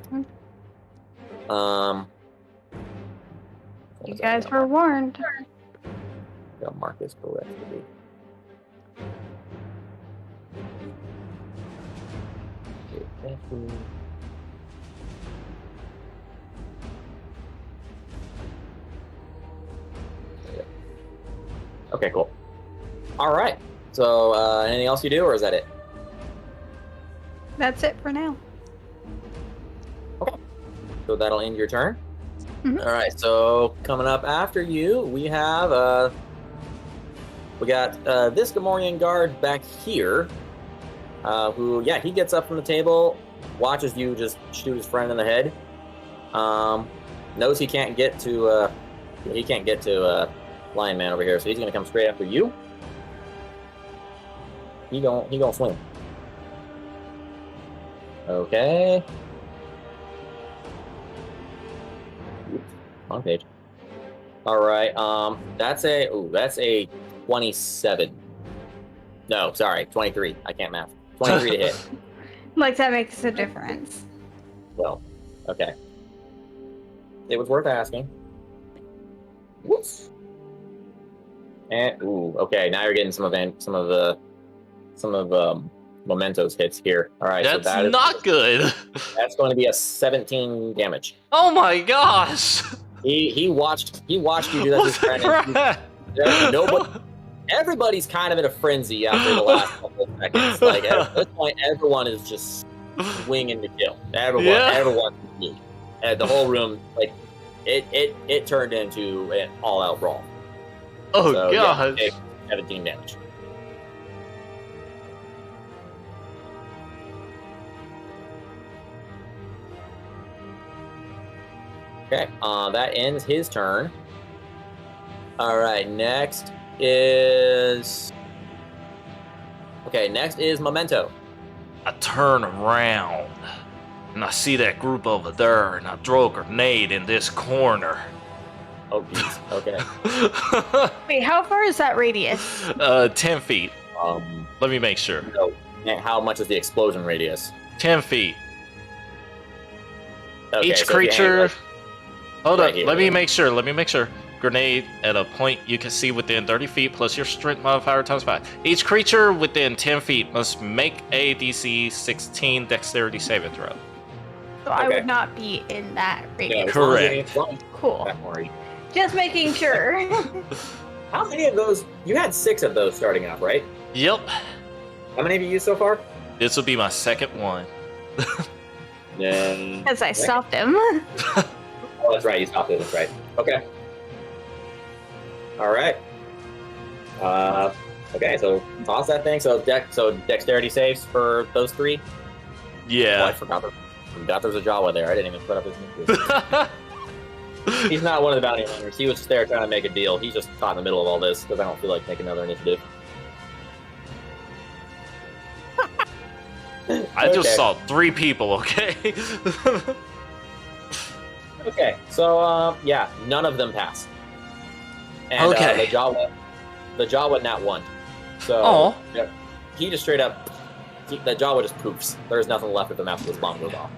You guys were warned. I'll mark this correctly. Okay, cool. All right. So, anything else you do, or is that it? That's it for now. So that'll end your turn. Mhm. All right. So coming up after you, we have we got this Gamorrean guard back here, who he gets up from the table, watches you just shoot his friend in the head. Knows he can't get to Lion Man over here, so he's gonna come straight after you. He gonna swing. Okay. Wrong page. All right. That's a 27. No, sorry, 23. I can't math. 23 to hit. Like, that makes a difference. Well, okay. It was worth asking. Whoops. And okay, now you're getting some of Memento's hits here. All right, That's so that is not good. That's going to be a 17 damage. Oh my gosh. He watched you do that to his friend. And everybody's kind of in a frenzy after the last couple of seconds. Like at this point, everyone is just swinging to kill. Everyone's me. And the whole room, like it turned into an all-out brawl. Oh So, god. 17 damage. Okay, that ends his turn. All right, next is Memento. I turn around and I see that group over there, and I throw a grenade in this corner. Oh, geez. Okay. Wait, how far is that radius? 10 feet. Let me make sure. So, how much is the explosion radius? 10 feet. Okay, Each so if you creature. hang, Hold right up. here, Let me right? make sure. Grenade at a point you can see within 30 feet plus your strength modifier times 5. Each creature within 10 feet must make a DC 16 dexterity saving throw. So I Okay. would not be in that radius. as long as you Correct. ain't flying, Cool. don't worry. Just making sure. How many of those? You had 6 of those starting off, right? Yep. How many have you used so far? This will be my second one. Then. Because I stopped him. Oh, that's right. You stopped it. That's right. Okay. All right. Okay. So toss that thing. So dexterity saves for those 3. Oh, I Yeah. forgot. Forgot there's a Jawa there. I didn't even put up his initiative. He's not one of the bounty hunters. He was just there trying to make a deal. He's just caught in the middle of all this because I don't feel like making another initiative. I just saw 3 people, okay? Okay, so, yeah, none of them passed. And Okay. the Jawa nat 1. So, Oh. yeah, he just straight up, the Jawa just poofs. There's nothing left of him after this bomb goes off.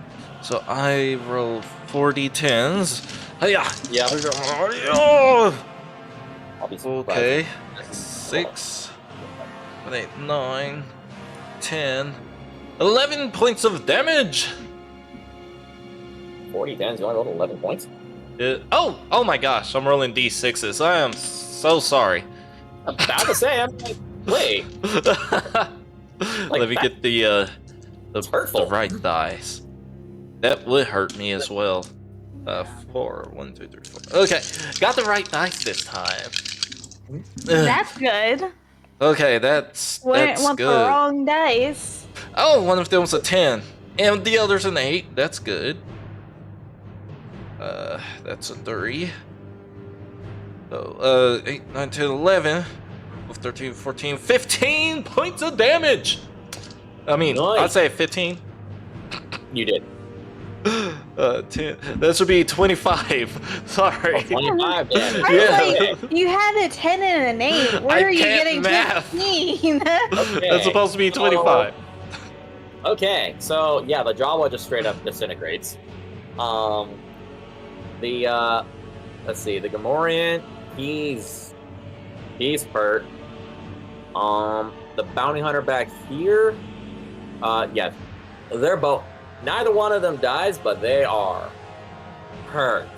So I roll 40 10s. Hiya! Yeah. Oh! I'll be surprised. Okay. 6, 7, 8, 9, 10, 11 points of damage! 40 10s, you only rolled 11 points? Oh my gosh, I'm rolling D6s. I am so sorry. I'm about to say, I'm like, wait. Let me get the hurtful. right dice. That would hurt me as well. 4, 1, 2, 3, 4. Okay, got the right dice this time. That's good. Okay, that's Wouldn't good. want the wrong dice. Oh, one of them's a 10, and the other's an 8. That's good. That's a 3. So, 8, 9, 10, 11, 12, 13, 14, 15 points of damage! I mean, Nice. I'd say 15. You did. 10. That should be 25. Sorry. 25 damage. I Yeah. was like, you had a 10 and an 8. Where I are you can't getting math. 15? Okay. That's supposed to be 25. Okay, so yeah, the Jawa just straight up disintegrates. Let's see, the Gamorrean, he's hurt. The bounty hunter back here, yeah, they're both. Neither one of them dies, but they are hurt.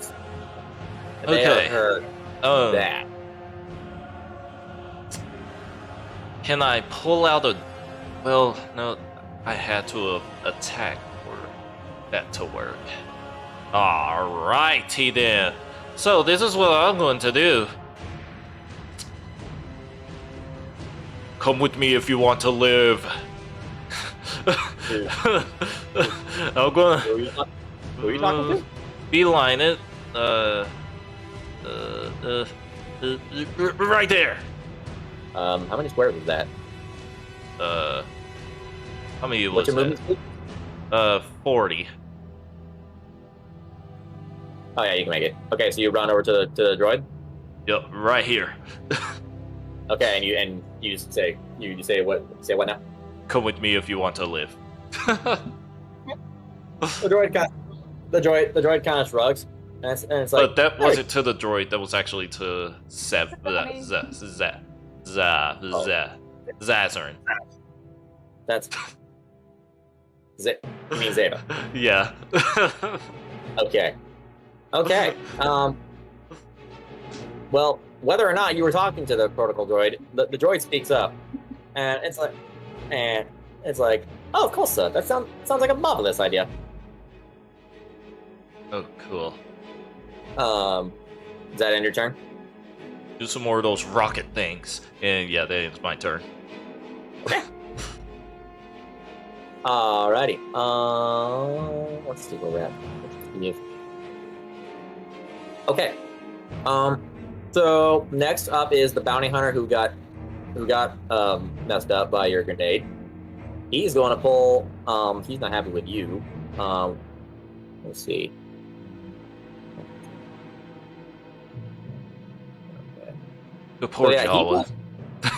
They Okay. are hurt Oh, bad. can I pull out a? Well, no, I had to attack for that to work. Alrighty then. So this is what I'm going to do. Come with me if you want to live. I'm gonna Who are you talking to? beeline it. Right there. How many squares is that? How many was What's your movement that? speed? 40. Oh yeah, you can make it. Okay, so you run over to the droid. Yep, right here. Okay, and you say what now? Come with me if you want to live. The droid kind of shrugs, and it's like. But that wasn't to the droid. That was actually to Zazarin. That's. You mean Zeta? Yeah. Okay. Okay. Well, whether or not you were talking to the protocol droid, the droid speaks up, and it's like, oh, of course, sir. That sounds like a marvelous idea. Oh, cool. Is that end your turn? Do some more of those rocket things, and yeah, then it's my turn. Alrighty. Let's see where we're at. Okay. So next up is the bounty hunter who got messed up by your grenade. He's going to pull. He's not happy with you. Let's see. Okay. The poor So, yeah, Jawa.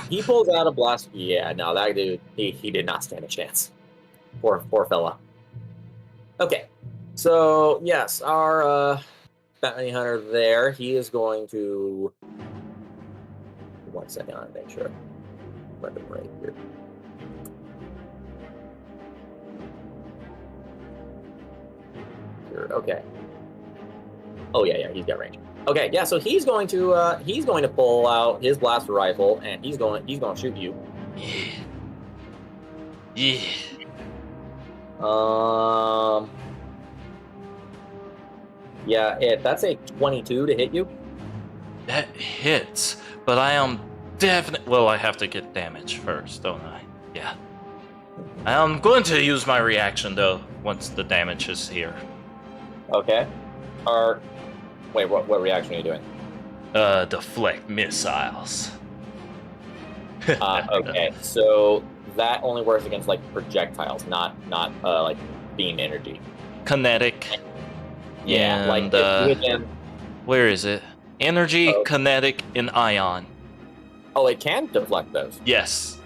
He pulls out a blast. Yeah, no, that dude, he did not stand a chance. Poor fella. Okay, so yes, our bounty hunter there. He is going to. 1 second, I make sure. Weapon right here. Sure. Okay. Oh yeah, he's got range. Okay, yeah, so he's going to pull out his blaster rifle and he's going to shoot you. Yeah. Yeah, that's a 22 to hit you. That hits, but I am definitely. Well, I have to get damage first, don't I? Yeah. I'm going to use my reaction though once the damage is here. Okay. Wait, what reaction are you doing? Deflect missiles. Okay, so that only works against like projectiles, not like beam energy. Kinetic. Yeah, And, again. Where is it? Energy, Oh. kinetic, and ion. Oh, it can deflect those. Yes.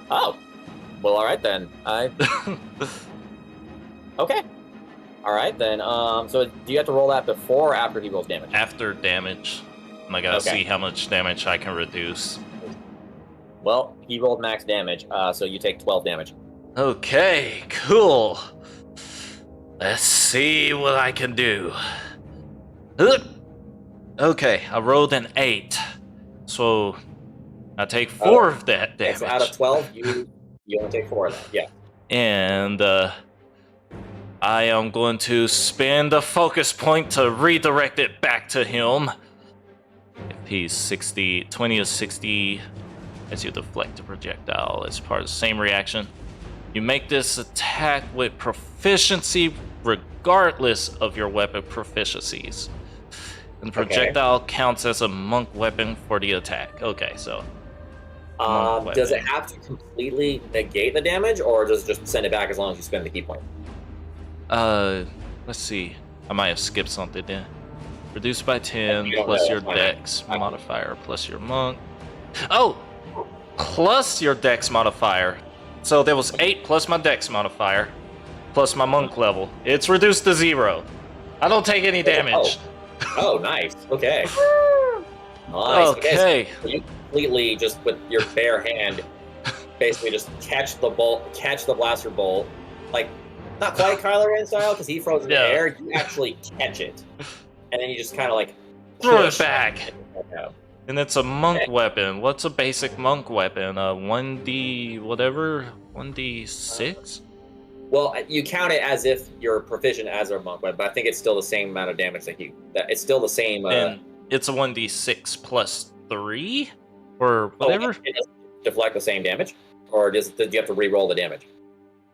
Oh, well, all right then. Okay. All right then. So do you have to roll that before or after he rolls damage? After damage. I gotta Okay. see how much damage I can reduce. Well, he rolled max damage, so you take 12 damage. Okay, cool. Let's see what I can do. Okay, I rolled an 8. So I take 4 of that Okay, damage. so out of 12, you only take 4 of that. Yeah. And I am going to spend a focus point to redirect it back to him. If he's 60, 20 to 60, as you deflect the projectile as part of the same reaction. You make this attack with proficiency regardless of your weapon proficiencies. And the projectile counts as a monk weapon for the attack. Okay, so. Does it have to completely negate the damage, or does it just send it back as long as you spend the key point? Let's see. I might have skipped something there. Reduced by 10 You don't plus know, your fine. dex modifier plus your monk. Oh! Plus your dex modifier. So there was 8 plus my dex modifier plus my monk level. It's reduced to 0. I don't take any damage. Oh, nice. Okay. Nice. Okay. So you completely just with your bare hand, basically just catch the blaster bolt, like not quite Kylo Ren style because he throws it in the air. You actually catch it, and then you just kind of like Throw it push. back. And it's a monk weapon. What's a basic monk weapon? 1d whatever? 1d6? Well, you count it as if you're proficient as a monk weapon, but I think it's still the same amount of damage that it's still the same. And it's a 1d6 plus 3? Or whatever? It doesn't deflect the same damage? Or do you have to re-roll the damage?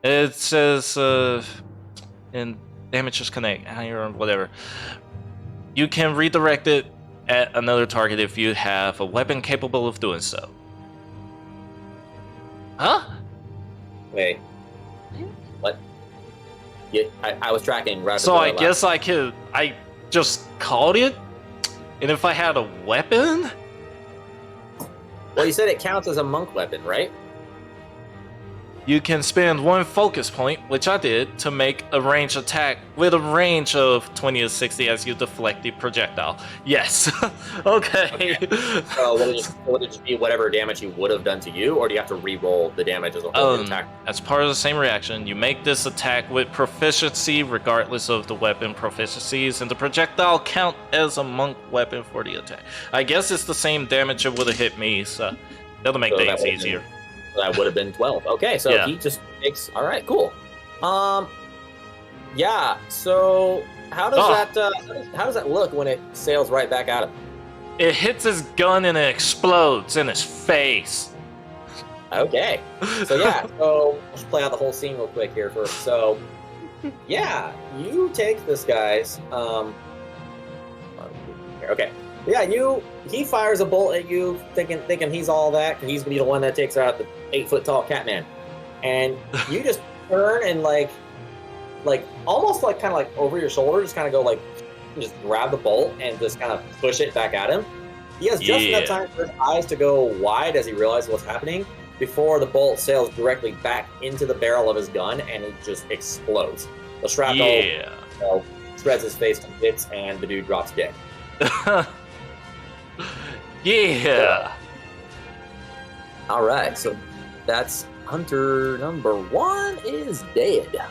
It says, and damage is connect, or whatever. You can redirect it at another target if you have a weapon capable of doing so. Huh? Wait. What? Yeah, I was tracking right. So I guess I just called it? And if I had a weapon? Well, you said it counts as a monk weapon, right? You can spend 1 focus point, which I did, to make a ranged attack with a range of 20 to 60 as you deflect the projectile. Yes. Okay. So will it just be whatever damage he would have done to you, or do you have to re-roll the damage as a whole attack? As part of the same reaction, you make this attack with proficiency regardless of the weapon proficiencies, and the projectile count as a monk weapon for the attack. I guess it's the same damage it would have hit me, so that'll make things easier. That would have been 12. Okay, so he just takes. All right, cool. Yeah. So how does that look when it sails right back at him? It hits his gun and it explodes in his face. Okay. So yeah. So let's play out the whole scene real quick here first. So yeah, you take this guy's. Okay. Yeah, he fires a bolt at you, thinking he's all that. He's gonna be the one that takes out the 8-foot-tall Catman, and you just turn and like almost like kind of like over your shoulder, just kind of go like, just grab the bolt and just kind of push it back at him. He has just enough time for his eyes to go wide as he realizes what's happening before the bolt sails directly back into the barrel of his gun and it just explodes. The shrapnel spreads his face to bits, and the dude drops dead. Yeah. All right, so that's Hunter number 1 is dead.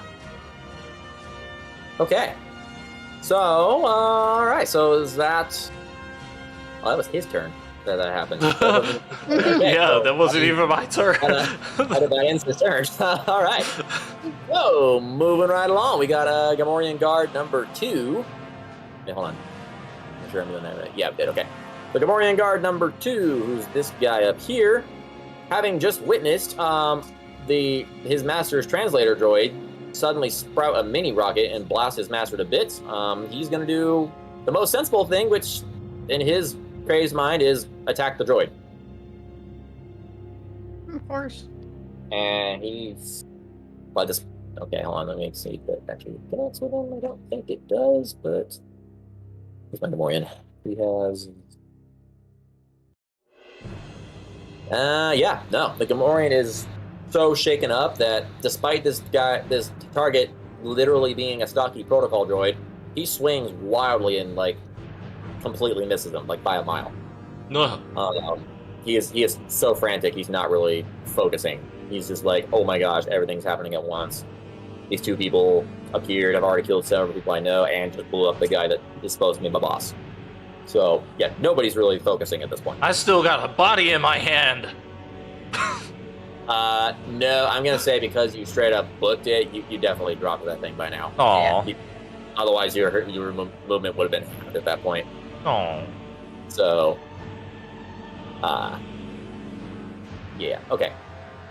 Okay. So, all right. So is that? Well, that was his turn that happened. Okay, yeah, so that wasn't even my turn. How did that end his turn? All right. So moving right along, we got Gamorrean Guard number 2. Hey, hold on. Make sure I'm doing that right. Yeah, I did. Okay. The Gamorrean Guard number 2, who's this guy up here, having just witnessed his master's translator droid suddenly sprout a mini rocket and blast his master to bits, he's going to do the most sensible thing, which in his crazed mind is attack the droid. Of course. And he's... Well, just... Okay, hold on, let me see if that actually connects with him. I don't think it does, but... Where's my Gamorrean? He has... yeah, no. The Gamorrean is so shaken up that despite this target literally being a stocky protocol droid, he swings wildly and, like, completely misses him, like, by a mile. No. He is so frantic, he's not really focusing. He's just like, oh my gosh, everything's happening at once. These two people appeared, I've already killed several people I know, and just blew up the guy that is supposed to be my boss. So, yeah, nobody's really focusing at this point. I still got a body in my hand. No, I'm gonna say because you straight up booked it, you definitely dropped that thing by now. Aw. Otherwise, your movement would have been halved at that point. Aw. So, yeah, okay.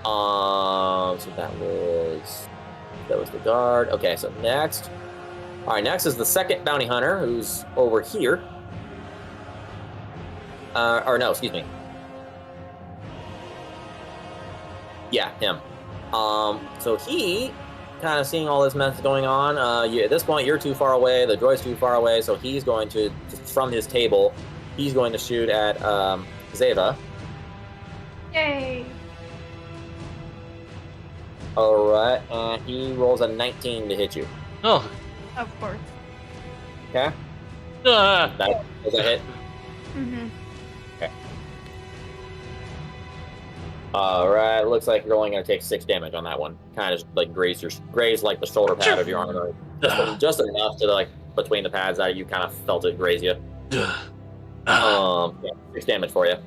So that was the guard. Okay, so next. All right, next is the second bounty hunter, who's over here. Or no, excuse me. Yeah, him. So he kind of seeing all this mess going on. At this point, you're too far away. The droid's too far away, so he's going to, just from his table, he's going to shoot at Zeva. Yay! All right, and he rolls a 19 to hit you. Oh. Of course. Okay. Ah. Does that hit? Mm-hmm. All right, looks like you're only going to take 6 damage on that one. Kind of just like graze like the shoulder pad of your armor, just enough to like between the pads that you kind of felt it graze you. Yeah, 6 damage for you.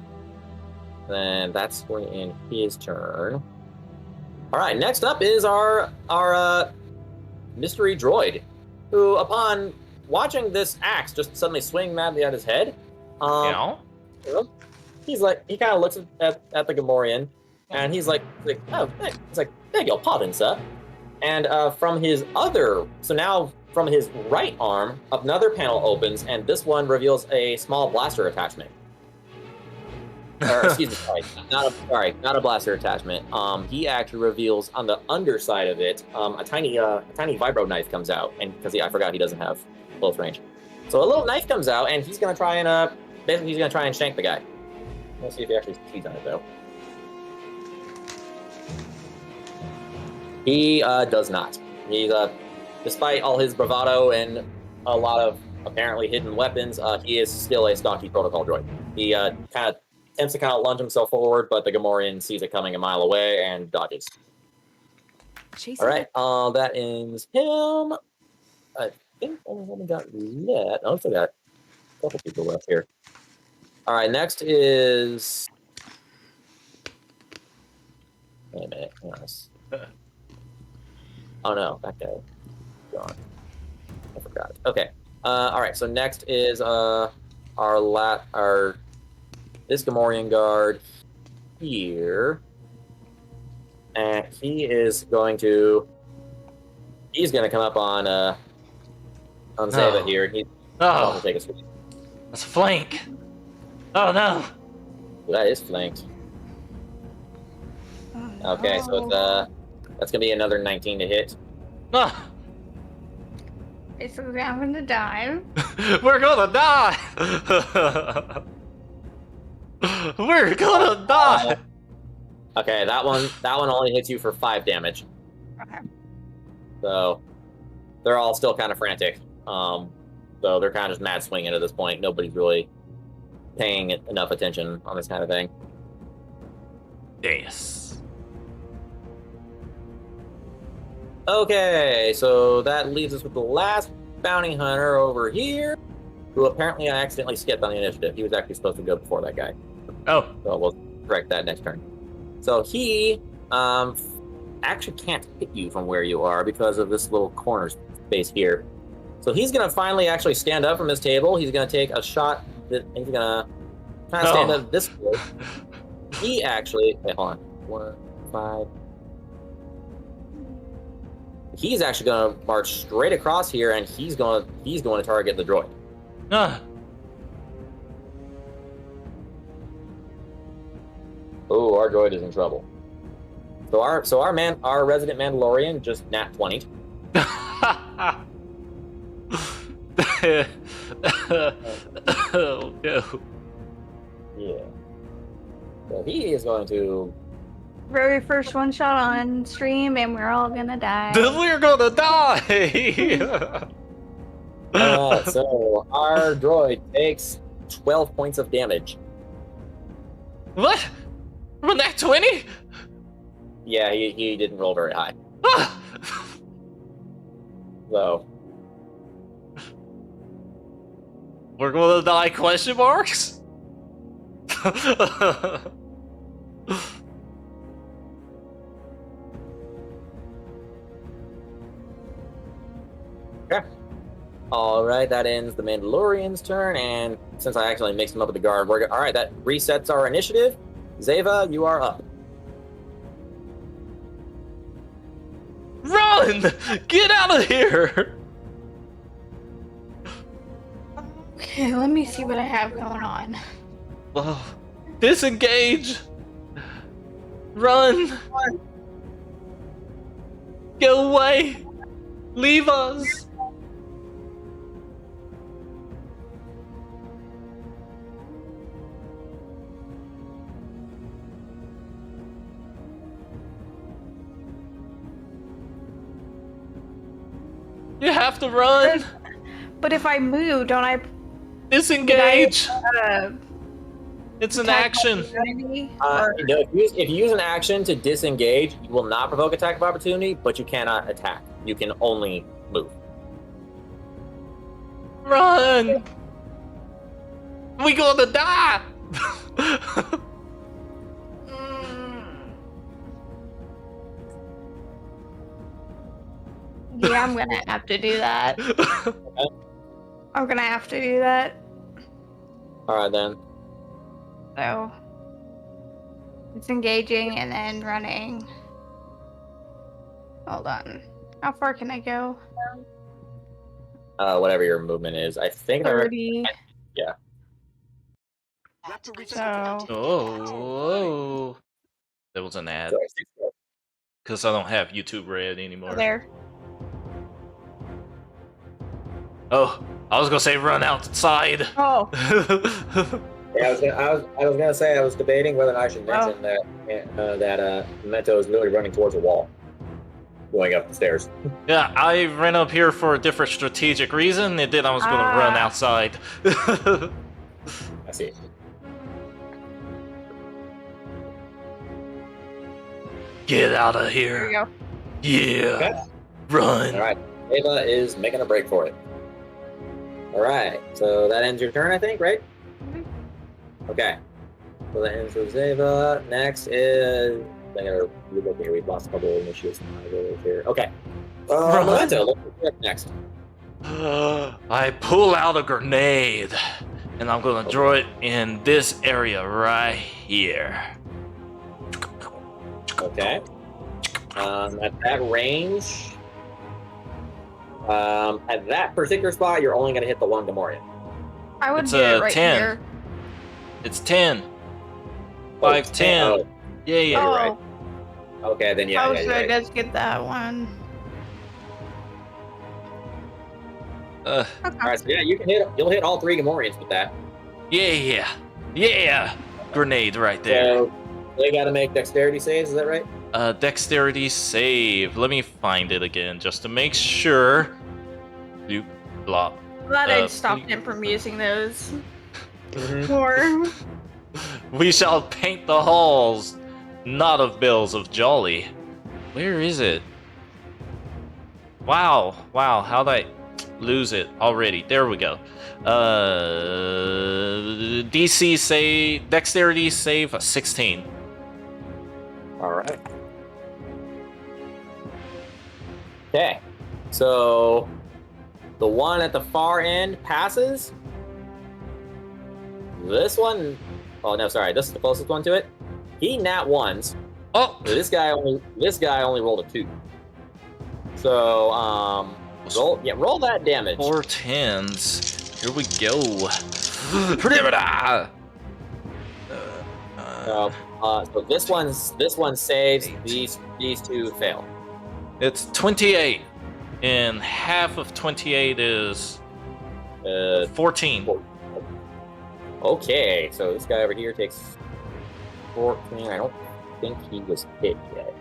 Then that's going in his turn. All right, next up is our mystery droid, who upon watching this axe just suddenly swing madly at his head, he's like, he kind of looks at the Gamorrean, and he's like, oh, thanks. He's like, beg your pardon, sir. And from his right arm, another panel opens, and this one reveals a small blaster attachment. Or, excuse me, not a blaster attachment. He actually reveals on the underside of it, a tiny vibro knife comes out, and because I forgot he doesn't have close range. So a little knife comes out, and he's gonna try and basically he's gonna try and shank the guy. Let's see if he actually succeeds on it, though. He does not. He's despite all his bravado and a lot of apparently hidden weapons, he is still a stocky protocol droid. He kind of attempts to lunge himself forward, but the Gamorrean sees it coming a mile away and dodges. All right, that ends him. I think I haven't got yet. Oh, I still got a couple people left here. All right, next is... Wait a minute. Oh, no, that guy. Gone. I forgot. Okay. All right, so next is this Gamorrean guard here. And he's going to come up on Zeva here. He's going to take a swing. That's a flank. Oh no! That is flanked. Okay, so it's that's gonna be another 19 to hit. Ah. Basically, I'm gonna die. We're gonna die. We're gonna die. Okay, that one only hits you for 5 damage. Okay. So they're all still kind of frantic. So they're kind of just mad swinging at this point. Nobody's really paying enough attention on this kind of thing. Yes. Okay, so that leaves us with the last bounty hunter over here, who apparently I accidentally skipped on the initiative. He was actually supposed to go before that guy. Oh. So we'll correct that next turn. So he actually can't hit you from where you are because of this little corner space here. So he's going to finally actually stand up from his table. He's going to take a shot. He's going to kind of stand up this way. He actually... Wait, hold on. 4, 5... he's actually gonna march straight across here, and he's going to target the droid. Ah, Oh, our droid is in trouble. So our resident Mandalorian just nat 20. Oh no. Yeah. So he is going to. Very first one shot on stream, and we're all gonna die. We're gonna die! So our droid takes 12 points of damage. What? From that 20? Yeah, he didn't roll very high. Ah! So We're gonna die, question marks? all right, that ends the Mandalorian's turn, and since I actually mixed him up with the guard, all right, that resets our initiative. Zeva, you are up. Run! Get out of here! Okay, let me see what I have going on. Well, disengage! Run! Go away! Leave us! You have to run! But if I move, don't I? Disengage! Uh, It's an attack action! opportunity? No, if you use an action to disengage, you will not provoke attack of opportunity, but you cannot attack. You can only move. Run! We gonna die! Yeah, I'm gonna have to do that. I'm gonna have to do that. All right, then. So, disengaging and then running. Hold on. How far can I go? Whatever your movement is. I think I 30. Yeah. So, Oh, that was an ad. Because I don't have YouTube Red anymore. there. Oh, I was gonna say run outside. Oh, Yeah, I was gonna say I was debating whether I should mention that Memento is literally running towards a wall, going up the stairs. Yeah, I ran up here for a different strategic reason, and then I was gonna run outside. I see. Get out of there we here. go. Yeah. Okay. Run. All right, Ava is making a break for it. All right, so that ends your turn, I think, right? Okay. So that ends with Zeva. Next is I gotta relook here. We've lost a couple of initiatives here. Okay. Memento, what's next? I pull out a grenade, and I'm gonna throw it in this area right here. Okay. At that range, at that particular spot, you're only gonna hit the one Gamorrean. I would It's do a it right 10. here. It's 10. Oh, 5, 10. Oh, Yeah, yeah. you're right. Okay, then yeah. Oh, yeah, so you're it right. does get that one. Uh, All right, so yeah, you'll hit all three Gamorreans with that. yeah. Yeah. Grenade right there. So they got to make dexterity saves. Is that right? Dexterity save. Let me find it again just to make sure. Bloop, blop. Glad I Uh, stopped him from using those Mm-hmm. more. We shall paint the halls, not of bells of jolly. Where is it? Wow, how'd I lose it already? There we go. DC save, dexterity save 16. All right. Okay, so the one at the far end passes. This one, oh no, sorry, this is the closest one to it. He nat ones. Oh, This guy only rolled a 2. So, roll that damage. 4 10s. Here we go. So this one saves. These two fail. It's 28, and half of 28 is 14. Okay, so this guy over here takes 14. I don't think he was hit yet.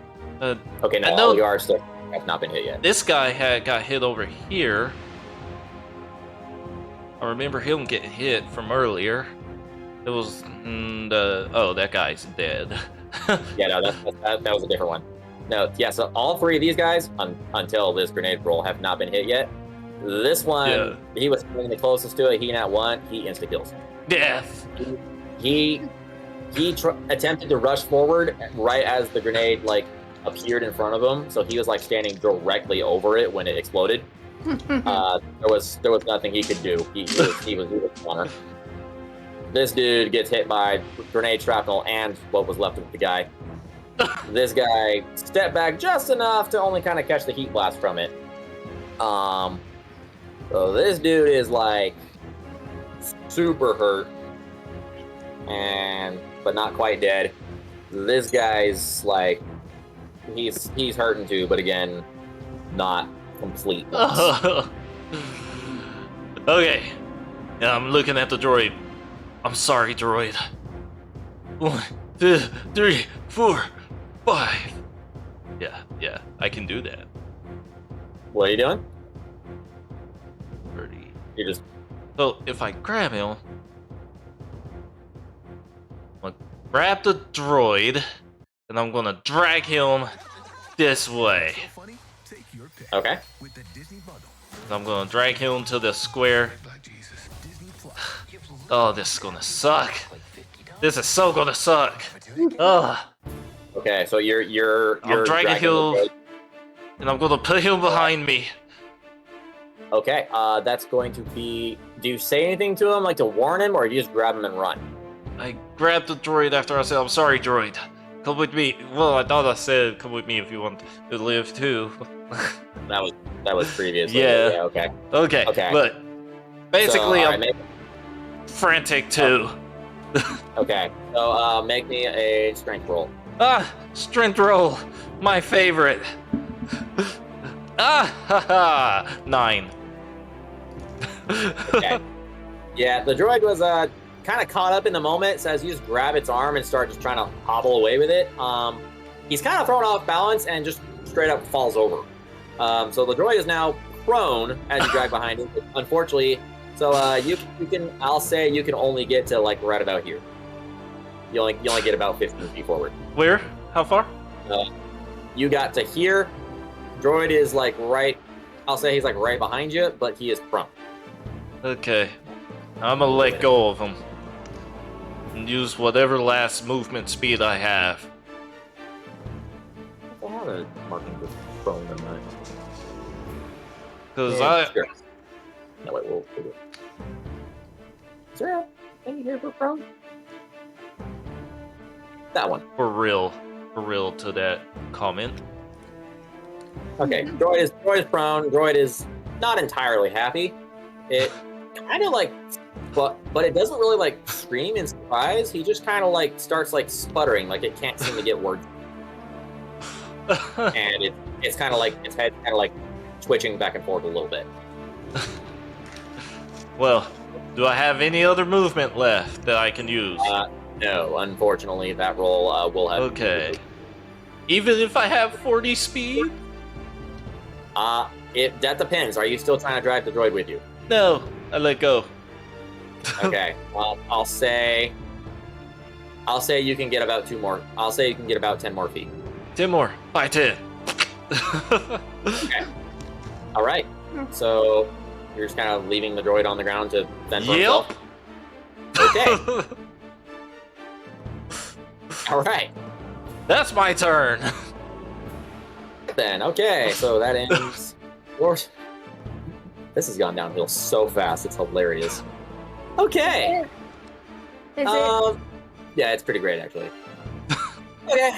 Okay, no, all your stuff have not been hit yet. This guy got hit over here. I remember him getting hit from earlier. It was that guy's dead. Yeah, no, that was a different one. No, yeah, so all three of these guys, until this grenade roll, have not been hit yet. This one, he was the closest to it. He not one. He insta kills. Death. He attempted to rush forward right as the grenade appeared in front of him. So he was standing directly over it when it exploded. There was nothing he could do. He was corner. This dude gets hit by grenade shrapnel and what was left of the guy. This guy stepped back just enough to only kind of catch the heat blast from it. So this dude is super hurt, but not quite dead. This guy's he's hurting too, but again, not complete. Okay, yeah, I'm looking at the droid. I'm sorry, droid. 1, 2, 3, 4, 5. Yeah, I can do that. What are you doing? 30. You just. So if I grab him, I'm gonna grab the droid, and I'm gonna drag him this way. Okay. And I'm gonna drag him to the square. Oh, this is gonna suck. This is so gonna suck. Ugh. Okay, so you're dragging him, and I'm gonna put him behind me. Okay, that's going to be. Do you say anything to him, to warn him, or do you just grab him and run? I grabbed the droid after I said, "I'm sorry, droid. Come with me." Well, I thought I said, "Come with me if you want to live too." that was previously. Yeah. Okay. Okay. But basically, so, I'm frantic too. Okay. So make me a strength roll. Strength roll, my favorite. 9. Okay. Yeah, the droid was kind of caught up in the moment, so as you just grab its arm and start just trying to hobble away with it, he's kind of thrown off balance and just straight up falls over. So the droid is now prone as you drag behind him. Unfortunately, so you can. I'll say you can only get to right about here. You only get about 15 feet forward. Where? How far? You got to here. Droid is right. I'll say he's right behind you, but he is prone. Okay, I'm gonna let go of him and use whatever last movement speed I have. I have a marking with prone in mind. Cause Sure. No, wait, we'll do it. Is there anything here for prone? That one. for real to that comment. Okay, droid is prone. Droid is not entirely happy. It kind of but it doesn't really scream in surprise. He just kind of starts sputtering, it can't seem to get words. And it's kind of its head kind of twitching back and forth a little bit. Well, do I have any other movement left that I can use? No, unfortunately, that roll will have. Okay. Even if I have 40 speed? That depends. Are you still trying to drive the droid with you? No, I let go. Okay. I'll say you can get about 2 more. I'll say you can get about 10 more feet. 10 more. By 10. Okay. All right. So you're just kind of leaving the droid on the ground to fend for himself. Okay. All right. That's my turn. Then okay, so that ends. This has gone downhill so fast. It's hilarious. Okay. Is it? Yeah, it's pretty great actually. Okay.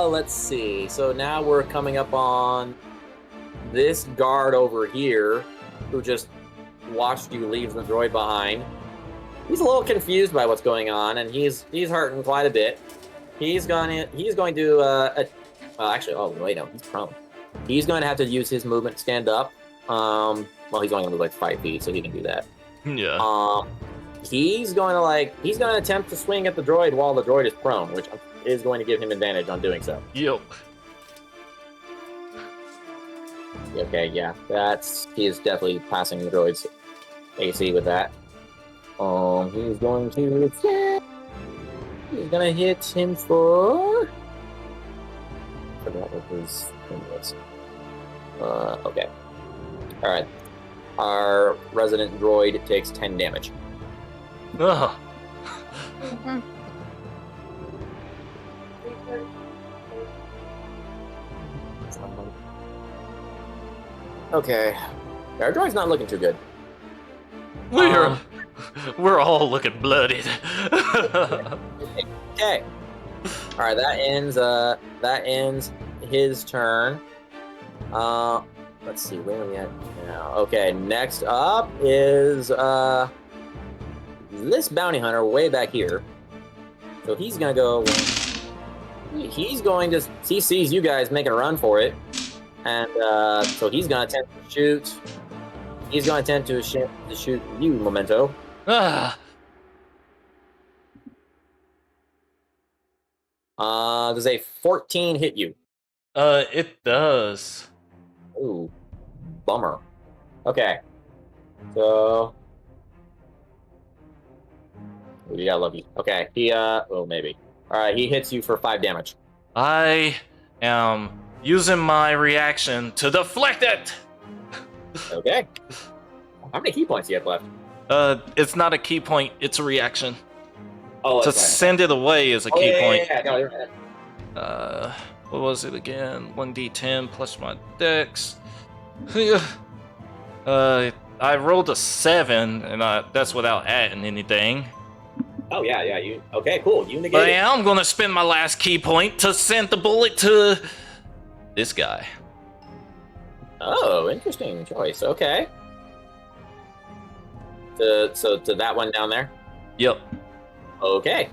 Let's see. So now we're coming up on this guard over here, who just watched you leave the droid behind, he's a little confused by what's going on, and he's hurting quite a bit. He's going to actually, oh wait, no, he's prone. He's going to have to use his movement to stand up. Well, he's only going to move like 5 feet, so he can do that. Yeah. He's going to attempt to swing at the droid while the droid is prone, which is going to give him advantage on doing so. Yep. Okay, yeah, he is definitely passing the droid's AC with that. He's going to attack. He's gonna hit him for. I forgot what his thing was. Okay. All right. Our resident droid takes 10 damage. Ugh. Okay. Our droid's not looking too good. We're all looking bloodied. Okay. All right, that ends his turn. Let's see, where are we at now? Okay, next up is this bounty hunter way back here. So he's gonna go. He's going to. He sees you guys making a run for it, and so he's gonna attempt to shoot. He's gonna attempt to shoot you, Memento. Ah. Does a 14 hit you? It does. Ooh, bummer. Okay, so you got lucky. Okay, well, maybe. All right, he hits you for 5 damage. I am using my reaction to deflect it. Okay. How many key points do you have left? It's not a key point; it's a reaction. Oh, To that's right. send it away is a key point. Yeah, no, you're right. What was it again? 1d10 plus my dex. I rolled a 7, and that's without adding anything. Oh yeah, you. Okay, cool. You negate But it. I'm gonna spend my last key point to send the bullet to this guy. Oh, interesting choice. Okay. To that one down there. Yep. Okay.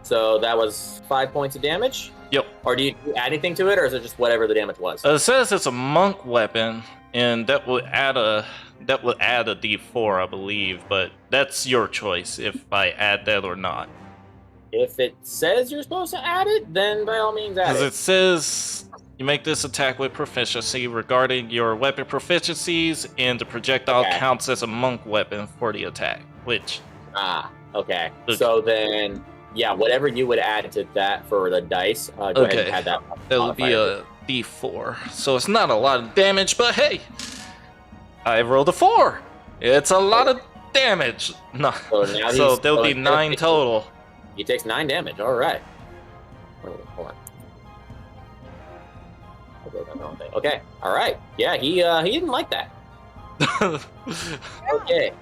So that was 5 points of damage. Yep. Or do you add anything to it, or is it just whatever the damage was? It says it's a monk weapon, and that would add a d4, I believe. But that's your choice if I add that or not. If it says you're supposed to add it, then by all means add Because it. it says you make this attack with proficiency regarding your weapon proficiencies, and the projectile Okay. counts as a monk weapon for the attack. Which Okay. Okay. So then, yeah, whatever you would add to that for the dice, go ahead Okay. and add that. that would be a d4. So it's not a lot of damage, but hey, I rolled a 4. It's a lot of damage. No, So now so there'll be instead of 9 taking- total. He takes 9 damage. All right. Wait, hold on. I wrote down the wrong thing. Okay. All right. Yeah, he didn't like that. Okay.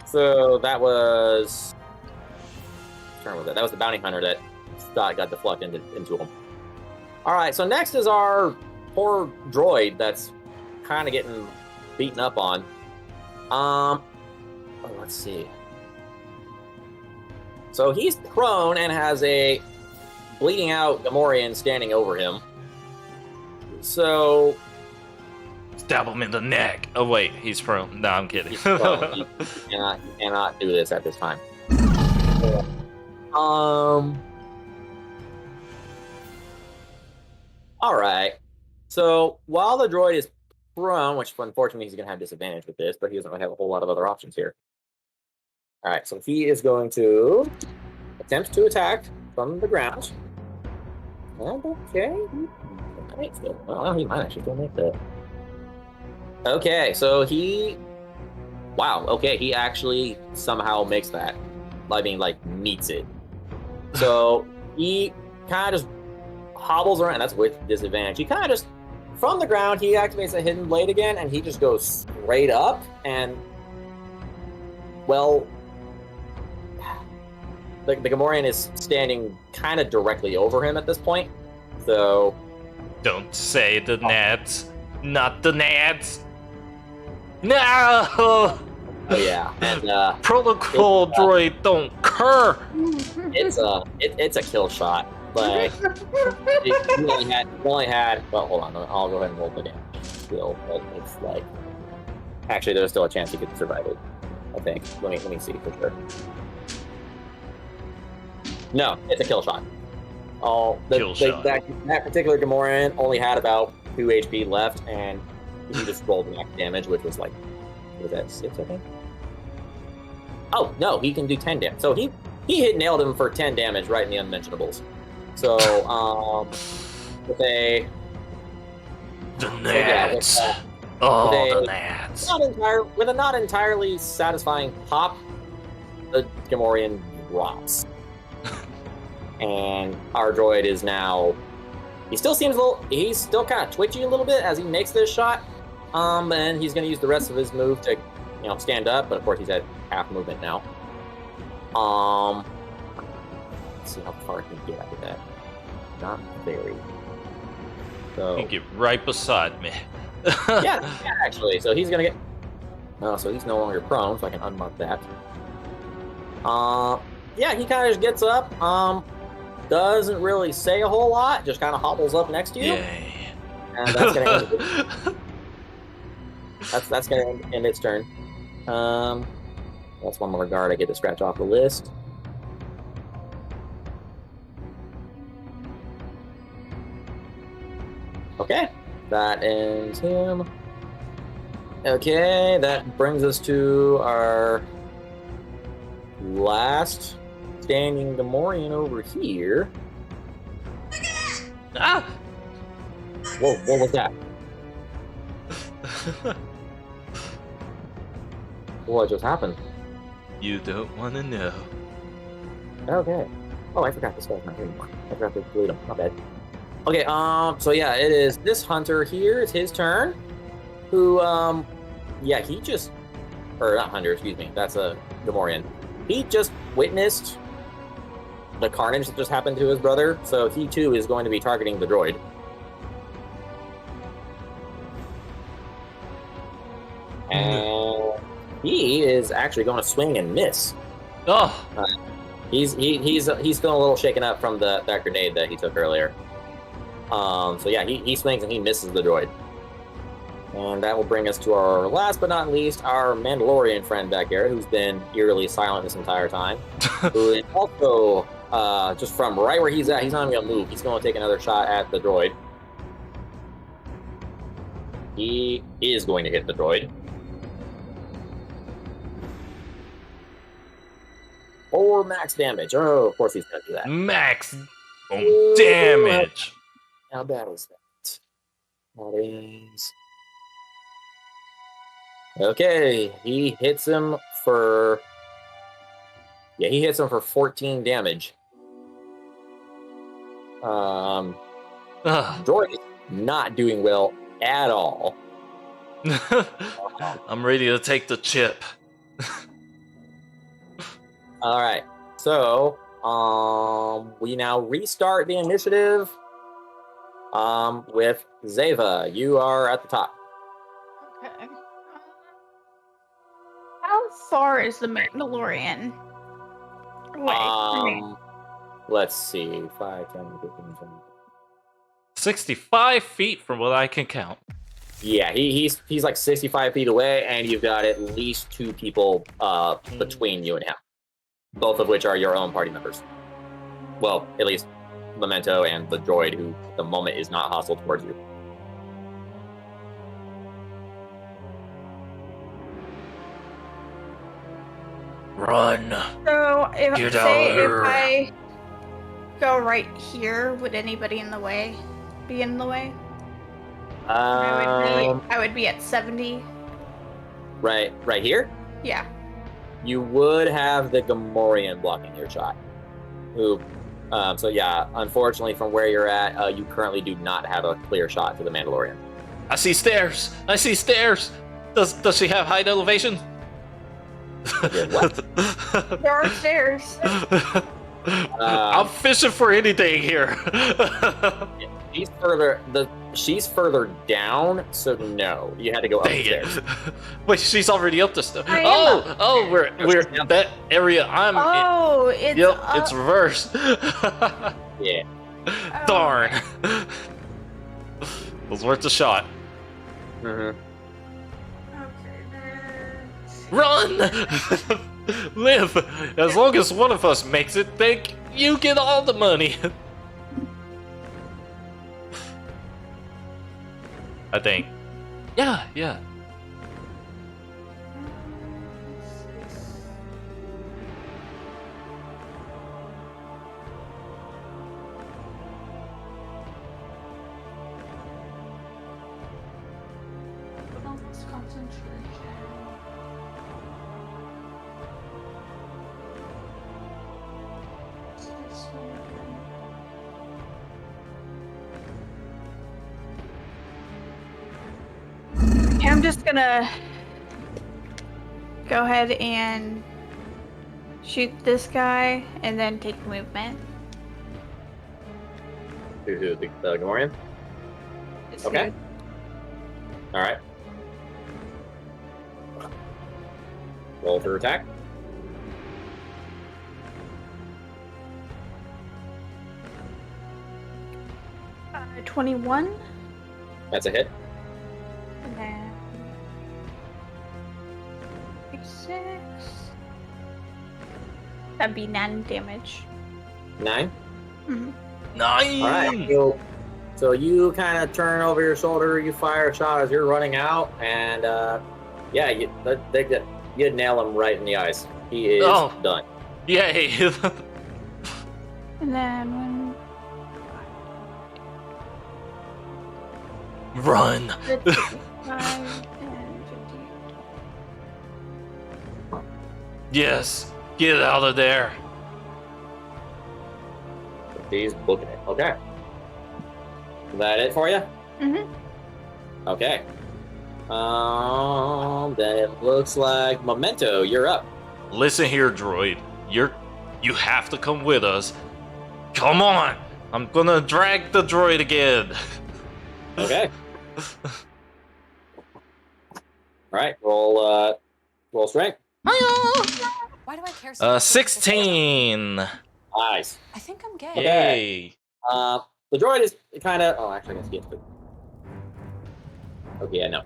So that was. Turn with that. That was the bounty hunter that got deflected into him. All right. So next is our poor droid that's kind of getting beaten up on. Let's see. So he's prone and has a bleeding out Gamorrean standing over him. So Stab him in the neck. Oh wait, he's prone. No, I'm kidding. he's prone. He cannot do this at this time. All right. So while the droid is prone, which unfortunately he's going to have disadvantage with this, but he doesn't really have a whole lot of other options here. All right, so he is going to attempt to attack from the ground. And okay, well, he might actually still make that. Okay, so wow. Okay, he actually somehow makes that. I mean, like meets it. So he kind of just hobbles around. That's with disadvantage. He kind of just from the ground. He activates a hidden blade again, and he just goes straight up. And well, the Gamorrean is standing kind of directly over him at this point. So Don't say the net. Not the Nads. No. Oh yeah, and Protocol droid don't cur. it's a kill shot. Like you only had. Well, hold on. I'll go ahead and roll the damage still, but it's like actually there's still a chance you could survive it. I think. Let me see for sure. No, it's a kill shot. Shot. That particular Gamorrean only had about 2 HP left, and he just rolled max damage, which was like, was that 6, I think? Oh, no, he can do 10 damage. So he nailed him for 10 damage right in the unmentionables. So, with a... The Nads. The Nads. With a not entirely satisfying pop, the Gamorrean drops. And our droid is now... He still seems he's still kind of twitchy a little bit as he makes this shot. And he's going to use the rest of his move to, stand up. But of course, he's at half movement now. Let's see how far he can get after that. Not very. So You get right beside me. yeah, actually. So he's going to get... Oh, so he's no longer prone, so I can unmark that. Yeah, he kind of just gets up. Doesn't really say a whole lot. Just kind of hobbles up next to you. Yay. And that's going to end that's going to end its turn. That's one more guard I get to scratch off the list. Okay, that ends him. Okay, that brings us to our last standing Gamorrean over here. Ah! Whoa, what was that? What just happened? You don't want to know. Okay. Oh, I forgot this guy's not here anymore. I forgot to delete him. My bad. Okay, so yeah, it is this hunter here. It's his turn. Who, yeah, he just... Or not hunter, excuse me. That's a Gamorrean. He just witnessed the carnage that just happened to his brother, so he too is going to be targeting the droid. And he is actually going to swing and miss. Oh! He's feeling a little shaken up from that grenade that he took earlier. So yeah, he swings and he misses the droid. And that will bring us to our last but not least, our Mandalorian friend back here, who's been eerily silent this entire time. Who is also, just from right where he's at, he's not even going to move. He's going to take another shot at the droid. He is going to hit the droid. Or max damage. Oh, of course he's going to do that. Max damage. How bad is that? That is... Okay, he hits him for... Yeah, he hits him for 14 damage. Droid is not doing well at all. I'm ready to take the chip. All right, so we now restart the initiative with Zeva. You are at the top. Okay. How far is the Mandalorian away from me? Let's see, 5, 10, 15, 20. 65 feet from what I can count. Yeah, he's like 65 feet away, and you've got at least 2 people between you and him, both of which are your own party members. Well, at least Memento and the droid, who at the moment is not hostile towards you. Run. So, if Get out of here. I go right here, would anybody in the way be in the way? I would be at 70. Right here? Yeah. You would have the Gamorrean blocking your shot. Who, so yeah, unfortunately from where you're at, you currently do not have a clear shot to the Mandalorian. I see stairs. I see stairs. Does she have height elevation? What? There are stairs. I'm fishing for anything here. She's further down, so no. You had to go Dang upstairs. it. Wait, she's already up the stuff. I am Oh, we're that area I'm in. Oh, it's Yep, up. it's reversed. Yeah. Oh. Darn. It was worth a shot. Mm-hmm. Run! Live! As long as one of us makes it, you get all the money. I think. Yeah. I'm just gonna go ahead and shoot this guy and then take movement. Who, the Gamorrean? It's Okay. good. All right. Roll for attack. Uh, 21. That's a hit. And then 6. That'd be 9 damage. 9. Mhm. 9! All right. So you kind of turn over your shoulder. You fire a shot as you're running out, and yeah, you nail him right in the eyes. He is done. Yay! And then when Run! 55 and 50. Yes! Get out of there! He's booking it. Okay. Is that it for you? Mhm. Okay. Then it looks like Memento. You're up. Listen here, droid. You have to come with us. Come on! I'm gonna drag the droid again. Okay. All right. Roll strength. Why do I care so much? 16. Nice. I think I'm gay. Yay. The droid is kind of. Oh, actually, I guess he gets. Okay, yeah, no.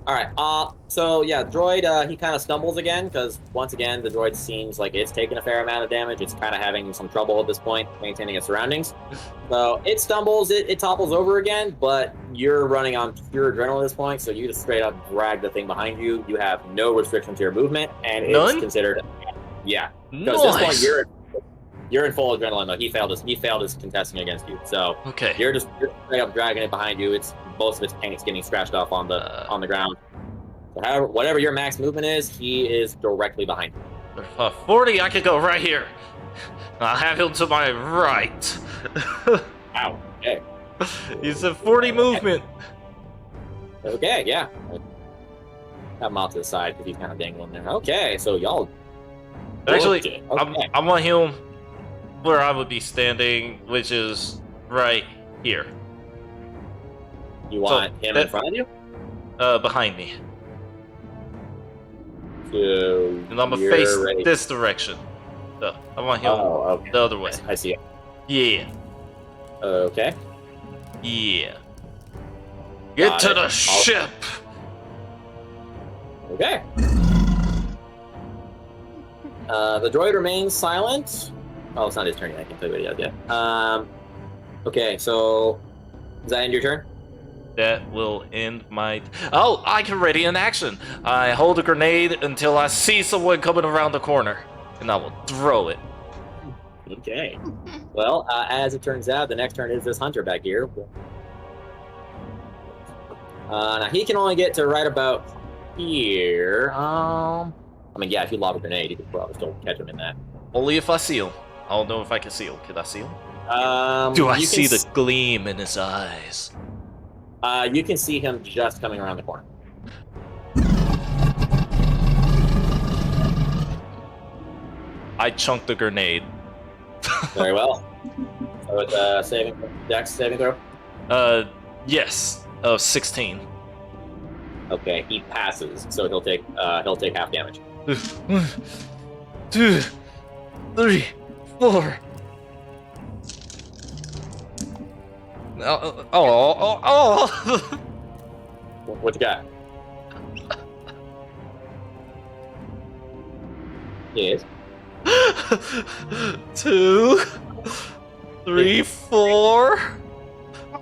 All right. So yeah, droid. He kind of stumbles again because once again, the droid seems like it's taking a fair amount of damage. It's kind of having some trouble at this point maintaining its surroundings. So it stumbles. It topples over again. But you're running on pure adrenaline at this point, so you just straight up drag the thing behind you. You have no restriction to your movement, and it's None? considered. Yeah. Because at this point you're in full adrenaline mode. He failed his contesting against you. So Okay. you're straight up dragging it behind you. It's most of its paint's getting scratched off on the ground. So however, whatever your max movement is, he is directly behind you. 40, I could go right here. I'll have him to my right. Wow. Okay. He said 40 movement. Okay. Yeah. Have him off to the side because he's kind of dangling there. Okay. So y'all. Actually, booked it. Okay. I want him where I would be standing, which is right here. You want him in front of you? Behind me. So And I'm gonna you're face ready. this direction. So I want him Oh, okay. the other way. I see it. Yeah. Okay. Yeah. Get Got to it. the ship! Okay. The droid remains silent. Oh, it's not his turn yet. I can tell you what he does yet. Okay, so does that end your turn? That will end my... Oh, I can ready an action. I hold a grenade until I see someone coming around the corner, and I will throw it. Okay. Well, as it turns out, the next turn is this hunter back here. Now he can only get to right about here. I mean, yeah, if you lob a grenade, you could probably still catch him in that. Only if I see him. I don't know if I can see him. Can I see him? You Do I can see the gleam in his eyes? You can see him just coming around the corner. I chunked the grenade. Very well. So it's Dex saving throw. Yes. 16. Okay, he passes, so he'll take half damage. 1, 2, 3, 4. Oh. What you got? Yes. 2, 3, 4,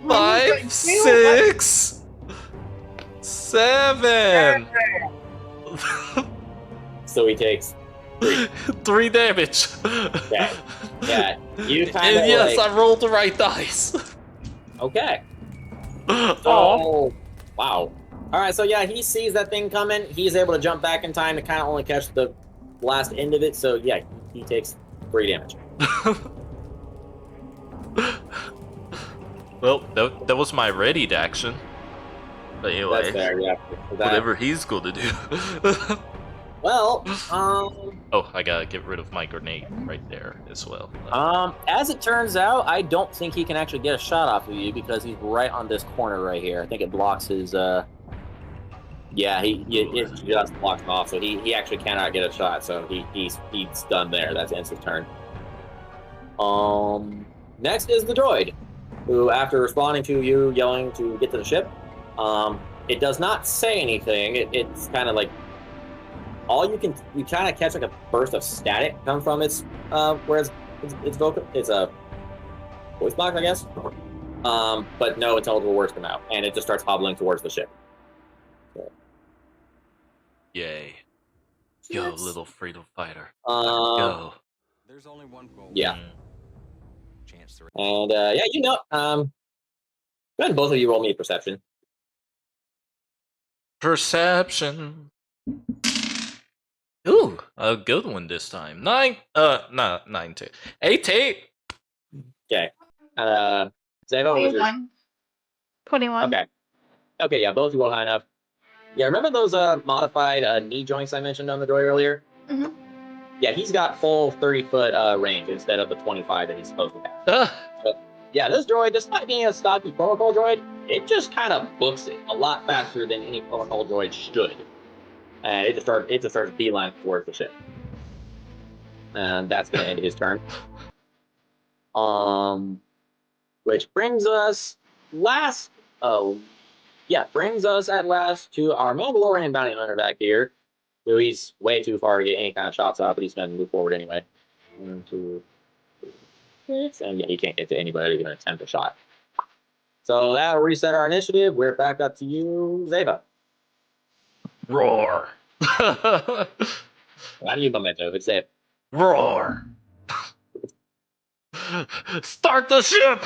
5, 6, 7. So he takes 3 damage. Yeah. Yeah. You kind of And yes, like, I rolled the right dice. okay. Oh. Oh, wow. All right, so yeah, he sees that thing coming. He's able to jump back in time to kind of only catch the last end of it. So yeah, he takes 3 damage. Well, that was my readied action. But anyway, That's fair, yeah. whatever he's going to do. Well, Oh, I gotta get rid of my grenade right there as well. as it turns out, I don't think he can actually get a shot off of you because he's right on this corner right here. I think it blocks his, yeah, it just blocks him off, so he actually cannot get a shot, so he's done there. That's ends his turn. Next is the droid, who, after responding to you yelling to get to the ship, it does not say anything. It's kind of like you kind of catch like a burst of static come from its vocal. It's a voice box, I guess. But no intelligible words come out, and it just starts hobbling towards the ship. Yay. Go, little freedom fighter. Go. There's only one goal. Yeah. Chance to. And yeah, go ahead and both of you roll me a perception. Perception. Ooh, a good one this time. 9, no, 9, 2. 18. Okay. Zava, what was yours? 21. Okay, yeah, both of you roll high enough. Yeah, remember those modified knee joints I mentioned on the droid earlier? Mhm. Yeah, he's got full 30-foot range instead of the 25 that he's supposed to have. But yeah, this droid, despite being a stocky protocol droid, it just kind of books it a lot faster than any protocol droid should. And it just starts beeline towards the ship. And that's going to end his turn. Which brings us brings us at last to our Mandalorian bounty hunter back here. Who he's way too far to get any kind of shots off, but he's going to move forward anyway. 1, 2, 3, 6, and yeah, he can't get to anybody to attempt a shot. So that'll reset our initiative. We're back up to you, Zeva. Roar. How do you memento? It's it. Roar. Start the ship.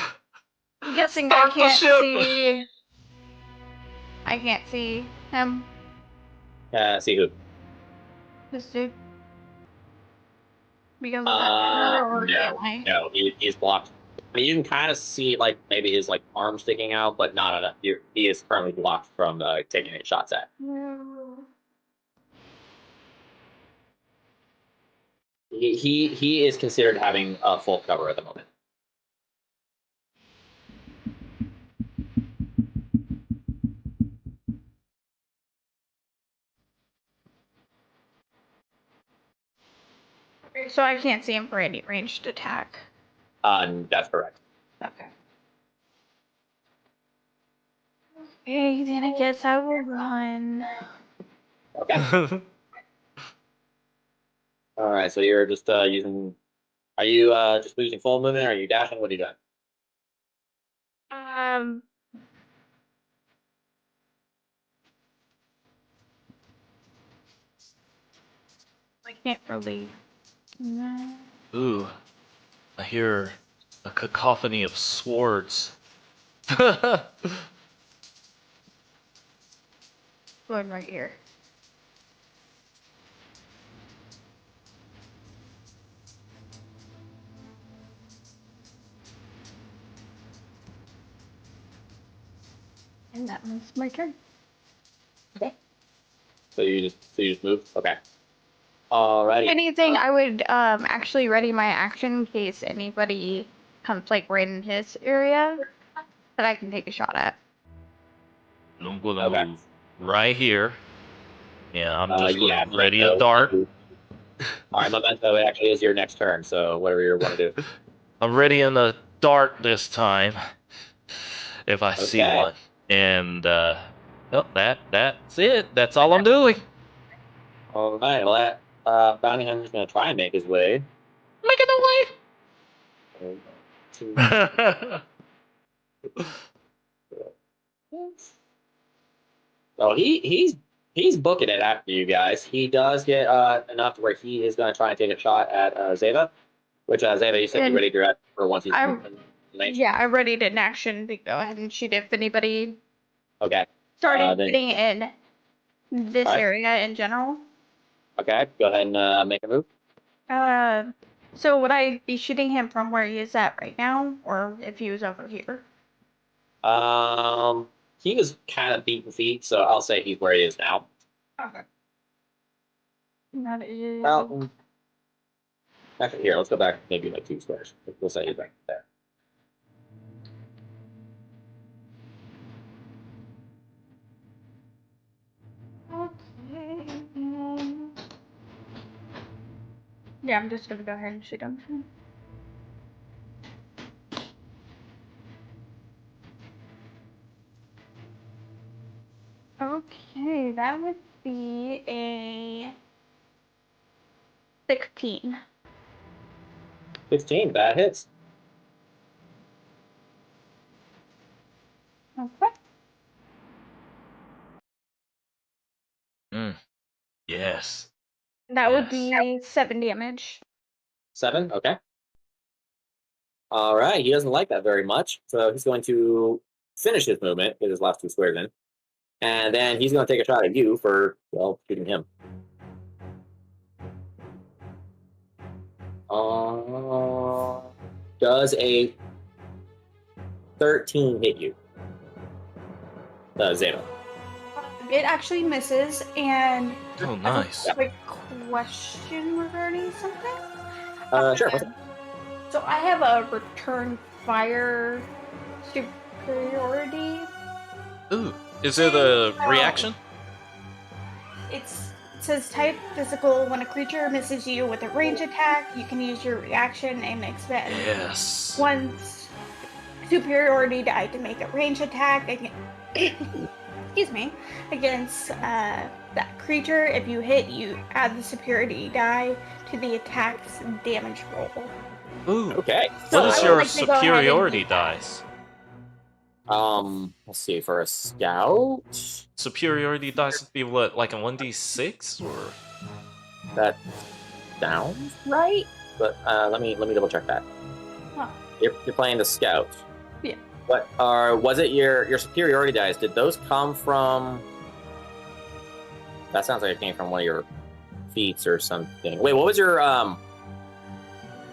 I'm guessing Start I the can't ship. see. I can't see him. See who? This dude. Because of that. Or am I? No, he's blocked. I mean, you can kind of see like maybe his like arm sticking out, but not enough. He is currently blocked from taking any shots at. No. He is considered having a full cover at the moment. So I can't see him for any ranged attack. That's correct. Okay. Okay, then I guess I will run. Okay. All right. So you're just using. Are you just using full movement? Or are you dashing? What are you doing? I can't really. No. Ooh, I hear a cacophony of swords. Going right here. And that was my turn. Okay. So you just move. Okay. Alrighty. If anything, I would actually ready my action in case anybody comes like right in his area. that I can take a shot at. I'm gonna Okay. move right here. Yeah, I'm just Yeah, gonna ready a dart. All right, Memento, it actually is your next turn, so whatever you want to do. I'm readying a dart this time. If I see Okay. one. And oh, that's it. That's all I'm doing. All right, well, that bounty hunter's going to try and make his way. Making To- the way. Oh, he's booking it after you guys. He does get enough to where he is going to try and take a shot at Zeva, which Zeva, you said you're And ready to do for once he's I'm in range. yeah, I'm ready to in action to go ahead and shoot if anybody Okay. started Then getting in this Alright. area in general. Okay, go ahead and make a move. So would I be shooting him from where he is at right now, or if he was over here? He was kind of beaten feet, so I'll say he's where he is now. Okay. That is. Well, actually, here, let's go back maybe like 2 squares. We'll say he's back there. Okay. Yeah, I'm just gonna go ahead and shoot him. Okay, that would be a 16. 16, that hits. Okay. Yes. That would Yes. be 7 damage. 7, okay. All right, he doesn't like that very much, so he's going to finish his movement with his last 2 squares in, and then he's going to take a shot at you for, well, shooting him. Does a 13 hit you? Zeno. It actually misses, and Oh, nice. I have a quick question regarding something. Sure. So I have a return fire superiority. Ooh, is it a reaction? It says type physical. When a creature misses you with a range attack, you can use your reaction and expend Yes. one superiority die to make a range attack against, excuse me, against that creature. If you hit, you add the superiority die to the attack's damage roll. Ooh. Okay. So What is I would your like to go ahead and superiority do that. dice? Let's see, for a scout, Superiority dice would be what, like a 1d6 or? that sounds right, but let me double check that. Huh. You're playing the scout. Yeah. What was it your superiority dice? Did those come from? That sounds like it came from one of your feats or something. Wait, what was your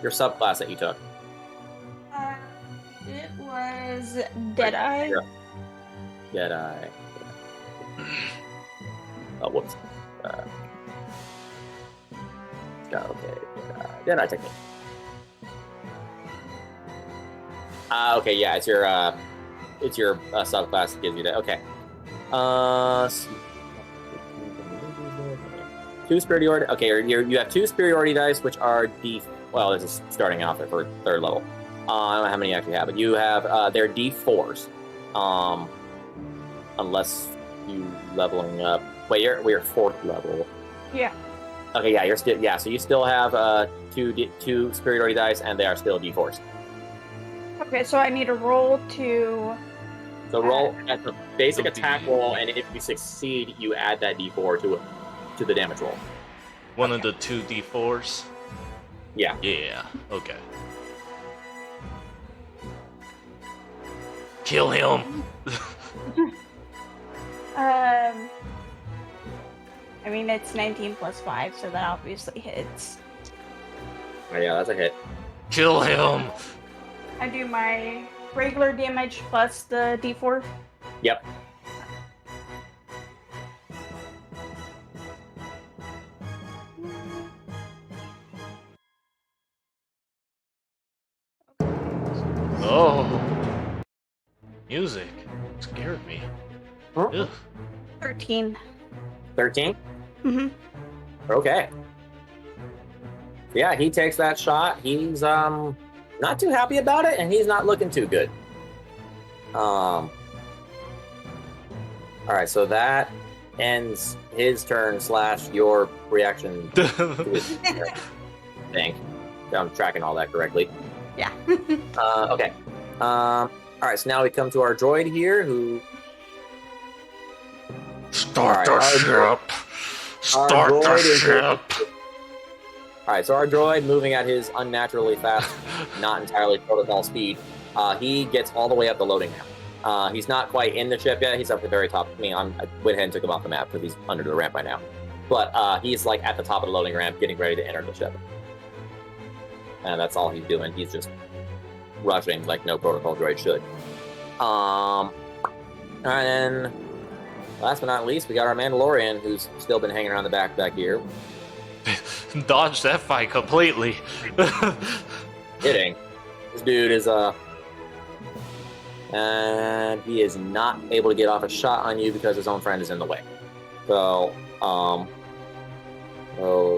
subclass that you took? It was Deadeye. Deadeye. Oh, whoops. Okay. Deadeye technique. Okay, yeah, it's your subclass that gives you that. Okay. 2 superiority. Okay, you have 2 superiority dice, which are well, this is starting off at 3rd level. I don't know how many you actually have, but you have they're D4s. Unless you leveling up. Wait, we're 4th level. Yeah. Okay, yeah, you're still so you still have 2 superiority dice, and they are still D4s. Okay, so I need a roll to. So roll at the basic attack roll, and if you succeed, you add that D4 to the damage roll. One of the 2 d4s? Yeah. Yeah, okay. Kill him! I mean, it's 19 plus 5, so that obviously hits. Oh, yeah, that's a hit. Kill him! I do my regular damage plus the d4. Yep. Oh. music scared me. Huh? Ugh. 13. 13. Mm-hmm. Okay. Yeah, he takes that shot. He's not too happy about it, and he's not looking too good. All right, so that ends his turn / your reaction to his I think. I'm tracking all that correctly. Yeah. Okay. All right, so now we come to our droid here, who Start All the right, ship. our Start the droid is- ship. All right, so our droid moving at his unnaturally fast, not entirely protocol speed, he gets all the way up the loading ramp. He's not quite in the ship yet. He's up at the very top. I mean, I went ahead and took him off the map because he's under the ramp right now. But he's like at the top of the loading ramp, getting ready to enter the ship. And that's all he's doing. He's just rushing like no protocol droid should. And then, last but not least, we got our Mandalorian, who's still been hanging around the back here. Dodge that fight completely. Hitting. This dude is and he is not able to get off a shot on you because his own friend is in the way. So,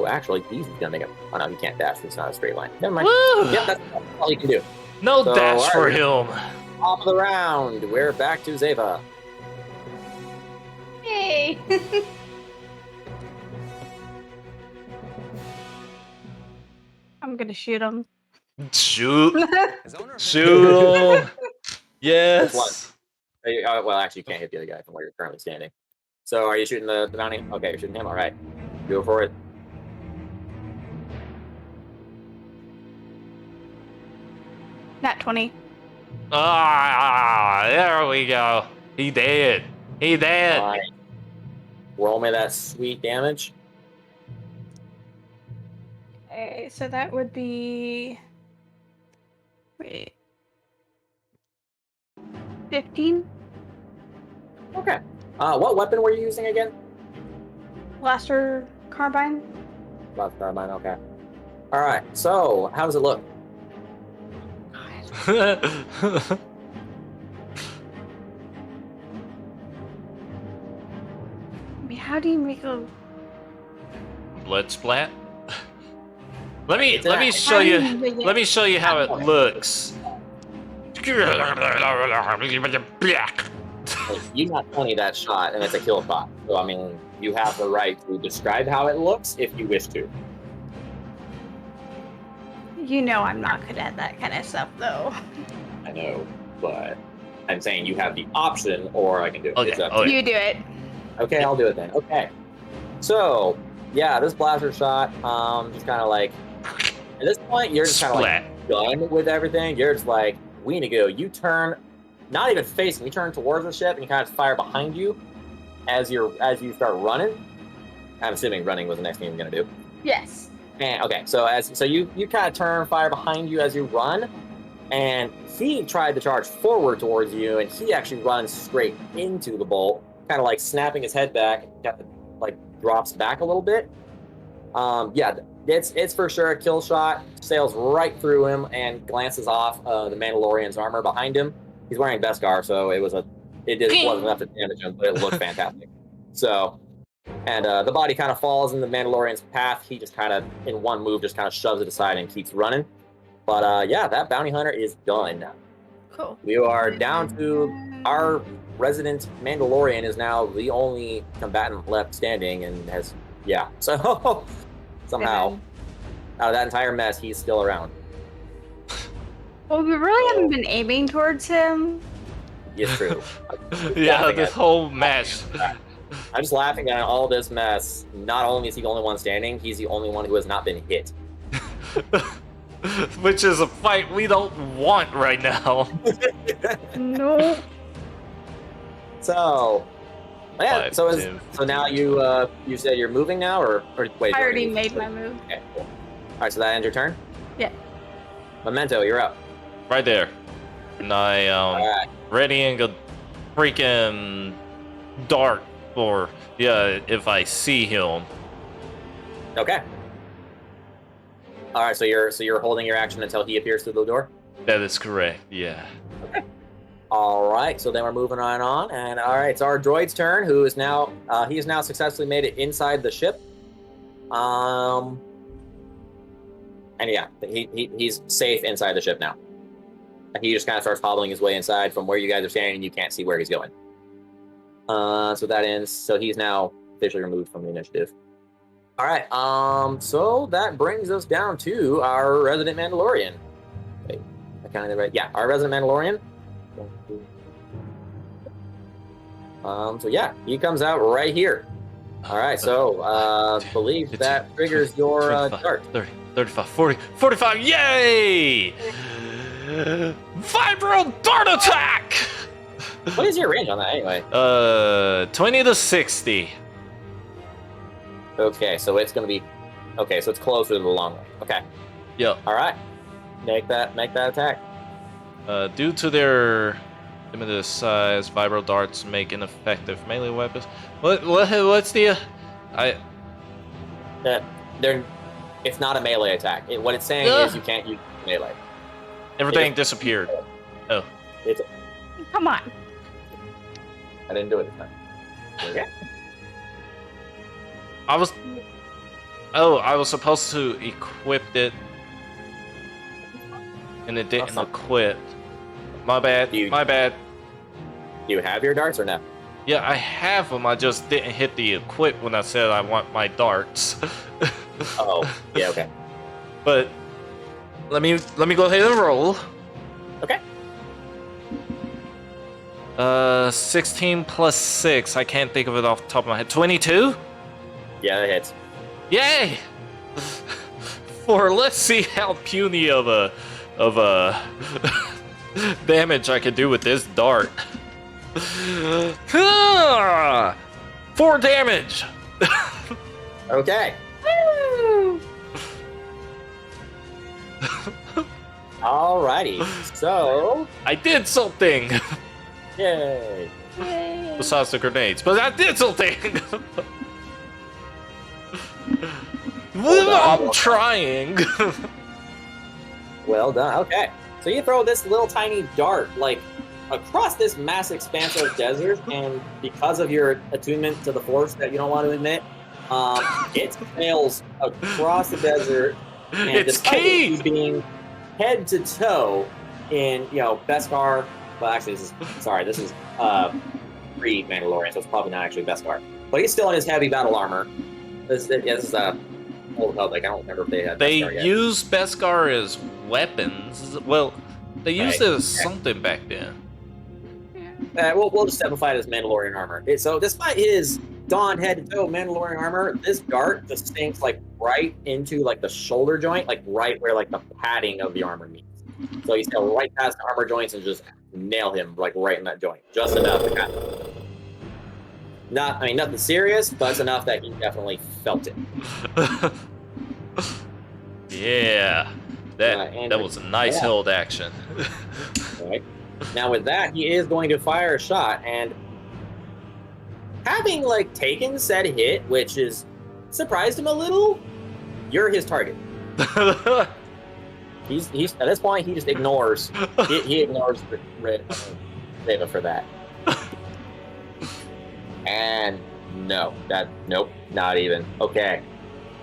actually, he's gonna make it. Oh no, he can't dash. It's not a straight line. Never mind. Woo! Yep, that's all he can do. No So, dash for alright. him. Top of the round, we're back to Zeva. Yay! I'm gonna shoot him. Shoot. His owner Shoot him. Yes. Well, actually, you can't hit the other guy from where you're currently standing. So, are you shooting the bounty? Okay, you're shooting him. All right, go for it. Nat 20. Ah, there we go. He dead. He dead. All right. Roll me that sweet damage. Okay, so that would be. Wait. 15? Okay. What weapon were you using again? Blaster carbine? Left carbine. Okay. All right. So, how does it look? I mean, how do you make a. Blood splat. Let me It's let me an- show you. How do you- Let me show you how it looks. You got 20 that shot, and it's a kill shot. So, I mean, you have the right to describe how it looks if you wish to. You know I'm not good at that kind of stuff, though. I know, but I'm saying you have the option, or I can do it. Okay, It's up to okay. you. You do it. Okay, I'll do it then. Okay. So, yeah, this blaster shot, just kind of like, at this point, you're just kind of like Splat. done with everything. You're just like, we need to go. You turn, not even facing, you turn towards the ship and you kind of fire behind you as you start running. I'm assuming running was the next thing you're gonna do. Yes. And okay, so you kind of turn, fire behind you as you run, and he tried to charge forward towards you, and he actually runs straight into the bolt, kind of like snapping his head back, like drops back a little bit. Yeah, it's for sure a kill shot. Sails right through him and glances off the Mandalorian's armor behind him. He's wearing Beskar, so it wasn't enough to damage him, but it looked fantastic. So. And the body kind of falls in the Mandalorian's path. He just kind of, in one move, just kind of shoves it aside and keeps running. But yeah, that bounty hunter is done. Cool. We are down to our resident Mandalorian is now the only combatant left standing and has, yeah. So somehow, out of that entire mess, he's still around. Well, we really haven't been aiming towards him. It's true. Yeah, Laughing this at- whole match. I'm just laughing at all this mess. Not only is he the only one standing, he's the only one who has not been hit. Which is a fight we don't want right now. No. So, yeah. Five, So, 10, so now you said you're moving now, or wait? I already you made my move. Okay, cool. All right, so that ends your turn. Yeah. Memento, you're up. Right there. And I All right. readying a freaking dart, or yeah, if I see him. Okay. All right, so you're holding your action until he appears through the door. That is correct. Yeah. All right, so then we're moving on, and all right, it's our droid's turn, who is now he has now successfully made it inside the ship. And yeah, he's safe inside the ship now. He just kind of starts hobbling his way inside from where you guys are standing, and you can't see where he's going. So that ends. So he's now officially removed from the initiative. All right. So that brings us down to our resident Mandalorian. Wait, I counted it right. Yeah, our resident Mandalorian. So yeah, he comes out right here. All right. So believe that triggers your dart. 30, 35, 40, 45. Yay! Vibro dart attack. What is your range on that anyway? 20 to 60. Okay, so it's gonna be. Okay, so it's closer to the long range. Okay. Yep. All right. Make that attack. Due to their limited size, vibro darts make ineffective melee weapons. What's the? It's not a melee attack. What it's saying is you can't use melee. Everything disappeared. Oh. Come on. I didn't do it this time. Okay. I was supposed to equip it, and it didn't equip. My bad. My bad. Do you have your darts or no? Yeah, I have them. I just didn't hit the equip when I said I want my darts. Oh, yeah, okay. But let me go ahead and roll. Okay. 16 plus 6. I can't think of it off the top of my head. 22? Yeah, that hits. Yay! Let's see how puny of a damage I can do with this dart. 4 damage. Okay. Woo! Alrighty. So I did something. yay. Yay. Besides the grenades, but I did something. I'm trying. Well done. Okay. So you throw this little tiny dart like across this mass expanse of desert, and because of your attunement to the force that you don't want to admit, it sails across the desert. And It's despite key. it being head to toe in Beskar. Well, actually, this is pre-Mandalorian, so it's probably not actually Beskar. But he's still in his heavy battle armor. This is Old Republic. I don't remember if they had. They Beskar yet. use Beskar as weapons. Well, they used it as something back then. We'll just simplify it as Mandalorian armor. So despite his donned head-to-toe Mandalorian armor, this dart just sinks like right into like the shoulder joint, like right where like the padding of the armor meets. So you sail right past the armor joints and just nail him like right in that joint, just enough to kind of. Nothing serious, but it's enough that he definitely felt it. Yeah, that was a nice held action. Right. Now with that, he is going to fire a shot, and having like taken said hit, which is surprised him a little, you're his target. He's at this point he just ignores he ignores the Reva for that. And nope, not even. Okay.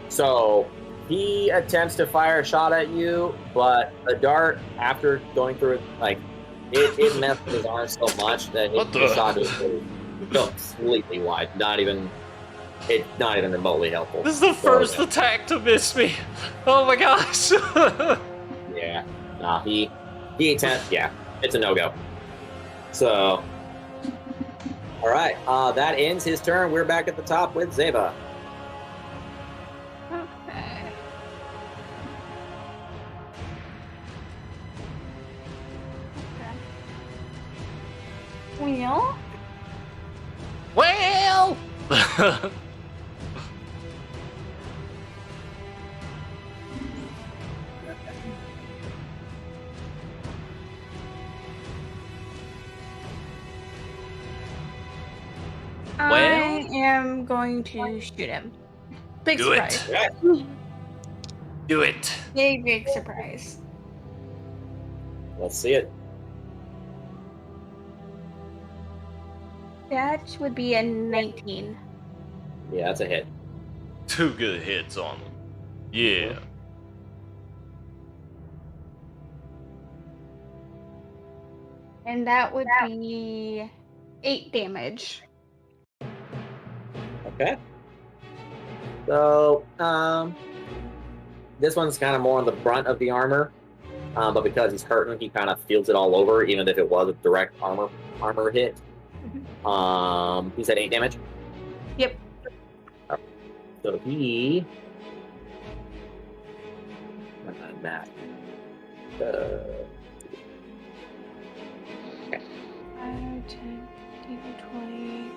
So he attempts to fire a shot at you, but the dart, after going through it, like it messed with his arm so much that the shot just completely wide. Not even remotely helpful. This is the first attack to miss me. Oh my gosh. Yeah. Nah, he attempts. Yeah, it's a no-go. So, all right. That ends his turn. We're back at the top with Zeba. Okay. Well. I am going to shoot him. Big Do it. surprise. Do it. Big surprise. Let's see it. That would be a 19. Yeah, that's a hit. 2 good hits on him. Yeah. And that would be 8 damage. Okay. So, this one's kind of more on the brunt of the armor, but because he's hurting, he kind of feels it all over, even if it was a direct armor hit. He said 8 damage? Yep. So he... Math. Okay. 5, 10, 15, 20.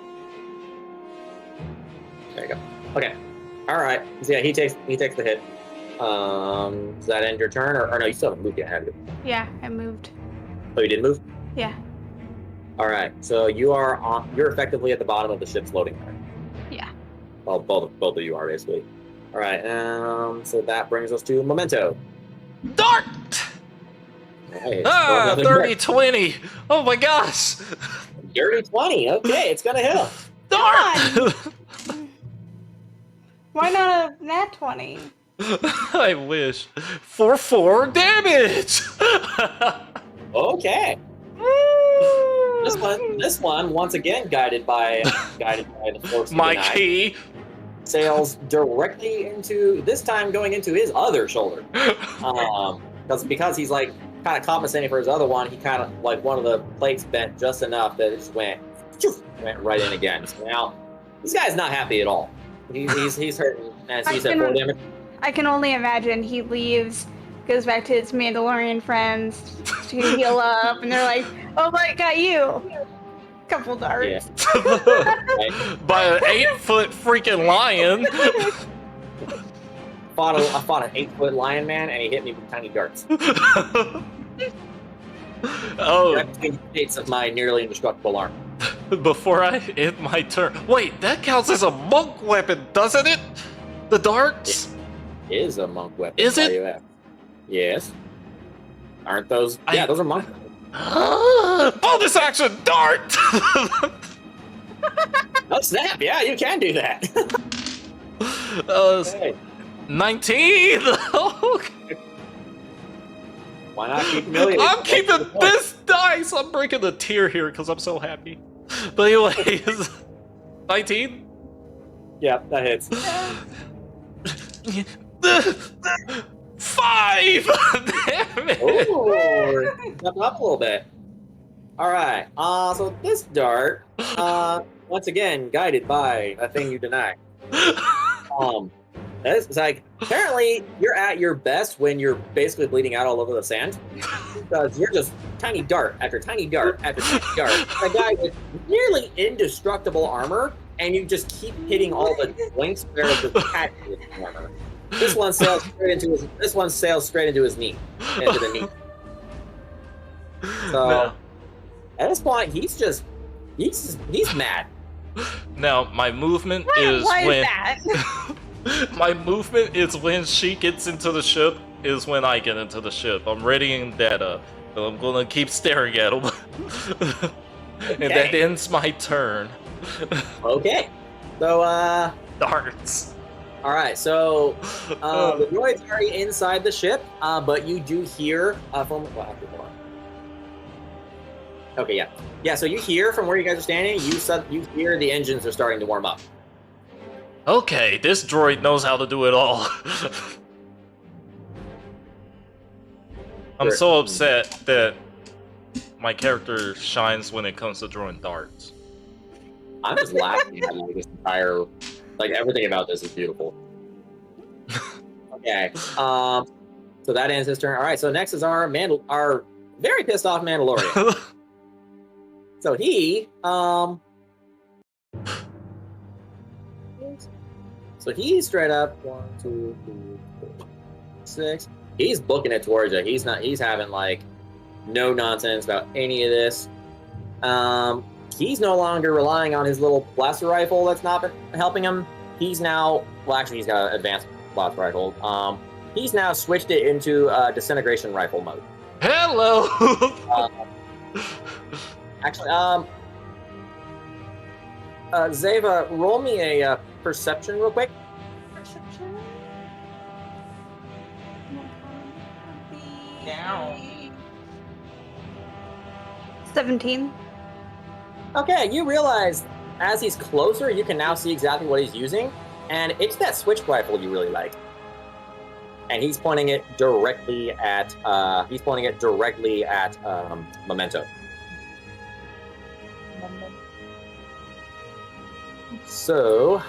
There you go. Okay. All right. So yeah, he takes the hit. Does that end your turn, or no? You still haven't moved yet, have you? Yeah, I moved. Oh, you did move. Yeah. All right. So you're effectively at the bottom of the ship's loading area. Yeah. Well, both of you are basically. All right. So that brings us to Memento. Dart! Right. Ah, 30-20! Oh my gosh! Dirty 20. Okay, it's gonna hit him. Dart! Why not a nat 20? I wish. For 4 damage! Okay. Woo! This one once again guided by the force of My the night, key! sails directly into, this time going into his other shoulder. Because he's like kind of compensating for his other one, he kind of like one of the plates bent just enough that it just went right in again. So now this guy's not happy at all. He's hurting, and he's at 4 damage. I can only imagine he leaves, goes back to his Mandalorian friends to heal up, and they're like, "Oh, I got you." Couple darts. Yeah. By an 8-foot freaking lion! I fought an 8-foot lion man, and he hit me with tiny darts. Oh, That indicates of my nearly indestructible arm. before I end my turn. Wait, that counts as a monk weapon, doesn't it? The darts? It is a monk weapon. Is it? WF. Yes. Aren't those? I- Yeah, those are monk weapons. Bonus action dart! Oh snap! Yeah, you can do that. Okay. 19! Why not keep humiliating? I'm keeping this dice! I'm breaking the tear here because I'm so happy. But anyways, 19? Yeah, that hits. 5! Damn it! Ooh, step up a little bit. All right. So this dart, once again, guided by a thing you deny. It's like apparently you're at your best when you're basically bleeding out all over the sand, because you're just tiny dart after tiny dart after tiny dart. A guy with nearly indestructible armor, and you just keep hitting all the joints there of the patch with armor. This one sails straight into his. This one sails straight into his knee, into the knee. So No. at this point, he's mad. Now, my movement is Why is when that? my movement is when she gets into the ship. Is when I get into the ship. I'm readying that up. So I'm gonna keep staring at him, and that ends my turn. Okay. So Darts. all right. So the droid's already inside the ship, but you do hear from. Well, actually, hold on. Okay, yeah. Yeah, so you hear from where you guys are standing, you hear the engines are starting to warm up. Okay, this droid knows how to do it all. I'm so upset that my character shines when it comes to throwing darts. I'm just laughing at like this entire, like everything about this is beautiful. Okay, so that ends his turn. All right, so next is our very pissed off Mandalorian. So he, so he's straight up 1, 2, 3, 4, 6. He's booking it towards you. He's having like no nonsense about any of this. He's no longer relying on his little blaster rifle that's not been helping him. He's now, well, actually, he's got an advanced blaster rifle. He's now switched it into disintegration rifle mode. Hello. Actually, Zeva, roll me a perception real quick. Perception. Down. 17. Okay, you realize as he's closer, you can now see exactly what he's using, and it's that switch rifle you really like. And he's pointing it directly at Memento. So,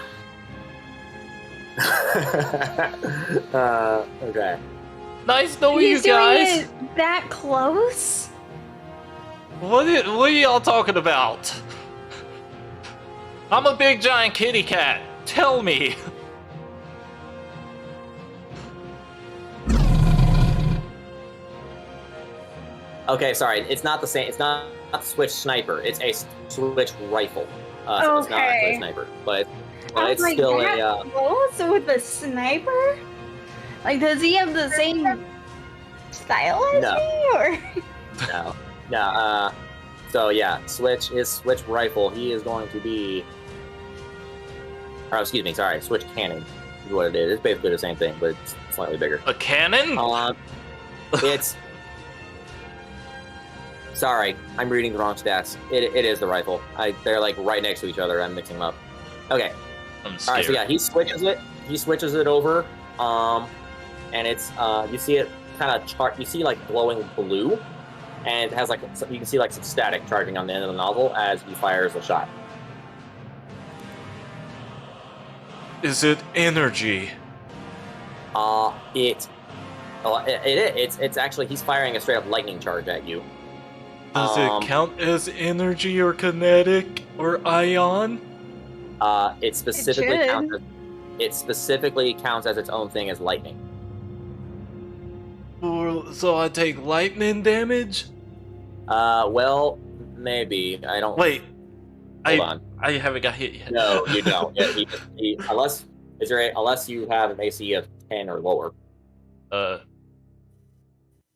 okay. Nice knowing you He's doing guys. it that close? What are y'all talking about? I'm a big giant kitty cat. Tell me. Okay, sorry. It's not the same. It's not a switch sniper. It's a switch rifle. So it's not a Okay. sniper, but I was it's like, still that a. close with the sniper? Like, does he have the same style as No. me, or? No. So yeah, switch rifle. He is going to be. Or excuse me, sorry, switch cannon is what it is. It's basically the same thing, but it's slightly bigger. A cannon? It's. Sorry, I'm reading the wrong stats. It is the rifle. They're like right next to each other. I'm mixing them up. Okay. I'm All scared. right. So yeah, he switches it. He switches it over. And it's you see it kind of you see like glowing blue, and it has like you can see like some static charging on the end of the nozzle as he fires a shot. Is it energy? It's actually he's firing a straight up lightning charge at you. Does it count as energy or kinetic or ion? It specifically should. counts as its own thing as lightning. So I take lightning damage? Well, maybe I don't. Wait, Hold on. I haven't got hit yet. No, you don't. Yeah, unless you have an AC of 10 or lower.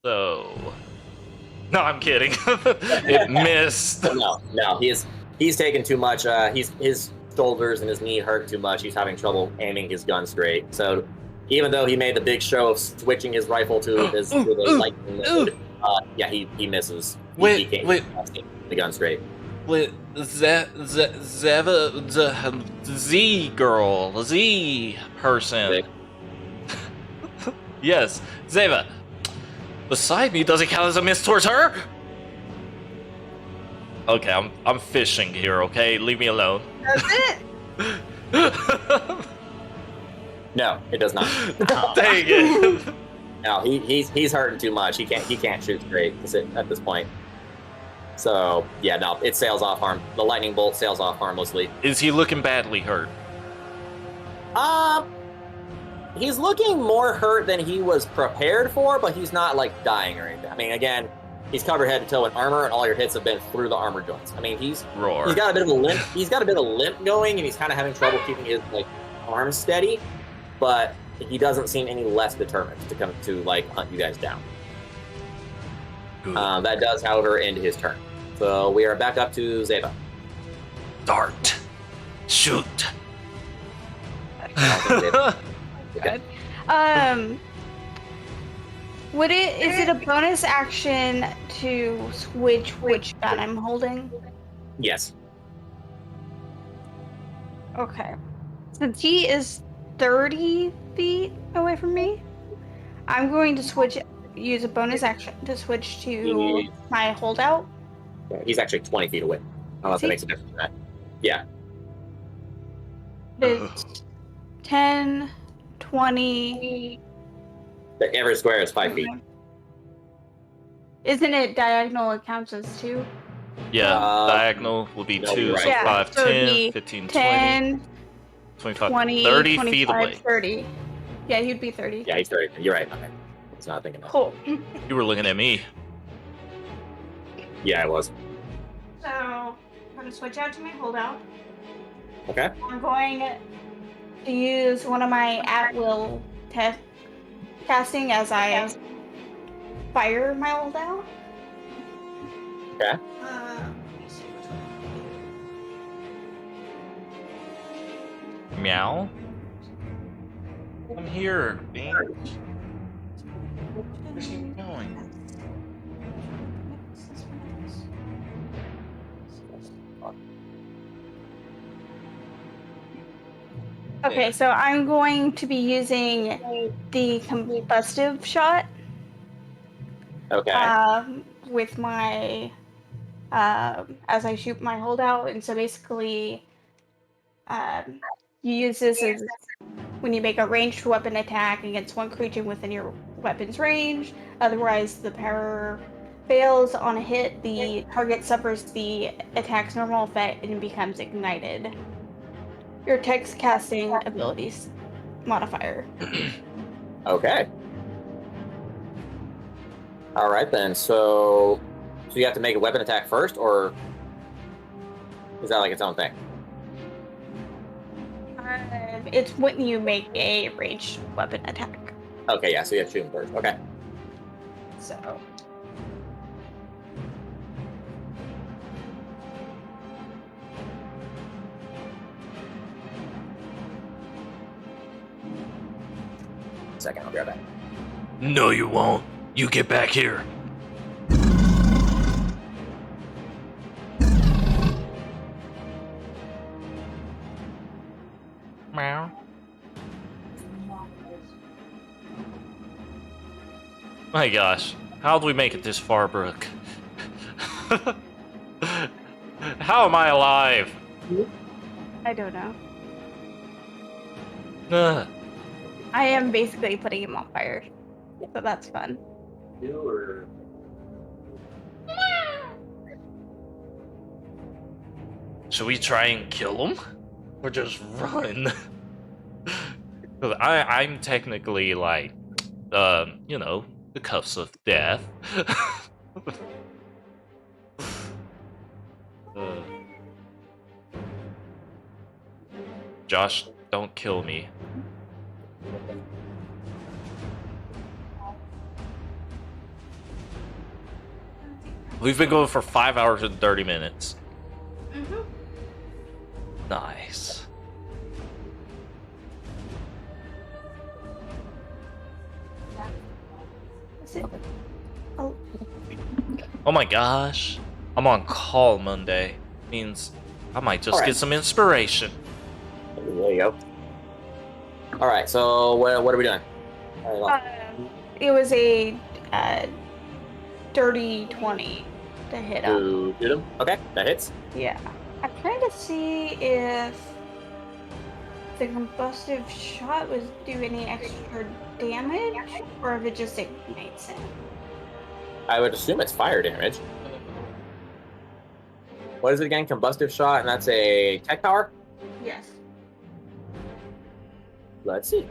So. No, I'm kidding. It missed. No, he's taken too much. His shoulders and his knee hurt too much. He's having trouble aiming his gun straight. So even though he made the big show of switching his rifle to the lightning mode, yeah, he misses. He can't get the gun straight. Wait, Zeva, the Z girl, Z person. Yes, Zeva. Beside me, does it count as a miss towards her? Okay, I'm fishing here. Okay, leave me alone. That's it? No, it does not. Dang it! No, he's hurting too much. He can't shoot straight at this point. So yeah, no, it sails off harm. The lightning bolt sails off harmlessly. Is he looking badly hurt? He's looking more hurt than he was prepared for, but he's not like dying or anything. I mean, again, he's covered head to toe in armor, and all your hits have been through the armor joints. I mean, he's got a bit of a limp. He's got a bit of limp going, and he's kind of having trouble keeping his like arms steady. But he doesn't seem any less determined to come to like hunt you guys down. Good. That does, however, end his turn. So we are back up to Zeva. Dart. Shoot. Good. Is it a bonus action to switch which gun I'm holding? Yes. Okay. Since he is 30 feet away from me, I'm going to use a bonus action to switch to my holdout. He's actually 20 feet away. I don't know if that makes a difference. Yeah. It's 10, 20. The average square is 5 feet. Isn't it diagonal? It counts as 2? Yeah, diagonal will be 2, right. so Yeah, 5, so it'd 10, be 15, 10, 25, 20, 30 25, feet away. 30. Yeah, you'd be 30. Yeah, he's 30. You're right. Okay. I was not thinking that. Cool. You were looking at me. Yeah, I was. So, I'm going to switch out to my holdout. Okay. I'm going to use one of my at-will casting as I fire my holdout. Okay. Let me see which one. Meow. I'm here, Bing. Where's he going? Okay, so I'm going to be using the combustive shot Okay. with my as I shoot my holdout, and so basically, you use this as when you make a ranged weapon attack against one creature within your weapon's range. Otherwise, the power fails on a hit. The target suffers the attack's normal effect and becomes ignited. Your text casting abilities modifier. Okay. All right then. So you have to make a weapon attack first, or is that like its own thing? It's when you make a ranged weapon attack. Okay, yeah. So you have to shoot him first. Okay. So. Second, I'll be right back. No, you won't. You get back here. Meow. My gosh, how'd we make it this far, Brooke? How am I alive? I don't know. Ugh. I am basically putting him on fire, so that's fun. Should we try and kill him? Or just run? 'Cause I'm technically like, you know, the cuffs of death. Uh, Josh, don't kill me. We've been going for 5 hours and 30 minutes. Mm-hmm. Nice. Is it? Oh, Oh my gosh. I'm on call Monday. Means I might just Alright. get some inspiration. There you go. All right. So what are we doing? All right, it was a dirty 20 to hit him. to shoot him. Okay, that hits. Yeah. I'm trying to see if the combustive shot was do any extra damage, or if it just ignites him. I would assume it's fire damage. What is it again? Combustive shot, and that's a tech power. Yes. Let's see.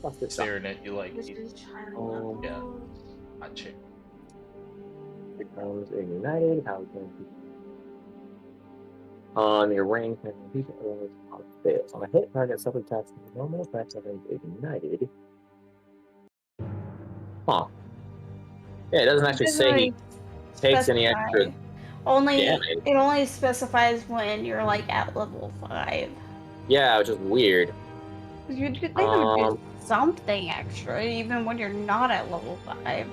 Combustive shot. Staring at you like, This is China. yeah. I check. Becomes ignited. How it's going to on your range and fails. On a hit, target self-attacks the normal effects of ignited. Huh. Yeah, it doesn't actually say he takes any extra Only damage. it only specifies when you're like at level 5. Yeah, which is weird. You'd think it would do something extra, even when you're not at level 5.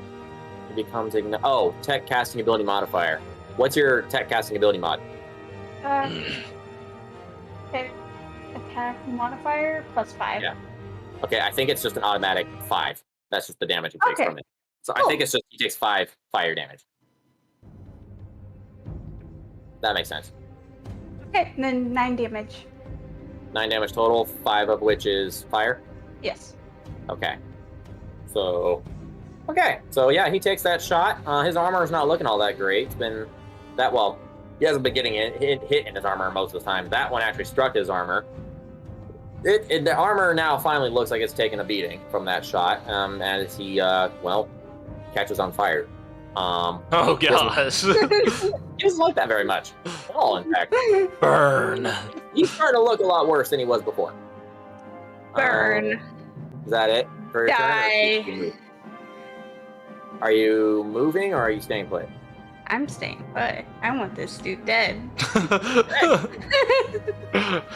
It becomes tech casting ability modifier. What's your tech casting ability mod? Attack modifier +5. Yeah. Okay, I think it's just an automatic 5. That's just the damage he takes Okay. from it. So I Cool. think it's just he takes 5 fire damage. That makes sense. Okay, and then 9 damage. 9 damage total, 5 of which is fire. Yes. Okay. So yeah, he takes that shot. His armor is not looking all that great. It's been that well. He hasn't been getting hit in his armor most of the time. That one actually struck his armor. The armor now finally looks like it's taken a beating from that shot, as he catches on fire. Oh gosh. He doesn't like that very much at all. In fact, Burn. he's starting to look a lot worse than he was before. Burn. Is that it for your turn? Die. Are you moving or are you staying put? I'm staying put. I want this dude dead.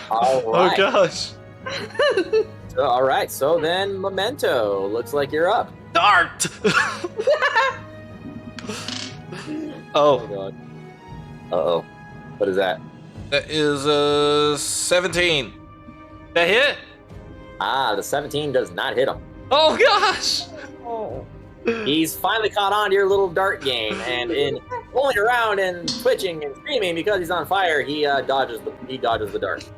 All Oh right. gosh. All right. So then, Memento. Looks like you're up. Dart! Oh Oh, god. Uh-oh. What is that? that is 17. That hit? Ah, the 17 does not hit him. Oh gosh! Oh. He's finally caught on to your little dart game, and in rolling around and twitching and screaming because he's on fire, he dodges the dart.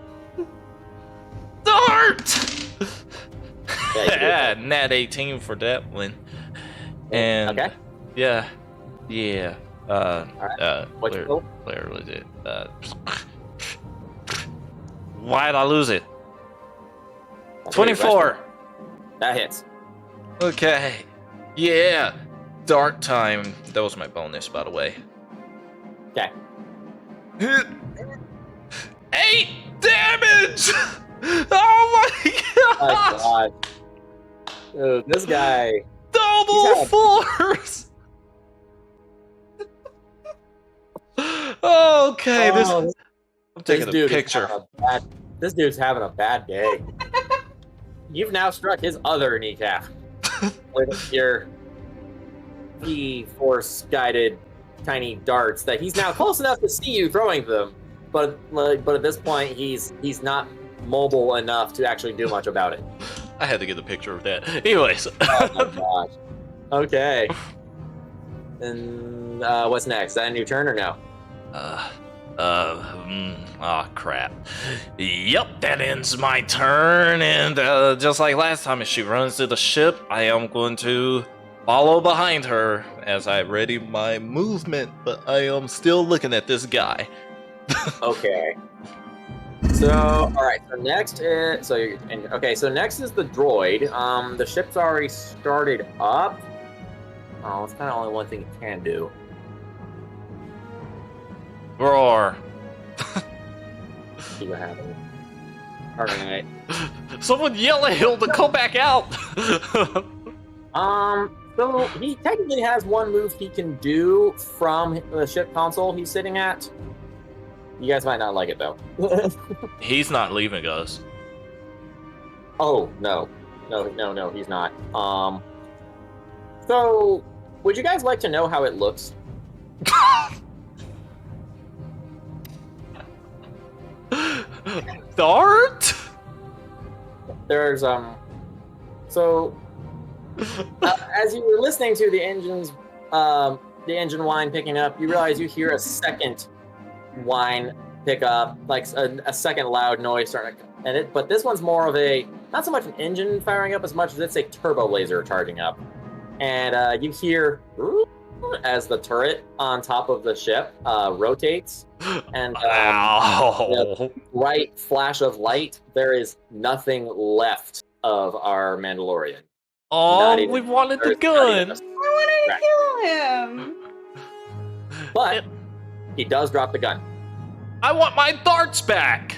Dart! Yeah, you did. Yeah, nat 18 for that one. And Okay. yeah. What's your goal? Where was it? Why'd I lose it? Okay, 24. That hits. Okay. Yeah. Dark time. That was my bonus, by the way. Okay. 8 damage! Oh my My gosh! god. Dude, this guy. Double had- force! Okay, Oh, I'm taking a dude is picture. this dude's having a bad day. You've now struck his other kneecap with your force guided tiny darts that he's now close enough to see you throwing them, but at this point he's not mobile enough to actually do much about it. I had to get a picture of that. Anyways. Oh my gosh. Okay. And what's next? Is that a new turn or no? Crap. Yep, that ends my turn, and just like last time, as she runs to the ship, I am going to follow behind her as I ready my movement, but I am still looking at this guy. Okay. So, all right. So next is so next is the droid. The ship's already started up. Oh, it's kind of only one thing it can do. Roar. See what happens. All right. Someone yell at him to come back out. So he technically has one move he can do from the ship console he's sitting at. You guys might not like it though. He's not leaving us. Oh no, he's not. So would you guys like to know how it looks? Dart? There's so as you were listening to the engine whine picking up, you realize you hear a second whine pick up, like a second loud noise starting to, but this one's more of a, not so much an engine firing up as much as it's a turbo laser charging up. And you hear as the turret on top of the ship rotates, and Ow. bright flash of light, there is nothing left of our Mandalorian. Oh, even- we wanted the there's not even gun. a- I want to kill him. But he does drop the gun. I want my darts back.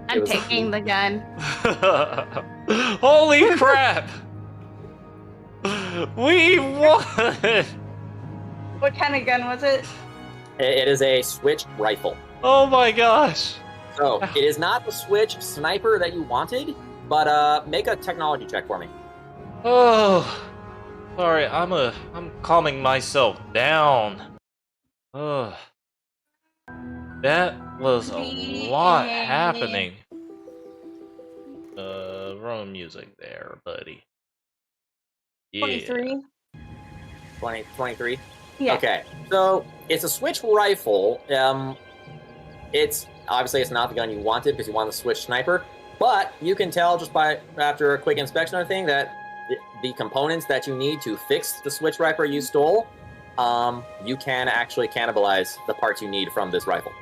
I'm was- taking the gun. Holy crap. We won. What kind of gun was it? It is a switch rifle. Oh my gosh. So it is not the switch sniper that you wanted, but make a technology check for me. Oh. Sorry, I'm calming myself down. Oh. That was a lot happening. Wrong music there, buddy. Yeah. 23. 23? Yeah. Okay, so it's a switch rifle. It's obviously it's not the gun you wanted because you want the switch sniper, but you can tell just by after a quick inspection of the thing that the components that you need to fix the switch rifle you stole, you can actually cannibalize the parts you need from this rifle.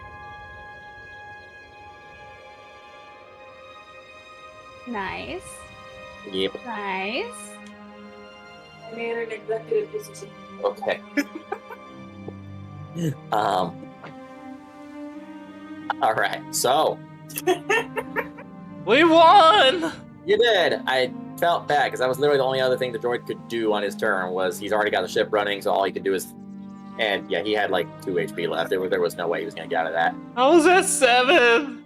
Nice. Yep. Nice. I made an executive decision. Okay. All right. So We won. you did. I felt bad because that was literally the only other thing the droid could do on his turn was he's already got the ship running, so all he could do is, and yeah, he had like 2 HP left. There was no way he was gonna get out of that. I was at 7.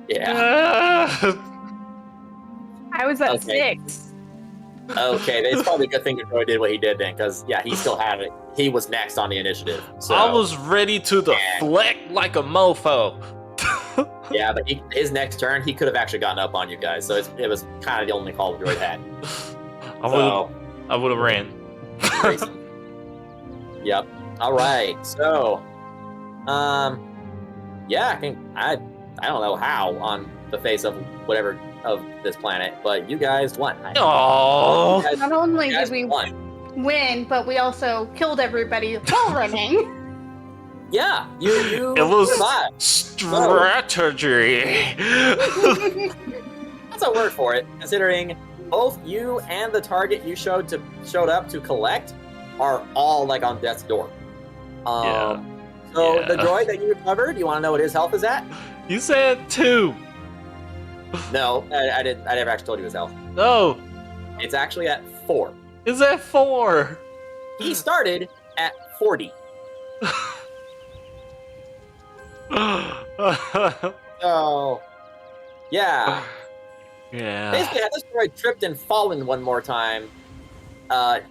Yeah. I was at Okay. 6. Okay, it's probably a good thing the droid did what he did then, because yeah, he still had it. He was next on the initiative. So I was ready to deflect like a mofo. yeah, but his next turn he could have actually gotten up on you guys. So it was kind of the only call the droid had. I would have ran. Crazy. Yep. All right. So, yeah, I don't know how on the face of whatever of this planet, but you guys won. Oh, Not only You did guys we won. win, but we also killed everybody while running. Yeah, you it was survived. strategy. That's a word for it, considering both you and the target you showed up to collect are all like on death's door. Yeah. So Yeah. the droid that you recovered, you want to know what his health is at? You said 2. No, I didn't. I never actually told you his health. No, It's actually at 4. is that 4? He started at 40. So, yeah. Yeah. Basically, had this droid tripped and fallen one more time,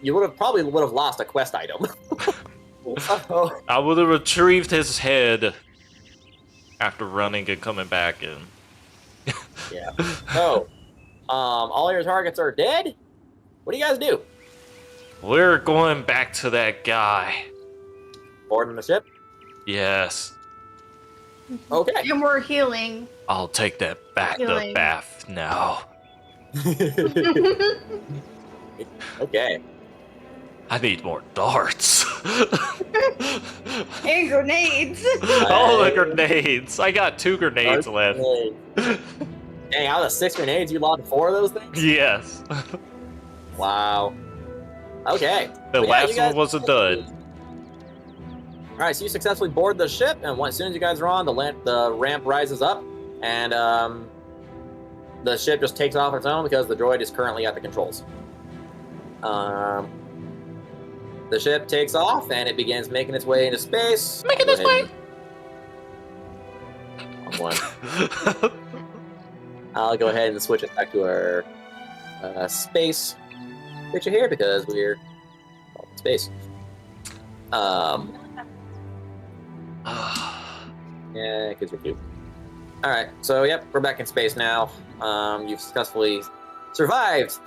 you would have lost a quest item. So, I would have retrieved his head after running and coming back and yeah. So, all your targets are dead. What do you guys do? we're going back to that guy. Boarding the ship? Yes. Okay. And we're healing. I'll take that back to Healing. Bath now. Okay. I need more darts. And grenades. All the grenades. I got 2 grenades left. Dang, out of the 6 grenades, you logged 4 of those things? Yes. Wow. Okay. The So, yeah, last you guys- one was a dud. All right, so you successfully board the ship, and as soon as you guys are on, the ramp rises up, and the ship just takes off its own because the droid is currently at the controls. The ship takes off, and it begins making its way into space. Making its way. I'll go ahead and switch it back to our space picture here because we're in space. Yeah, because we're cute. All right, so yep, we're back in space now. You've successfully survived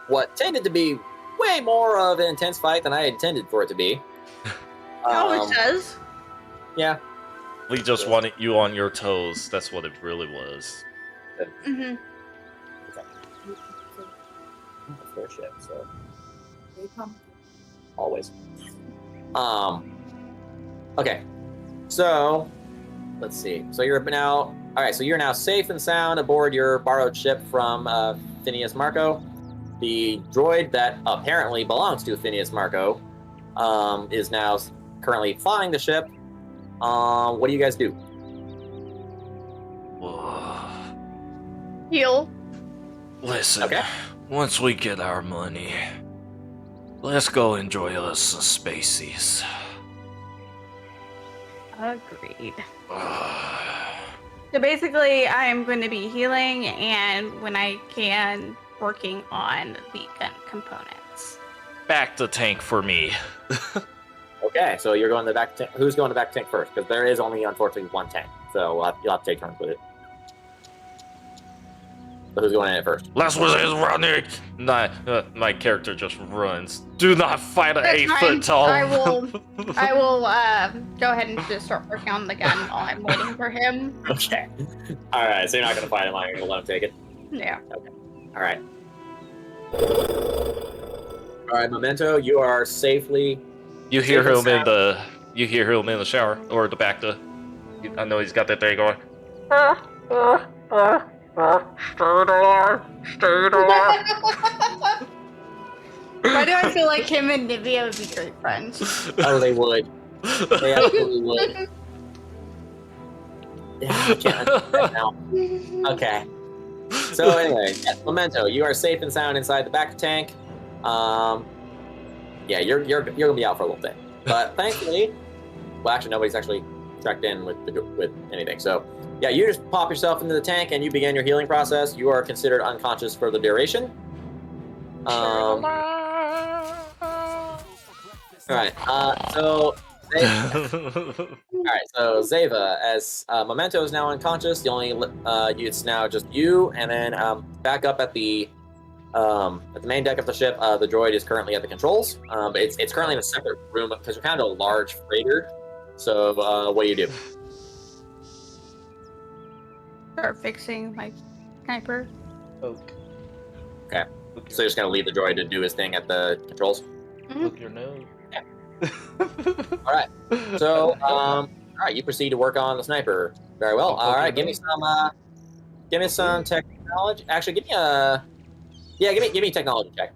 what tended to be way more of an intense fight than I intended for it to be. Always does. Yeah. We just wanted you on your toes. That's what it really was. Mm-hmm. Fair shit, so always. Okay. So let's see. So you're now all right. So you're now safe and sound aboard your borrowed ship from Phineas Marco. The droid that apparently belongs to Phineas Marco is now currently flying the ship. What do you guys do? Heal. Listen, Okay. once we get our money, let's go enjoy us some spaceys. Agreed. So basically, I'm going to be healing, and when I can, working on the gun components. Back to tank for me. Okay, so you're going to the back tank. Who's going to the back tank first? Because there is only, unfortunately, one tank. So you'll have to take turns with it. So who's going in it first? Last one is running. My character just runs. Do not fight an That's 8 fine. foot tall. I will go ahead and just start working on the gun while I'm waiting for him. Okay. All right, so you're not going to fight him. I'm going to let him take it. Yeah. All right. All right, Memento, you are safely. You hear Safe him and in the. You hear him in the shower or the back to. I know he's got that thing going. Why do I feel like him and Nivea would be great friends? Oh, they would. They absolutely would. Yeah, I can't understand now. Okay. So anyway, yes, Memento, you are safe and sound inside the back tank. Yeah, you're gonna be out for a little bit, but thankfully, well, actually, nobody's actually checked in with anything. So yeah, you just pop yourself into the tank and you begin your healing process. You are considered unconscious for the duration. All right. So. All right, so Zeva, as Memento is now unconscious, it's now just you, and then back up at the main deck of the ship, the droid is currently at the controls, but it's currently in a separate room because you're kind of a large freighter. So what do you do? Start fixing my sniper. Okay. So you're just gonna leave the droid to do his thing at the controls. Look your nose. All right. So all right, you proceed to work on the sniper. Very well. All right, give me some technology. Actually, give me a give me a technology check.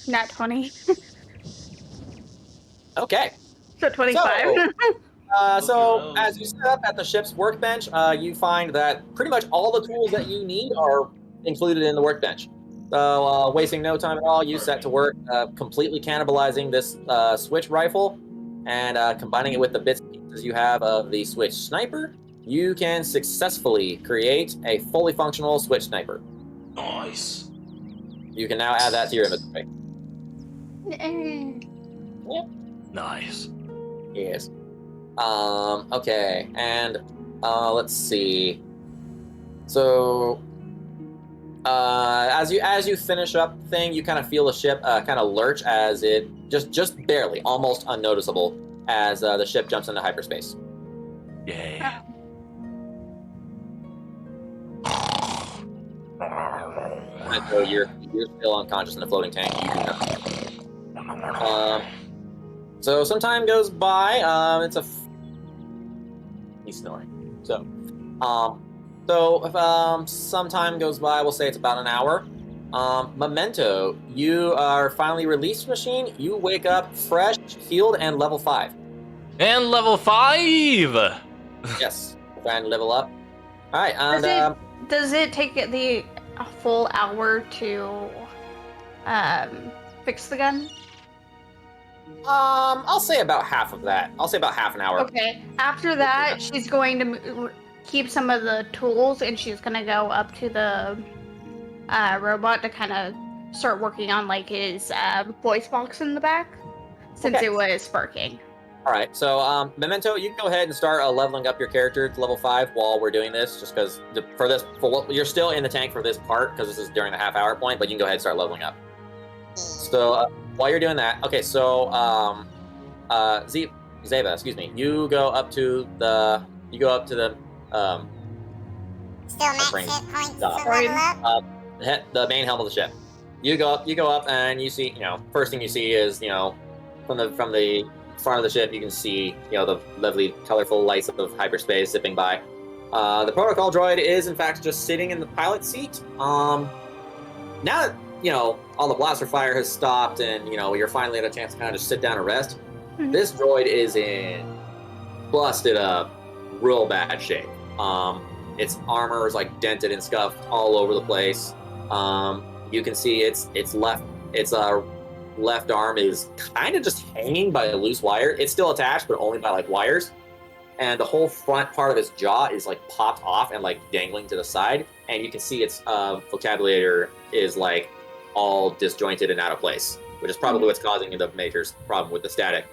Not 20. Okay. So 25. So as you sit up at the ship's workbench, you find that pretty much all the tools that you need are included in the workbench. So wasting no time at all, you set to work completely cannibalizing this switch rifle and combining it with the bits and pieces you have of the switch sniper. You can successfully create a fully functional switch sniper. Nice. You can now add that to your inventory. Nice. Yes. Okay, and let's see. So, as you finish up the thing, you kind of feel the ship kind of lurch as it just barely, almost unnoticeable, as the ship jumps into hyperspace. Yeah. And so you're still unconscious in the floating tank. You do not. So some time goes by. He's snoring. So if some time goes by, we'll say it's about an hour. Memento, you are finally released from the machine. You wake up fresh, healed, and level 5. And level 5. Yes, trying to level up. All right, and Does it take a full hour to fix the gun? I'll say about half of that. I'll say about half an hour. Okay. After that, she's going to keep some of the tools, and she's gonna go up to the robot to kind of start working on like his voice box in the back, since it was sparking. All right, so Memento, you can go ahead and start leveling up your character to level 5 while we're doing this, just because you're still in the tank for this part because this is during the half-hour point, but you can go ahead and start leveling up. So while you're doing that, okay, so Zeva, excuse me, you go up to the Still max hit points to level up? the main helm of the ship. You go up, and you see, first thing you see is, from the front of the ship, you can see, the lovely, colorful lights of hyperspace zipping by. The protocol droid is, in fact, just sitting in the pilot seat. Now that, all the blaster fire has stopped and, you're finally at a chance to kind of just sit down and rest, this droid is in busted up, real bad shape. Its armor is, dented and scuffed all over the place. You can see its left arm is kind of just hanging by a loose wire. It's still attached, but only by wires. And the whole front part of its jaw is popped off and dangling to the side. And you can see its vocabulary is all disjointed and out of place, which is probably what's causing the major problem with the static,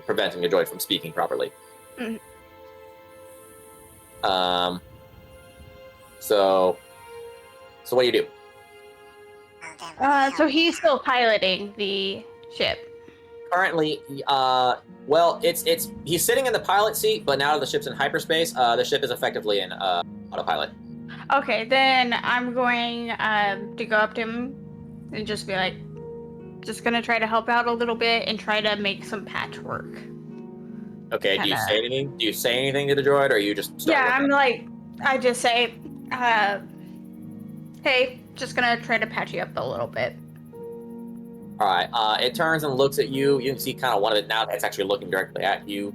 preventing the droid from speaking properly. So what do you do? So he's still piloting the ship. Currently, he's sitting in the pilot seat, but now that the ship's in hyperspace, the ship is effectively in autopilot. Okay, then I'm going to go up to him and just be just gonna try to help out a little bit and try to make some patchwork. Okay, do you say anything? Do you say anything to the droid, or you just start I just say, hey, just gonna try to patch you up a little bit. All right. It turns and looks at you. You can see kind of one of it now that's actually looking directly at you.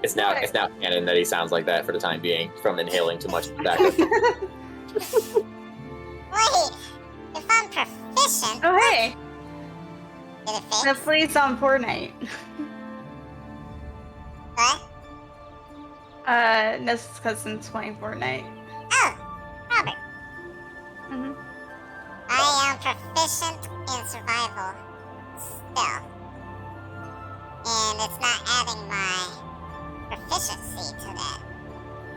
It's now canon that he sounds like that for the time being from inhaling too much tobacco. Wait, if I'm proficient, Oh, hey. did it fit? Hopefully it's on Fortnite. What? This is cousin's playing Fortnite. Oh, Robert. Mm-hmm. I am proficient in survival still. And it's not adding my proficiency to that.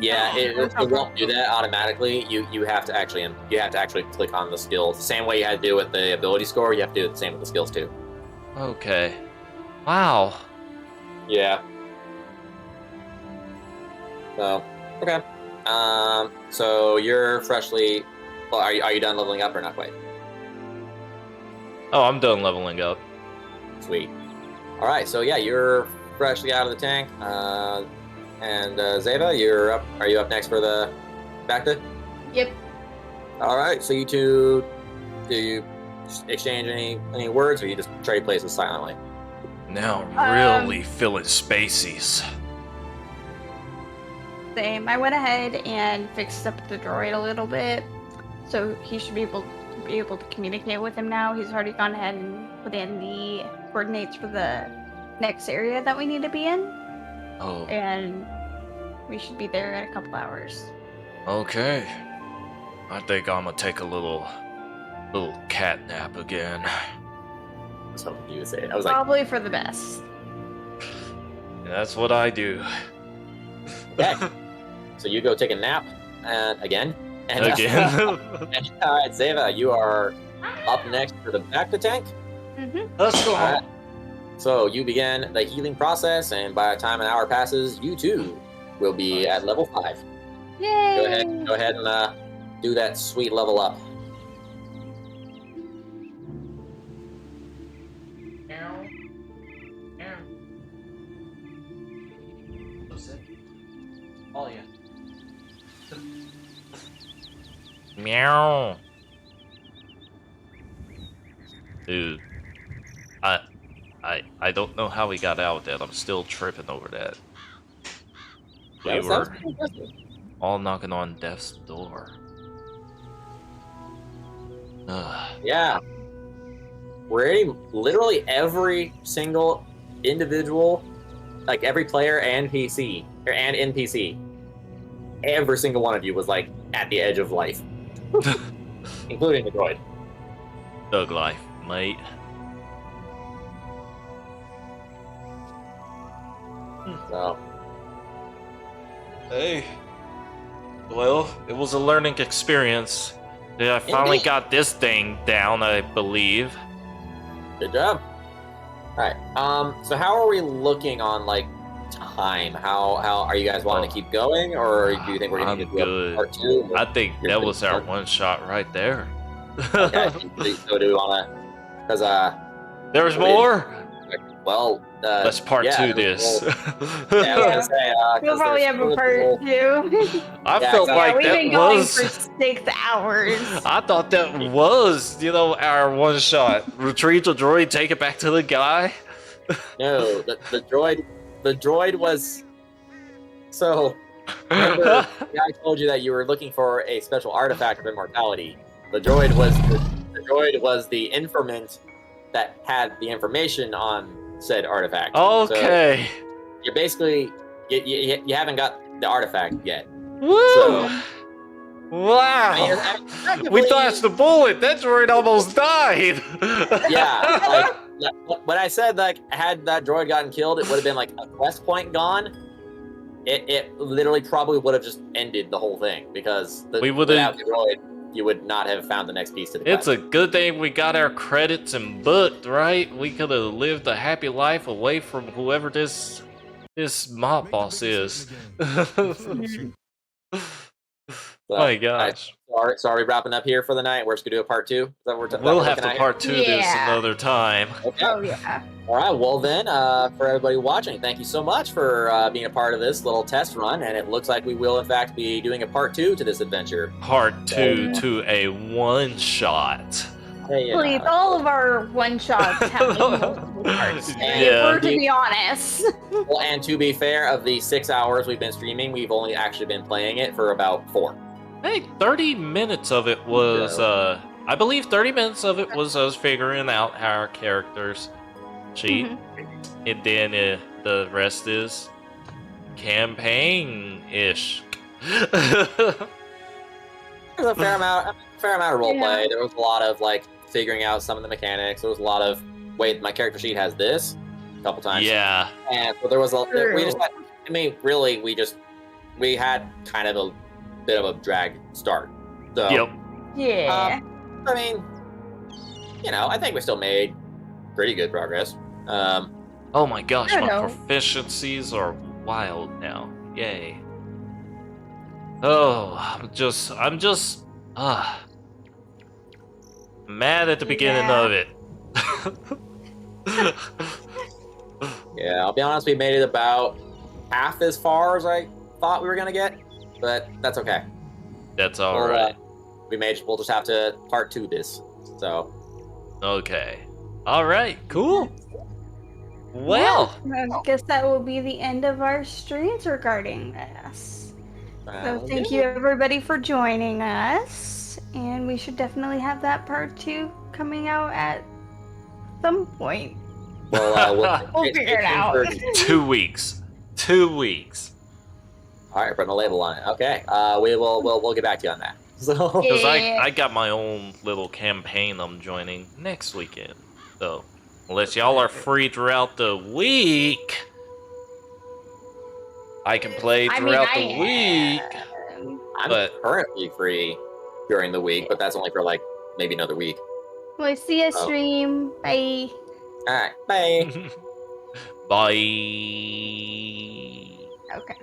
Yeah, it won't do that automatically. You have to actually click on the skills. The same way you had to do with the ability score, you have to do the same with the skills too. Okay. Wow. Yeah. So, okay. So you're freshly. Well, are you done leveling up or not quite? Oh, I'm done leveling up. Sweet. All right. So yeah, you're freshly out of the tank. And Zeva, you're up. Are you up next for the Bacta? Yep. All right. So you two, do you exchange any words, or you just trade places silently? Now I'm really feeling spaceys. Same. I went ahead and fixed up the droid a little bit, so he should be able to communicate with him now. He's already gone ahead and put in the coordinates for the next area that we need to be in, Oh, and we should be there in a couple hours. okay. I think I'm gonna take a little cat nap again. I was hoping you would say it. I was like, Probably for the best. That's what I do. okay. So you go take a nap, and again. And, Again. all right, Zeva, you are up next for the Bacta tank. Mm-hmm. Let's go. All right. So you begin the healing process, and by the time an hour passes, you too will be at level 5. Yay! Go ahead and do that sweet level up. Oh yeah. Meow. Dude, I don't know how we got out of that. I'm still tripping over that. We That sounds were pretty impressive. all knocking on death's door. Ugh. Yeah. Literally every single individual, like every player and PC and NPC, every single one of you was like at the edge of life, including the droid. Thug life, mate. So Hey. Well, it was a learning experience. Yeah, I finally Indeed. got this thing down, I believe. good job. All right. So how are we looking on like time? How are you guys wanting to keep going, or do you think we're going to I'm do a good. part 2? I think that was our one shot right there. Okay. So do we want to? Because There's more? well, Let's part yeah, 2 this. yeah, I was gonna say, We'll probably have a part 2. I Yeah, felt exactly. like We've that been going was. for 6 hours. I thought that was, our one shot. Retrieve the droid, take it back to the guy. No, the droid was. So remember, I told you that you were looking for a special artifact of immortality. The droid was the informant that had the information on said artifact. Okay. So you're basically you haven't got the artifact yet. Woo! So- Wow. I We dodged the bullet. That droid almost died. Yeah, like when I said like had that droid gotten killed, it would have been like a quest point gone. It literally probably would have just ended the whole thing because We would've- without the droid, you would not have found the next piece to the It's quest. a good thing we got our credits and booked, right? We could have lived a happy life away from whoever this mob boss is. So, My gosh. So are we wrapping up here for the night? We're just gonna do a part 2. Is that what We'll we're have looking to at part 2 this Yeah. another time. here? Okay. Oh, yeah. All right. Well then, for everybody watching, thank you so much for being a part of this little test run. And it looks like we will in fact be doing a part 2 to this adventure. Part 2 to a one shot. Hey, you Please, know. all of our one shots have multiple parts. If Yeah. we're to be honest. Well, and to be fair, of the 6 hours we've been streaming, we've only actually been playing it for about 4. Hey, 30 minutes of it was, I believe 30 minutes of it was us figuring out how our characters cheat. And then the rest is campaign-ish. There was a fair amount of roleplay. Yeah. There was a lot of like figuring out some of the mechanics. There was a lot of wait, my character sheet has this a couple times. Yeah. And so there was a True. we just had, I mean, really, we had kind of a bit of a drag start. So Yep. Yeah. I mean, you know, I think we still made pretty good progress. Oh my gosh, I my know. proficiencies are wild now. Yay. Oh, I'm just mad at the beginning Yeah. of it. Yeah, I'll be honest, we made it about half as far as I thought we were gonna get, but that's okay. That's alright. We'll just have to part 2 this. So Okay. Alright, cool. Well, I guess that will be the end of our streams regarding this. So thank you everybody for joining us, and we should definitely have that part 2 coming out at some point. We'll We'll figure it out. 2 weeks. 2 weeks. All right, putting a label on it. Okay, we'll get back to you on that. So Because Yeah. I got my own little campaign I'm joining next weekend. So, unless y'all are free throughout the week, I can play throughout the week. I'm But- currently free during the week, but that's only for like maybe another week. We'll see you stream. Bye. All right, bye. Bye. Okay.